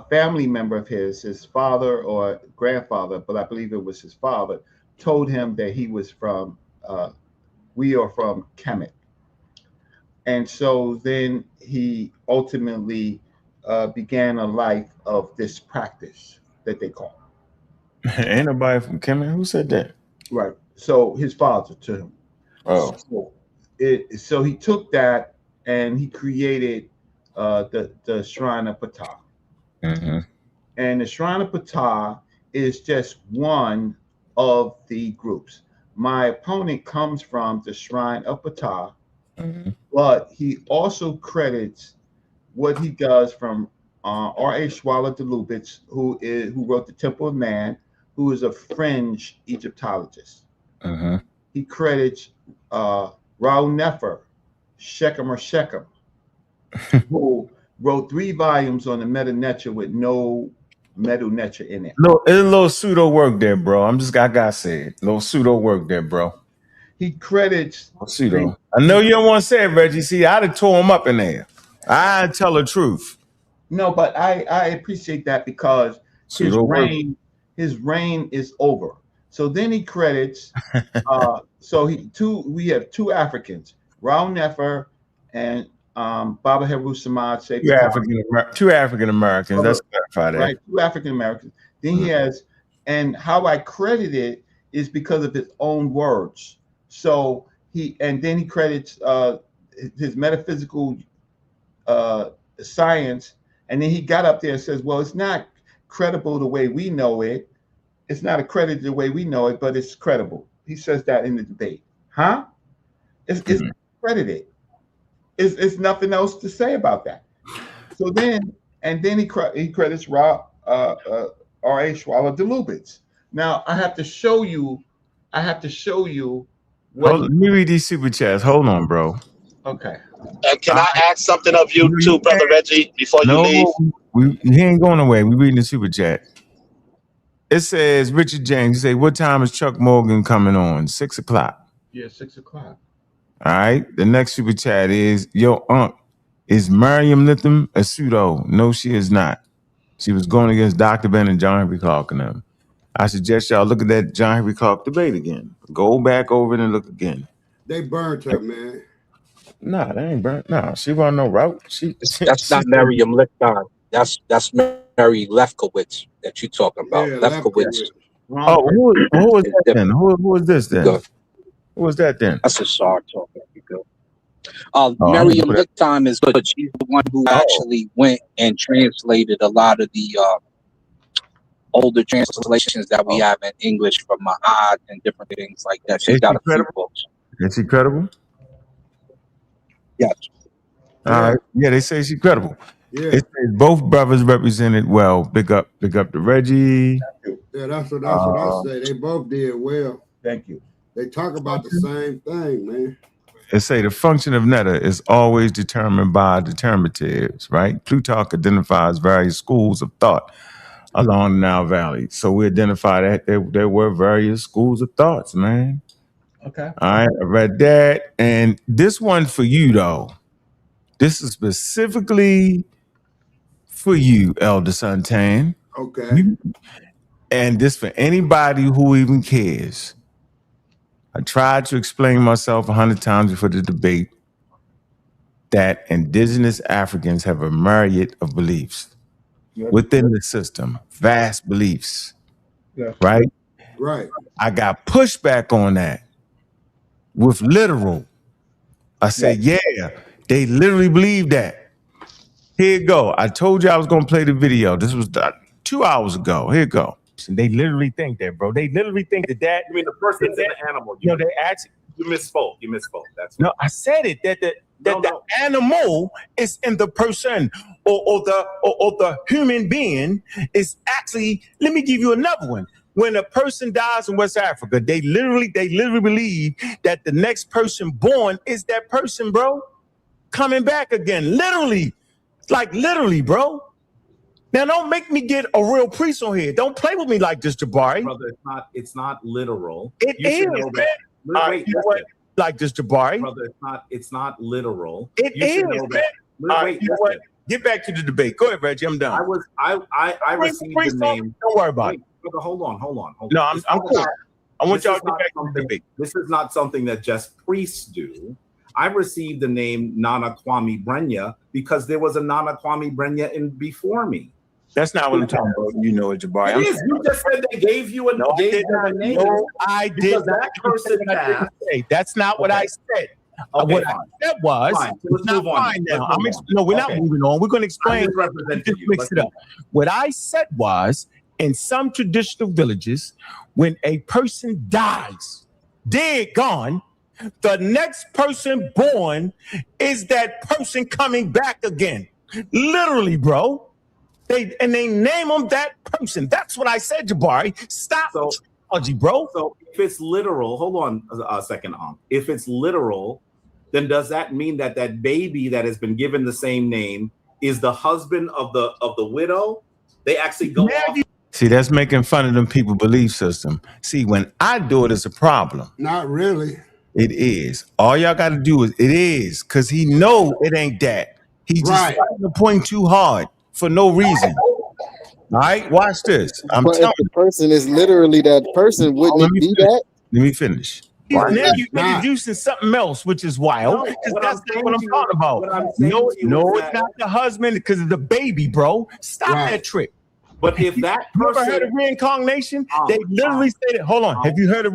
family member of his father or grandfather, but I believe it was his father, told him that he was from, we are from Kemet. And so then he ultimately began a life of this practice that they call. Ain't nobody from Kemet. Who said that? Right. So his father to him. Oh. So he took that and he created the Shrine of Patah. And the Shrine of Patah is just one of the groups. My opponent comes from the Shrine of Patah, but he also credits what he does from R.A. Schwaller de Lubitz, who wrote the Temple of Man, who is a fringe Egyptologist. He credits Raul Nefer, Shechem, who wrote 3 volumes on the Neteru with no Neteru in it. No, it's a little pseudo work there, bro. I gotta say it. Little pseudo work there, bro. He credits pseudo. I know you don't want to say it, Reggie. See, I'd have tore him up in there. I tell the truth. No, but I appreciate that because his reign is over. So then he credits. We have 2 Africans, Raul Nefer and Baba Heru Samad. 2 African Americans. Let's clarify that. Right, 2 African Americans. Then he has, and how I credit it is because of his own words. So then he credits his metaphysical science, and then he got up there and says, well, it's not credible the way we know it. It's not accredited the way we know it, but it's credible. He says that in the debate. It's credited. It's nothing else to say about that. So then he credits R.A. Schwaller de Lubitz. Now I have to show you what. Let me read these super chats. Hold on, bro. Okay. Can I ask something of you too, Brother Reggie, before you leave? He ain't going away. We reading the super chat. It says Richard James. He say, what time is Chuck Morgan coming on? 6 o'clock. Yeah, 6 o'clock. All right. The next super chat is, yo, is Miriam Litham a pseudo? No, she is not. She was going against Dr. Ben and John Henry Clark and them. I suggest y'all look at that John Henry Clark debate again. Go back over it and look again. They burnt her, man. Nah, they ain't burnt. No, she wasn't no route. That's not Miriam Lipton. That's Mary Lefkowitz that you talking about. Yeah, Lefkowitz. Oh, who was that then? Who is this then? Who was that then? That's a SAR talking. Miriam Lipton is good. She's the one who actually went and translated a lot of the older translations that we have in English from Ma'ad and different things like that. She's got a few books. Is she credible? Yes. All right. Yeah, they say she's credible. Yeah. It says both brothers represented well. Big up to Reggie. Yeah, that's what I say. They both did well. Thank you. They talk about the same thing, man. It say the function of Neteru is always determined by determinatives, right? Plutarch identifies various schools of thought along the Nile Valley. So we identify that there were various schools of thoughts, man. Okay. All right, I read that. And this one for you, though. This is specifically for you, Elder Suntan. Okay. And this for anybody who even cares. I tried to explain myself 100 times before the debate that indigenous Africans have a myriad of beliefs within the system, vast beliefs, right? Right. I got pushback on that with literal. I said, yeah, they literally believe that. Here you go. I told you I was going to play the video. This was 2 hours ago. Here you go. They literally think that, bro. They literally think that. You mean the person's in the animal? You know, they actually. You misspoke. You misspoke. That's no. I said it that the animal is in the person, or the human being is actually. Let me give you another one. When a person dies in West Africa, they literally believe that the next person born is that person, bro, coming back again. Literally, bro. Now, don't make me get a real priest on here. Don't play with me like this, Jabari. Brother, it's not literal. It is, man. Wait, like this, Jabari. Brother, it's not literal. It is, man. Wait, you know what? Get back to the debate. Go ahead, Reggie. I'm done. I received the name. Don't worry about it. Brother, hold on. No, I'm cool. I want y'all to get back to the debate. This is not something that just priests do. I received the name Nana Kwame Brenya because there was a Nana Kwame Brenya before me. That's not what I'm talking about. You know it, Jabari. It is. You just said they gave you a name. No, I did that person passed. That's not what I said. Okay, what I said was, it's not fine now. No, we're not moving on. We're going to explain. Just mix it up. What I said was, in some traditional villages, when a person dies, dead, gone, the next person born is that person coming back again. Literally, bro. They name them that person. That's what I said, Jabari. Stop technology, bro. So if it's literal, hold on a second, if it's literal, then does that mean that that baby that has been given the same name is the husband of the widow? They actually go off. See, that's making fun of them people belief system. See, when I do it, it's a problem. Not really. It is. All y'all got to do is it is, because he know it ain't that. He just trying to point too hard for no reason. All right, watch this. But if the person is literally that person, wouldn't it be that? Let me finish. Now you're introducing something else, which is wild, because that's not what I'm talking about. No, it's not the husband, because of the baby, bro. Stop that trick. But if that person, you ever heard of reincarnation? They literally said it. Hold on. Have you heard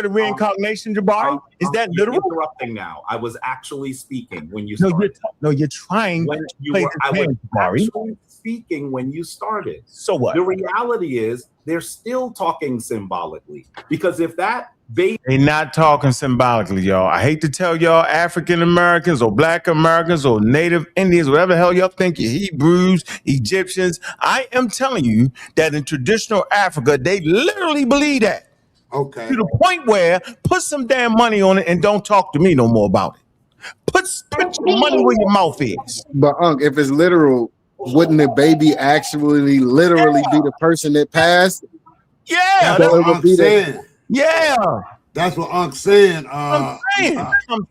of reincarnation, Jabari? Is that literal? You're interrupting now. I was actually speaking when you started. You're trying to play the game, Jabari. Actually speaking when you started. So what? The reality is they're still talking symbolically, because if that baby, they're not talking symbolically, y'all. I hate to tell y'all, African Americans or Black Americans or Native Indians, whatever the hell y'all think, you Hebrews, Egyptians. I am telling you that in traditional Africa, they literally believe that. Okay. To the point where put some damn money on it and don't talk to me no more about it. Put your money where your mouth is. But if it's literal, wouldn't the baby actually literally be the person that passed? Yeah, that's what Unc saying. Yeah, that's what Unc's saying. I'm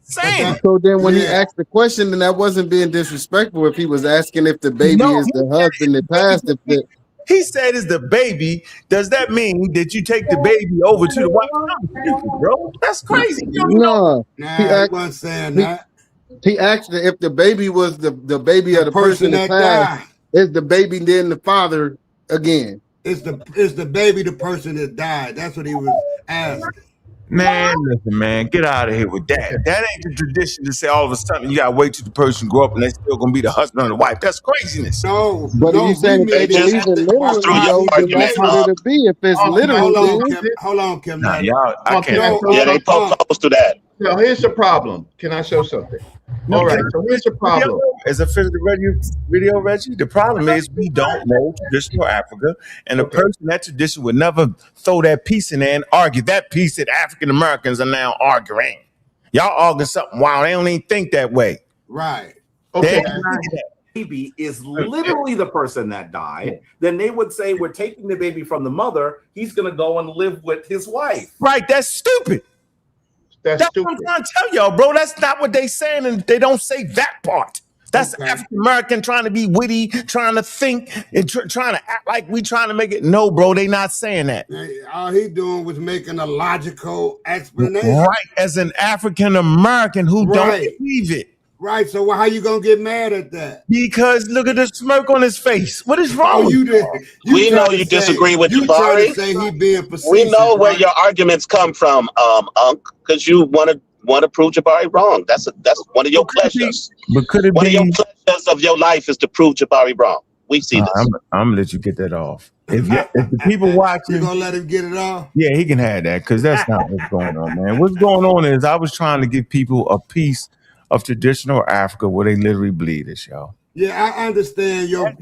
saying. So then, when he asked the question, then that wasn't being disrespectful. If he was asking if the baby is the husband that passed, he said, "Is the baby?" Does that mean that you take the baby over to the white house, bro? That's crazy. No, he wasn't saying that. He asked if the baby was the baby of the person that passed. Is the baby then the father again? Is the baby the person that died? That's what he was asking. Man, listen, man, get out of here with that. That ain't the tradition to say all of a sudden you gotta wait till the person grow up and they're still gonna be the husband or the wife. That's craziness. No, but if you saying they believe in literally, then that's what it'll be. If it's literal, hold on, Kim. Nah, y'all, I can't. Yeah, they post to that. Now, here's the problem. Can I show something? No, All right. So here's the problem. As a physical video, Reggie, the problem is we don't know traditional Africa, and a person that tradition would never throw that piece in there and argue that piece that African Americans are now arguing. Y'all arguing something wild. They don't even think that way. Right. Okay. Baby is literally the person that died. Then they would say, we're taking the baby from the mother. He's going to go and live with his wife. Right. That's stupid. That's stupid. What I'm trying to tell y'all, bro. That's not what they saying, and they don't say that part. That's African American trying to be witty, trying to think, and trying to act like we trying to make it. No, bro, they not saying that. All he doing was making a logical explanation. Right, as an African American who don't believe it. Right, so how you gonna get mad at that? Because look at the smirk on his face. What is wrong? We know you disagree with Jabari. We know where your arguments come from, Unc, because you want to prove Jabari wrong. That's one of your pleasures. But could it one be of your pleasures of your life is to prove Jabari wrong? We see this. I'm gonna let you get that off. If the people watching, you gonna let him get it off? Yeah, he can have that because that's not what's going on, man. What's going on is I was trying to give people a piece of traditional Africa where they literally believe this, y'all. Yeah, I understand your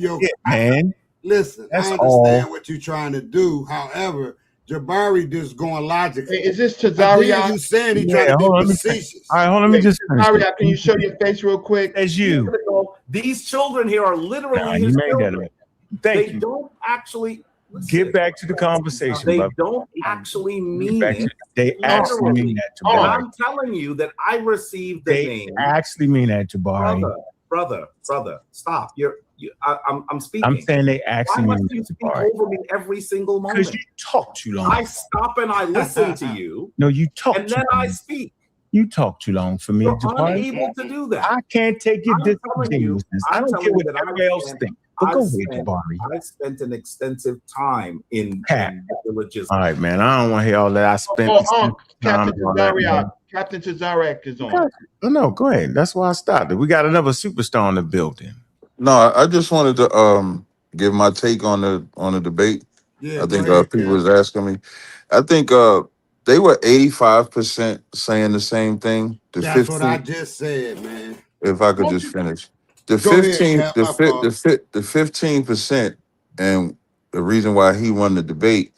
man. Listen, I understand what you're trying to do. However, Jabari just going logical. Hey, is this Tazaria? You saying he trying to be facetious? All right, hold on. Let me just finish. Tazaria, can you show your face real quick? As you. These children here are literally you his made children. that up. Thank They you. don't actually Get back to the conversation. They brother. don't actually mean back to- it. they actually Literally. mean that, And Jabari. I'm telling you that I received the They name. actually mean that, Jabari. Brother, stop. I'm speaking. I'm saying they actually Why mean must you that, speak Jabari. over me every single moment? Because you talk too long. I stop and I listen to you. No, you talk and too then I long. speak. You talk too long for me, You're Jabari. unable to do that. I can't take your I'm telling you- disingenuousness. I I'm don't telling care you what that everybody else spent- thinks. But go ahead, Jabari. I spent an extensive time in the villages. All right, man. I don't want to hear all that. I spent time Captain and all that, man. Tazaria. Captain Tazarek is on. No, go ahead. That's why I stopped it. We got another superstar in the building. No, I just wanted to give my take on the debate. Yeah, I think go ahead, people Cap. was asking me. I think they were 85% saying the same thing. The That's what I 15, just said, man. if I could just finish. The Go ahead, 15, Cap, the my fit, fault. the 15%, and the reason why he won the debate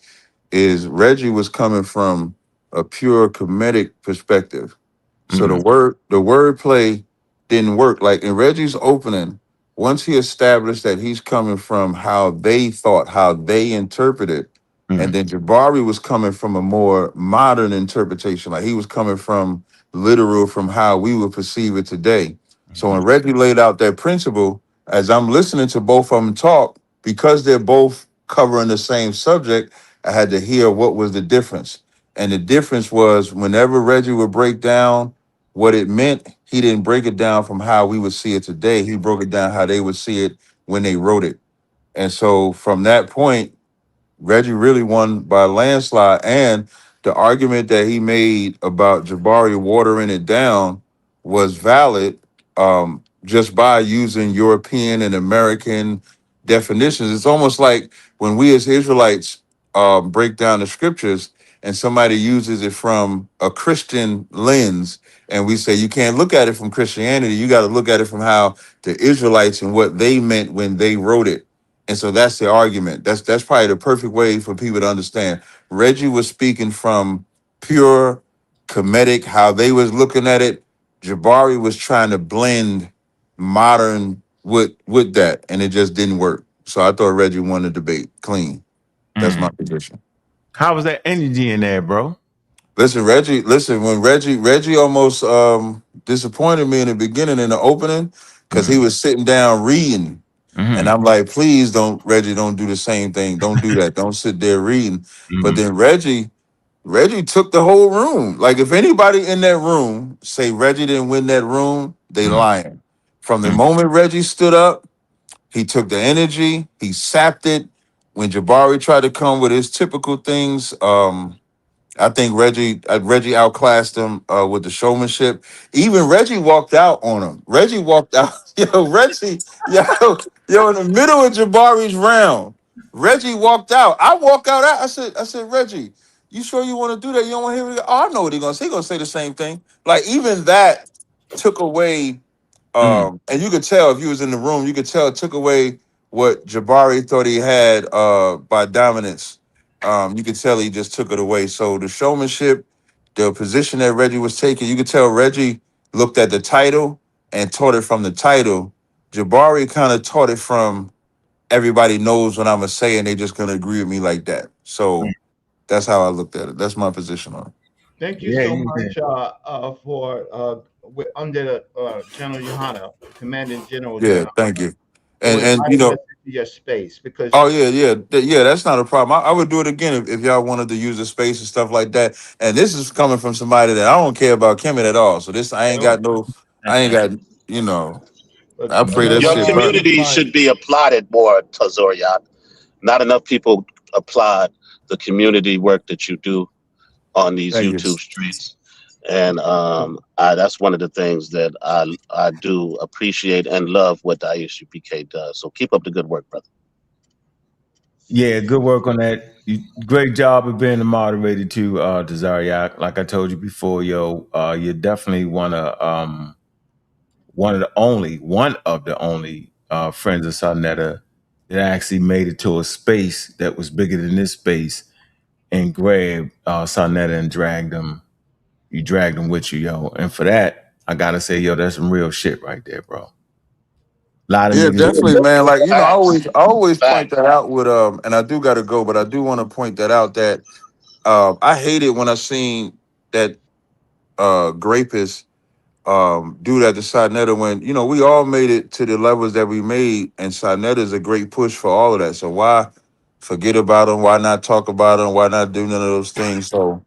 is Reggie was coming from a pure comedic perspective. So the word play didn't work. Like in Reggie's opening, once he established that he's coming from how they thought, how they interpreted, and then Jabari was coming from a more modern interpretation. Like he was coming from literal, from how we would perceive it today. So when Reggie laid out that principle, as I'm listening to both of them talk, because they're both covering the same subject, I had to hear what was the difference. And the difference was whenever Reggie would break down what it meant, he didn't break it down from how we would see it today. He broke it down how they would see it when they wrote it. And so from that point, Reggie really won by a landslide. And the argument that he made about Jabari watering it down was valid just by using European and American definitions. It's almost like when we as Israelites break down the scriptures and somebody uses it from a Christian lens, and we say you can't look at it from Christianity, you got to look at it from how the Israelites and what they meant when they wrote it. And so that's the argument. That's probably the perfect way for people to understand. Reggie was speaking from pure comedic, how they was looking at it. Jabari was trying to blend modern with that, and it just didn't work. So I thought Reggie won the debate clean. That's my position. How was that energy in there, bro? Listen, when Reggie almost disappointed me in the beginning in the opening because he was sitting down reading. And I'm like, please don't, Reggie, don't do the same thing. Don't do that. Don't sit there reading. But then Reggie took the whole room. Like if anybody in that room say Reggie didn't win that room, they lying. From the moment Reggie stood up, he took the energy, he sapped it. When Jabari tried to come with his typical things, I think Reggie outclassed him with the showmanship. Even Reggie walked out on him. Reggie walked out. Reggie, in the middle of Jabari's round, Reggie walked out. I walk out. I said, Reggie, you sure you want to do that? You don't want to hear me? Oh, I know what he's gonna say. He's gonna say the same thing. Like even that took away And you could tell if you was in the room, you could tell it took away what Jabari thought he had by dominance. You could tell he just took it away. So the showmanship, the position that Reggie was taking, you could tell Reggie looked at the title and taught it from the title. Jabari kind of taught it from everybody knows what I'm gonna say, and they just gonna agree with me like that. So that's how I looked at it. That's my position on it. Thank you so much for under the General Yohana, Commanding General. Yeah, thank you. And inviting you know, us into your space because yeah, that's not a problem. I would do it again if y'all wanted to use the space and stuff like that. And this is coming from somebody that I don't care about Kemet at all. So this I ain't got, you know, I pray that Your shit burn. community should be applauded more, Tazoriak. Not enough people applaud the community work that you do on these YouTube streets. And that's one of the things that I do appreciate and love what the ISUPK does. So keep up the good work, brother. Yeah, good work on that. Great job of being the moderator too, Tazariak. Like I told you before, you're definitely one of the only friends of sa.neter that actually made it to a space that was bigger than this space and grabbed sa.neter and dragged them. You dragged them with you, yo. And for that, I gotta say, that's some real shit right there, bro. Yeah, definitely, man. Like, you know, I always point that out with and I do gotta go, but I do want to point that out that I hate it when I seen that Grapist do that to sa.neter when, you know, we all made it to the levels that we made, and sa.neter is a great push for all of that. So why forget about them? Why not talk about them? Why not do none of those things? So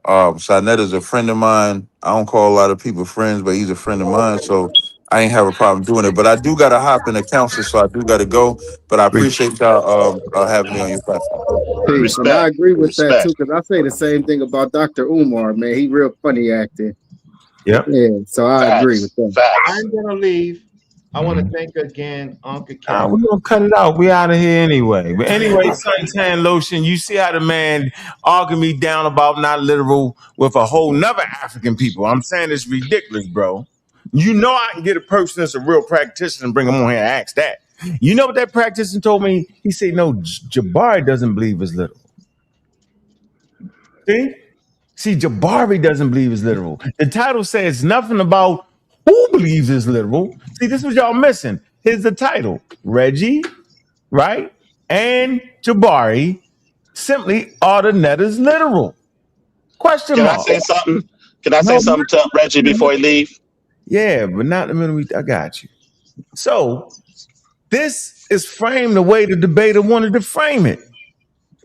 sa.neter is a friend of mine. I don't call a lot of people friends, but he's a friend of mine. So I ain't have a problem doing it. But I do gotta hop in the council, so I do gotta go. But I appreciate y'all having me on your platform. Peace. And I agree with that too, because I say the same thing about Dr. Umar, man. He real funny acting. Yep. Yeah, so I agree with that. I'm gonna leave. I want to thank again Uncle Ken. We're gonna cut it out. We out of here anyway. But anyway, suntan lotion. You see how the man argued me down about not literal with a whole nother African people. I'm saying it's ridiculous, bro. You know I can get a person that's a real practitioner and bring him on here and ask that. You know what that practitioner told me? He said, no, Jabari doesn't believe it's literal. See, Jabari doesn't believe it's literal. The title says nothing about who believes it's literal. See, this is what y'all missing. Here's the title. Reggie, right? And Jabari simply are the netters literal. Question Can mark. I say something? Can I say something to Reggie before he leave? Yeah, but not in the middle. I got you. So this is framed the way the debater wanted to frame it.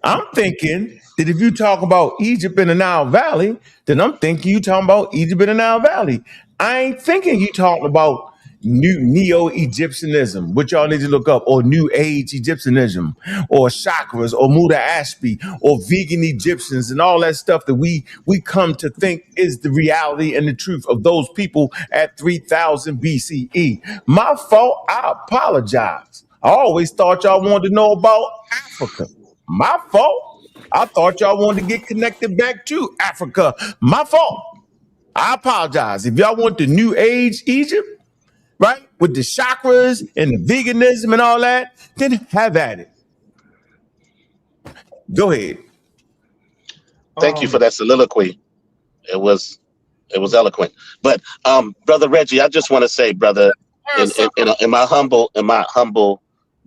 I'm thinking that if you talk about Egypt in the Nile Valley, then I'm thinking you talking about Egypt in the Nile Valley. I ain't thinking you talking about new Neo-Egyptianism, which y'all need to look up, or New Age Egyptianism, or chakras, or Muda Ashby, or vegan Egyptians, and all that stuff that we come to think is the reality and the truth of those people at 3000 BCE. My fault. I apologize. I always thought y'all wanted to know about Africa. My fault. I thought y'all wanted to get connected back to Africa. My fault. I apologize. If y'all want the New Age Egypt, right, with the chakras and the veganism and all that, then have at it. Go ahead. Thank you for that soliloquy. It was eloquent. But brother Reggie, I just want to say, brother, in my humble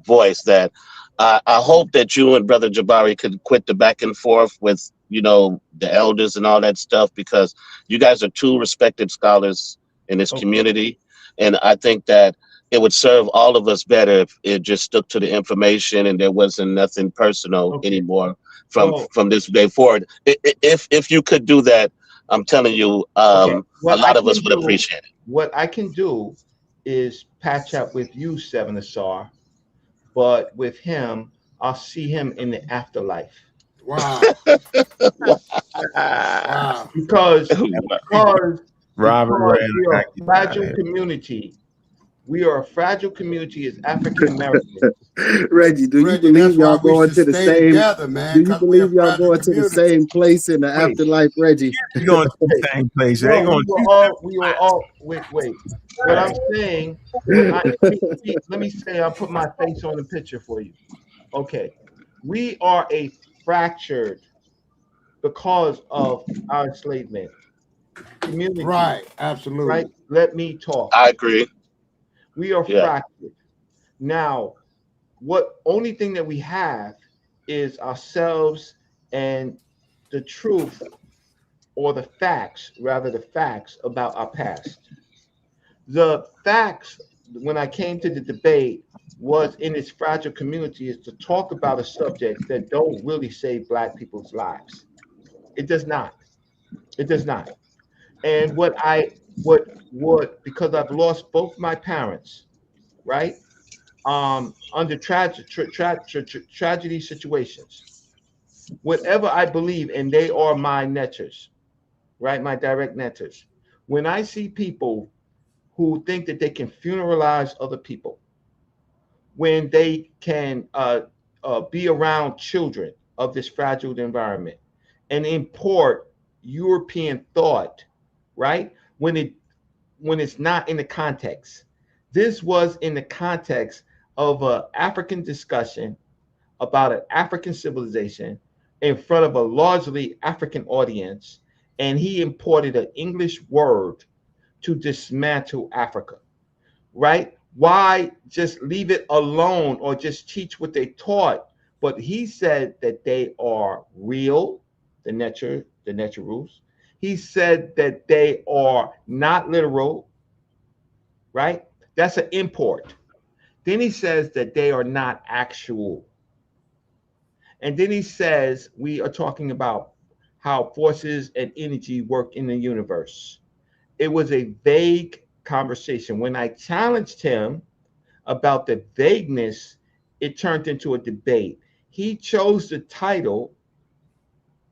voice, that I hope that you and brother Jabari could quit the back and forth with, you know, the elders and all that stuff, because you guys are two respected scholars in this community. And I think that it would serve all of us better if it just stuck to the information and there wasn't nothing personal anymore from this day forward. If you could do that, I'm telling you, a lot of us would appreciate it. What I can do is patch up with you, Seven Asar, but with him, I'll see him in the afterlife. Wow. Wow. Because Robert the fragile community We are a fragile community as African Americans. Reggie, do you believe y'all going to the same? Do you believe y'all going to the same place in the afterlife, Reggie? You're going to the same place. No, They going we were all. Wait. What I'm saying. Let me say. I'll put my face on the picture for you. Okay, we are a fractured because of our enslavement community. Right. Absolutely. Right. Let me talk. I agree. We are fractured. Now, what only thing that we have is ourselves and the truth, or the facts, rather the facts about our past. The facts, when I came to the debate, was in its fragile community is to talk about a subject that don't really save Black people's lives. It does not. It does not. And because I've lost both my parents, right? Under tragedy situations. Whatever I believe, and they are my neters, right? My direct neters. When I see people who think that they can funeralize other people, when they can be around children of this fragile environment and import European thought, right? When it's not in the context. This was in the context of an African discussion about an African civilization in front of a largely African audience, and he imported an English word to dismantle Africa, right? Why just leave it alone or just teach what they taught? But he said that they are real, the Neterus. He said that they are not literal, right? That's an import. Then he says that they are not actual. And then he says we are talking about how forces and energy work in the universe. It was a vague conversation. When I challenged him about the vagueness, it turned into a debate. He chose the title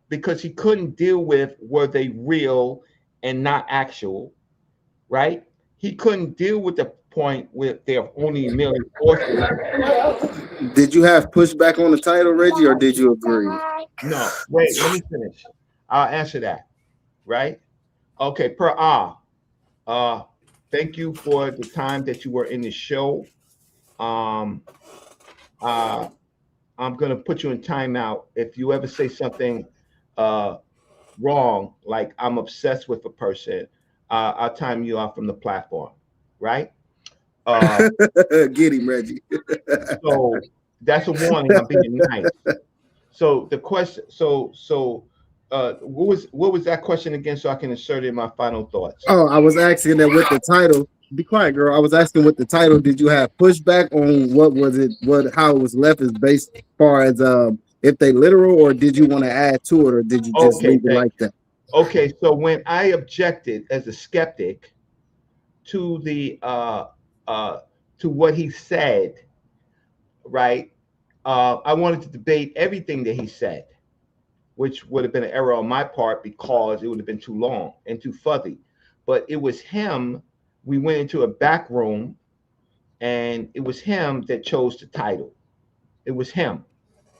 because he couldn't deal with were they real and not actual, right? He couldn't deal with the point with they're only merely forces. Did you have pushback on the title, Reggie, or did you agree? No, wait, let me finish. I'll answer that, right? Okay, thank you for the time that you were in the show. I'm gonna put you in timeout. If you ever say something wrong, like I'm obsessed with a person, I'll time you off from the platform, right? Get him, Reggie. So that's a warning. I'm being nice. So the question, what was that question again, so I can insert it in my final thoughts? Oh, I was asking that with the title. Be quiet, girl. I was asking with the title. Did you have pushback on what was it? How it was left is based as far as if they literal, or did you want to add to it, or did you just leave it like that? Okay, so when I objected as a skeptic to the to what he said, right? I wanted to debate everything that he said, which would have been an error on my part because it would have been too long and too fuzzy. But it was him. We went into a back room, and it was him that chose the title. It was him,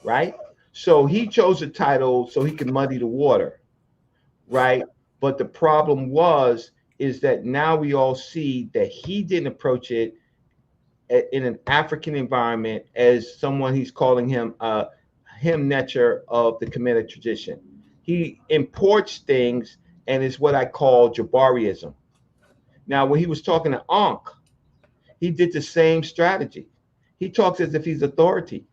right? So he chose the title so he could muddy the water, right? But the problem is that now we all see that he didn't approach it in an African environment as someone he's calling him Neter of the Kemetic tradition. He imports things and is what I call Jabariism. Now, when he was talking to Ankh, he did the same strategy. He talks as if he's authority,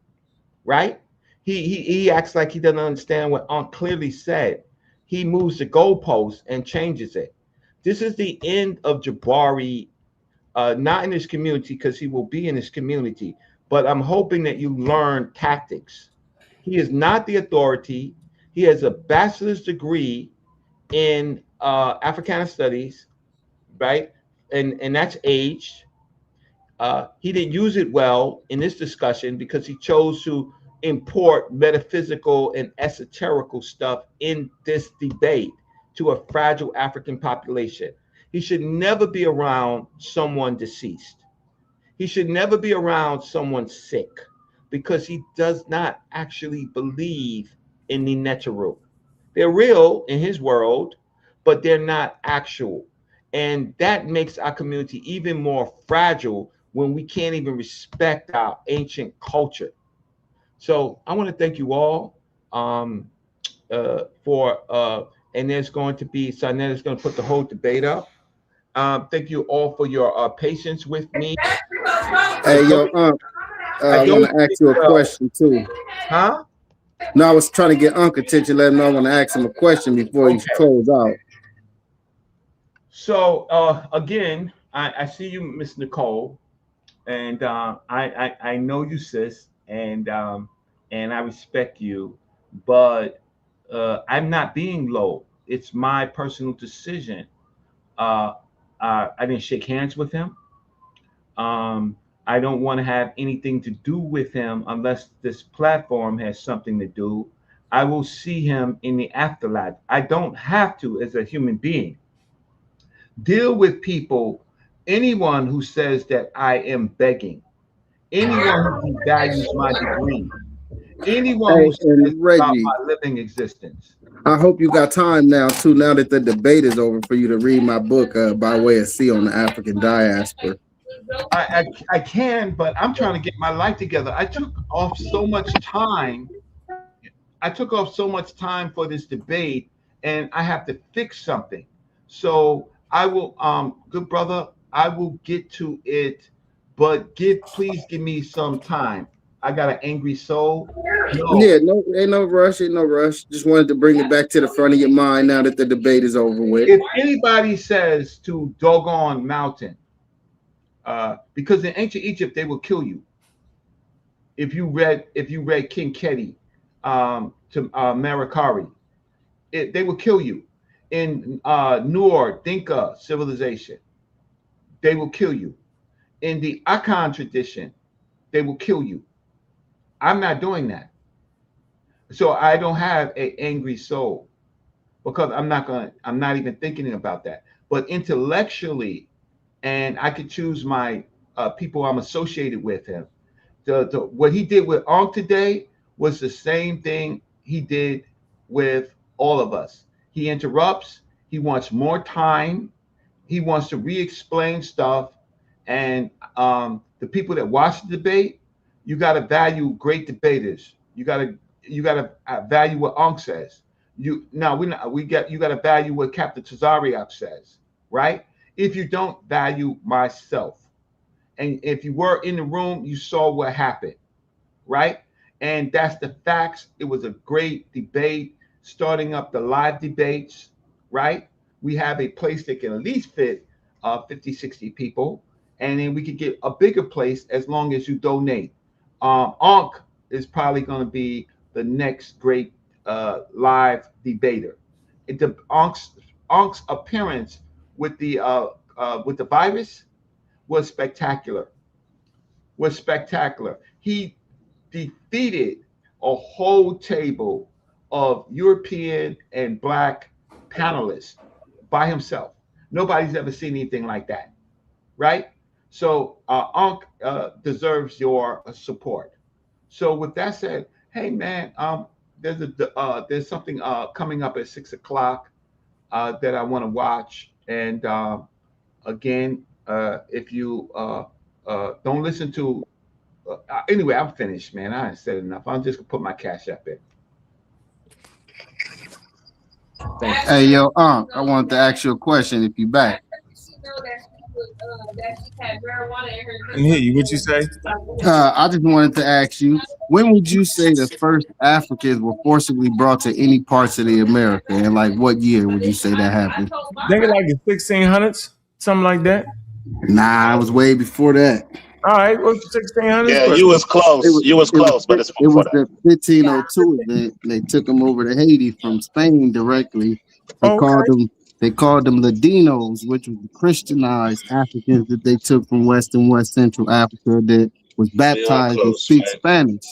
right? He acts like he doesn't understand what Ankh clearly said. He moves the goalpost and changes it. This is the end of Jabari, not in his community, because he will be in his community, but I'm hoping that you learn tactics. He is not the authority. He has a bachelor's degree in Africana studies, right? And that's aged. He didn't use it well in this discussion because he chose to import metaphysical and esoterical stuff in this debate to a fragile African population. He should never be around someone deceased. He should never be around someone sick because he does not actually believe in the Neteru. They're real in his world, but they're not actual. And that makes our community even more fragile when we can't even respect our ancient culture. So I want to thank you all and there's going to be, sa.neter is going to put the whole debate up. Thank you all for your patience with me. Hey, yo, I want to ask you a question too. Huh? No, I was trying to get Unc attention, let him know I want to ask him a question before he close out. So again, I see you, Miss Nicole, and I know you, sis, and I respect you, but I'm not being low. It's my personal decision. I didn't shake hands with him. I don't want to have anything to do with him unless this platform has something to do. I will see him in the afterlife. I don't have to, as a human being, deal with people, anyone who says that I am begging, anyone who values my degree, anyone who says about my living existence. I hope you got time now too, now that the debate is over, for you to read my book, By Way of Sea on the African Diaspora. I can, but I'm trying to get my life together. I took off so much time for this debate, and I have to fix something. So I will, good brother, I will get to it, but please give me some time. I got an angry soul. No. Yeah, ain't no rush. Just wanted to bring it back to the front of your mind now that the debate is over with. If anybody says to doggone mountain, because in ancient Egypt they will kill you. If you read King Keti to Marikari, they will kill you. In Nur Dinka civilization, they will kill you. In the Akan tradition, they will kill you. I'm not doing that. So I don't have an angry soul because I'm not even thinking about that. But intellectually, and I could choose my people I'm associated with him. What he did with Ankh today was the same thing he did with all of us. He interrupts. He wants more time. He wants to re-explain stuff. And the people that watch the debate, you got to value great debaters. You got to value what Ankh says. You got to value what Captain Tazariak says, right? If you don't value myself, and if you were in the room, you saw what happened, right? And that's the facts. It was a great debate, starting up the live debates, right? We have a place that can at least fit 50, 60 people, and then we could get a bigger place as long as you donate. Ankh is probably going to be the next great live debater. Ankh's appearance with the virus was spectacular. He defeated a whole table of European and Black panelists by himself. Nobody's ever seen anything like that, right? So Ankh deserves your support. So with that said, hey man, there's something coming up at 6 o'clock that I want to watch, and again, if you don't listen to, anyway, I'm finished, man. I ain't said enough. I'm just gonna put my cash up there. Hey, yo, I wanted to ask you a question if you back. I hear you. What you say? I just wanted to ask you, when would you say the first Africans were forcibly brought to any parts of the America, and like what year would you say that happened? I think like the 1600s, something like that. Nah, it was way before that. All right, well, 1600s. Yeah, you was close. But it's it was the 1502 event. They took them over to Haiti from Spain directly. They called them Ladinos, which was the Christianized Africans that they took from West and West Central Africa that was baptized and speak Spanish.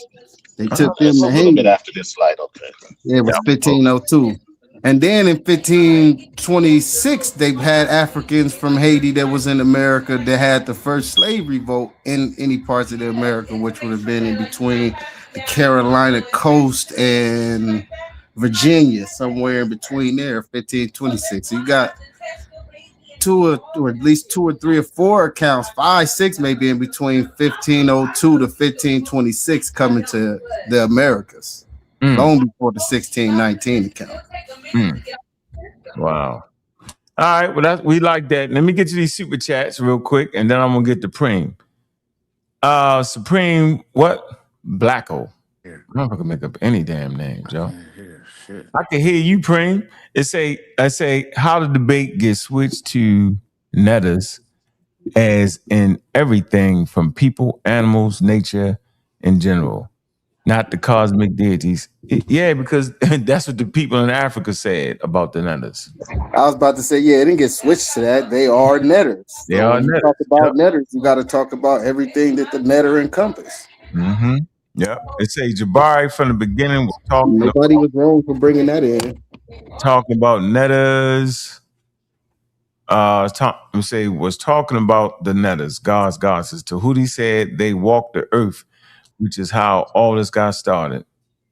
They took them to Haiti. A little bit after this slide, okay. Yeah, it was 1502. And then in 1526, they had Africans from Haiti that was in America that had the first slave revolt in any parts of the America, which would have been in between the Carolina coast and Virginia, somewhere in between there, 1526. So you got or at least 2 or 3 or 4 accounts, 5, 6 maybe in between 1502 to 1526 coming to the Americas, long before the 1619 account. Wow. All right, well, we like that. Let me get you these super chats real quick, and then I'm gonna get to Preem. Supreme, what? Blacko. I don't know if I can make up any damn names, yo. I can hear you, Preem. I say, how the debate gets switched to netters, as in everything from people, animals, nature, in general, not the cosmic deities. Yeah, because that's what the people in Africa said about the netters. I was about to say, yeah, it didn't get switched to that. They are netters. They are when you netters. talk about netters, you got to talk about everything that the netter encompass. Mm-hmm. Yeah. It say Jabari from the beginning was talking. Nobody was wrong for bringing that in. Talking about netters. Was talking about the netters, God's goddesses. Tahuti said they walked the earth, which is how all this got started.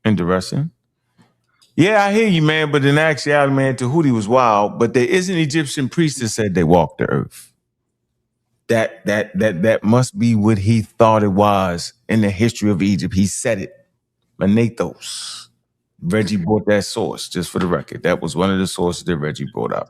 Interesting. Yeah, I hear you, man. But in actuality, man, Tahuti was wild. But there is an Egyptian priest that said they walked the earth. That must be what he thought it was in the history of Egypt. He said it. Manetos. Reggie brought that source, just for the record. That was one of the sources that Reggie brought up.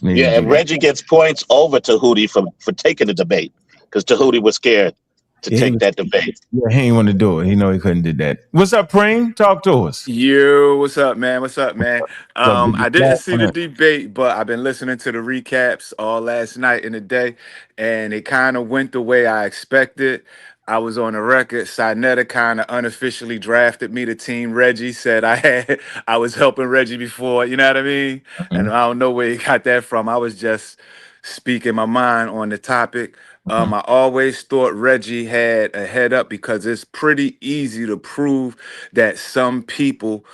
Yeah, and Reggie gets points over Tahuti for taking the debate because Tahuti was scared to take that debate. Yeah, he didn't want to do it. He know he couldn't do that. What's up, Preem? Talk to us. Yo, what's up, man? What's up, man? I didn't see the debate, but I've been listening to the recaps all last night and the day, and it kind of went the way I expected. I was on the record. Sa.neter kind of unofficially drafted me to Team Reggie. Said I was helping Reggie before. You know what I mean? And I don't know where he got that from. I was just speaking my mind on the topic. I always thought Reggie had a head up because it's pretty easy to prove that some people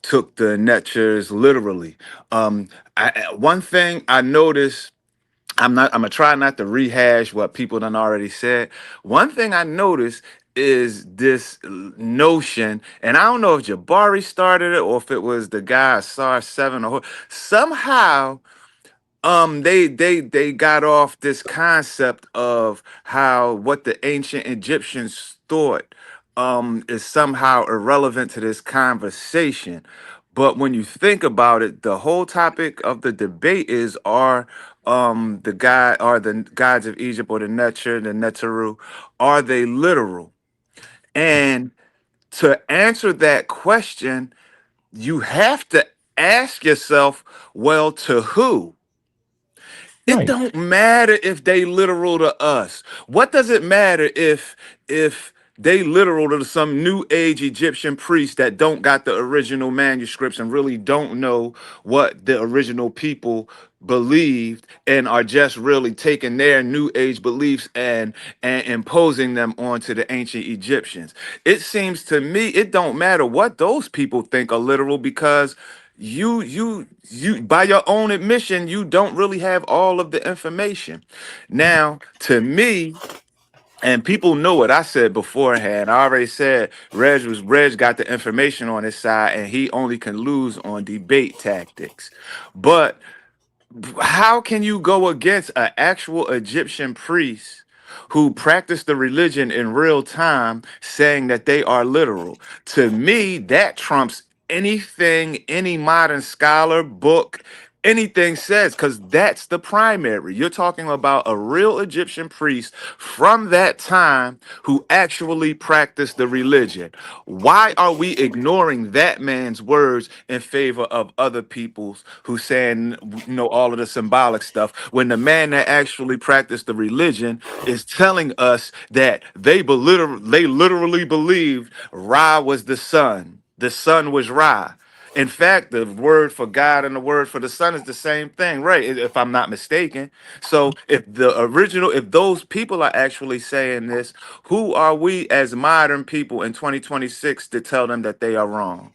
took the netures literally. One thing I noticed. I'm gonna try not to rehash what people done already said. One thing I noticed is this notion, and I don't know if Jabari started it or if it was the guy SAR7 or somehow they got off this concept of how what the ancient Egyptians thought is somehow irrelevant to this conversation. But when you think about it, the whole topic of the debate is are the gods of Egypt or the Neteru, are they literal? And to answer that question, you have to ask yourself, well, to who? It don't matter if they literal to us. What does it matter if they literal to some new age Egyptian priests that don't got the original manuscripts and really don't know what the original people believed and are just really taking their new age beliefs and imposing them onto the ancient Egyptians? It seems to me it don't matter what those people think are literal because you by your own admission you don't really have all of the information. Now to me, and people know what I said beforehand, I already said Reg got the information on his side and he only can lose on debate tactics. But how can you go against an actual Egyptian priest who practice the religion in real time saying that they are literal? To me, that trumps anything any modern scholar, book, anything says, because that's the primary. You're talking about a real Egyptian priest from that time who actually practiced the religion. Why are we ignoring that man's words in favor of other people's who saying, all of the symbolic stuff, when the man that actually practiced the religion is telling us that they literally believed Ra was the sun was Ra. In fact, the word for God and the word for the Son is the same thing, right? If I'm not mistaken. So if those people are actually saying this, who are we as modern people in 2026 to tell them that they are wrong?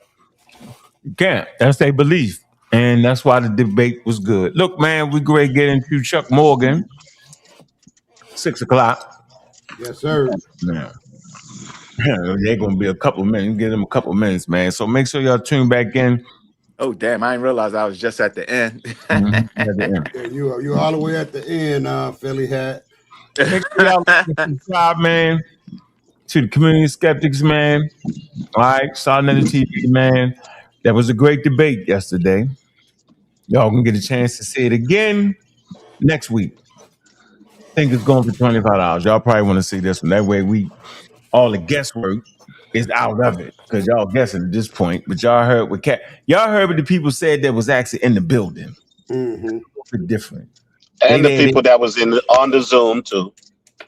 You can't. That's their belief. And that's why the debate was good. Look, man, we great to get into Chuck Morgan. 6 o'clock. Yes, sir. Yeah. They're gonna be a couple minutes. Give them a couple minutes, man. So make sure y'all tune back in. Oh damn! I didn't realize I was just at the end. Yeah, you all the way at the end, Philly hat. Make sure y'all subscribe, man, to the Community Skeptics, man. All right, sa.neter TV, man. That was a great debate yesterday. Y'all gonna get a chance to see it again next week. I think it's going for $25. Y'all probably want to see this one. That way all the guesswork is out of it. Because y'all guessing at this point. But y'all heard what the people said that was actually in the building. Mm-hmm. A little bit different. And the people that was on the Zoom too.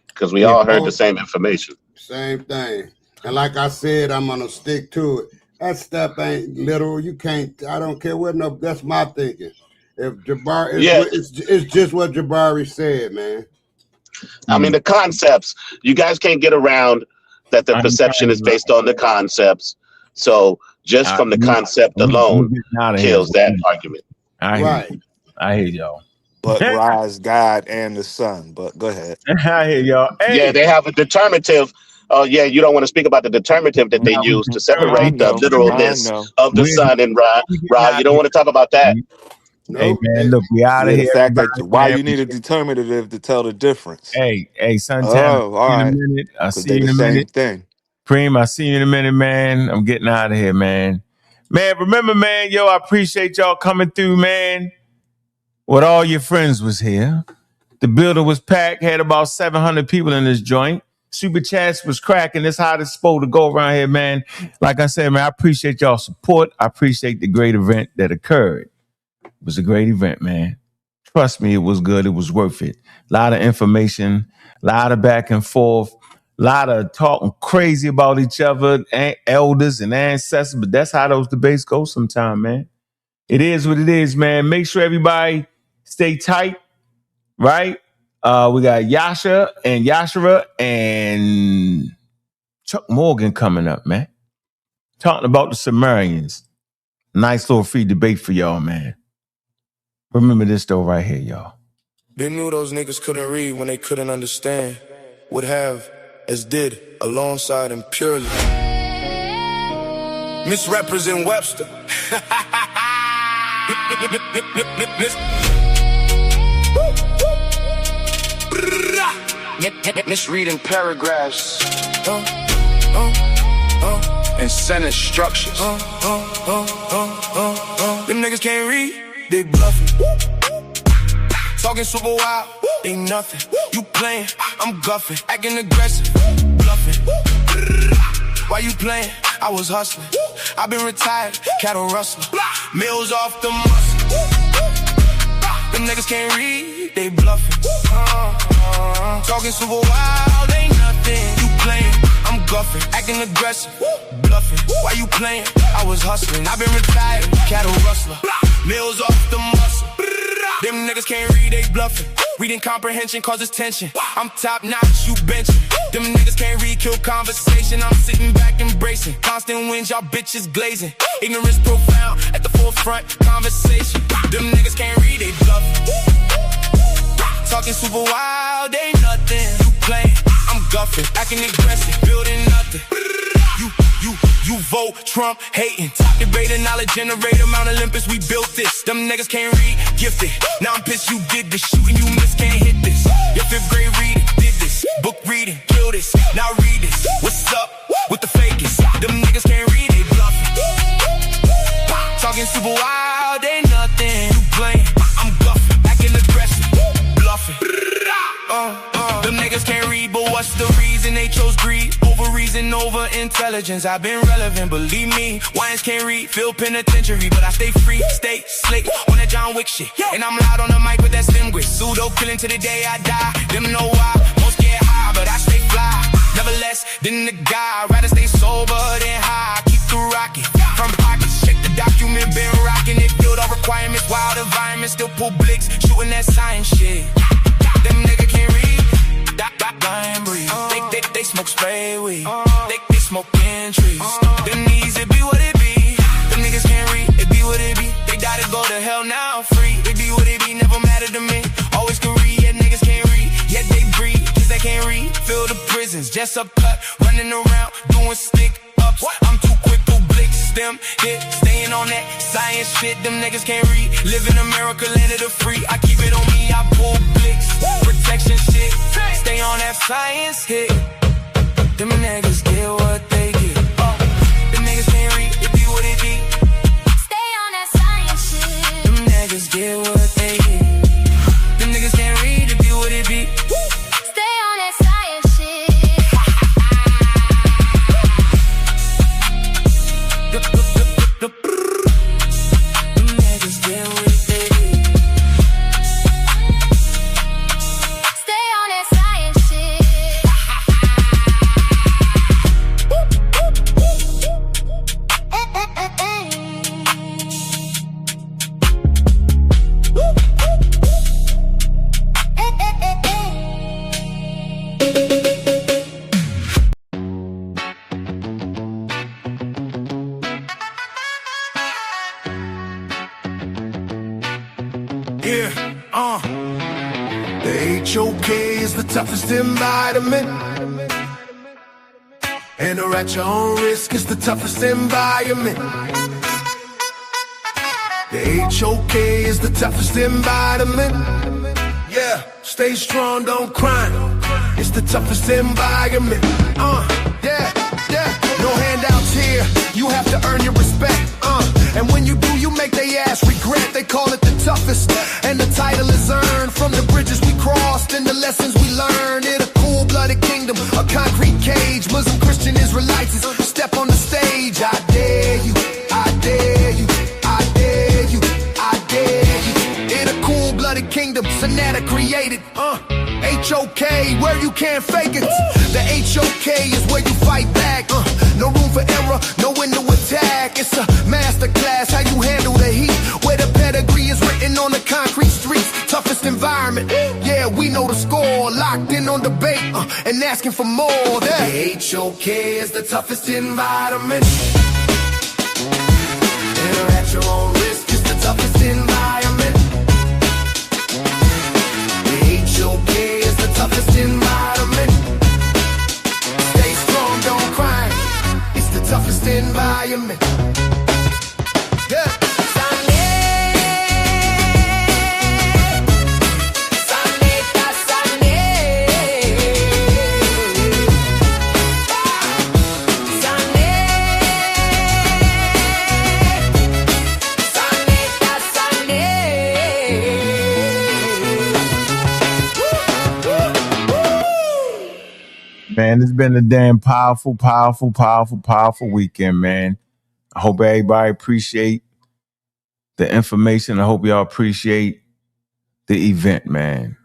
Because we all heard the same information. Same thing. And like I said, I'm gonna stick to it. That stuff ain't literal. You can't, I don't care what that's my thinking. If Jabari, it's just what Jabari said, man. I mean, the concepts, you guys can't get around that the perception is based on the concepts. So just from the concept alone kills that argument. I hear y'all. But rise God and the Son. But go ahead. I hear y'all. Hey. Yeah, they have a determinative. Oh, yeah, you don't want to speak about the determinative that they use to separate the literalness of the Son and Ra. You don't want to talk about that. Hey man, look, we out of here. The fact that why you need a determinative to tell the difference. Hey, Santana. Oh, all right. I'll see you in a minute. Preem, I'll see you in a minute, man. I'm getting out of here, man. Man, remember, man, yo, I appreciate y'all coming through, man. With all your friends was here. The building was packed, had about 700 people in this joint. Super chats was cracking. That's how it's supposed to go around here, man. Like I said, man, I appreciate y'all support. I appreciate the great event that occurred. It was a great event, man. Trust me, it was good. It was worth it. A lot of information, a lot of back and forth, a lot of talking crazy about each other, elders and ancestors. But that's how those debates go sometimes, man. It is what it is, man. Make sure everybody stay tight, right? We got Yashara and Chuck Morgan coming up, man. Talking about the Sumerians. Nice little free debate for y'all, man. Remember this though right here, y'all. They knew those niggas couldn't read when they couldn't understand. Would have, as did, alongside and purely. Misrepresent Webster. Misreading paragraphs and sentence structures. Them niggas can't read, they bluffing. Talking super wild, they nothing. You playing, I'm guffing. Acting aggressive, bluffing. Why you playing? I was hustling. I've been retired, cattle rustler. Mills off the muscle. Them niggas can't read, they bluffing. Talking super wild, ain't nothing. You playing, I'm guffing. Acting aggressive, bluffing. Why you playing? I was hustling. I've been retired, cattle rustler. Mills off the muscle. Them niggas can't read, they bluffing. Reading comprehension causes tension. I'm top notch, you benching. Them niggas can't read, kill conversation. I'm sitting back embracing. Constant wins, y'all bitches glazing. Ignorance profound, at the forefront, conversation. Them niggas can't read, they bluffing. Talking super wild, ain't nothing. You playing, I'm guffing. Acting aggressive, building nothing. You vote Trump hating. Top debater, knowledge generator, Mount Olympus, we built this. Them niggas can't read, gifted. Now I'm pissed you did this. Shooting you miss, can't hit this. Your 5th grade reading, did this. Book reading, kill this. Now read this. What's up with the fakest? Them niggas can't read, they bluffing. Talking super wild, ain't nothing. You playing, I'm guffing. Acting aggressive, bluffing. Them niggas can't read, but what's the reason they chose greed? Over reason, over intelligence. I've been relevant, believe me. Wines can't read, feel penitentiary, but I stay free, stay slick on that John Wick shit. And I'm loud on the mic with that stem grit. Pseudo killing to the day I die. Them know why, most get high, but I stay fly. Never less than the guy, rather stay sober than high. Keep the rocket from pockets, check the document, been rocking it. Filled all requirements, wild environment, still pull blicks, shooting that science shit. Them niggas can't read. Blind breeze. They smoke spray weed. They smoke trees. Them needs it be what it be. Them niggas can't read. that's up cut, running around, doing stick ups. I'm too quick to blitz them, hit, staying on that science shit. Them niggas can't read, live in America, land of the free. I keep it on me, I pull blicks, protection shit, stay on that science hit. Them niggas get what they get. Them niggas can't read, it be what it be. Stay on that science shit. Them niggas get what they get. Them niggas can't read, it be what it be. Stay on that science shit. Them niggas get what they get. Stay on that science shit. Yeah, the HOK is the toughest environment. And or at your own risk is the toughest environment. The HOK is the toughest environment. Yeah, stay strong, don't cry. It's the toughest environment. Yeah, no handouts here. You have to earn your respect. And when you do, you make they ass regret. They call it the toughest, and the title is earned from the bridges we crossed and the lessons we learned. In a cool-blooded kingdom, a concrete cage. Muslim, Christian, Israelites step on the stage. I dare you, I dare you, I dare you, I dare you. In a cool-blooded kingdom, sa.neter created. HOK, where you can't fake it. The HOK is where you fight back. No room for error, no window attack. It's a masterclass, how you handle the heat. Where the pedigree is written on the concrete streets. Toughest environment, yeah, we know the score. Locked in on debate and asking for more. The HOK is the toughest environment. Enter at your own risk, it's the toughest environment. The HOK is the toughest environment. Stay strong, don't cry. It's the toughest environment. Yeah. Man, it's been a damn powerful weekend, man. I hope everybody appreciate the information. I hope y'all appreciate the event, man.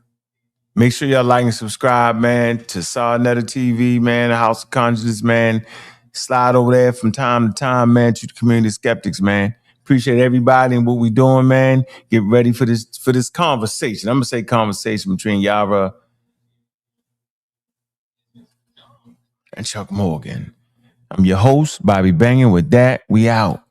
Make sure y'all like and subscribe, man, to sa.neter TV, man, the House of Consciousness, man. Slide over there from time to time, man, to the community skeptics, man. Appreciate everybody and what we doing, man. Get ready for this conversation. I'm gonna say conversation between Yara and Chuck Morgan. I'm your host, Bobby Bangin. With that, we out.